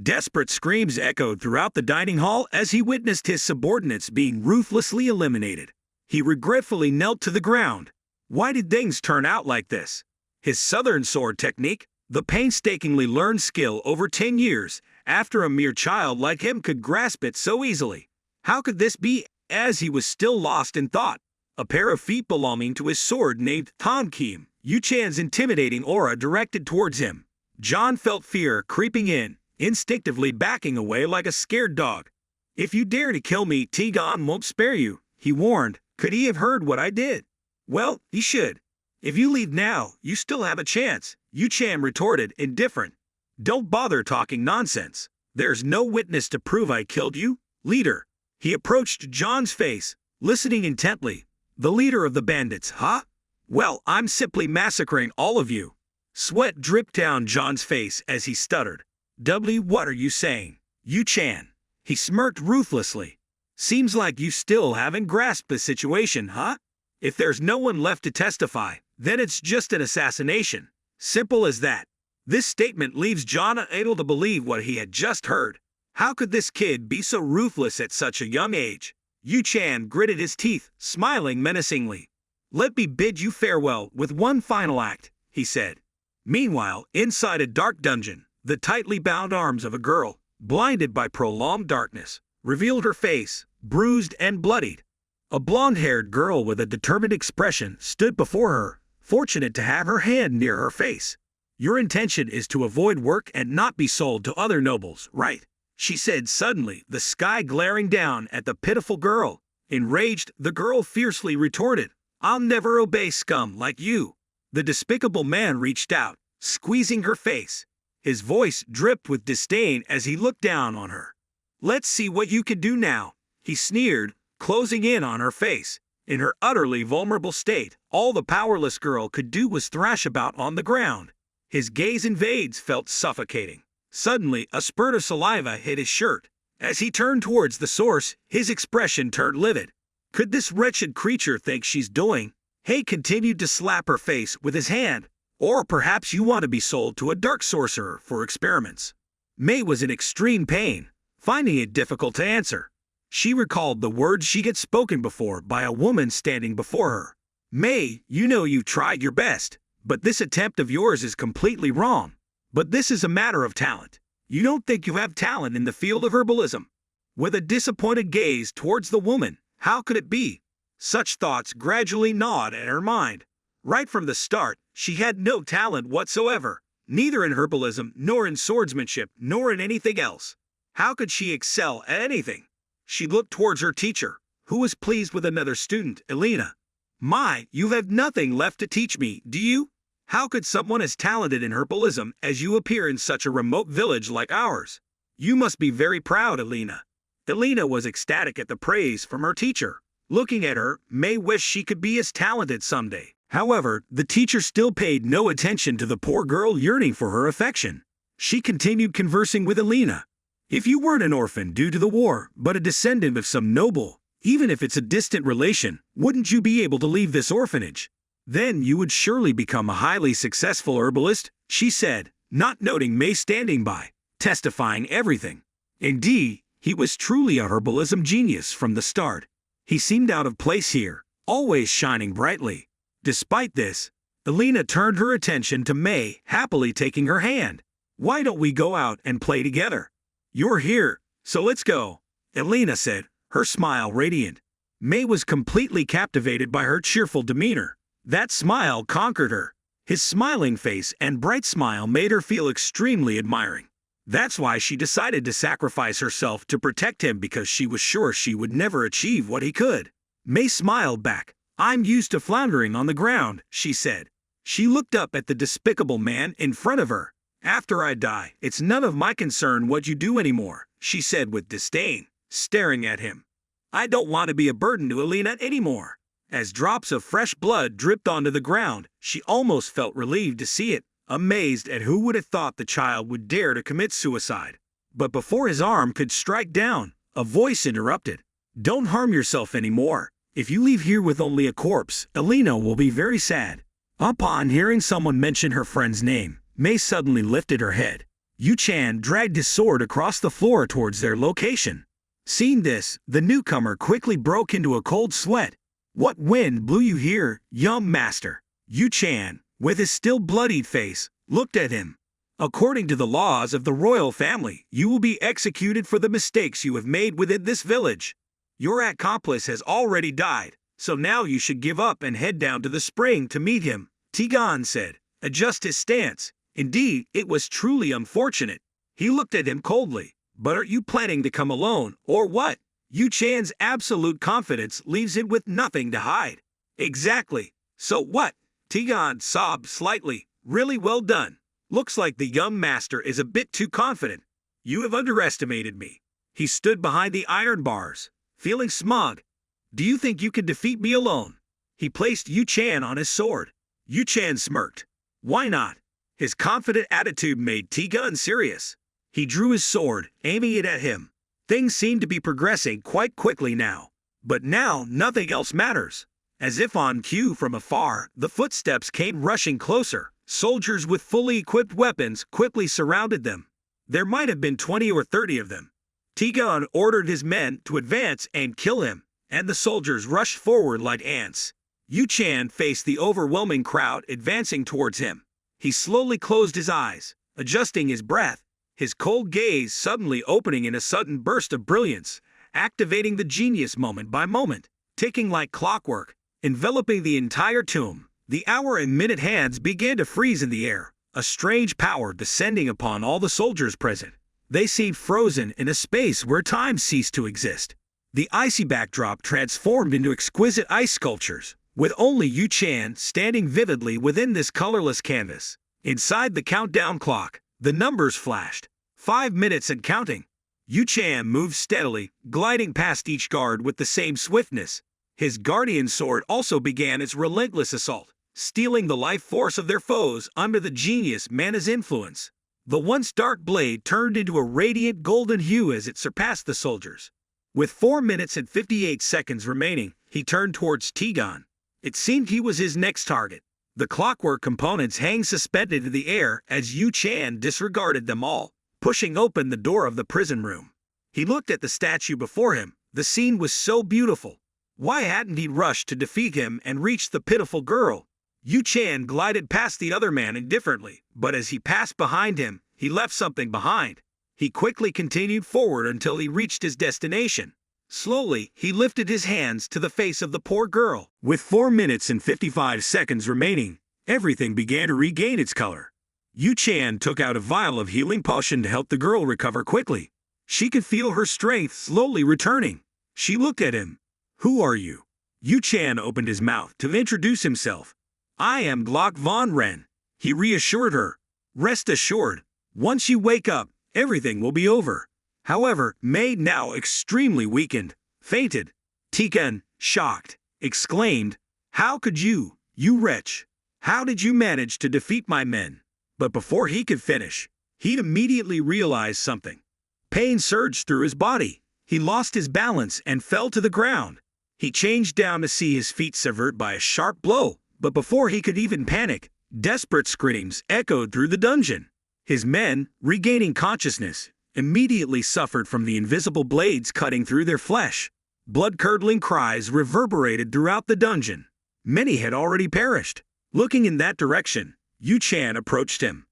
Desperate screams echoed throughout the dining hall as he witnessed his subordinates being ruthlessly eliminated. He regretfully knelt to the ground. Why did things turn out like this? His Southern Sword technique, the painstakingly learned skill over 10 years, after a mere child like him could grasp it so easily. How could this be? As he was still lost in thought, a pair of feet belonging to his sword named Tom Kim, Yu Chan's intimidating aura directed towards him. John felt fear creeping in, instinctively backing away like a scared dog. "If you dare to kill me, Tigon won't spare you," he warned. Could he have heard what I did? Well, he should. "If you leave now, you still have a chance," Yu Chan retorted, indifferent. "Don't bother talking nonsense. There's no witness to prove I killed you, leader." He approached John's face, listening intently. "The leader of the bandits, huh? Well, I'm simply massacring all of you." Sweat dripped down John's face as he stuttered. What are you saying, Yu Chan?" He smirked ruthlessly. "Seems like you still haven't grasped the situation, huh? If there's no one left to testify, then it's just an assassination. Simple as that." This statement leaves John unable to believe what he had just heard. How could this kid be so ruthless at such a young age? Yu Chan gritted his teeth, smiling menacingly. "Let me bid you farewell with one final act," he said. Meanwhile, inside a dark dungeon, the tightly bound arms of a girl, blinded by prolonged darkness, revealed her face, bruised and bloodied. A blonde-haired girl with a determined expression stood before her, fortunate to have her hand near her face. "Your intention is to avoid work and not be sold to other nobles, right?" she said suddenly, the sky glaring down at the pitiful girl. Enraged, the girl fiercely retorted, "I'll never obey scum like you." The despicable man reached out, squeezing her face. His voice dripped with disdain as he looked down on her. "Let's see what you can do now," he sneered, closing in on her face. In her utterly vulnerable state, all the powerless girl could do was thrash about on the ground. His gaze in Vade's felt suffocating. Suddenly, a spurt of saliva hit his shirt. As he turned towards the source, his expression turned livid. Could this wretched creature think she's doing? Hay continued to slap her face with his hand. "Or perhaps you want to be sold to a dark sorcerer for experiments." May was in extreme pain, finding it difficult to answer. She recalled the words she had spoken before by a woman standing before her. "May, you know you've tried your best, but this attempt of yours is completely wrong. But this is a matter of talent. You don't think you have talent in the field of herbalism?" With a disappointed gaze towards the woman, how could it be? Such thoughts gradually gnawed at her mind. Right from the start, she had no talent whatsoever, neither in herbalism, nor in swordsmanship, nor in anything else. How could she excel at anything? She looked towards her teacher, who was pleased with another student, Elena. "My, you have nothing left to teach me, do you? How could someone as talented in herbalism as you appear in such a remote village like ours? You must be very proud, Elena." Elena was ecstatic at the praise from her teacher. Looking at her, May wished she could be as talented someday. However, the teacher still paid no attention to the poor girl yearning for her affection. She continued conversing with Elena. "If you weren't an orphan due to the war, but a descendant of some noble, even if it's a distant relation, wouldn't you be able to leave this orphanage? Then you would surely become a highly successful herbalist," she said, not noting May standing by, testifying everything. Indeed, he was truly a herbalism genius from the start. He seemed out of place here, always shining brightly. Despite this, Elena turned her attention to May, happily taking her hand. "Why don't we go out and play together? You're here, so let's go," Elena said, her smile radiant. May was completely captivated by her cheerful demeanor. That smile conquered her. His smiling face and bright smile made her feel extremely admiring. That's why she decided to sacrifice herself to protect him, because she was sure she would never achieve what he could. May smiled back. "I'm used to floundering on the ground," she said. She looked up at the despicable man in front of her. "After I die, it's none of my concern what you do anymore," she said with disdain, staring at him. "I don't want to be a burden to Elena anymore." As drops of fresh blood dripped onto the ground, she almost felt relieved to see it, amazed at who would have thought the child would dare to commit suicide. But before his arm could strike down, a voice interrupted. "Don't harm yourself anymore. If you leave here with only a corpse, Elena will be very sad." Upon hearing someone mention her friend's name, May suddenly lifted her head. Yu Chan dragged his sword across the floor towards their location. Seeing this, the newcomer quickly broke into a cold sweat. "What wind blew you here, young master?" Yu Chan, with his still bloodied face, looked at him. "According to the laws of the royal family, you will be executed for the mistakes you have made within this village. Your accomplice has already died, so now you should give up and head down to the spring to meet him," Tigan said, adjust his stance. Indeed, it was truly unfortunate. He looked at him coldly. But are you planning to come alone, or what? Yu Chan's absolute confidence leaves him with nothing to hide. Exactly. So what? Tigan sobbed slightly. Really well done. Looks like the young master is a bit too confident. You have underestimated me. He stood behind the iron bars, feeling smug. Do you think you can defeat me alone? He placed Yu Chan on his sword. Yu Chan smirked. Why not? His confident attitude made Tigan serious. He drew his sword, aiming it at him. Things seemed to be progressing quite quickly now. But now nothing else matters. As if on cue from afar, the footsteps came rushing closer. Soldiers with fully equipped weapons quickly surrounded them. There might have been 20 or 30 of them. Tigan ordered his men to advance and kill him, and the soldiers rushed forward like ants. Yu Chan faced the overwhelming crowd advancing towards him. He slowly closed his eyes, adjusting his breath, his cold gaze suddenly opening in a sudden burst of brilliance, activating the genius moment by moment, ticking like clockwork, enveloping the entire tomb. The hour and minute hands began to freeze in the air, a strange power descending upon all the soldiers present. They seemed frozen in a space where time ceased to exist. The icy backdrop transformed into exquisite ice sculptures, with only Yu Chan standing vividly within this colorless canvas. Inside the countdown clock, the numbers flashed. 5 minutes and counting. Yu Chan moved steadily, gliding past each guard with the same swiftness. His guardian sword also began its relentless assault, stealing the life force of their foes under the genius mana's influence. The once dark blade turned into a radiant golden hue as it surpassed the soldiers. With 4 minutes and 58 seconds remaining, he turned towards Tigan. It seemed he was his next target. The clockwork components hang suspended in the air as Yu Chan disregarded them all, pushing open the door of the prison room. He looked at the statue before him. The scene was so beautiful. Why hadn't he rushed to defeat him and reach the pitiful girl? Yu Chan glided past the other man indifferently, but as he passed behind him, he left something behind. He quickly continued forward until he reached his destination. Slowly, he lifted his hands to the face of the poor girl. With 4 minutes and 55 seconds remaining, everything began to regain its color. Yu Chan took out a vial of healing potion to help the girl recover quickly. She could feel her strength slowly returning. She looked at him. Who are you? Yu Chan opened his mouth to introduce himself. I am Glock Von Ren. He reassured her. Rest assured, once you wake up, everything will be over. However, May, now extremely weakened, fainted. Tigan, shocked, exclaimed, How could you wretch? How did you manage to defeat my men? But before he could finish, he immediately realized something. Pain surged through his body. He lost his balance and fell to the ground. He changed down to see his feet severed by a sharp blow, but before he could even panic, desperate screams echoed through the dungeon. His men, regaining consciousness, immediately suffered from the invisible blades cutting through their flesh. Blood-curdling cries reverberated throughout the dungeon. Many had already perished. Looking in that direction, Yu Chan approached him.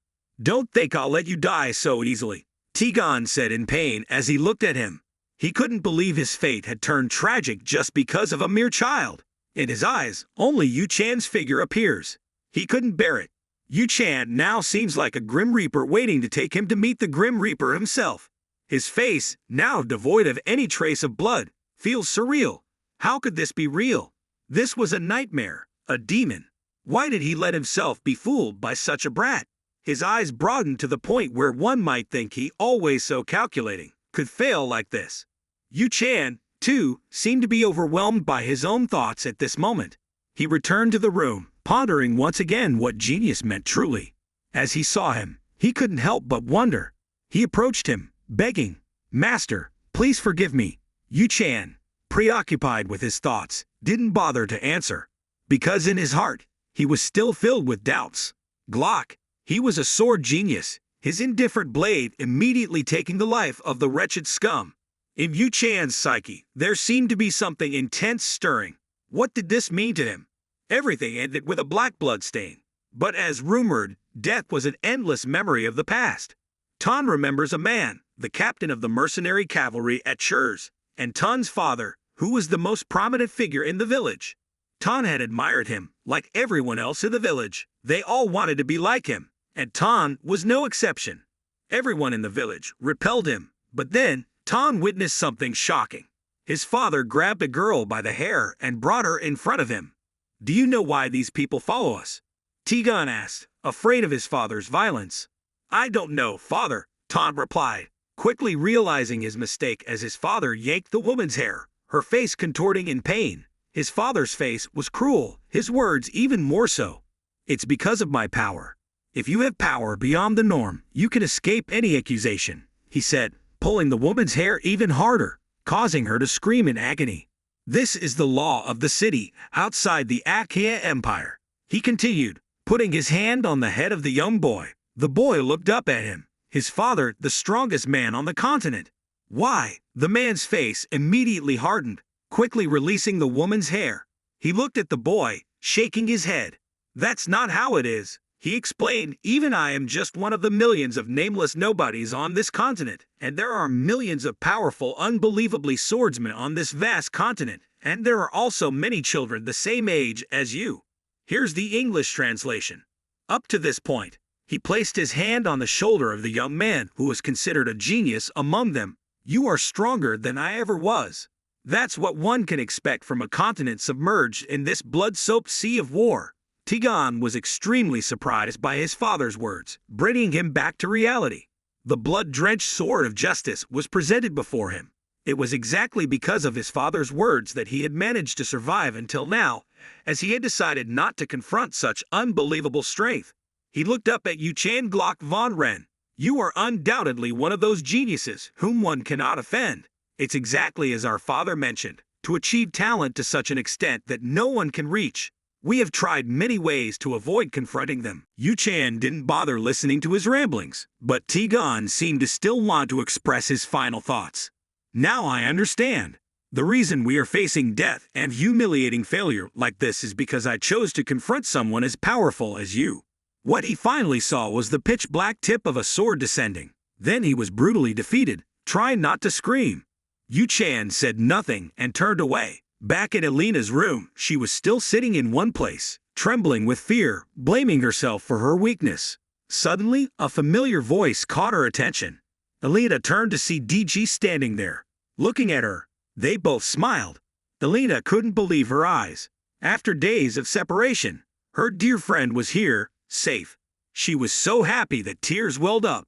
Don't think I'll let you die so easily, Tigan said in pain as he looked at him. He couldn't believe his fate had turned tragic just because of a mere child. In his eyes, only Yu Chan's figure appears. He couldn't bear it. Yu Chan now seems like a Grim Reaper waiting to take him to meet the Grim Reaper himself. His face, now devoid of any trace of blood, feels surreal. How could this be real? This was a nightmare, a demon. Why did he let himself be fooled by such a brat? His eyes broadened to the point where one might think he, always so calculating, could fail like this. Yu Chan, too, seemed to be overwhelmed by his own thoughts at this moment. He returned to the room, pondering once again what genius meant truly. As he saw him, he couldn't help but wonder. He approached him, begging, Master, please forgive me. Yu Chan, preoccupied with his thoughts, didn't bother to answer. Because in his heart, he was still filled with doubts. Glock, he was a sword genius, his indifferent blade immediately taking the life of the wretched scum. In Yu Chan's psyche, there seemed to be something intense stirring. What did this mean to him? Everything ended with a black blood stain. But as rumored, death was an endless memory of the past. Tan remembers a man, the captain of the mercenary cavalry at Churs, and Tan's father, who was the most prominent figure in the village. Tan had admired him, like everyone else in the village, They all wanted to be like him, and Tan was no exception. Everyone in the village repelled him, but then Tan witnessed something shocking. His father grabbed a girl by the hair and brought her in front of him. "Do you know why these people follow us?" Tigan asked, afraid of his father's violence. "I don't know, father," Tan replied, quickly realizing his mistake as his father yanked the woman's hair, her face contorting in pain. His father's face was cruel, his words even more so. "It's because of my power. If you have power beyond the norm, you can escape any accusation," he said, pulling the woman's hair even harder, causing her to scream in agony. "This is the law of the city outside the Achaea Empire," he continued, putting his hand on the head of the young boy. The boy looked up at him, his father the strongest man on the continent. "Why?" The man's face immediately hardened, quickly releasing the woman's hair. He looked at the boy, shaking his head. "That's not how it is," he explained. "Even I am just one of the millions of nameless nobodies on this continent, and there are millions of powerful, unbelievably swordsmen on this vast continent, and there are also many children the same age as you." Here's the English translation. Up to this point, he placed his hand on the shoulder of the young man who was considered a genius among them. "You are stronger than I ever was. That's what one can expect from a continent submerged in this blood-soaked sea of war." Tigan was extremely surprised by his father's words, bringing him back to reality. The blood-drenched sword of justice was presented before him. It was exactly because of his father's words that he had managed to survive until now, as he had decided not to confront such unbelievable strength. He looked up at Yuchan Glock von Ren. "You are undoubtedly one of those geniuses whom one cannot offend. It's exactly as our father mentioned, to achieve talent to such an extent that no one can reach. We have tried many ways to avoid confronting them." Yuchan didn't bother listening to his ramblings, but Tigan seemed to still want to express his final thoughts. "Now I understand. The reason we are facing death and humiliating failure like this is because I chose to confront someone as powerful as you." What he finally saw was the pitch-black tip of a sword descending. Then he was brutally defeated, trying not to scream. Yuchan said nothing and turned away. Back in Alina's room, she was still sitting in one place, trembling with fear, blaming herself for her weakness. Suddenly, a familiar voice caught her attention. Alina turned to see DG standing there, looking at her. They both smiled. Alina couldn't believe her eyes. After days of separation, her dear friend was here, safe. She was so happy that tears welled up.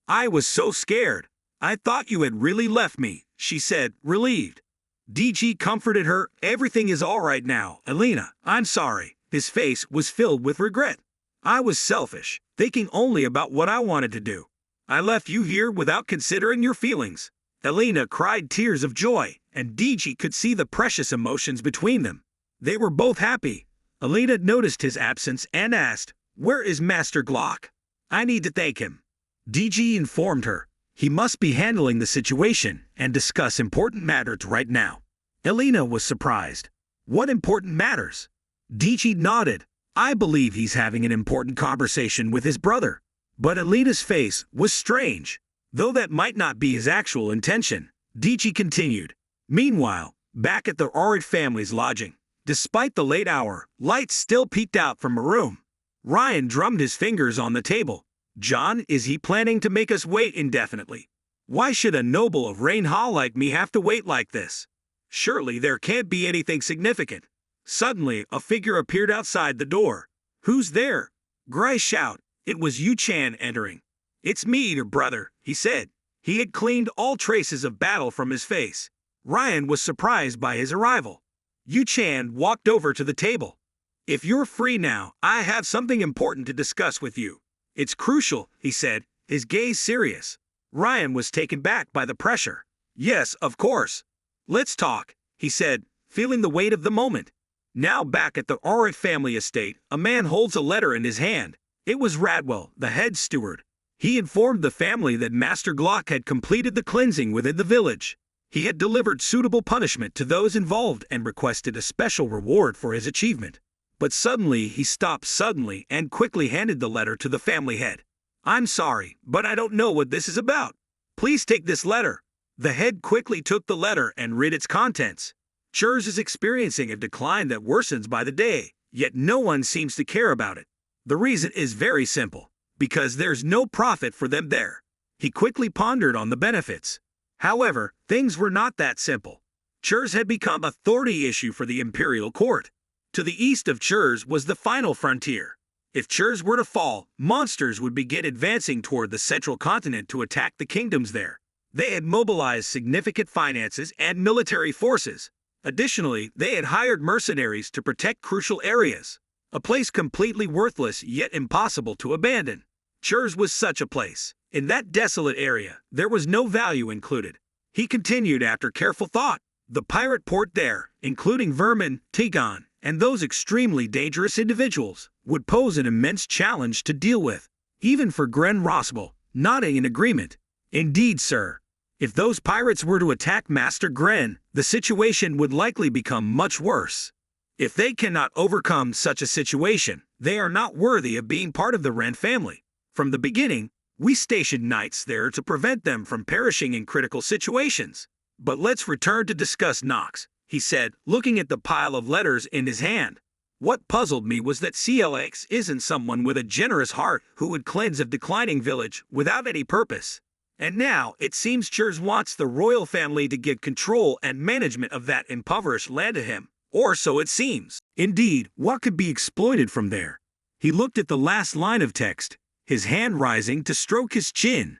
"I was so scared. I thought you had really left me," she said, relieved. DG comforted her. "Everything is all right now, Alina. I'm sorry." His face was filled with regret. "I was selfish, thinking only about what I wanted to do. I left you here without considering your feelings." Alina cried tears of joy, and DG could see the precious emotions between them. They were both happy. Alina noticed his absence and asked, "Where is Master Glock? I need to thank him." DG informed her. He must be handling the situation and discuss important matters right now. Alina was surprised. "What important matters?" DG nodded. "I believe he's having an important conversation with his brother." But Alina's face was strange. Though that might not be his actual intention, DG continued. Meanwhile, back at the Orid family's lodging, despite the late hour, lights still peeked out from a room. Ryan drummed his fingers on the table. "John, is he planning to make us wait indefinitely? Why should a noble of Rain Hall like me have to wait like this? Surely there can't be anything significant." Suddenly, a figure appeared outside the door. "Who's there?" Gray shouted. It was Yuchan entering. "It's me, your brother," he said. He had cleaned all traces of battle from his face. Ryan was surprised by his arrival. Yuchan walked over to the table. "If you're free now, I have something important to discuss with you. It's crucial," he said, his gaze serious. Ryan was taken back by the pressure. "Yes, of course. Let's talk," he said, feeling the weight of the moment. Now back at the Orid family estate, a man holds a letter in his hand. It was Radwell, the head steward. He informed the family that Master Glock had completed the cleansing within the village. He had delivered suitable punishment to those involved and requested a special reward for his achievement. But suddenly he stopped suddenly and quickly handed the letter to the family head. "I'm sorry, but I don't know what this is about. Please take this letter." The head quickly took the letter and read its contents. "Churs is experiencing a decline that worsens by the day, yet no one seems to care about it. The reason is very simple. Because there's no profit for them there. He quickly pondered on the benefits. However, things were not that simple. Churs had become a thorny issue for the imperial court. To the east of Churs was the final frontier. If Churs were to fall, monsters would begin advancing toward the central continent to attack the kingdoms there. They had mobilized significant finances and military forces. Additionally, they had hired mercenaries to protect crucial areas. A place completely worthless yet impossible to abandon. Churs was such a place. In that desolate area, there was no value included. He continued after careful thought. The pirate port there, including vermin, Tigon, and those extremely dangerous individuals, would pose an immense challenge to deal with. Even for Gren Rossable, nodding in agreement. Indeed, sir. If those pirates were to attack Master Gren, the situation would likely become much worse. If they cannot overcome such a situation, they are not worthy of being part of the Ren family. From the beginning, we stationed knights there to prevent them from perishing in critical situations. But let's return to discuss Nox, he said, looking at the pile of letters in his hand. What puzzled me was that CLX isn't someone with a generous heart who would cleanse a declining village without any purpose. And now, it seems Churs wants the royal family to give control and management of that impoverished land to him. Or so it seems. Indeed, what could be exploited from there? He looked at the last line of text, his hand rising to stroke his chin.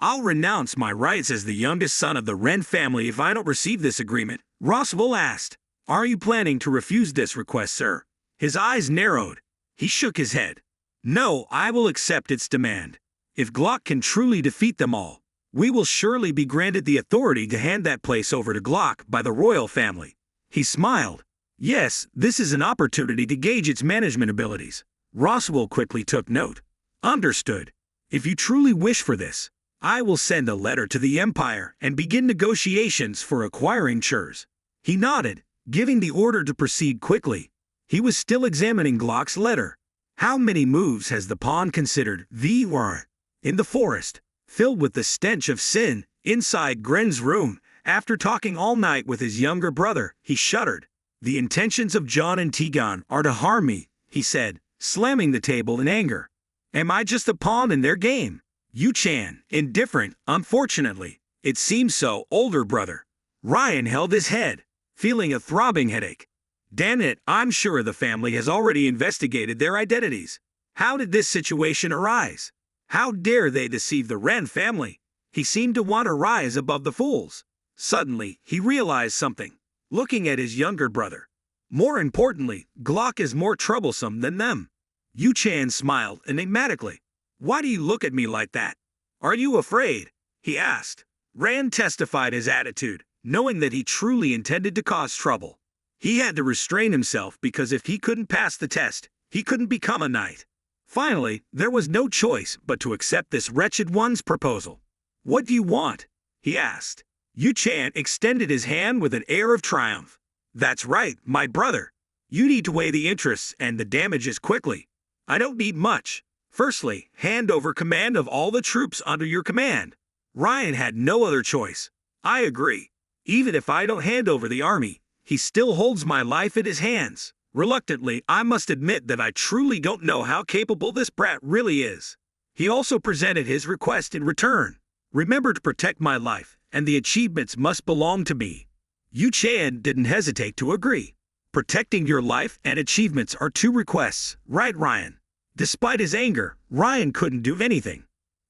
I'll renounce my rights as the youngest son of the Wren family if I don't receive this agreement, Rossable asked. Are you planning to refuse this request, sir? His eyes narrowed. He shook his head. No, I will accept its demand. If Glock can truly defeat them all, we will surely be granted the authority to hand that place over to Glock by the royal family. He smiled. Yes, this is an opportunity to gauge its management abilities. Rossable quickly took note. Understood. If you truly wish for this, I will send a letter to the Empire and begin negotiations for acquiring Churs. He nodded, giving the order to proceed quickly. He was still examining Glock's letter. How many moves has the pawn considered? In the forest, filled with the stench of sin, inside Gren's room, after talking all night with his younger brother, he shuddered. The intentions of John and Tigon are to harm me, he said, slamming the table in anger. Am I just a pawn in their game? Yu-chan, indifferent, unfortunately. It seems so, older brother. Ryan held his head, feeling a throbbing headache. Damn it, I'm sure the family has already investigated their identities. How did this situation arise? How dare they deceive the Wren family? He seemed to want to rise above the fools. Suddenly, he realized something, looking at his younger brother. More importantly, Glock is more troublesome than them. Yu-chan smiled enigmatically. Why do you look at me like that? Are you afraid? He asked. Rand testified his attitude, knowing that he truly intended to cause trouble. He had to restrain himself because if he couldn't pass the test, he couldn't become a knight. Finally, there was no choice but to accept this wretched one's proposal. What do you want? He asked. Yu-chan extended his hand with an air of triumph. That's right, my brother. You need to weigh the interests and the damages quickly. I don't need much. Firstly, hand over command of all the troops under your command. Ryan had no other choice. I agree. Even if I don't hand over the army, he still holds my life in his hands. Reluctantly, I must admit that I truly don't know how capable this brat really is. He also presented his request in return. Remember to protect my life, and the achievements must belong to me. Yu-chan didn't hesitate to agree. Protecting your life and achievements are two requests, right, Ryan? Despite his anger, Ryan couldn't do anything.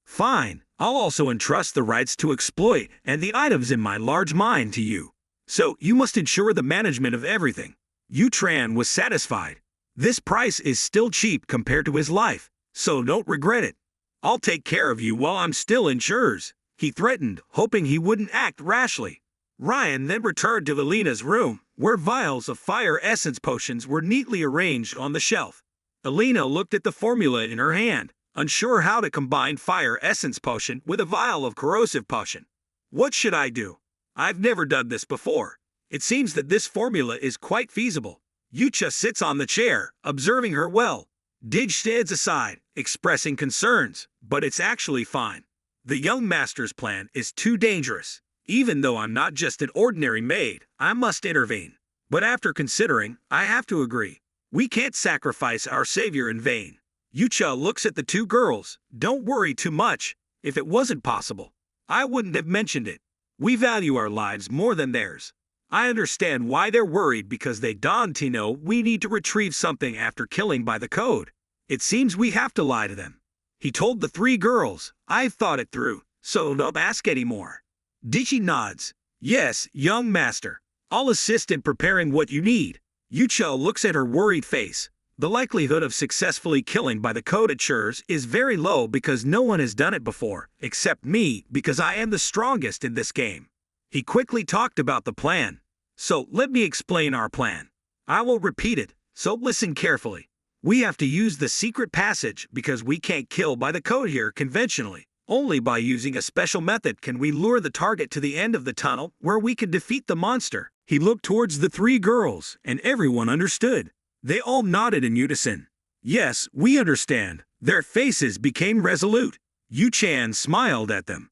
Fine, I'll also entrust the rights to exploit and the items in my large mine to you. So, you must ensure the management of everything. Yu-chan was satisfied. This price is still cheap compared to his life, so don't regret it. I'll take care of you while I'm still in Churs, he threatened, hoping he wouldn't act rashly. Ryan then returned to Alina's room, where vials of fire essence potions were neatly arranged on the shelf. Alina looked at the formula in her hand, unsure how to combine fire essence potion with a vial of corrosive potion. What should I do? I've never done this before. It seems that this formula is quite feasible. Yucha sits on the chair, observing her well. Dij stands aside, expressing concerns, but it's actually fine. The young master's plan is too dangerous. Even though I'm not just an ordinary maid, I must intervene. But after considering, I have to agree. We can't sacrifice our savior in vain. Yucha looks at the two girls. Don't worry too much. If it wasn't possible, I wouldn't have mentioned it. We value our lives more than theirs. I understand why they're worried because they don't know we need to retrieve something after killing by the code. It seems we have to lie to them. He told the three girls, I've thought it through, so don't ask anymore. Dichi nods. Yes, young master. I'll assist in preparing what you need. Yucha looks at her worried face. The likelihood of successfully killing by the coded churs is very low because no one has done it before, except me, because I am the strongest in this game. He quickly talked about the plan. So let me explain our plan. I will repeat it, so listen carefully. We have to use the secret passage because we can't kill by the code here conventionally. Only by using a special method can we lure the target to the end of the tunnel where we can defeat the monster. He looked towards the three girls, and everyone understood. They all nodded in unison. Yes, we understand. Their faces became resolute. Yu-chan smiled at them.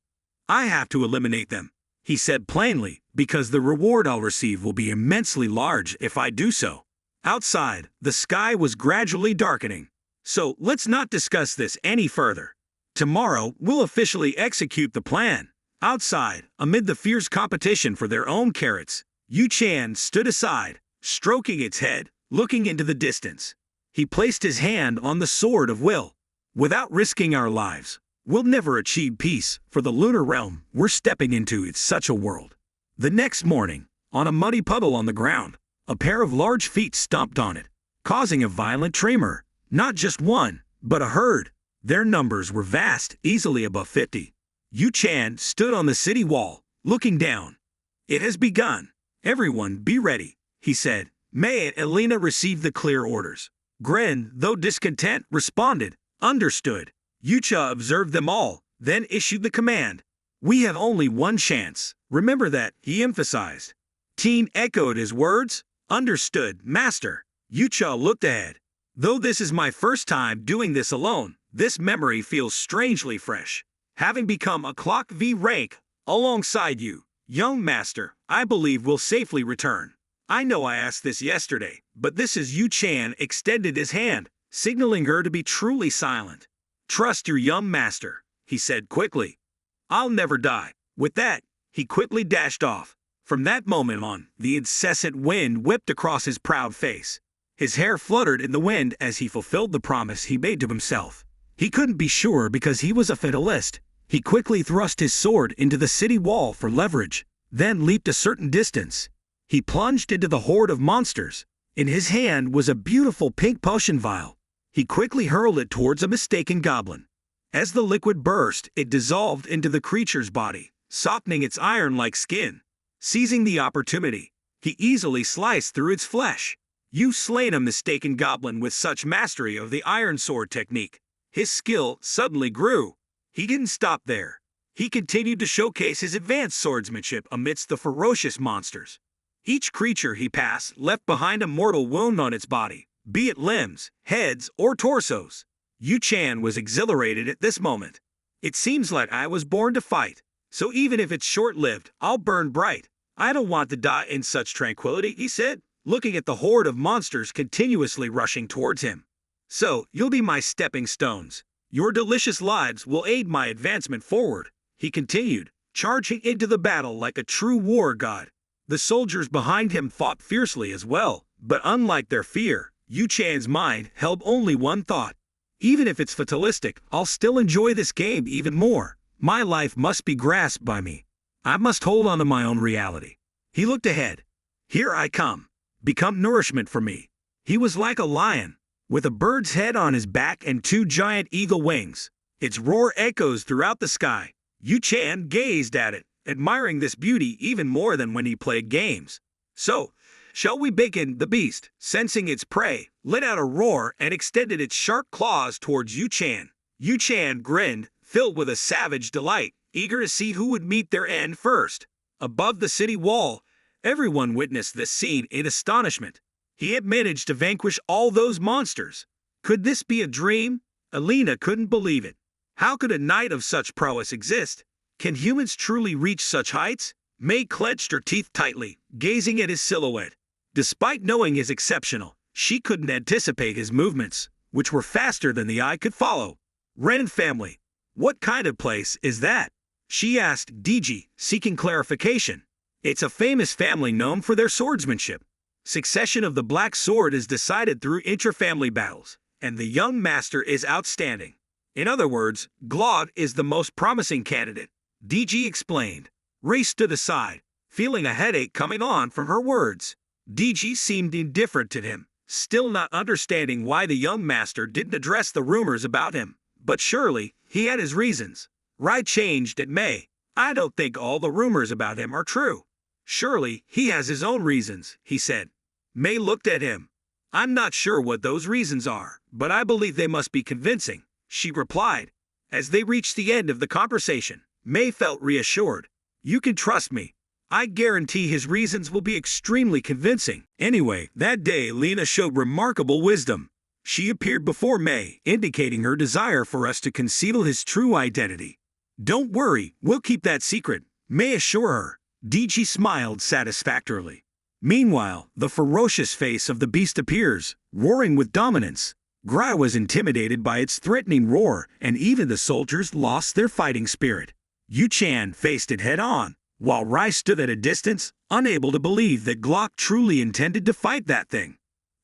I have to eliminate them, he said plainly, because the reward I'll receive will be immensely large if I do so. Outside, the sky was gradually darkening. So let's not discuss this any further. Tomorrow, we'll officially execute the plan. Outside, amid the fierce competition for their own carrots, Yu-chan stood aside, stroking its head, looking into the distance. He placed his hand on the sword of will. Without risking our lives, we'll never achieve peace, for the lunar realm we're stepping into is such a world. The next morning, on a muddy puddle on the ground, a pair of large feet stomped on it, causing a violent tremor. Not just one, but a herd. Their numbers were vast, easily above 50. Yu-chan stood on the city wall, looking down. It has begun. Everyone be ready, he said. May and Elena received the clear orders. Gren, though discontent, responded, understood. Yucha observed them all, then issued the command. We have only one chance. Remember that, he emphasized. Teen echoed his words. Understood, master. Yucha looked ahead. Though this is my first time doing this alone, this memory feels strangely fresh. Having become a clock V rank, alongside you, young master, I believe we'll safely return. I know I asked this yesterday, but this is Yu-chan extended his hand, signaling her to be truly silent. Trust your young master, he said quickly. I'll never die. With that, he quickly dashed off. From that moment on, the incessant wind whipped across his proud face. His hair fluttered in the wind as he fulfilled the promise he made to himself. He couldn't be sure because he was a fatalist. He quickly thrust his sword into the city wall for leverage, then leaped a certain distance. He plunged into the horde of monsters. In his hand was a beautiful pink potion vial. He quickly hurled it towards a mistaken goblin. As the liquid burst, it dissolved into the creature's body, softening its iron-like skin. Seizing the opportunity, he easily sliced through its flesh. You slain a mistaken goblin with such mastery of the iron sword technique. His skill suddenly grew. He didn't stop there. He continued to showcase his advanced swordsmanship amidst the ferocious monsters. Each creature he passed left behind a mortal wound on its body, be it limbs, heads, or torsos. Yu-chan was exhilarated at this moment. It seems like I was born to fight, so even if it's short-lived, I'll burn bright. I don't want to die in such tranquility, he said, looking at the horde of monsters continuously rushing towards him. So, you'll be my stepping stones. Your delicious lives will aid my advancement forward, he continued, charging into the battle like a true war god. The soldiers behind him fought fiercely as well, but unlike their fear, Yu-chan's mind held only one thought. Even if it's fatalistic, I'll still enjoy this game even more. My life must be grasped by me. I must hold on to my own reality. He looked ahead. Here I come. Become nourishment for me. He was like a lion, with a bird's head on his back and two giant eagle wings. Its roar echoes throughout the sky. Yu-chan gazed at it, admiring this beauty even more than when he played games. So, shall we begin? The beast, sensing its prey, let out a roar and extended its sharp claws towards Yu-chan. Yu-chan grinned, filled with a savage delight, eager to see who would meet their end first. Above the city wall, everyone witnessed this scene in astonishment. He had managed to vanquish all those monsters. Could this be a dream? Elena couldn't believe it. How could a knight of such prowess exist? Can humans truly reach such heights? May clenched her teeth tightly, gazing at his silhouette. Despite knowing his exceptional, she couldn't anticipate his movements. which were faster than the eye could follow. Ren family. What kind of place is that? She asked DG, seeking clarification. It's a famous family known for their swordsmanship. Succession of the Black Sword is decided through intra-family battles, and the young master is outstanding. In other words, Glog is the most promising candidate, DG explained. Ray stood aside, feeling a headache coming on from her words. DG seemed indifferent to him, still not understanding why the young master didn't address the rumors about him. But surely, he had his reasons. Rai changed at May. I don't think all the rumors about him are true. Surely, he has his own reasons, he said. May looked at him. I'm not sure what those reasons are, but I believe they must be convincing, she replied. As they reached the end of the conversation, May felt reassured. You can trust me. I guarantee his reasons will be extremely convincing. Anyway, that day Lena showed remarkable wisdom. She appeared before May, indicating her desire for us to conceal his true identity. Don't worry, we'll keep that secret, May assured her. DG smiled satisfactorily. Meanwhile, the ferocious face of the beast appears, roaring with dominance. Grai was intimidated by its threatening roar, and even the soldiers lost their fighting spirit. Yu Chan faced it head-on, while Rai stood at a distance, unable to believe that Glock truly intended to fight that thing.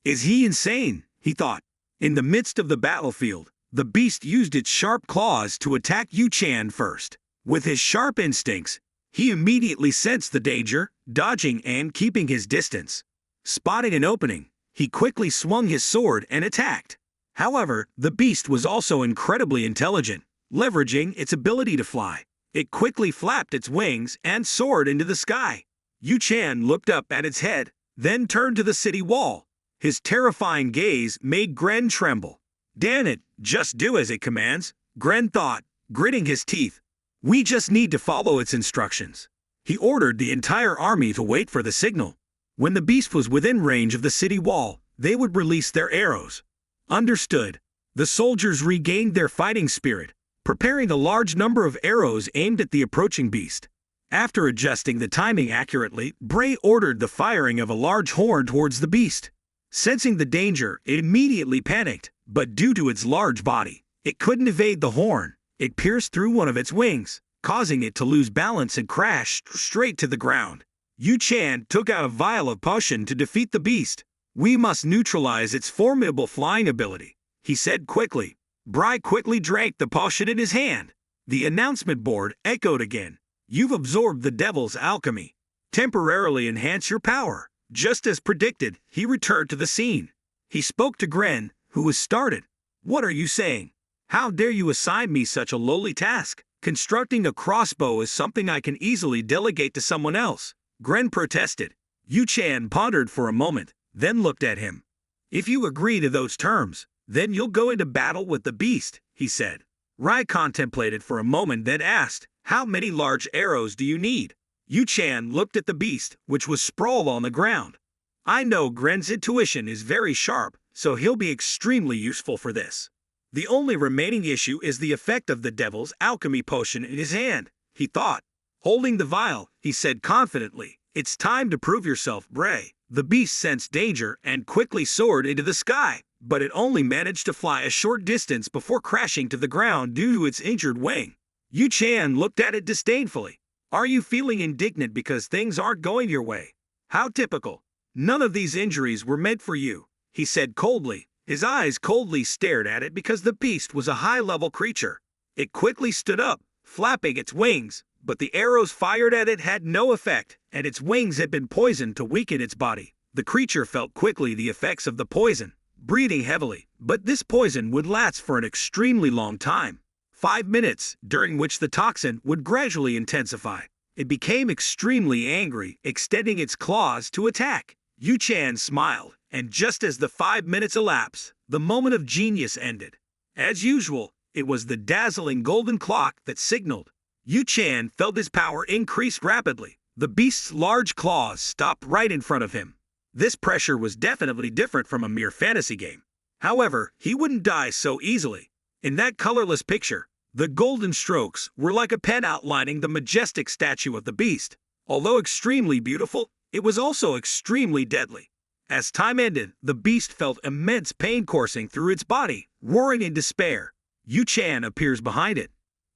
Is he insane? He thought. In the midst of the battlefield, the beast used its sharp claws to attack Yu Chan first. With his sharp instincts, he immediately sensed the danger, dodging and keeping his distance. Spotting an opening, he quickly swung his sword and attacked. However, the beast was also incredibly intelligent, leveraging its ability to fly. It quickly flapped its wings and soared into the sky. Yu Chan looked up at its head, then turned to the city wall. His terrifying gaze made Gren tremble. Damn it, just do as it commands, Gren thought, gritting his teeth. We just need to follow its instructions. He ordered the entire army to wait for the signal. When the beast was within range of the city wall, they would release their arrows. Understood. The soldiers regained their fighting spirit, preparing a large number of arrows aimed at the approaching beast. After adjusting the timing accurately, Bray ordered the firing of a large horn towards the beast. Sensing the danger, it immediately panicked, but due to its large body, it couldn't evade the horn. It pierced through one of its wings, causing it to lose balance and crash straight to the ground. Yu Chan took out a vial of potion to defeat the beast. We must neutralize its formidable flying ability, he said quickly. Bry quickly drank the potion in his hand. The announcement board echoed again. You've absorbed the devil's alchemy. Temporarily enhance your power. Just as predicted, he returned to the scene. He spoke to Gren, who was startled. What are you saying? How dare you assign me such a lowly task? Constructing a crossbow is something I can easily delegate to someone else. Gren protested. Yu Chan pondered for a moment, then looked at him. If you agree to those terms, then you'll go into battle with the beast, he said. Rai contemplated for a moment, then asked, how many large arrows do you need? Yu Chan looked at the beast, which was sprawled on the ground. I know Gren's intuition is very sharp, so he'll be extremely useful for this. The only remaining issue is the effect of the devil's alchemy potion in his hand, he thought. Holding the vial, he said confidently, it's time to prove yourself, Bray. The beast sensed danger and quickly soared into the sky, but it only managed to fly a short distance before crashing to the ground due to its injured wing. Yu Chan looked at it disdainfully. Are you feeling indignant because things aren't going your way? How typical. None of these injuries were meant for you, he said coldly. His eyes coldly stared at it because the beast was a high-level creature. It quickly stood up, flapping its wings, but the arrows fired at it had no effect, and its wings had been poisoned to weaken its body. The creature felt quickly the effects of the poison, breathing heavily, but this poison would last for an extremely long time. 5 minutes, during which the toxin would gradually intensify. It became extremely angry, extending its claws to attack. Yu Chan smiled, and just as the 5 minutes elapsed, the moment of genius ended. As usual, it was the dazzling golden clock that signaled. Yu Chan felt his power increase rapidly. The beast's large claws stopped right in front of him. This pressure was definitely different from a mere fantasy game. However, he wouldn't die so easily. In that colorless picture, the golden strokes were like a pen outlining the majestic statue of the beast. Although extremely beautiful, it was also extremely deadly. As time ended, the beast felt immense pain coursing through its body, roaring in despair. Yu-chan appears behind it.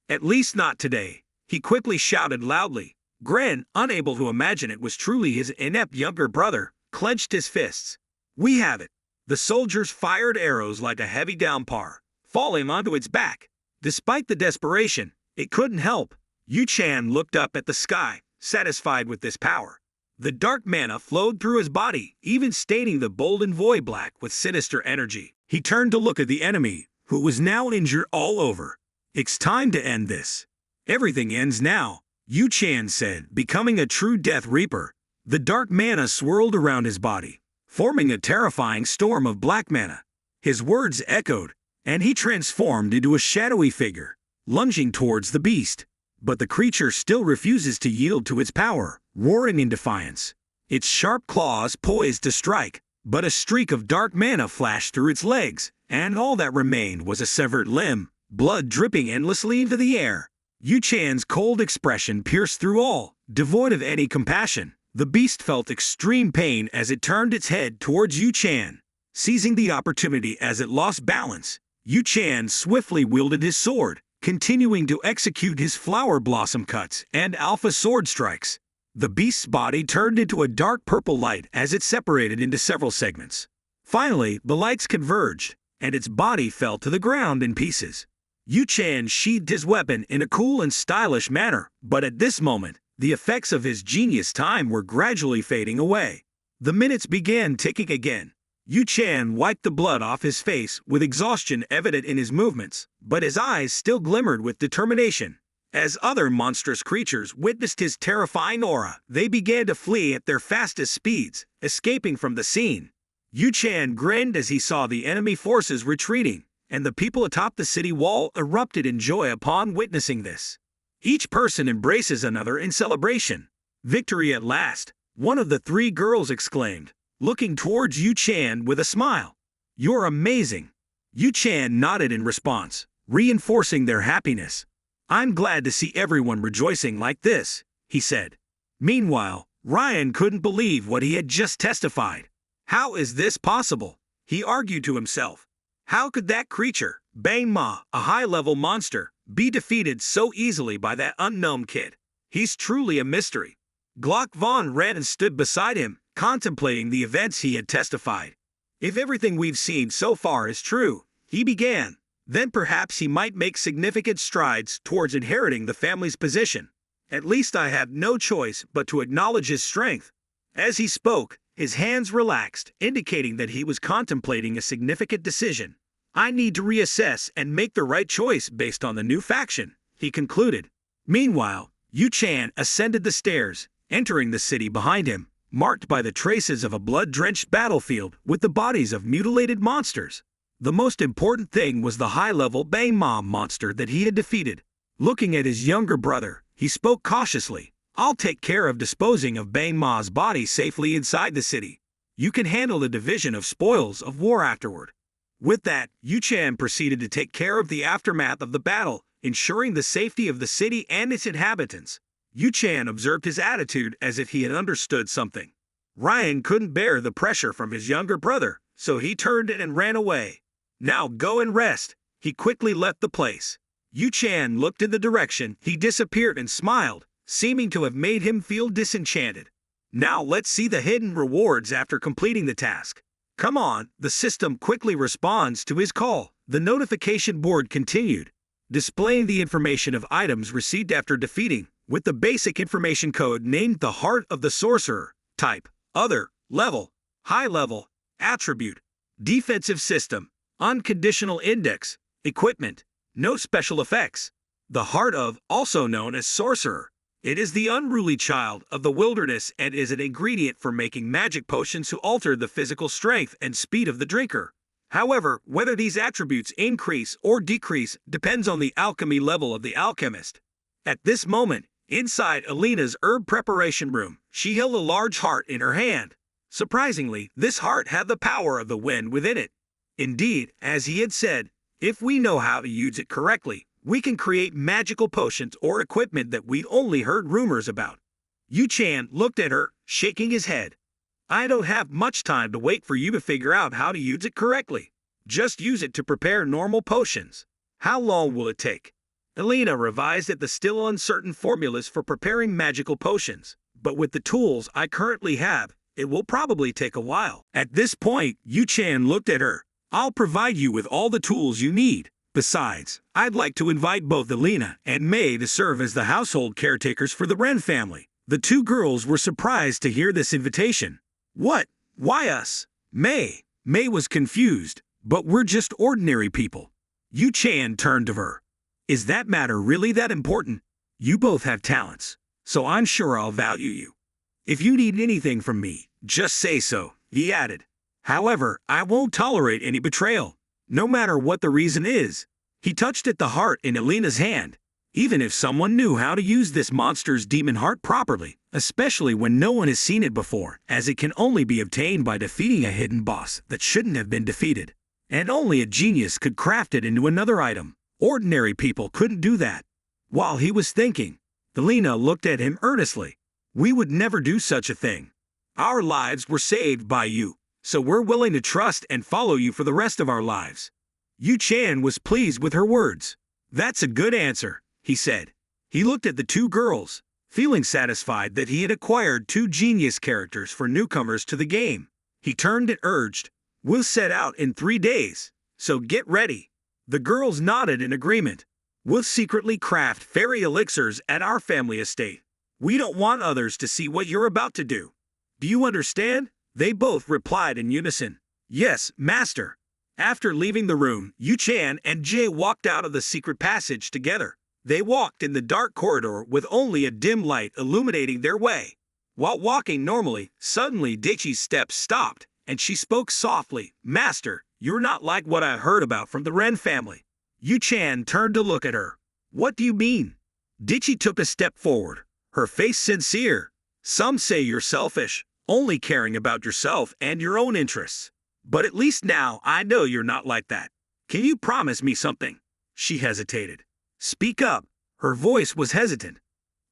At least not today, he quickly shouted loudly. Gren, unable to imagine it was truly his inept younger brother, clenched his fists. We have it. The soldiers fired arrows like a heavy downpour, falling onto its back. Despite the desperation, it couldn't help. Yu-chan looked up at the sky, satisfied with this power. The dark mana flowed through his body, even staining the bolden void black with sinister energy. He turned to look at the enemy, who was now injured all over. It's time to end this. Everything ends now, Yu-chan said, becoming a true Death Reaper. The dark mana swirled around his body, forming a terrifying storm of black mana. His words echoed, and he transformed into a shadowy figure, lunging towards the beast. But the creature still refuses to yield to its power, roaring in defiance. Its sharp claws poised to strike, but a streak of dark mana flashed through its legs, and all that remained was a severed limb, blood dripping endlessly into the air. Yu-chan's cold expression pierced through all, devoid of any compassion. The beast felt extreme pain as it turned its head towards Yu-chan. Seizing the opportunity as it lost balance, Yu-chan swiftly wielded his sword, continuing to execute his flower blossom cuts and alpha sword strikes. The beast's body turned into a dark purple light as it separated into several segments. Finally, the lights converged, and its body fell to the ground in pieces. Yu-chan sheathed his weapon in a cool and stylish manner, but at this moment, the effects of his genius time were gradually fading away. The minutes began ticking again. Yu-chan wiped the blood off his face with exhaustion evident in his movements, but his eyes still glimmered with determination. As other monstrous creatures witnessed his terrifying aura, they began to flee at their fastest speeds, escaping from the scene. Yu-chan grinned as he saw the enemy forces retreating, and the people atop the city wall erupted in joy upon witnessing this. Each person embraces another in celebration. Victory at last, one of the three girls exclaimed, looking towards Yu-chan with a smile. You're amazing. Yu-chan nodded in response, reinforcing their happiness. I'm glad to see everyone rejoicing like this, he said. Meanwhile, Ryan couldn't believe what he had just testified. How is this possible? He argued to himself. How could that creature, Bang Ma, a high-level monster, be defeated so easily by that unknown kid? He's truly a mystery. Glock Vaughn ran and stood beside him, contemplating the events he had testified. If everything we've seen so far is true, he began, then perhaps he might make significant strides towards inheriting the family's position. At least I have no choice but to acknowledge his strength. As he spoke, his hands relaxed, indicating that he was contemplating a significant decision. I need to reassess and make the right choice based on the new faction, he concluded. Meanwhile, Yu-chan ascended the stairs, entering the city behind him, marked by the traces of a blood-drenched battlefield with the bodies of mutilated monsters. The most important thing was the high-level Bang Ma monster that he had defeated. Looking at his younger brother, he spoke cautiously. I'll take care of disposing of Bang Ma's body safely inside the city. You can handle the division of spoils of war afterward. With that, Yu-chan proceeded to take care of the aftermath of the battle, ensuring the safety of the city and its inhabitants. Yu-chan observed his attitude as if he had understood something. Ryan couldn't bear the pressure from his younger brother, so he turned and ran away. Now go and rest. He quickly left the place. Yu-chan looked in the direction he disappeared and smiled, seeming to have made him feel disenchanted. Now let's see the hidden rewards after completing the task. Come on, the system quickly responds to his call. The notification board continued, displaying the information of items received after defeating, with the basic information code named the Heart of the Sorcerer, type, Other, Level, High Level, Attribute, Defensive System, Unconditional Index, Equipment, No Special Effects. The Heart of, also known as Sorcerer. It is the unruly child of the wilderness and is an ingredient for making magic potions to alter the physical strength and speed of the drinker. However, whether these attributes increase or decrease depends on the alchemy level of the alchemist. At this moment, inside Alina's herb preparation room, she held a large heart in her hand. Surprisingly, this heart had the power of the wind within it. Indeed, as he had said, if we know how to use it correctly, we can create magical potions or equipment that we'd only heard rumors about. Yu-chan looked at her, shaking his head. I don't have much time to wait for you to figure out how to use it correctly. Just use it to prepare normal potions. How long will it take? Elena revised at the still uncertain formulas for preparing magical potions, but with the tools I currently have, it will probably take a while. At this point, Yu-chan looked at her. I'll provide you with all the tools you need. Besides, I'd like to invite both Elena and May to serve as the household caretakers for the Ren family. The two girls were surprised to hear this invitation. What? Why us? May was confused, but we're just ordinary people. Yu-chan turned to her. Is that matter really that important? You both have talents, so I'm sure I'll value you. If you need anything from me, just say so, he added. However, I won't tolerate any betrayal, no matter what the reason is. He touched at the heart in Elena's hand. Even if someone knew how to use this monster's demon heart properly, especially when no one has seen it before, as it can only be obtained by defeating a hidden boss that shouldn't have been defeated. And only a genius could craft it into another item. Ordinary people couldn't do that. While he was thinking, Elena looked at him earnestly. We would never do such a thing. Our lives were saved by you, so we're willing to trust and follow you for the rest of our lives. Yu-chan was pleased with her words. That's a good answer, he said. He looked at the two girls, feeling satisfied that he had acquired two genius characters for newcomers to the game. He turned and urged, We'll set out in 3 days, so get ready. The girls nodded in agreement. We'll secretly craft fairy elixirs at our family estate. We don't want others to see what you're about to do. Do you understand? They both replied in unison. Yes, master. After leaving the room, Yu-chan and Jay walked out of the secret passage together. They walked in the dark corridor with only a dim light illuminating their way. While walking normally, suddenly Daichi's steps stopped, and she spoke softly. Master, you're not like what I heard about from the Ren family. Yu-chan turned to look at her. What do you mean? Daichi took a step forward, her face sincere. Some say you're selfish, only caring about yourself and your own interests. But at least now I know you're not like that. Can you promise me something? She hesitated. Speak up. Her voice was hesitant.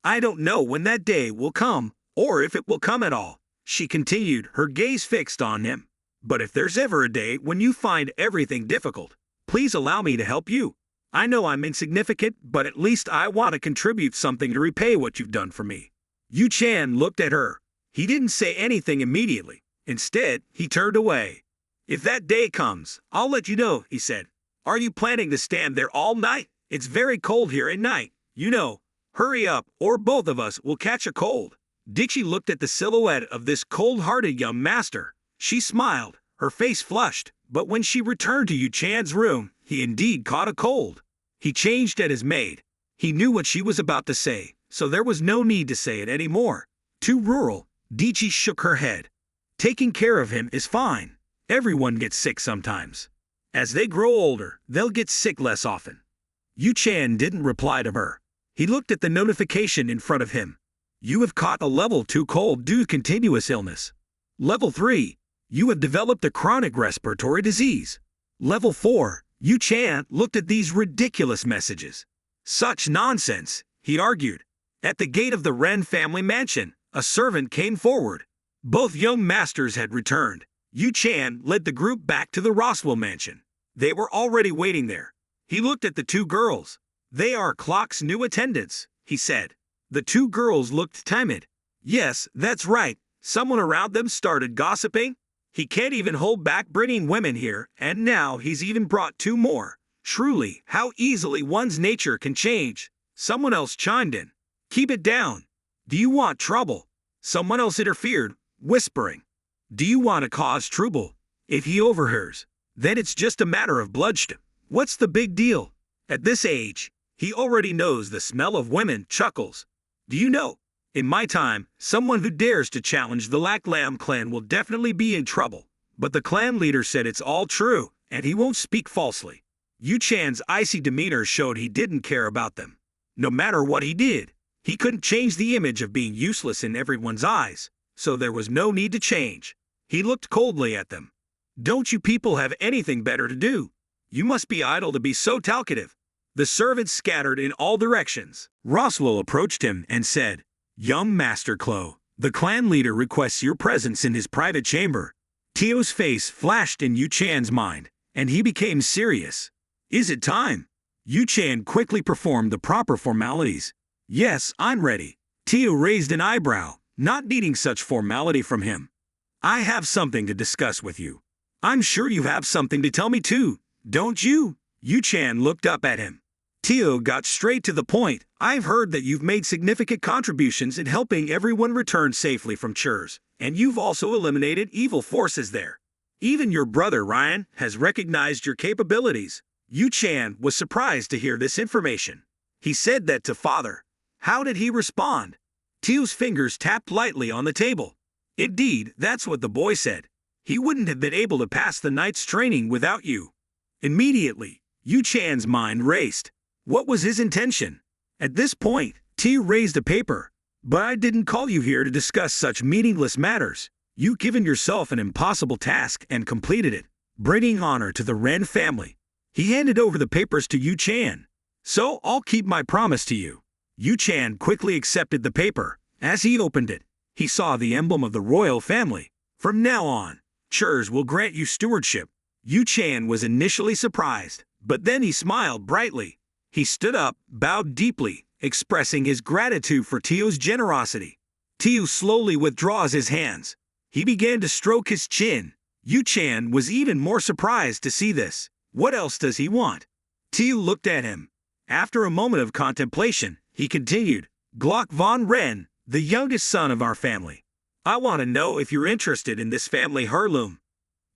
I don't know when that day will come, or if it will come at all. She continued, her gaze fixed on him. But if there's ever a day when you find everything difficult, please allow me to help you. I know I'm insignificant, but at least I want to contribute something to repay what you've done for me. Yu-chan looked at her. He didn't say anything immediately. Instead, he turned away. If that day comes, I'll let you know, he said. Are you planning to stand there all night? It's very cold here at night, you know. Hurry up, or both of us will catch a cold. Daichi looked at the silhouette of this cold-hearted young master. She smiled, her face flushed, but when she returned to Yu-chan's room, he indeed caught a cold. He changed at his maid. He knew what she was about to say, so there was no need to say it anymore. Too rural, Daichi shook her head. Taking care of him is fine. Everyone gets sick sometimes. As they grow older, they'll get sick less often. Yu-chan didn't reply to her. He looked at the notification in front of him. You have caught a level 2 cold due to continuous illness. Level 3. You have developed a chronic respiratory disease. Level 4. Yu-chan looked at these ridiculous messages. Such nonsense, he argued. At the gate of the Ren family mansion, a servant came forward. Both young masters had returned. Yu-chan led the group back to the Roswell mansion. They were already waiting there. He looked at the two girls. They are Clock's new attendants, he said. The two girls looked timid. Yes, that's right. Someone around them started gossiping. He can't even hold back bringing women here, and now he's even brought 2 more. Truly, how easily one's nature can change. Someone else chimed in. Keep it down. Do you want trouble? Someone else interfered, whispering. Do you want to cause trouble? If he overhears, then it's just a matter of bloodshed. What's the big deal? At this age, he already knows the smell of women, chuckles. Do you know? In my time, someone who dares to challenge the Lack Lamb clan will definitely be in trouble. But the clan leader said it's all true, and he won't speak falsely. Yu-chan's icy demeanor showed he didn't care about them. No matter what he did, he couldn't change the image of being useless in everyone's eyes, so there was no need to change. He looked coldly at them. Don't you people have anything better to do? You must be idle to be so talkative. The servants scattered in all directions. Roswell approached him and said, Young Master Clo, The clan leader requests your presence in his private chamber. Teo's face flashed in Yu Chan's mind, and he became serious. Is it time? Yu Chan quickly performed the proper formalities. Yes, I'm ready. Teo raised an eyebrow, not needing such formality from him. I have something to discuss with you. I'm sure you have something to tell me too, don't you? Yu Chan looked up at him. Teo got straight to the point. I've heard that you've made significant contributions in helping everyone return safely from churs, and you've also eliminated evil forces there. Even your brother Ryan has recognized your capabilities. Yu Chan was surprised to hear this information. He said that to father. How did he respond? Teo's fingers tapped lightly on the table. Indeed, that's what the boy said. He wouldn't have been able to pass the night's training without you. Immediately, Yu Chan's mind raced. What was his intention? At this point, Teo raised a paper. But I didn't call you here to discuss such meaningless matters. You've given yourself an impossible task and completed it, bringing honor to the Ren family. He handed over the papers to Yu Chan. So I'll keep my promise to you. Yu Chan quickly accepted the paper. As he opened it, he saw the emblem of the royal family. From now on, churs will grant you stewardship. Yu Chan was initially surprised, but then he smiled brightly. He stood up, bowed deeply, expressing his gratitude for Teo's generosity. Teo slowly withdraws his hands. He began to stroke his chin. Yu Chan was even more surprised to see this. What else does he want? Teo looked at him. After a moment of contemplation, he continued, Glock von Ren, the youngest son of our family. I want to know if you're interested in this family heirloom.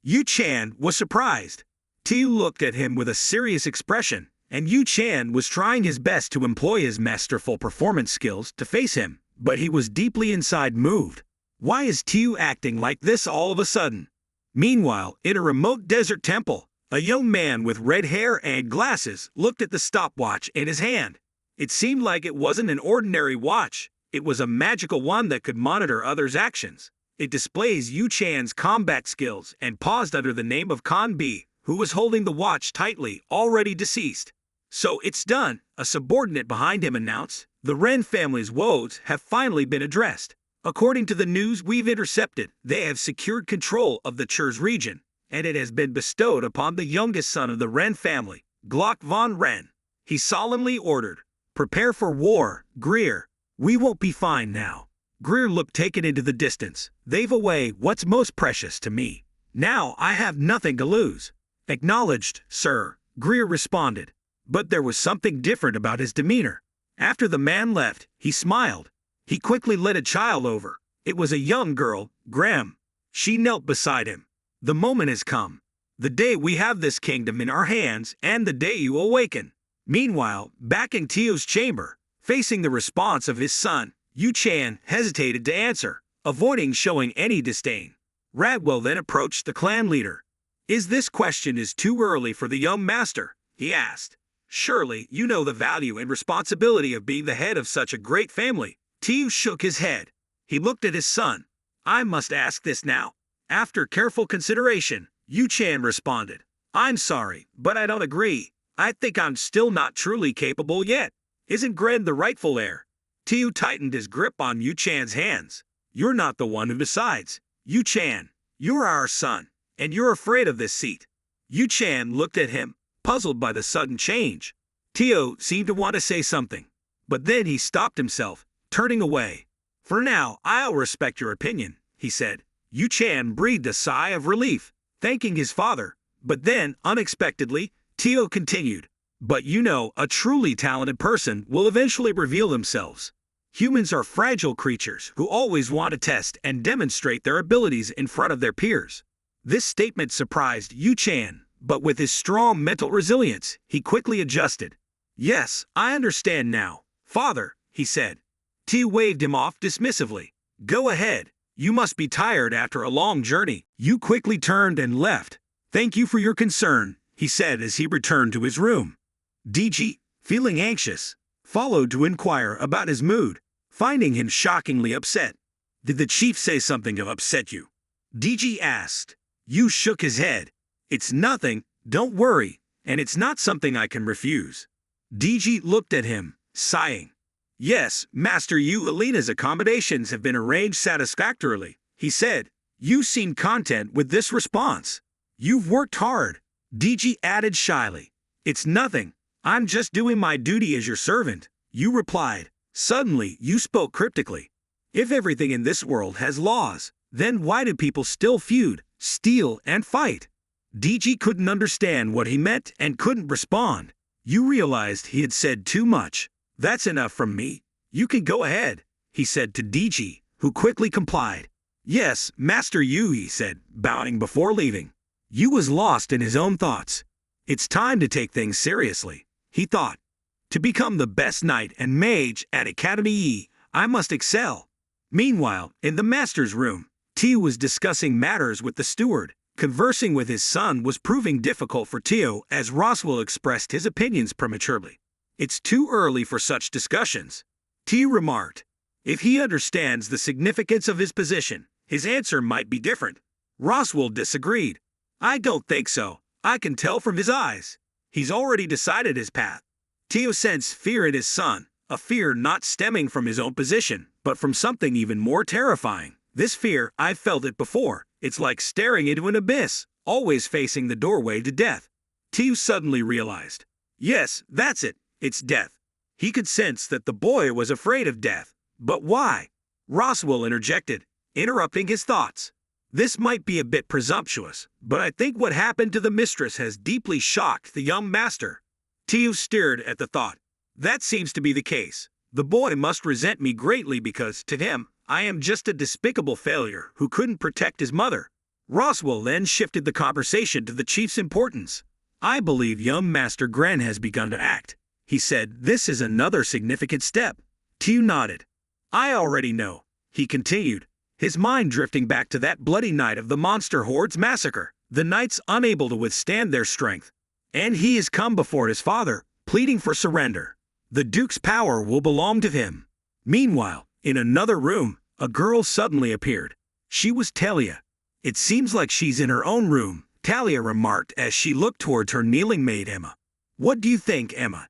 Yu Chan was surprised. Teo looked at him with a serious expression, and Yu Chan was trying his best to employ his masterful performance skills to face him, but he was deeply inside moved. Why is Teo acting like this all of a sudden? Meanwhile, in a remote desert temple, a young man with red hair and glasses looked at the stopwatch in his hand. It seemed like it wasn't an ordinary watch. It was a magical one that could monitor others' actions. It displays Yu Chan's combat skills and paused under the name of Kan Bi, who was holding the watch tightly, already deceased. So it's done, a subordinate behind him announced. The Ren family's woes have finally been addressed. According to the news we've intercepted, they have secured control of the Churs region, and it has been bestowed upon the youngest son of the Ren family, Glock von Ren. He solemnly ordered, Prepare for war, Greer. We won't be fine now. Greer looked taken into the distance. They've away what's most precious to me. Now I have nothing to lose. Acknowledged, sir, Greer responded. But there was something different about his demeanor. After the man left, he smiled. He quickly led a child over. It was a young girl, Graham. She knelt beside him. The moment has come. The day we have this kingdom in our hands and the day you awaken. Meanwhile, back in Teo's chamber, facing the response of his son, Yu Chan hesitated to answer, avoiding showing any disdain. Radwell then approached the clan leader. This question is too early for the young master, he asked. Surely you know the value and responsibility of being the head of such a great family. Teo shook his head. He looked at his son. I must ask this now. After careful consideration, Yu Chan responded. I'm sorry, but I don't agree. I think I'm still not truly capable yet. Isn't Gren the rightful heir? Teo tightened his grip on Yu Chan's hands. You're not the one who decides. Yu Chan, you're our son, and you're afraid of this seat. Yu Chan looked at him, puzzled by the sudden change. Teo seemed to want to say something, but then he stopped himself, turning away. For now, I'll respect your opinion, he said. Yu Chan breathed a sigh of relief, thanking his father, but then, unexpectedly, Teo continued. But you know, a truly talented person will eventually reveal themselves. Humans are fragile creatures who always want to test and demonstrate their abilities in front of their peers. This statement surprised Yu Chan, but with his strong mental resilience, he quickly adjusted. Yes, I understand now, father, he said. Teo waved him off dismissively. Go ahead. You must be tired after a long journey. Yu quickly turned and left. Thank you for your concern, he said as he returned to his room. DG, feeling anxious, followed to inquire about his mood, finding him shockingly upset. Did the chief say something to upset you? DG asked. Yu shook his head. It's nothing, don't worry, and it's not something I can refuse. DG looked at him, sighing. Yes, Master Yu Alina's accommodations have been arranged satisfactorily, he said. You seem content with this response. You've worked hard, DG added shyly. It's nothing. I'm just doing my duty as your servant, Yu replied. Suddenly, Yu spoke cryptically. If everything in this world has laws, then why do people still feud, steal, and fight? DG couldn't understand what he meant and couldn't respond. Yu realized he had said too much. That's enough from me. You can go ahead, he said to DG, who quickly complied. Yes, Master Yu, he said, bowing before leaving. Yu was lost in his own thoughts. It's time to take things seriously, he thought. To become the best knight and mage at Academy E, I must excel. Meanwhile, in the master's room, Tio was discussing matters with the steward. Conversing with his son was proving difficult for Tio as Roswell expressed his opinions prematurely. It's too early for such discussions, Tio remarked. If he understands the significance of his position, his answer might be different. Roswell disagreed. I don't think so. I can tell from his eyes. He's already decided his path. Tio sensed fear in his son, a fear not stemming from his own position, but from something even more terrifying. This fear, I've felt it before. It's like staring into an abyss, always facing the doorway to death. Tio suddenly realized. Yes, that's it. It's death. He could sense that the boy was afraid of death. But why? Roswell interjected, interrupting his thoughts. This might be a bit presumptuous, but I think what happened to the mistress has deeply shocked the young master. Tio stared at the thought. That seems to be the case. The boy must resent me greatly because, to him, I am just a despicable failure who couldn't protect his mother. Roswell then shifted the conversation to the chief's importance. I believe young Master Gren has begun to act, he said. This is another significant step. Tio nodded. I already know, he continued, his mind drifting back to that bloody night of the monster horde's massacre, the knights unable to withstand their strength. And he has come before his father, pleading for surrender. The Duke's power will belong to him. Meanwhile, in another room, a girl suddenly appeared. She was Talia. It seems like she's in her own room, Talia remarked as she looked towards her kneeling maid Emma. What do you think, Emma?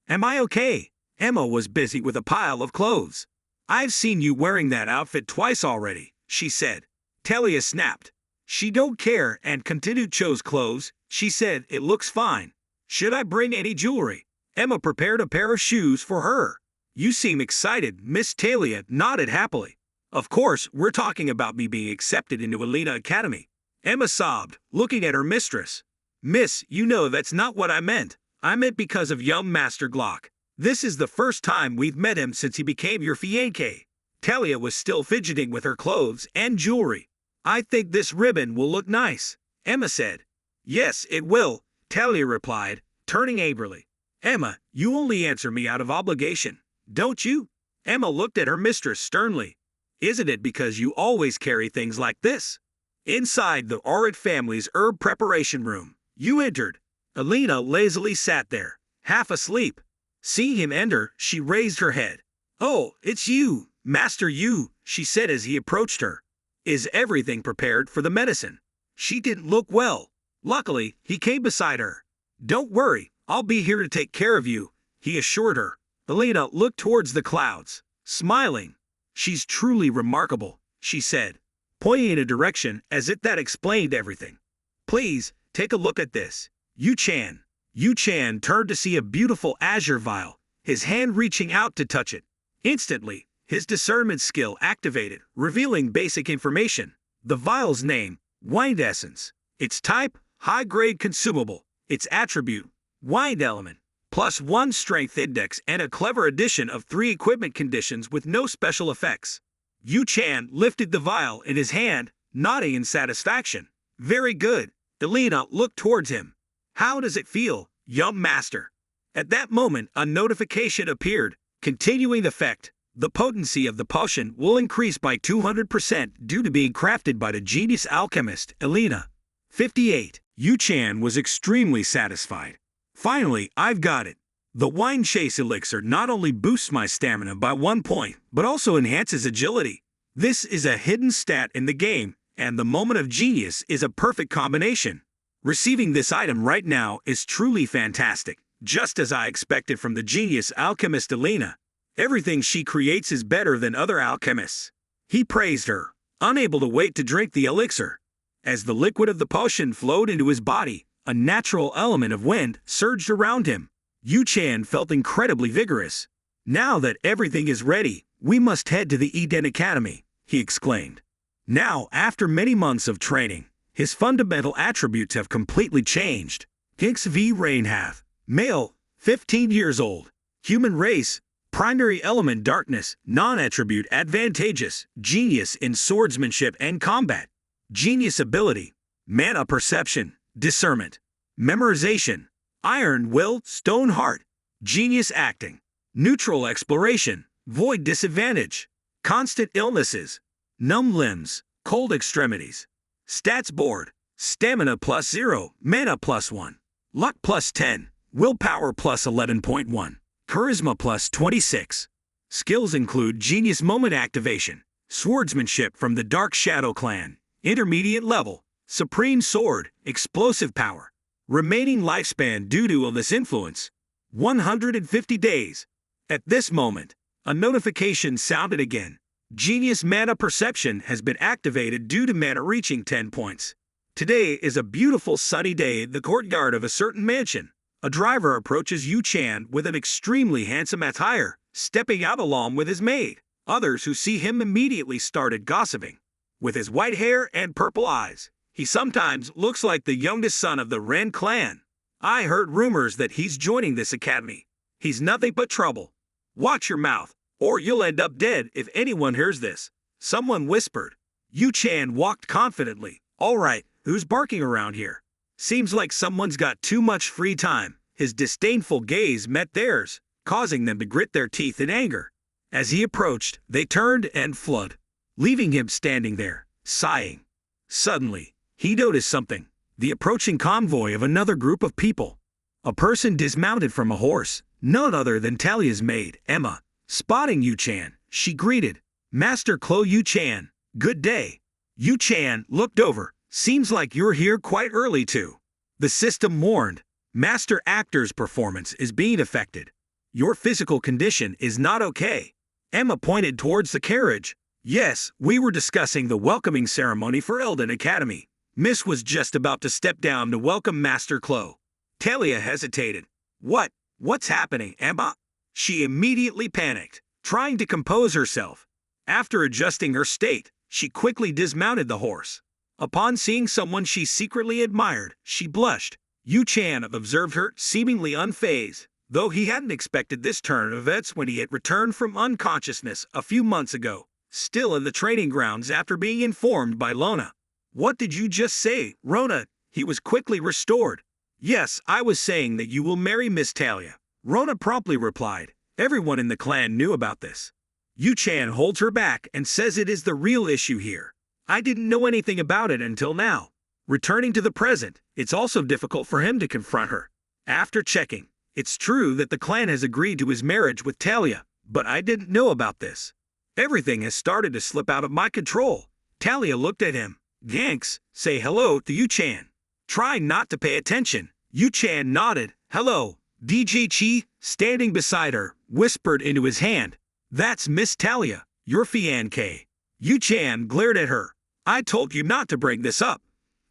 Am I okay? Emma was busy with a pile of clothes. I've seen you wearing that outfit twice already, she said. Talia snapped. She don't care and continued chose clothes. She said, it looks fine. Should I bring any jewelry? Emma prepared a pair of shoes for her. You seem excited, Miss Talia nodded happily. Of course, we're talking about me being accepted into Alina Academy. Emma sobbed, looking at her mistress. Miss, you know that's not what I meant. I meant because of young Master Glock. This is the first time we've met him since he became your fiancé. Talia was still fidgeting with her clothes and jewelry. I think this ribbon will look nice, Emma said. Yes, it will, Talia replied, turning angrily. Emma, you only answer me out of obligation, don't you? Emma looked at her mistress sternly. Isn't it because you always carry things like this? Inside the Orid family's herb preparation room, you entered. Alina lazily sat there, half asleep. Seeing him enter, she raised her head. Oh, it's you, Master Yu, she said as he approached her. Is everything prepared for the medicine? She didn't look well. Luckily, he came beside her. Don't worry, I'll be here to take care of you, he assured her. Alina looked towards the clouds, smiling. She's truly remarkable, she said, pointing in a direction as if that explained everything. Please, take a look at this. Yu-chan. Yu-chan turned to see a beautiful azure vial, his hand reaching out to touch it. Instantly, his discernment skill activated, revealing basic information. The vial's name, Wind Essence. Its type, high-grade consumable. Its attribute, Wind Element. +1 strength index and a clever addition of 3 equipment conditions with no special effects. Yu-chan lifted the vial in his hand, nodding in satisfaction. Very good. Alina looked towards him. How does it feel, young master? At that moment, a notification appeared, continuing the effect. The potency of the potion will increase by 200% due to being crafted by the genius alchemist, Alina. 58. Yu-chan was extremely satisfied. Finally, I've got it. The Wine Chase Elixir not only boosts my stamina by 1 point, but also enhances agility. This is a hidden stat in the game, and the moment of genius is a perfect combination. Receiving this item right now is truly fantastic, just as I expected from the genius alchemist Alina. Everything she creates is better than other alchemists. He praised her, unable to wait to drink the elixir. As the liquid of the potion flowed into his body, a natural element of wind surged around him. Yu-chan felt incredibly vigorous. Now that everything is ready, we must head to the Eden Academy, he exclaimed. Now, after many months of training, his fundamental attributes have completely changed. Hinks v. Rainhath, male, 15 years old. Human race, primary element darkness, non-attribute advantageous, genius in swordsmanship and combat. Genius ability, mana perception, discernment, memorization, iron will, stone heart. Genius acting, neutral exploration, void disadvantage, constant illnesses, numb limbs, cold extremities. Stats board, stamina +0, mana +1, luck +10, willpower +11.1, charisma +26. Skills include genius moment activation, swordsmanship from the Dark Shadow clan, intermediate level, supreme sword, explosive power. Remaining lifespan due to illness influence, 150 days. At this moment, a notification sounded again. Genius mana perception has been activated due to mana reaching 10 points. Today is a beautiful sunny day in the courtyard of a certain mansion. A driver approaches Yu-chan with an extremely handsome attire, stepping out along with his maid. Others who see him immediately started gossiping. With his white hair and purple eyes, he sometimes looks like the youngest son of the Ren clan. I heard rumors that he's joining this academy. He's nothing but trouble. Watch your mouth, or you'll end up dead if anyone hears this, someone whispered. Yu-chan walked confidently. All right, who's barking around here? Seems like someone's got too much free time. His disdainful gaze met theirs, causing them to grit their teeth in anger. As he approached, they turned and fled, leaving him standing there, sighing. Suddenly, he noticed something, the approaching convoy of another group of people. A person dismounted from a horse, none other than Talia's maid, Emma. Spotting Yu-chan, she greeted, Master Klo Yu-chan, good day. Yu-chan looked over, seems like you're here quite early too. The system warned, Master Actor's performance is being affected. Your physical condition is not okay. Emma pointed towards the carriage. Yes, we were discussing the welcoming ceremony for Elden Academy. Miss was just about to step down to welcome Master Klo. Talia hesitated. What's happening, Emma? She immediately panicked, trying to compose herself. After adjusting her state, she quickly dismounted the horse. Upon seeing someone she secretly admired, she blushed. Yu-chan observed her, seemingly unfazed, though he hadn't expected this turn of events when he had returned from unconsciousness a few months ago, still in the training grounds after being informed by Lona. What did you just say, Rona? He was quickly restored. Yes, I was saying that you will marry Miss Talia. Rona promptly replied. Everyone in the clan knew about this. Yu-chan holds her back and says it is the real issue here. I didn't know anything about it until now. Returning to the present, it's also difficult for him to confront her. After checking, it's true that the clan has agreed to his marriage with Talia, but I didn't know about this. Everything has started to slip out of my control. Talia looked at him. Ganks, say hello to Yu-chan. Try not to pay attention. Yu-chan nodded. Hello. DJ Chi, standing beside her, whispered into his hand. That's Miss Talia, your fiancée. Yu-chan glared at her. I told you not to bring this up.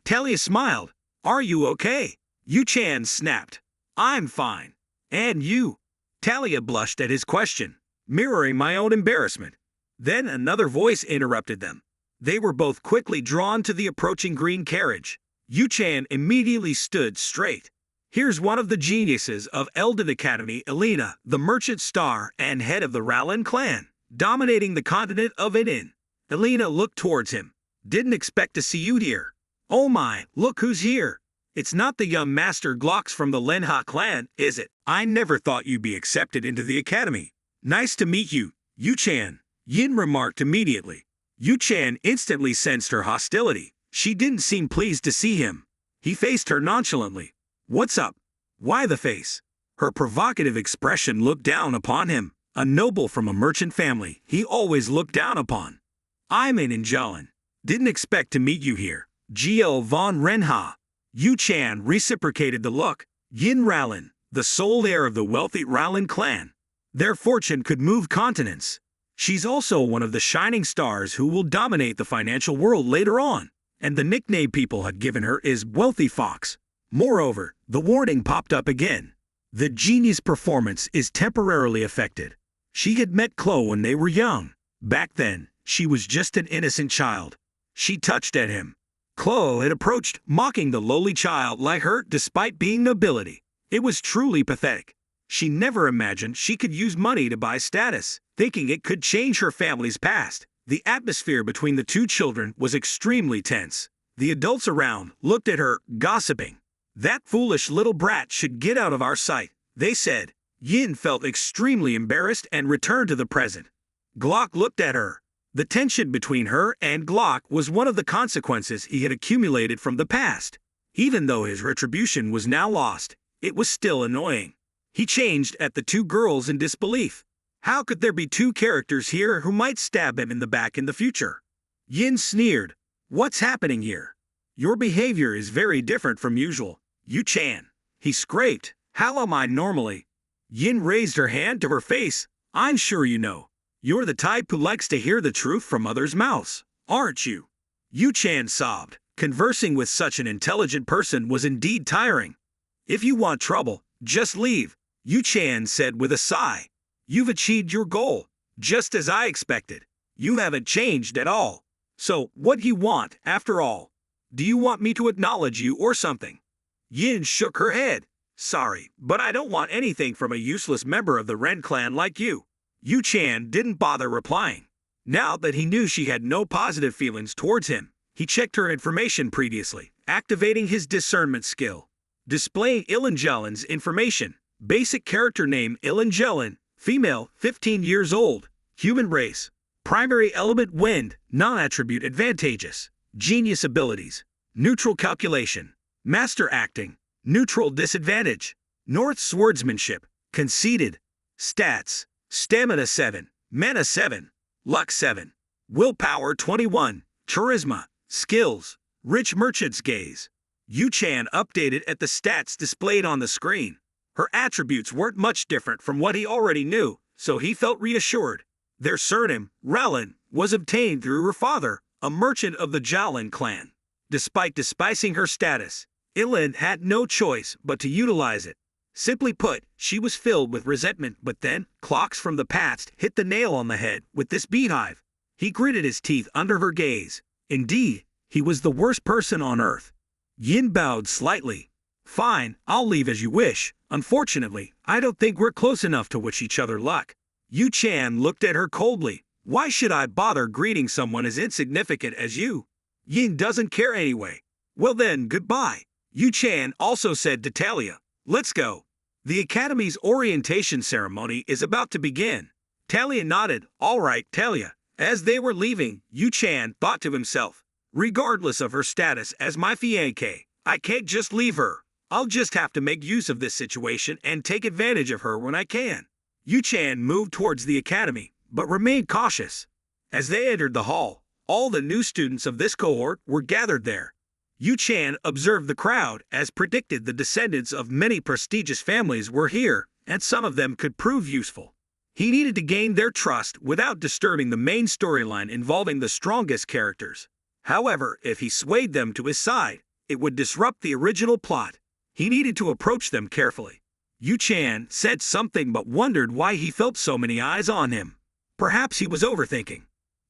Talia smiled. Are you okay? Yu-chan snapped. I'm fine. And you? Talia blushed at his question, mirroring my own embarrassment. Then another voice interrupted them. They were both quickly drawn to the approaching green carriage. Yu-chan immediately stood straight. Here's one of the geniuses of Elden Academy, Elena, the merchant star and head of the Ralin clan, dominating the continent of Eden. Elena looked towards him. Didn't expect to see you here. Oh my, look who's here. It's not the young Master Glocks from the Lenha clan, is it? I never thought you'd be accepted into the academy. Nice to meet you, Yu-chan, Yin remarked immediately. Yu-chan instantly sensed her hostility. She didn't seem pleased to see him. He faced her nonchalantly. What's up? Why the face? Her provocative expression looked down upon him. A noble from a merchant family, he always looked down upon. I'm an Angelin. Didn't expect to meet you here. Gio von Renha. Yu-chan reciprocated the look. Yin Ralin, the sole heir of the wealthy Ralin clan. Their fortune could move continents. She's also one of the shining stars who will dominate the financial world later on, and the nickname people had given her is Wealthy Fox. Moreover, the warning popped up again. The genius performance is temporarily affected. She had met Chloe when they were young. Back then, she was just an innocent child. She touched at him. Chloe had approached, mocking the lowly child like her despite being nobility. It was truly pathetic. She never imagined she could use money to buy status, thinking it could change her family's past. The atmosphere between the two children was extremely tense. The adults around looked at her, gossiping. That foolish little brat should get out of our sight, they said. Yin felt extremely embarrassed and returned to the present. Glock looked at her. The tension between her and Glock was one of the consequences he had accumulated from the past. Even though his retribution was now lost, it was still annoying. He changed at the two girls in disbelief. How could there be two characters here who might stab him in the back in the future? Yin sneered. What's happening here? Your behavior is very different from usual. Yu-chan. He scraped. How am I normally? Yin raised her hand to her face. I'm sure you know. You're the type who likes to hear the truth from others' mouths, aren't you? Yu-chan sobbed. Conversing with such an intelligent person was indeed tiring. If you want trouble, just leave, Yu-chan said with a sigh. You've achieved your goal, just as I expected. You haven't changed at all. So, what do you want, after all? Do you want me to acknowledge you or something? Yin shook her head. Sorry, but I don't want anything from a useless member of the Ren clan like you. Yu-chan didn't bother replying. Now that he knew she had no positive feelings towards him, he checked her information previously, activating his discernment skill. Displaying Ilangelin's information. Basic character name Ilangelin, female, 15 years old, human race. Primary element wind, non-attribute advantageous. Genius abilities. Neutral calculation. Master acting. Neutral disadvantage. North swordsmanship. Conceited. Stats. Stamina 7, Mana 7, Luck 7, Willpower 21, Charisma, Skills, Rich Merchant's Gaze. Yu-chan updated at the stats displayed on the screen. Her attributes weren't much different from what he already knew, so he felt reassured. Their surname, Ralin, was obtained through her father, a merchant of the Jiaolin clan. Despite despising her status, Ilin had no choice but to utilize it. Simply put, she was filled with resentment, but then, clocks from the past hit the nail on the head with this beehive. He gritted his teeth under her gaze. Indeed, he was the worst person on earth. Yin bowed slightly. Fine, I'll leave as you wish. Unfortunately, I don't think we're close enough to wish each other luck. Yu-chan looked at her coldly. Why should I bother greeting someone as insignificant as you? Yin doesn't care anyway. Well then, goodbye. Yu-chan also said to Talia. Let's go. The Academy's orientation ceremony is about to begin. Talia nodded. All right, Talia. As they were leaving, Yu-chan thought to himself, regardless of her status as my fiancé, I can't just leave her. I'll just have to make use of this situation and take advantage of her when I can. Yu-chan moved towards the academy, but remained cautious. As they entered the hall, all the new students of this cohort were gathered there. Yu-chan observed the crowd. As predicted, the descendants of many prestigious families were here, and some of them could prove useful. He needed to gain their trust without disturbing the main storyline involving the strongest characters. However, if he swayed them to his side, it would disrupt the original plot. He needed to approach them carefully. Yu-chan said something but wondered why he felt so many eyes on him. Perhaps he was overthinking.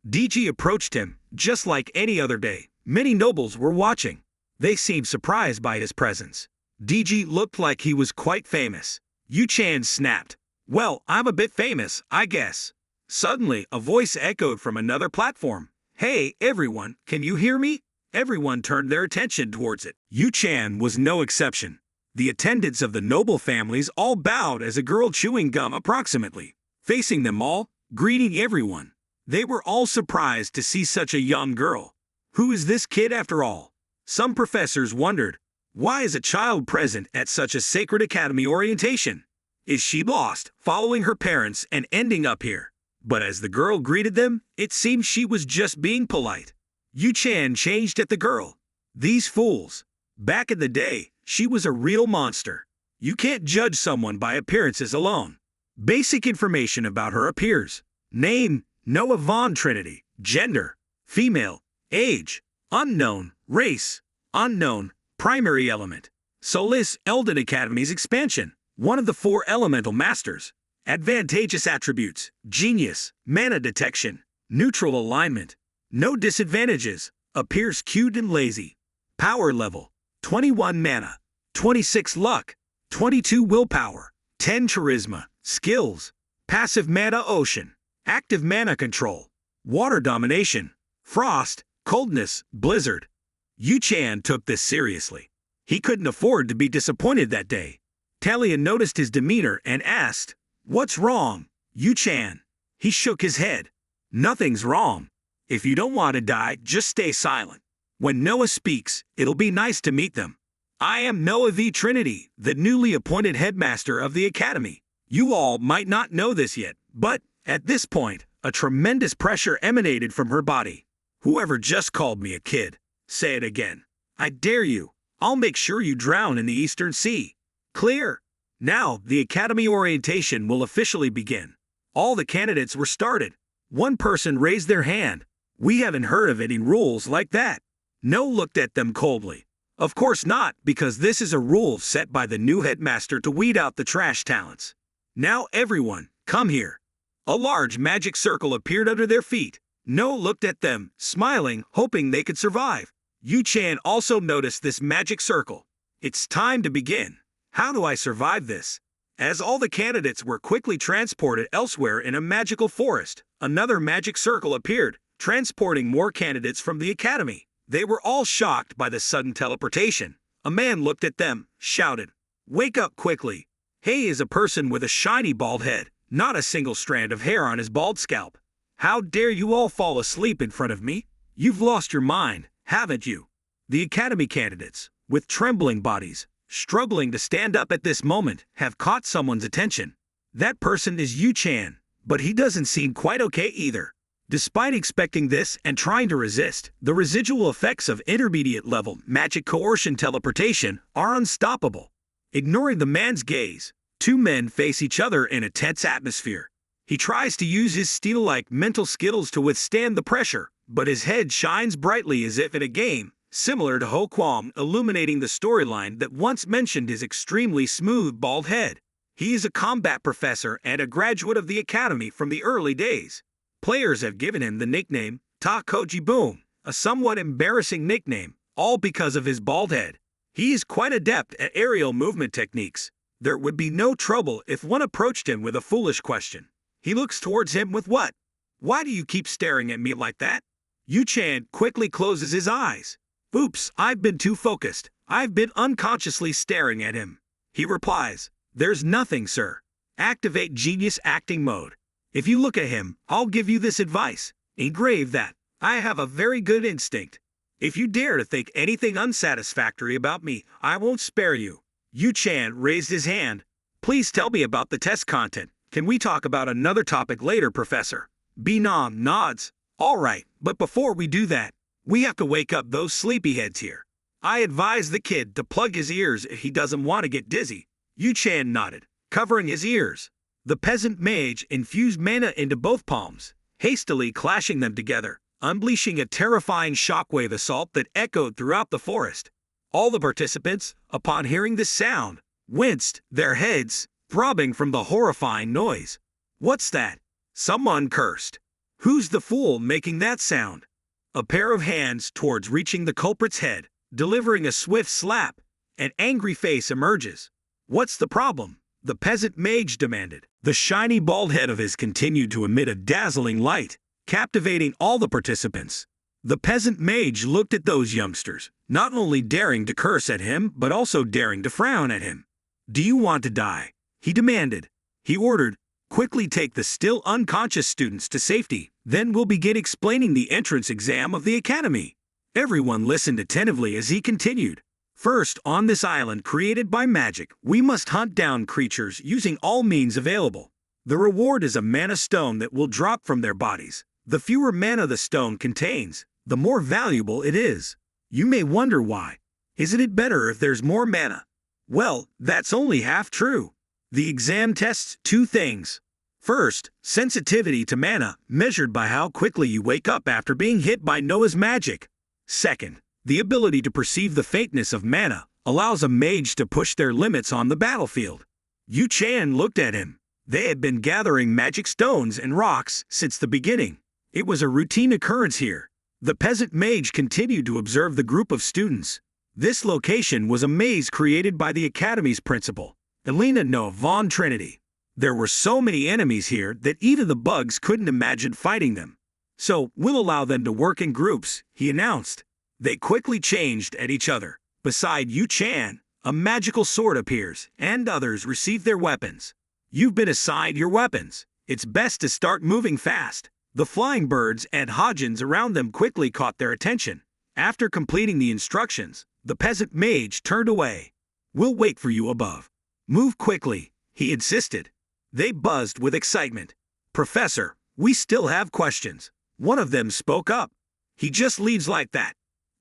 DG approached him, just like any other day. Many nobles were watching. They seemed surprised by his presence. DG looked like he was quite famous. Yu-chan snapped. Well, I'm a bit famous, I guess. Suddenly, a voice echoed from another platform. Hey, everyone, can you hear me? Everyone turned their attention towards it. Yu-chan was no exception. The attendants of the noble families all bowed as a girl chewing gum approximately, facing them all, greeting everyone. They were all surprised to see such a young girl. Who is this kid after all? Some professors wondered, why is a child present at such a sacred academy orientation? Is she lost, following her parents and ending up here? But as the girl greeted them, it seemed she was just being polite. Yu-chan changed at the girl. These fools. Back in the day, she was a real monster. You can't judge someone by appearances alone. Basic information about her appears. Name, Noah Vaughn Trinity. Gender, female. Age, unknown. Race, unknown. Primary element. Solis Elden Academy's expansion. One of the 4 elemental masters. Advantageous attributes. Genius, mana detection, neutral alignment. No disadvantages. Appears cute and lazy. Power level, 21 mana, 26 luck, 22 willpower, 10 charisma. Skills, passive mana ocean, active mana control, water domination, frost, coldness, blizzard. Yu-chan took this seriously. He couldn't afford to be disappointed that day. Talia noticed his demeanor and asked, "What's wrong, Yu-chan?" He shook his head. "Nothing's wrong. If you don't want to die, just stay silent. When Noah speaks, it'll be nice to meet them. I am Noah V. Trinity, the newly appointed headmaster of the academy. You all might not know this yet, but at this point, a tremendous pressure emanated from her body. Whoever just called me a kid, say it again. I dare you. I'll make sure you drown in the Eastern Sea. Clear? Now, the academy orientation will officially begin." All the candidates were started. One person raised their hand. "We haven't heard of any rules like that." No looked at them coldly. Of course not, because this is a rule set by the new headmaster to weed out the trash talents. "Now everyone, come here." A large magic circle appeared under their feet. No looked at them, smiling, hoping they could survive. Yu-chan also noticed this magic circle. "It's time to begin. How do I survive this?" As all the candidates were quickly transported elsewhere in a magical forest, another magic circle appeared, transporting more candidates from the academy. They were all shocked by the sudden teleportation. A man looked at them, shouted, "Wake up quickly. He is a person with a shiny bald head, not a single strand of hair on his bald scalp. How dare you all fall asleep in front of me? You've lost your mind, haven't you?" The academy candidates, with trembling bodies, struggling to stand up at this moment, have caught someone's attention. That person is Yu-chan, but he doesn't seem quite okay either. Despite expecting this and trying to resist, the residual effects of intermediate-level magic coercion teleportation are unstoppable. Ignoring the man's gaze, 2 men face each other in a tense atmosphere. He tries to use his steel-like mental skills to withstand the pressure, but his head shines brightly as if in a game, similar to Ho Kwam, illuminating the storyline that once mentioned his extremely smooth bald head. He is a combat professor and a graduate of the academy from the early days. Players have given him the nickname Ta Koji Boom, a somewhat embarrassing nickname, all because of his bald head. He is quite adept at aerial movement techniques. There would be no trouble if one approached him with a foolish question. He looks towards him with what? "Why do you keep staring at me like that?" Yu-chan quickly closes his eyes. "Oops, I've been too focused. I've been unconsciously staring at him." He replies, "There's nothing, sir. Activate genius acting mode. If you look at him, I'll give you this advice. Engrave that. I have a very good instinct. If you dare to think anything unsatisfactory about me, I won't spare you." Yu-chan raised his hand. "Please tell me about the test content. Can we talk about another topic later, Professor?" Binam nods. "All right, but before we do that, we have to wake up those sleepyheads here. I advise the kid to plug his ears if he doesn't want to get dizzy." Yu-chan nodded, covering his ears. The peasant mage infused mana into both palms, hastily clashing them together, unleashing a terrifying shockwave assault that echoed throughout the forest. All the participants, upon hearing this sound, winced, their heads throbbing from the horrifying noise. "What's that?" Someone cursed. "Who's the fool making that sound?" A pair of hands towards reaching the culprit's head, delivering a swift slap. An angry face emerges. "What's the problem?" the peasant mage demanded. The shiny bald head of his continued to emit a dazzling light, captivating all the participants. The peasant mage looked at those youngsters, not only daring to curse at him, but also daring to frown at him. "Do you want to die?" he demanded. He ordered, "Quickly take the still unconscious students to safety, then we'll begin explaining the entrance exam of the academy." Everyone listened attentively as he continued. "First, on this island created by magic, we must hunt down creatures using all means available. The reward is a mana stone that will drop from their bodies. The fewer mana the stone contains, the more valuable it is. You may wonder why. Isn't it better if there's more mana? Well, that's only half true. The exam tests two things. First, sensitivity to mana, measured by how quickly you wake up after being hit by Noah's magic. Second, the ability to perceive the faintness of mana allows a mage to push their limits on the battlefield. Yu Chan looked at him. They had been gathering magic stones and rocks since the beginning. It was a routine occurrence here. The peasant mage continued to observe the group of students. This location was a maze created by the academy's principal, Elena No von Trinity. There were so many enemies here that even the bugs couldn't imagine fighting them. So, we'll allow them to work in groups, he announced. They quickly changed at each other. Beside Yu Chan, a magical sword appears, and others receive their weapons. You've been assigned your weapons. It's best to start moving fast. The flying birds and Hajins around them quickly caught their attention. After completing the instructions, the peasant mage turned away. We'll wait for you above. Move quickly, he insisted. They buzzed with excitement. Professor, we still have questions. One of them spoke up. He just leaves like that.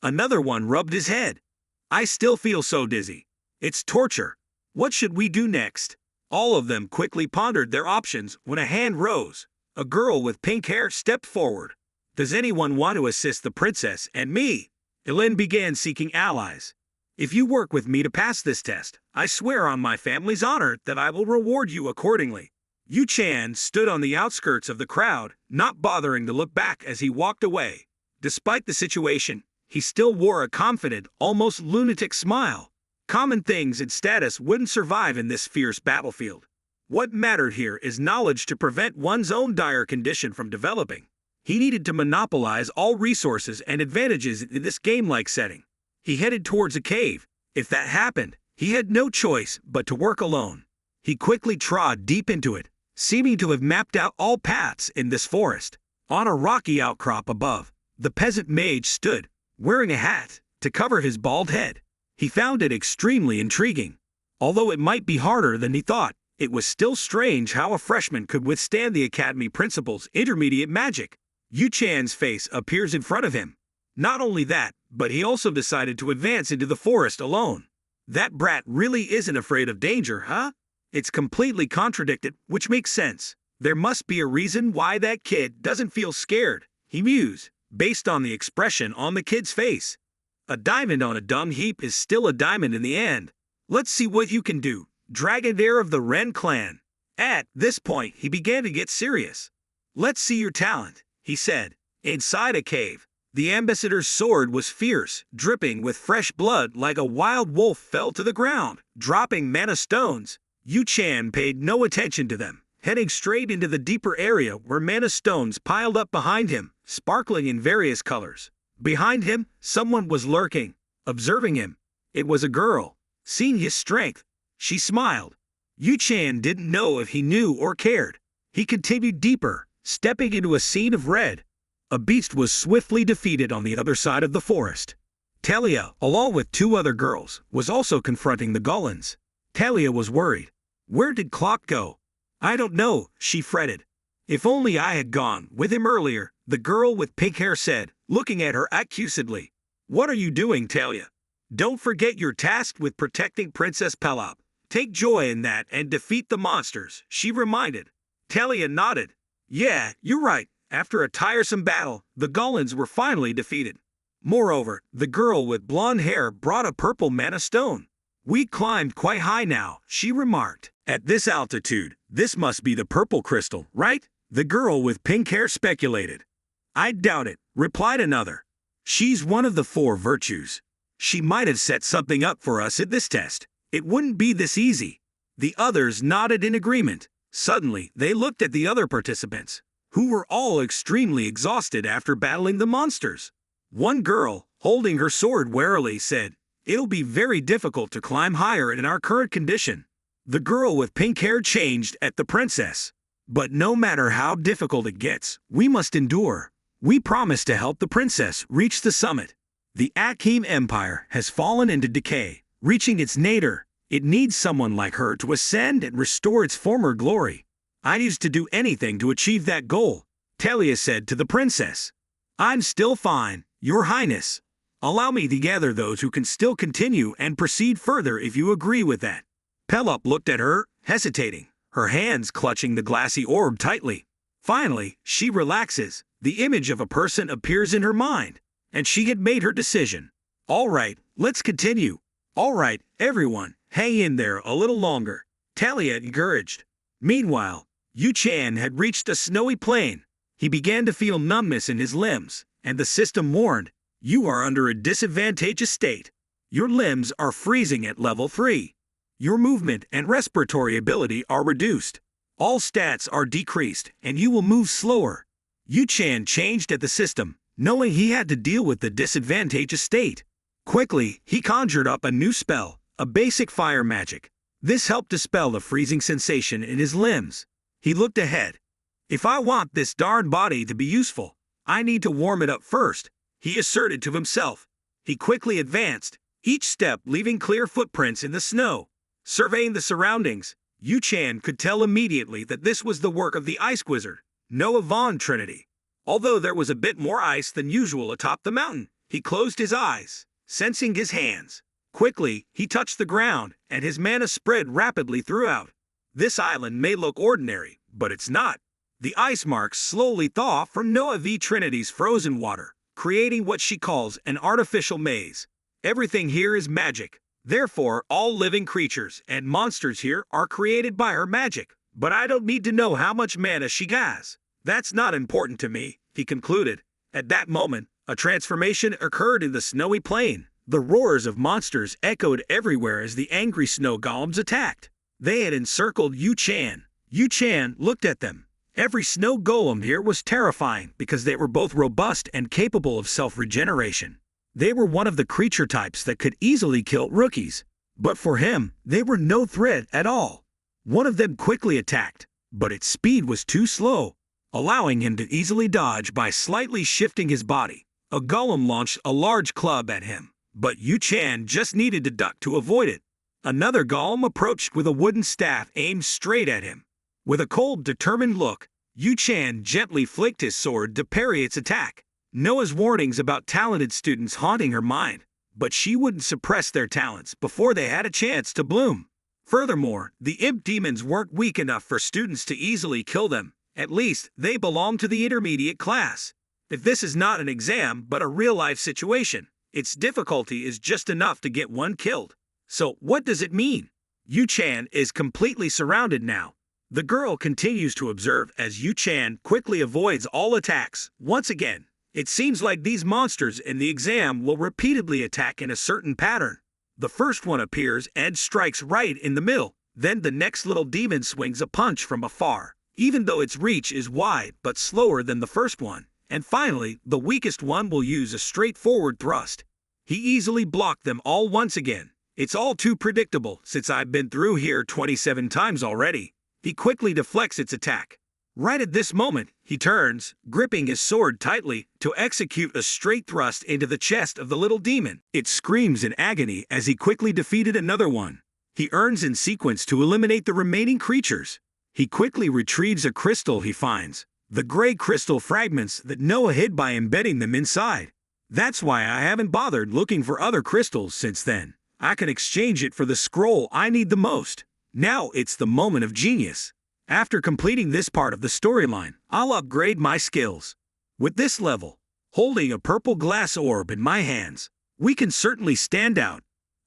Another one rubbed his head. I still feel so dizzy. It's torture. What should we do next? All of them quickly pondered their options when a hand rose. A girl with pink hair stepped forward. Does anyone want to assist the princess and me? Elen began seeking allies. If you work with me to pass this test, I swear on my family's honor that I will reward you accordingly. Yu Chan stood on the outskirts of the crowd, not bothering to look back as he walked away. Despite the situation, he still wore a confident, almost lunatic smile. Common things and status wouldn't survive in this fierce battlefield. What mattered here is knowledge to prevent one's own dire condition from developing. He needed to monopolize all resources and advantages in this game-like setting. He headed towards a cave. If that happened, he had no choice but to work alone. He quickly trod deep into it, seeming to have mapped out all paths in this forest. On a rocky outcrop above, the peasant mage stood, wearing a hat to cover his bald head. He found it extremely intriguing. Although it might be harder than he thought, it was still strange how a freshman could withstand the academy principal's intermediate magic. Yu Chan's face appears in front of him. Not only that, but he also decided to advance into the forest alone. That brat really isn't afraid of danger, huh? It's completely contradicted, which makes sense. There must be a reason why that kid doesn't feel scared, he mused, based on the expression on the kid's face. A diamond on a dung heap is still a diamond in the end. Let's see what you can do, Dragonair of the Ren clan. At this point, he began to get serious. Let's see your talent, he said. Inside a cave, the ambassador's sword was fierce, dripping with fresh blood like a wild wolf fell to the ground, dropping mana stones. Yu Chan paid no attention to them, heading straight into the deeper area where mana stones piled up behind him, sparkling in various colors. Behind him, someone was lurking, observing him. It was a girl. Seeing his strength, she smiled. Yu Chan didn't know if he knew or cared. He continued deeper, stepping into a scene of red. A beast was swiftly defeated on the other side of the forest. Talia, along with two other girls, was also confronting the Gullens. Talia was worried. Where did Clock go? I don't know, she fretted. If only I had gone with him earlier, the girl with pink hair said, looking at her accusedly. What are you doing, Talia? Don't forget you're tasked with protecting Princess Pelop. Take joy in that and defeat the monsters, she reminded. Talia nodded. Yeah, you're right. After a tiresome battle, the Gullens were finally defeated. Moreover, the girl with blonde hair brought a purple mana stone. We climbed quite high now, she remarked. At this altitude, this must be the purple crystal, right? The girl with pink hair speculated. I doubt it, replied another. She's one of the four virtues. She might have set something up for us at this test. It wouldn't be this easy. The others nodded in agreement. Suddenly, they looked at the other participants, who were all extremely exhausted after battling the monsters. One girl, holding her sword warily, said, It'll be very difficult to climb higher in our current condition. The girl with pink hair changed at the princess. But no matter how difficult it gets, we must endure. We promise to help the princess reach the summit. The Akim Empire has fallen into decay, reaching its nadir. It needs someone like her to ascend and restore its former glory. I used to do anything to achieve that goal, Talia said to the princess. I'm still fine, Your Highness. Allow me to gather those who can still continue and proceed further if you agree with that. Pelop looked at her, hesitating, her hands clutching the glassy orb tightly. Finally, she relaxes. The image of a person appears in her mind, and she had made her decision. All right, let's continue. All right, everyone, hang in there a little longer, Talia encouraged. Meanwhile, Yu-chan had reached a snowy plain. He began to feel numbness in his limbs, and the system warned, "You are under a disadvantageous state. Your limbs are freezing at level 3. Your movement and respiratory ability are reduced. All stats are decreased, and you will move slower." Yu-chan changed at the system, knowing he had to deal with the disadvantageous state. Quickly, he conjured up a new spell, a basic fire magic. This helped dispel the freezing sensation in his limbs. He looked ahead. "If I want this darn body to be useful, I need to warm it up first," he asserted to himself. He quickly advanced, each step leaving clear footprints in the snow. Surveying the surroundings, Yu-chan could tell immediately that this was the work of the ice wizard, Noah Von Trinity. Although there was a bit more ice than usual atop the mountain, he closed his eyes, sensing his hands. Quickly, he touched the ground, and his mana spread rapidly throughout. This island may look ordinary, but it's not. The ice marks slowly thaw from Noah V. Trinity's frozen water, creating what she calls an artificial maze. Everything here is magic. Therefore, all living creatures and monsters here are created by her magic. But I don't need to know how much mana she has. That's not important to me, he concluded. At that moment, a transformation occurred in the snowy plain. The roars of monsters echoed everywhere as the angry snow golems attacked. They had encircled Yu-chan. Yu-chan looked at them. Every snow golem here was terrifying because they were both robust and capable of self-regeneration. They were one of the creature types that could easily kill rookies. But for him, they were no threat at all. One of them quickly attacked, but its speed was too slow, allowing him to easily dodge by slightly shifting his body. A golem launched a large club at him, but Yu-chan just needed to duck to avoid it. Another golem approached with a wooden staff aimed straight at him. With a cold, determined look, Yu-chan gently flicked his sword to parry its attack. Noah's warnings about talented students haunting her mind, but she wouldn't suppress their talents before they had a chance to bloom. Furthermore, the imp demons weren't weak enough for students to easily kill them. At least, they belonged to the intermediate class. If this is not an exam but a real-life situation, its difficulty is just enough to get one killed. So, what does it mean? Yu-chan is completely surrounded now. The girl continues to observe as Yu-chan quickly avoids all attacks. Once again, it seems like these monsters in the exam will repeatedly attack in a certain pattern. The first one appears and strikes right in the middle. Then the next little demon swings a punch from afar, even though its reach is wide but slower than the first one. And finally, the weakest one will use a straightforward thrust. He easily blocked them all once again. It's all too predictable since I've been through here 27 times already. He quickly deflects its attack. Right at this moment, he turns, gripping his sword tightly, to execute a straight thrust into the chest of the little demon. It screams in agony as he quickly defeated another one. He earns in sequence to eliminate the remaining creatures. He quickly retrieves a crystal he finds, the gray crystal fragments that Noah hid by embedding them inside. That's why I haven't bothered looking for other crystals since then. I can exchange it for the scroll I need the most. Now it's the moment of genius. After completing this part of the storyline, I'll upgrade my skills. With this level, holding a purple glass orb in my hands, we can certainly stand out.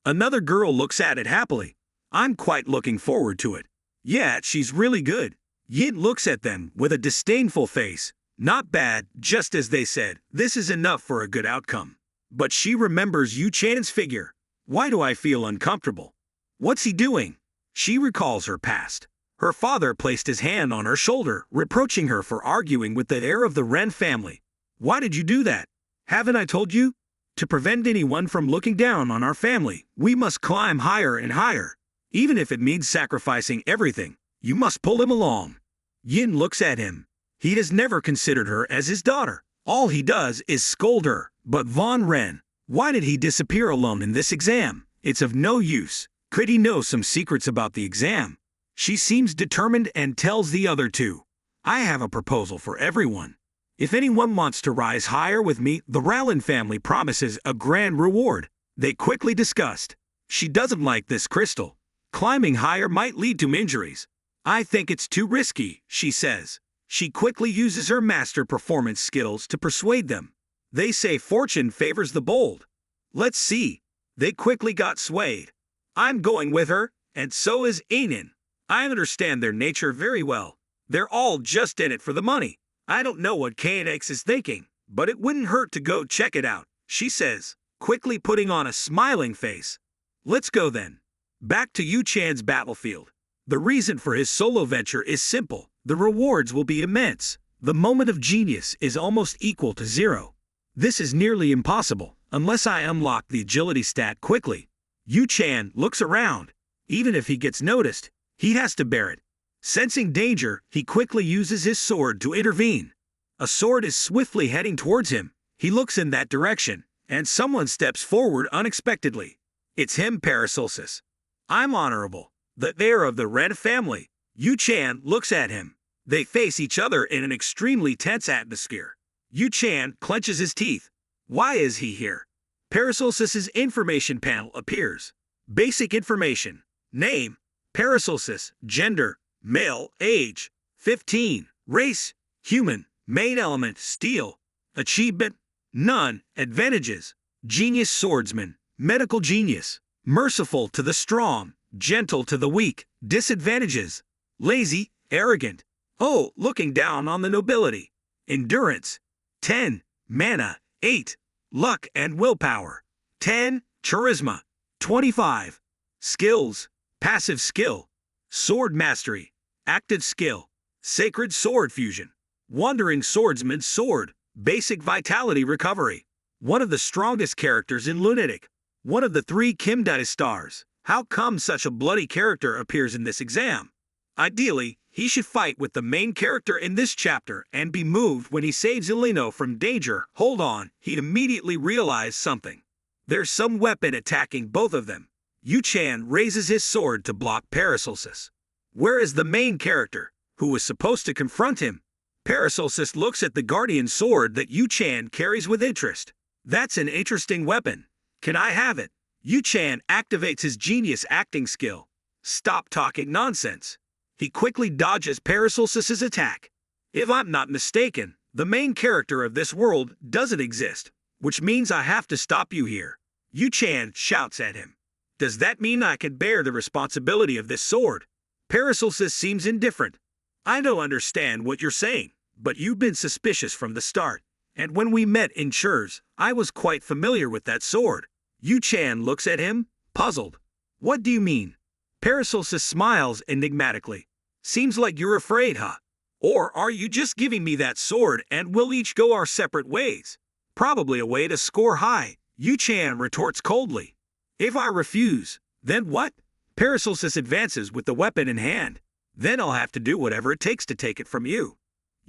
Another girl looks at it happily. I'm quite looking forward to it. Yeah, she's really good. Yin looks at them with a disdainful face. Not bad, just as they said. This is enough for a good outcome. But she remembers Yu-chan's figure. Why do I feel uncomfortable? What's he doing? She recalls her past. Her father placed his hand on her shoulder, reproaching her for arguing with the heir of the Ren family. Why did you do that? Haven't I told you? To prevent anyone from looking down on our family, we must climb higher and higher. Even if it means sacrificing everything, you must pull him along. Yin looks at him. He has never considered her as his daughter. All he does is scold her. But Von Ren, why did he disappear alone in this exam? It's of no use. Could he know some secrets about the exam? She seems determined and tells the other two. I have a proposal for everyone. If anyone wants to rise higher with me, the Rallin family promises a grand reward. They quickly discussed. She doesn't like this crystal. Climbing higher might lead to injuries. I think it's too risky, she says. She quickly uses her master performance skills to persuade them. They say fortune favors the bold. Let's see. They quickly got swayed. I'm going with her, and so is Anin. I understand their nature very well. They're all just in it for the money. I don't know what KNX is thinking, but it wouldn't hurt to go check it out, she says, quickly putting on a smiling face. Let's go then. Back to Yu-chan's battlefield. The reason for his solo venture is simple. The rewards will be immense. The moment of genius is almost equal to 0. This is nearly impossible, unless I unlock the agility stat quickly. Yu-chan looks around. Even if he gets noticed, he has to bear it. Sensing danger, he quickly uses his sword to intervene. A sword is swiftly heading towards him. He looks in that direction, and someone steps forward unexpectedly. It's him, Paracelsus. I'm honorable. They are of the Red family. Yu-chan looks at him. They face each other in an extremely tense atmosphere. Yu-chan clenches his teeth. Why is he here? Paracelsus's information panel appears. Basic information. Name, Paracelsus. Gender, male. Age, 15. Race, human. Main element, steel. Achievement, none. Advantages, genius swordsman. Medical genius. Merciful to the strong. Gentle to the weak. Disadvantages, lazy, arrogant. Oh, looking down on the nobility. Endurance, 10. Mana, 8. Luck and willpower, 10. Charisma, 25. Skills, passive skill. Sword mastery, active skill. Sacred sword fusion. Wandering swordsman's sword, basic vitality recovery. One of the strongest characters in Lunatic. One of the 3 Kimdai stars. How come such a bloody character appears in this exam? Ideally, he should fight with the main character in this chapter and be moved when he saves Eleno from danger. Hold on, he'd immediately realize something. There's some weapon attacking both of them. Yu-chan raises his sword to block Paracelsus. Where is the main character, who was supposed to confront him? Paracelsus looks at the guardian sword that Yu-chan carries with interest. That's an interesting weapon. Can I have it? Yu-chan activates his genius acting skill. Stop talking nonsense. He quickly dodges Paracelsus's attack. If I'm not mistaken, the main character of this world doesn't exist, which means I have to stop you here. Yu-chan shouts at him. Does that mean I can bear the responsibility of this sword? Paracelsus seems indifferent. I don't understand what you're saying, but you've been suspicious from the start. And when we met in Churs, I was quite familiar with that sword. Yu-chan looks at him, puzzled. What do you mean? Paracelsus smiles enigmatically. Seems like you're afraid, huh? Or are you just giving me that sword and we'll each go our separate ways? Probably a way to score high, Yu-chan retorts coldly. If I refuse, then what? Paracelsus advances with the weapon in hand. Then I'll have to do whatever it takes to take it from you.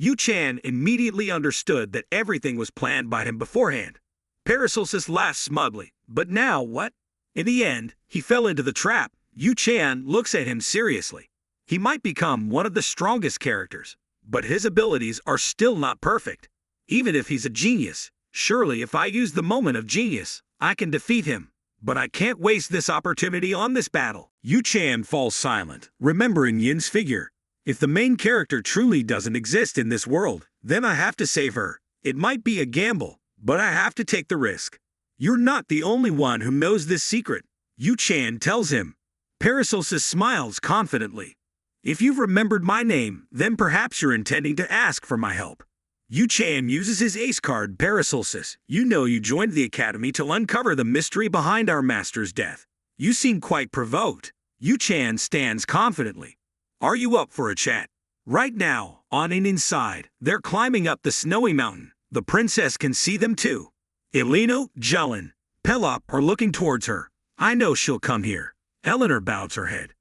Yu-chan immediately understood that everything was planned by him beforehand. Paracelsus laughs smugly. But now what? In the end, he fell into the trap. Yu-chan looks at him seriously. He might become one of the strongest characters, but his abilities are still not perfect. Even if he's a genius, surely if I use the moment of genius, I can defeat him. But I can't waste this opportunity on this battle. Yu-chan falls silent, remembering Yin's figure. If the main character truly doesn't exist in this world, then I have to save her. It might be a gamble, but I have to take the risk. You're not the only one who knows this secret, Yu-chan tells him. Paracelsus smiles confidently. If you've remembered my name, then perhaps you're intending to ask for my help. Yu-chan uses his ace card, Paracelsus. You know you joined the academy to uncover the mystery behind our master's death. You seem quite provoked. Yu-chan stands confidently. Are you up for a chat? Right now, on and inside, they're climbing up the snowy mountain. The princess can see them too. Eleno, Jelen, Pelop are looking towards her. I know she'll come here. Eleanor bows her head.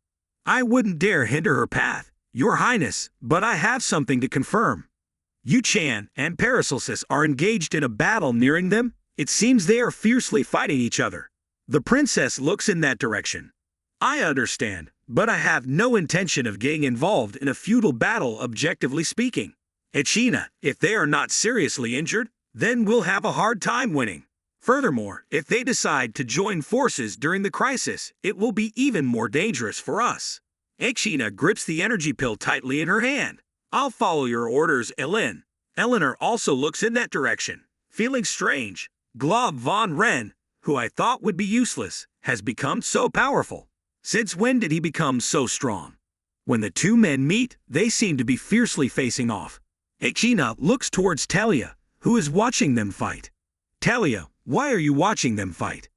I wouldn't dare hinder her path, Your Highness, but I have something to confirm. Yu-chan and Paracelsus are engaged in a battle nearing them. It seems they are fiercely fighting each other. The princess looks in that direction. I understand, but I have no intention of getting involved in a feudal battle, objectively speaking. Echina, if they are not seriously injured, then we'll have a hard time winning. Furthermore, if they decide to join forces during the crisis, it will be even more dangerous for us. Ekshina grips the energy pill tightly in her hand. I'll follow your orders, Ellen. Eleanor also looks in that direction, feeling strange. Glob von Ren, who I thought would be useless, has become so powerful. Since when did he become so strong? When the two men meet, they seem to be fiercely facing off. Ekshina looks towards Talia, who is watching them fight. Talia, why are you watching them fight?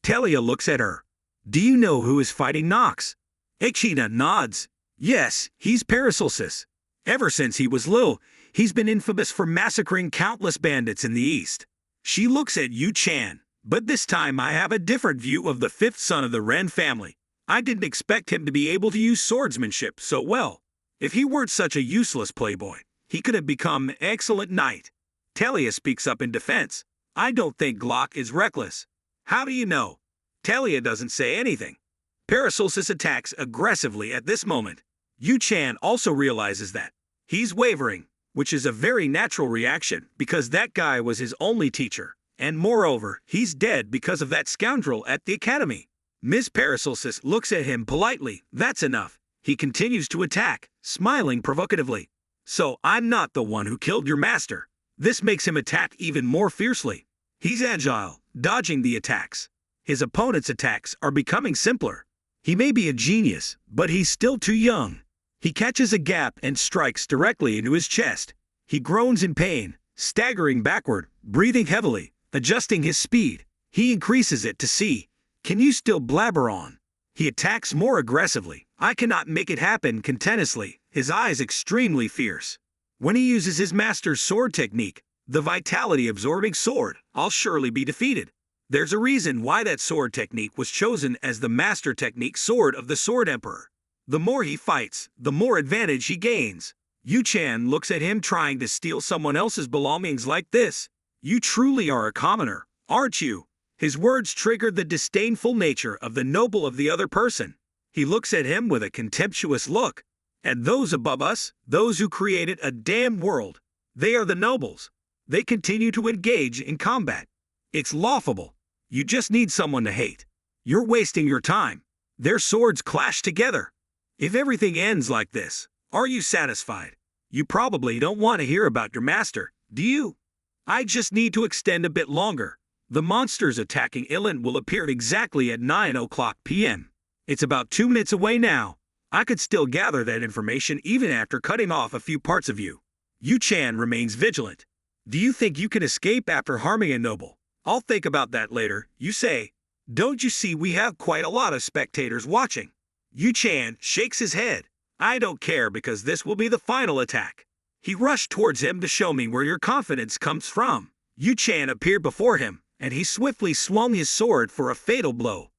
Talia looks at her. Do you know who is fighting Nox? Ekshina nods. Yes, he's Paracelsus. Ever since he was little, he's been infamous for massacring countless bandits in the East. She looks at Yu Chan, but this time I have a different view of the fifth son of the Ren family. I didn't expect him to be able to use swordsmanship so well. If he weren't such a useless playboy, he could have become an excellent knight. Talia speaks up in defense. I don't think Glock is reckless. How do you know? Talia doesn't say anything. Paracelsus attacks aggressively at this moment. Yu Chan also realizes that. He's wavering, which is a very natural reaction because that guy was his only teacher, and moreover, he's dead because of that scoundrel at the academy. Miss Paracelsus looks at him politely. That's enough. He continues to attack, smiling provocatively. So I'm not the one who killed your master. This makes him attack even more fiercely. He's agile, dodging the attacks. His opponent's attacks are becoming simpler. He may be a genius, but he's still too young. He catches a gap and strikes directly into his chest. He groans in pain, staggering backward, breathing heavily, adjusting his speed. He increases it to see. Can you still blabber on? He attacks more aggressively. I cannot make it happen contentiously, his eyes extremely fierce. When he uses his master's sword technique, the vitality-absorbing sword, I'll surely be defeated. There's a reason why that sword technique was chosen as the master technique sword of the Sword Emperor. The more he fights, the more advantage he gains. Yu Chan looks at him trying to steal someone else's belongings like this. You truly are a commoner, aren't you? His words trigger the disdainful nature of the noble of the other person. He looks at him with a contemptuous look. And those above us, those who created a damn world, they are the nobles. They continue to engage in combat. It's laughable. You just need someone to hate. You're wasting your time. Their swords clash together. If everything ends like this, are you satisfied? You probably don't want to hear about your master, do you? I just need to extend a bit longer. The monsters attacking Ilan will appear exactly at 9:00 p.m. It's about 2 minutes away now. I could still gather that information even after cutting off a few parts of you. Yu Chan remains vigilant. Do you think you can escape after harming a noble? I'll think about that later, you say. Don't you see we have quite a lot of spectators watching? Yu Chan shakes his head. I don't care because this will be the final attack. He rushed towards him to show me where your confidence comes from. Yu Chan appeared before him, and he swiftly swung his sword for a fatal blow.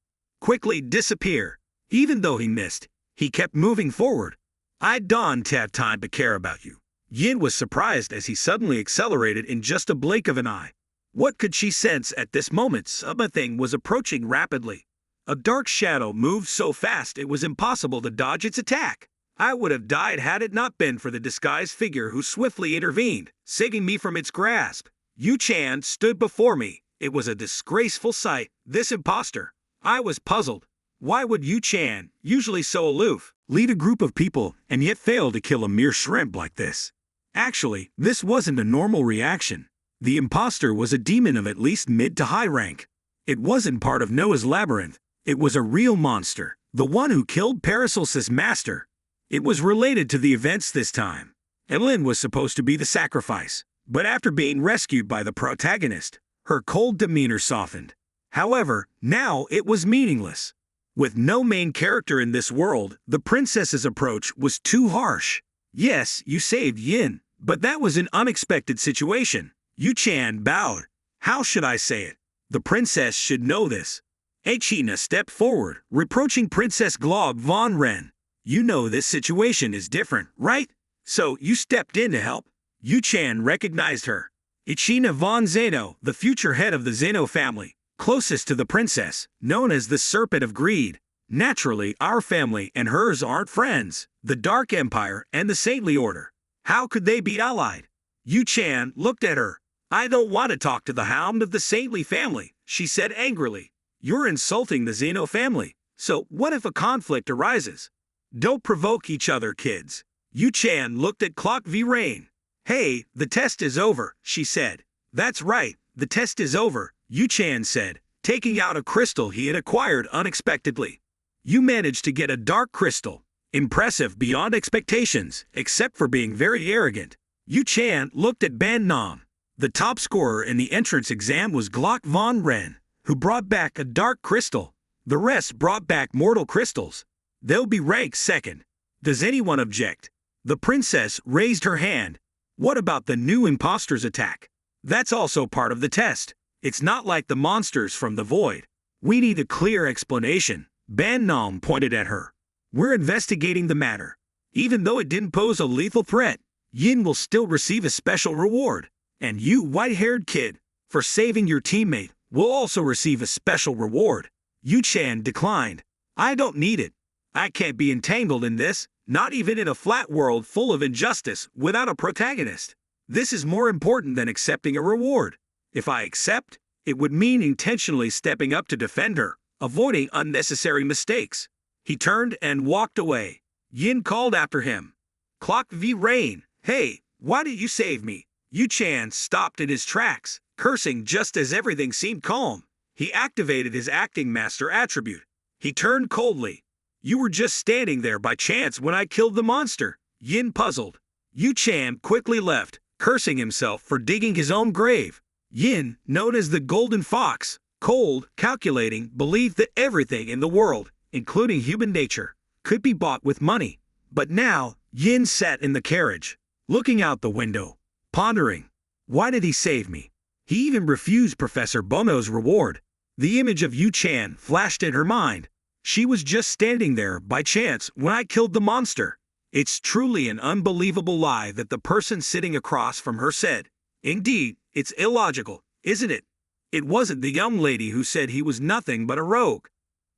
Quickly disappear. Even though he missed, he kept moving forward. I don't have time to care about you. Yin was surprised as he suddenly accelerated in just a blink of an eye. What could she sense at this moment? Something was approaching rapidly. A dark shadow moved so fast it was impossible to dodge its attack. I would have died had it not been for the disguised figure who swiftly intervened, saving me from its grasp. Yu Chan stood before me. It was a disgraceful sight, this imposter. I was puzzled. Why would Yu Chan, usually so aloof, lead a group of people and yet fail to kill a mere shrimp like this? Actually, this wasn't a normal reaction. The imposter was a demon of at least mid to high rank. It wasn't part of Noah's labyrinth. It was a real monster, the one who killed Paracelsus' master. It was related to the events this time. Elin was supposed to be the sacrifice, but after being rescued by the protagonist, her cold demeanor softened. However, now it was meaningless. With no main character in this world, the princess's approach was too harsh. Yes, you saved Yin, but that was an unexpected situation. Yu Chan bowed. How should I say it? The princess should know this. Ekshina stepped forward, reproaching Princess Glog von Ren. You know this situation is different, right? So you stepped in to help. Yu Chan recognized her. Ekshina von Zeno, the future head of the Zeno family, closest to the princess, known as the Serpent of Greed. Naturally, our family and hers aren't friends. The Dark Empire and the Saintly Order. How could they be allied? Yu Chan looked at her. I don't want to talk to the hound of the saintly family. she said angrily. You're insulting the Xeno family. So what if a conflict arises? Don't provoke each other, kids. Yu-chan looked at Clock v. Rain. Hey, the test is over, she said. That's right, the test is over, Yu-chan said, taking out a crystal he had acquired unexpectedly. You managed to get a dark crystal. Impressive beyond expectations, except for being very arrogant. Yu-chan looked at Ban Nam. The top scorer in the entrance exam was Glock von Ren, who brought back a dark crystal. The rest brought back mortal crystals. They'll be ranked second. Does anyone object? The princess raised her hand. What about the new imposter's attack? That's also part of the test. It's not like the monsters from the void. We need a clear explanation. Ban Nam pointed at her. We're investigating the matter. Even though it didn't pose a lethal threat, Yin will still receive a special reward. And you, white-haired kid, for saving your teammate, will also receive a special reward. Yu-chan declined. I don't need it. I can't be entangled in this, not even in a flat world full of injustice without a protagonist. This is more important than accepting a reward. If I accept, it would mean intentionally stepping up to defend her, avoiding unnecessary mistakes. He turned and walked away. Yin called after him. Clock v. Rain. Hey, why did you save me? Yu-chan stopped in his tracks, cursing just as everything seemed calm. He activated his acting master attribute. He turned coldly. You were just standing there by chance when I killed the monster. Yin puzzled. Yu-chan quickly left, cursing himself for digging his own grave. Yin, known as the Golden Fox, cold, calculating, believed that everything in the world, including human nature, could be bought with money. But now, Yin sat in the carriage, looking out the window, pondering. Why did he save me? He even refused Professor Bono's reward. The image of Yu-chan flashed in her mind. She was just standing there by chance when I killed the monster. It's truly an unbelievable lie that the person sitting across from her said. Indeed, it's illogical, isn't it? It wasn't the young lady who said he was nothing but a rogue.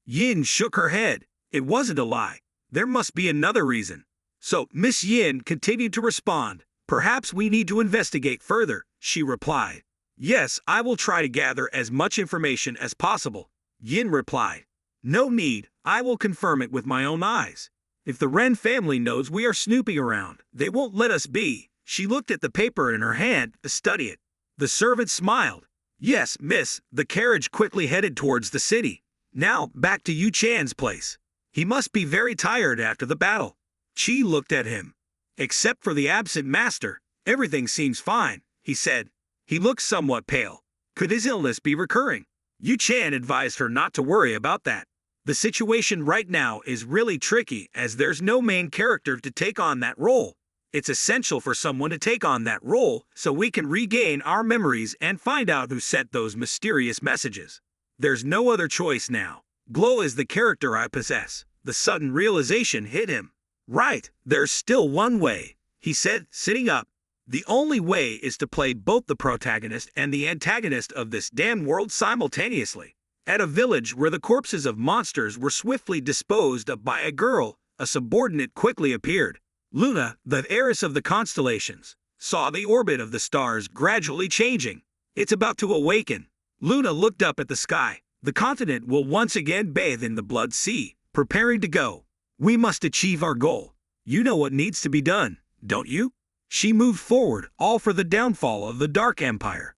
Yin shook her head. It wasn't a lie. There must be another reason. So Miss Yin continued to respond. Perhaps we need to investigate further, she replied. Yes, I will try to gather as much information as possible, Yin replied. No need, I will confirm it with my own eyes. If the Ren family knows we are snooping around, they won't let us be. She looked at the paper in her hand to study it. The servant smiled. Yes, miss, the carriage quickly headed towards the city. Now, back to Yu-chan's place. He must be very tired after the battle. Chi looked at him. Except for the absent master, everything seems fine, he said. He looks somewhat pale. Could his illness be recurring? Yu-chan advised her not to worry about that. The situation right now is really tricky as there's no main character to take on that role. It's essential for someone to take on that role so we can regain our memories and find out who sent those mysterious messages. There's no other choice now. Glow is the character I possess. The sudden realization hit him. Right, there's still one way, he said, sitting up. The only way is to play both the protagonist and the antagonist of this damn world simultaneously. At a village where the corpses of monsters were swiftly disposed of by a girl, a subordinate quickly appeared. Luna, the heiress of the constellations, saw the orbit of the stars gradually changing. It's about to awaken. Luna looked up at the sky. The continent will once again bathe in the blood sea, preparing to go. We must achieve our goal. You know what needs to be done, don't you? She moved forward, all for the downfall of the Dark Empire.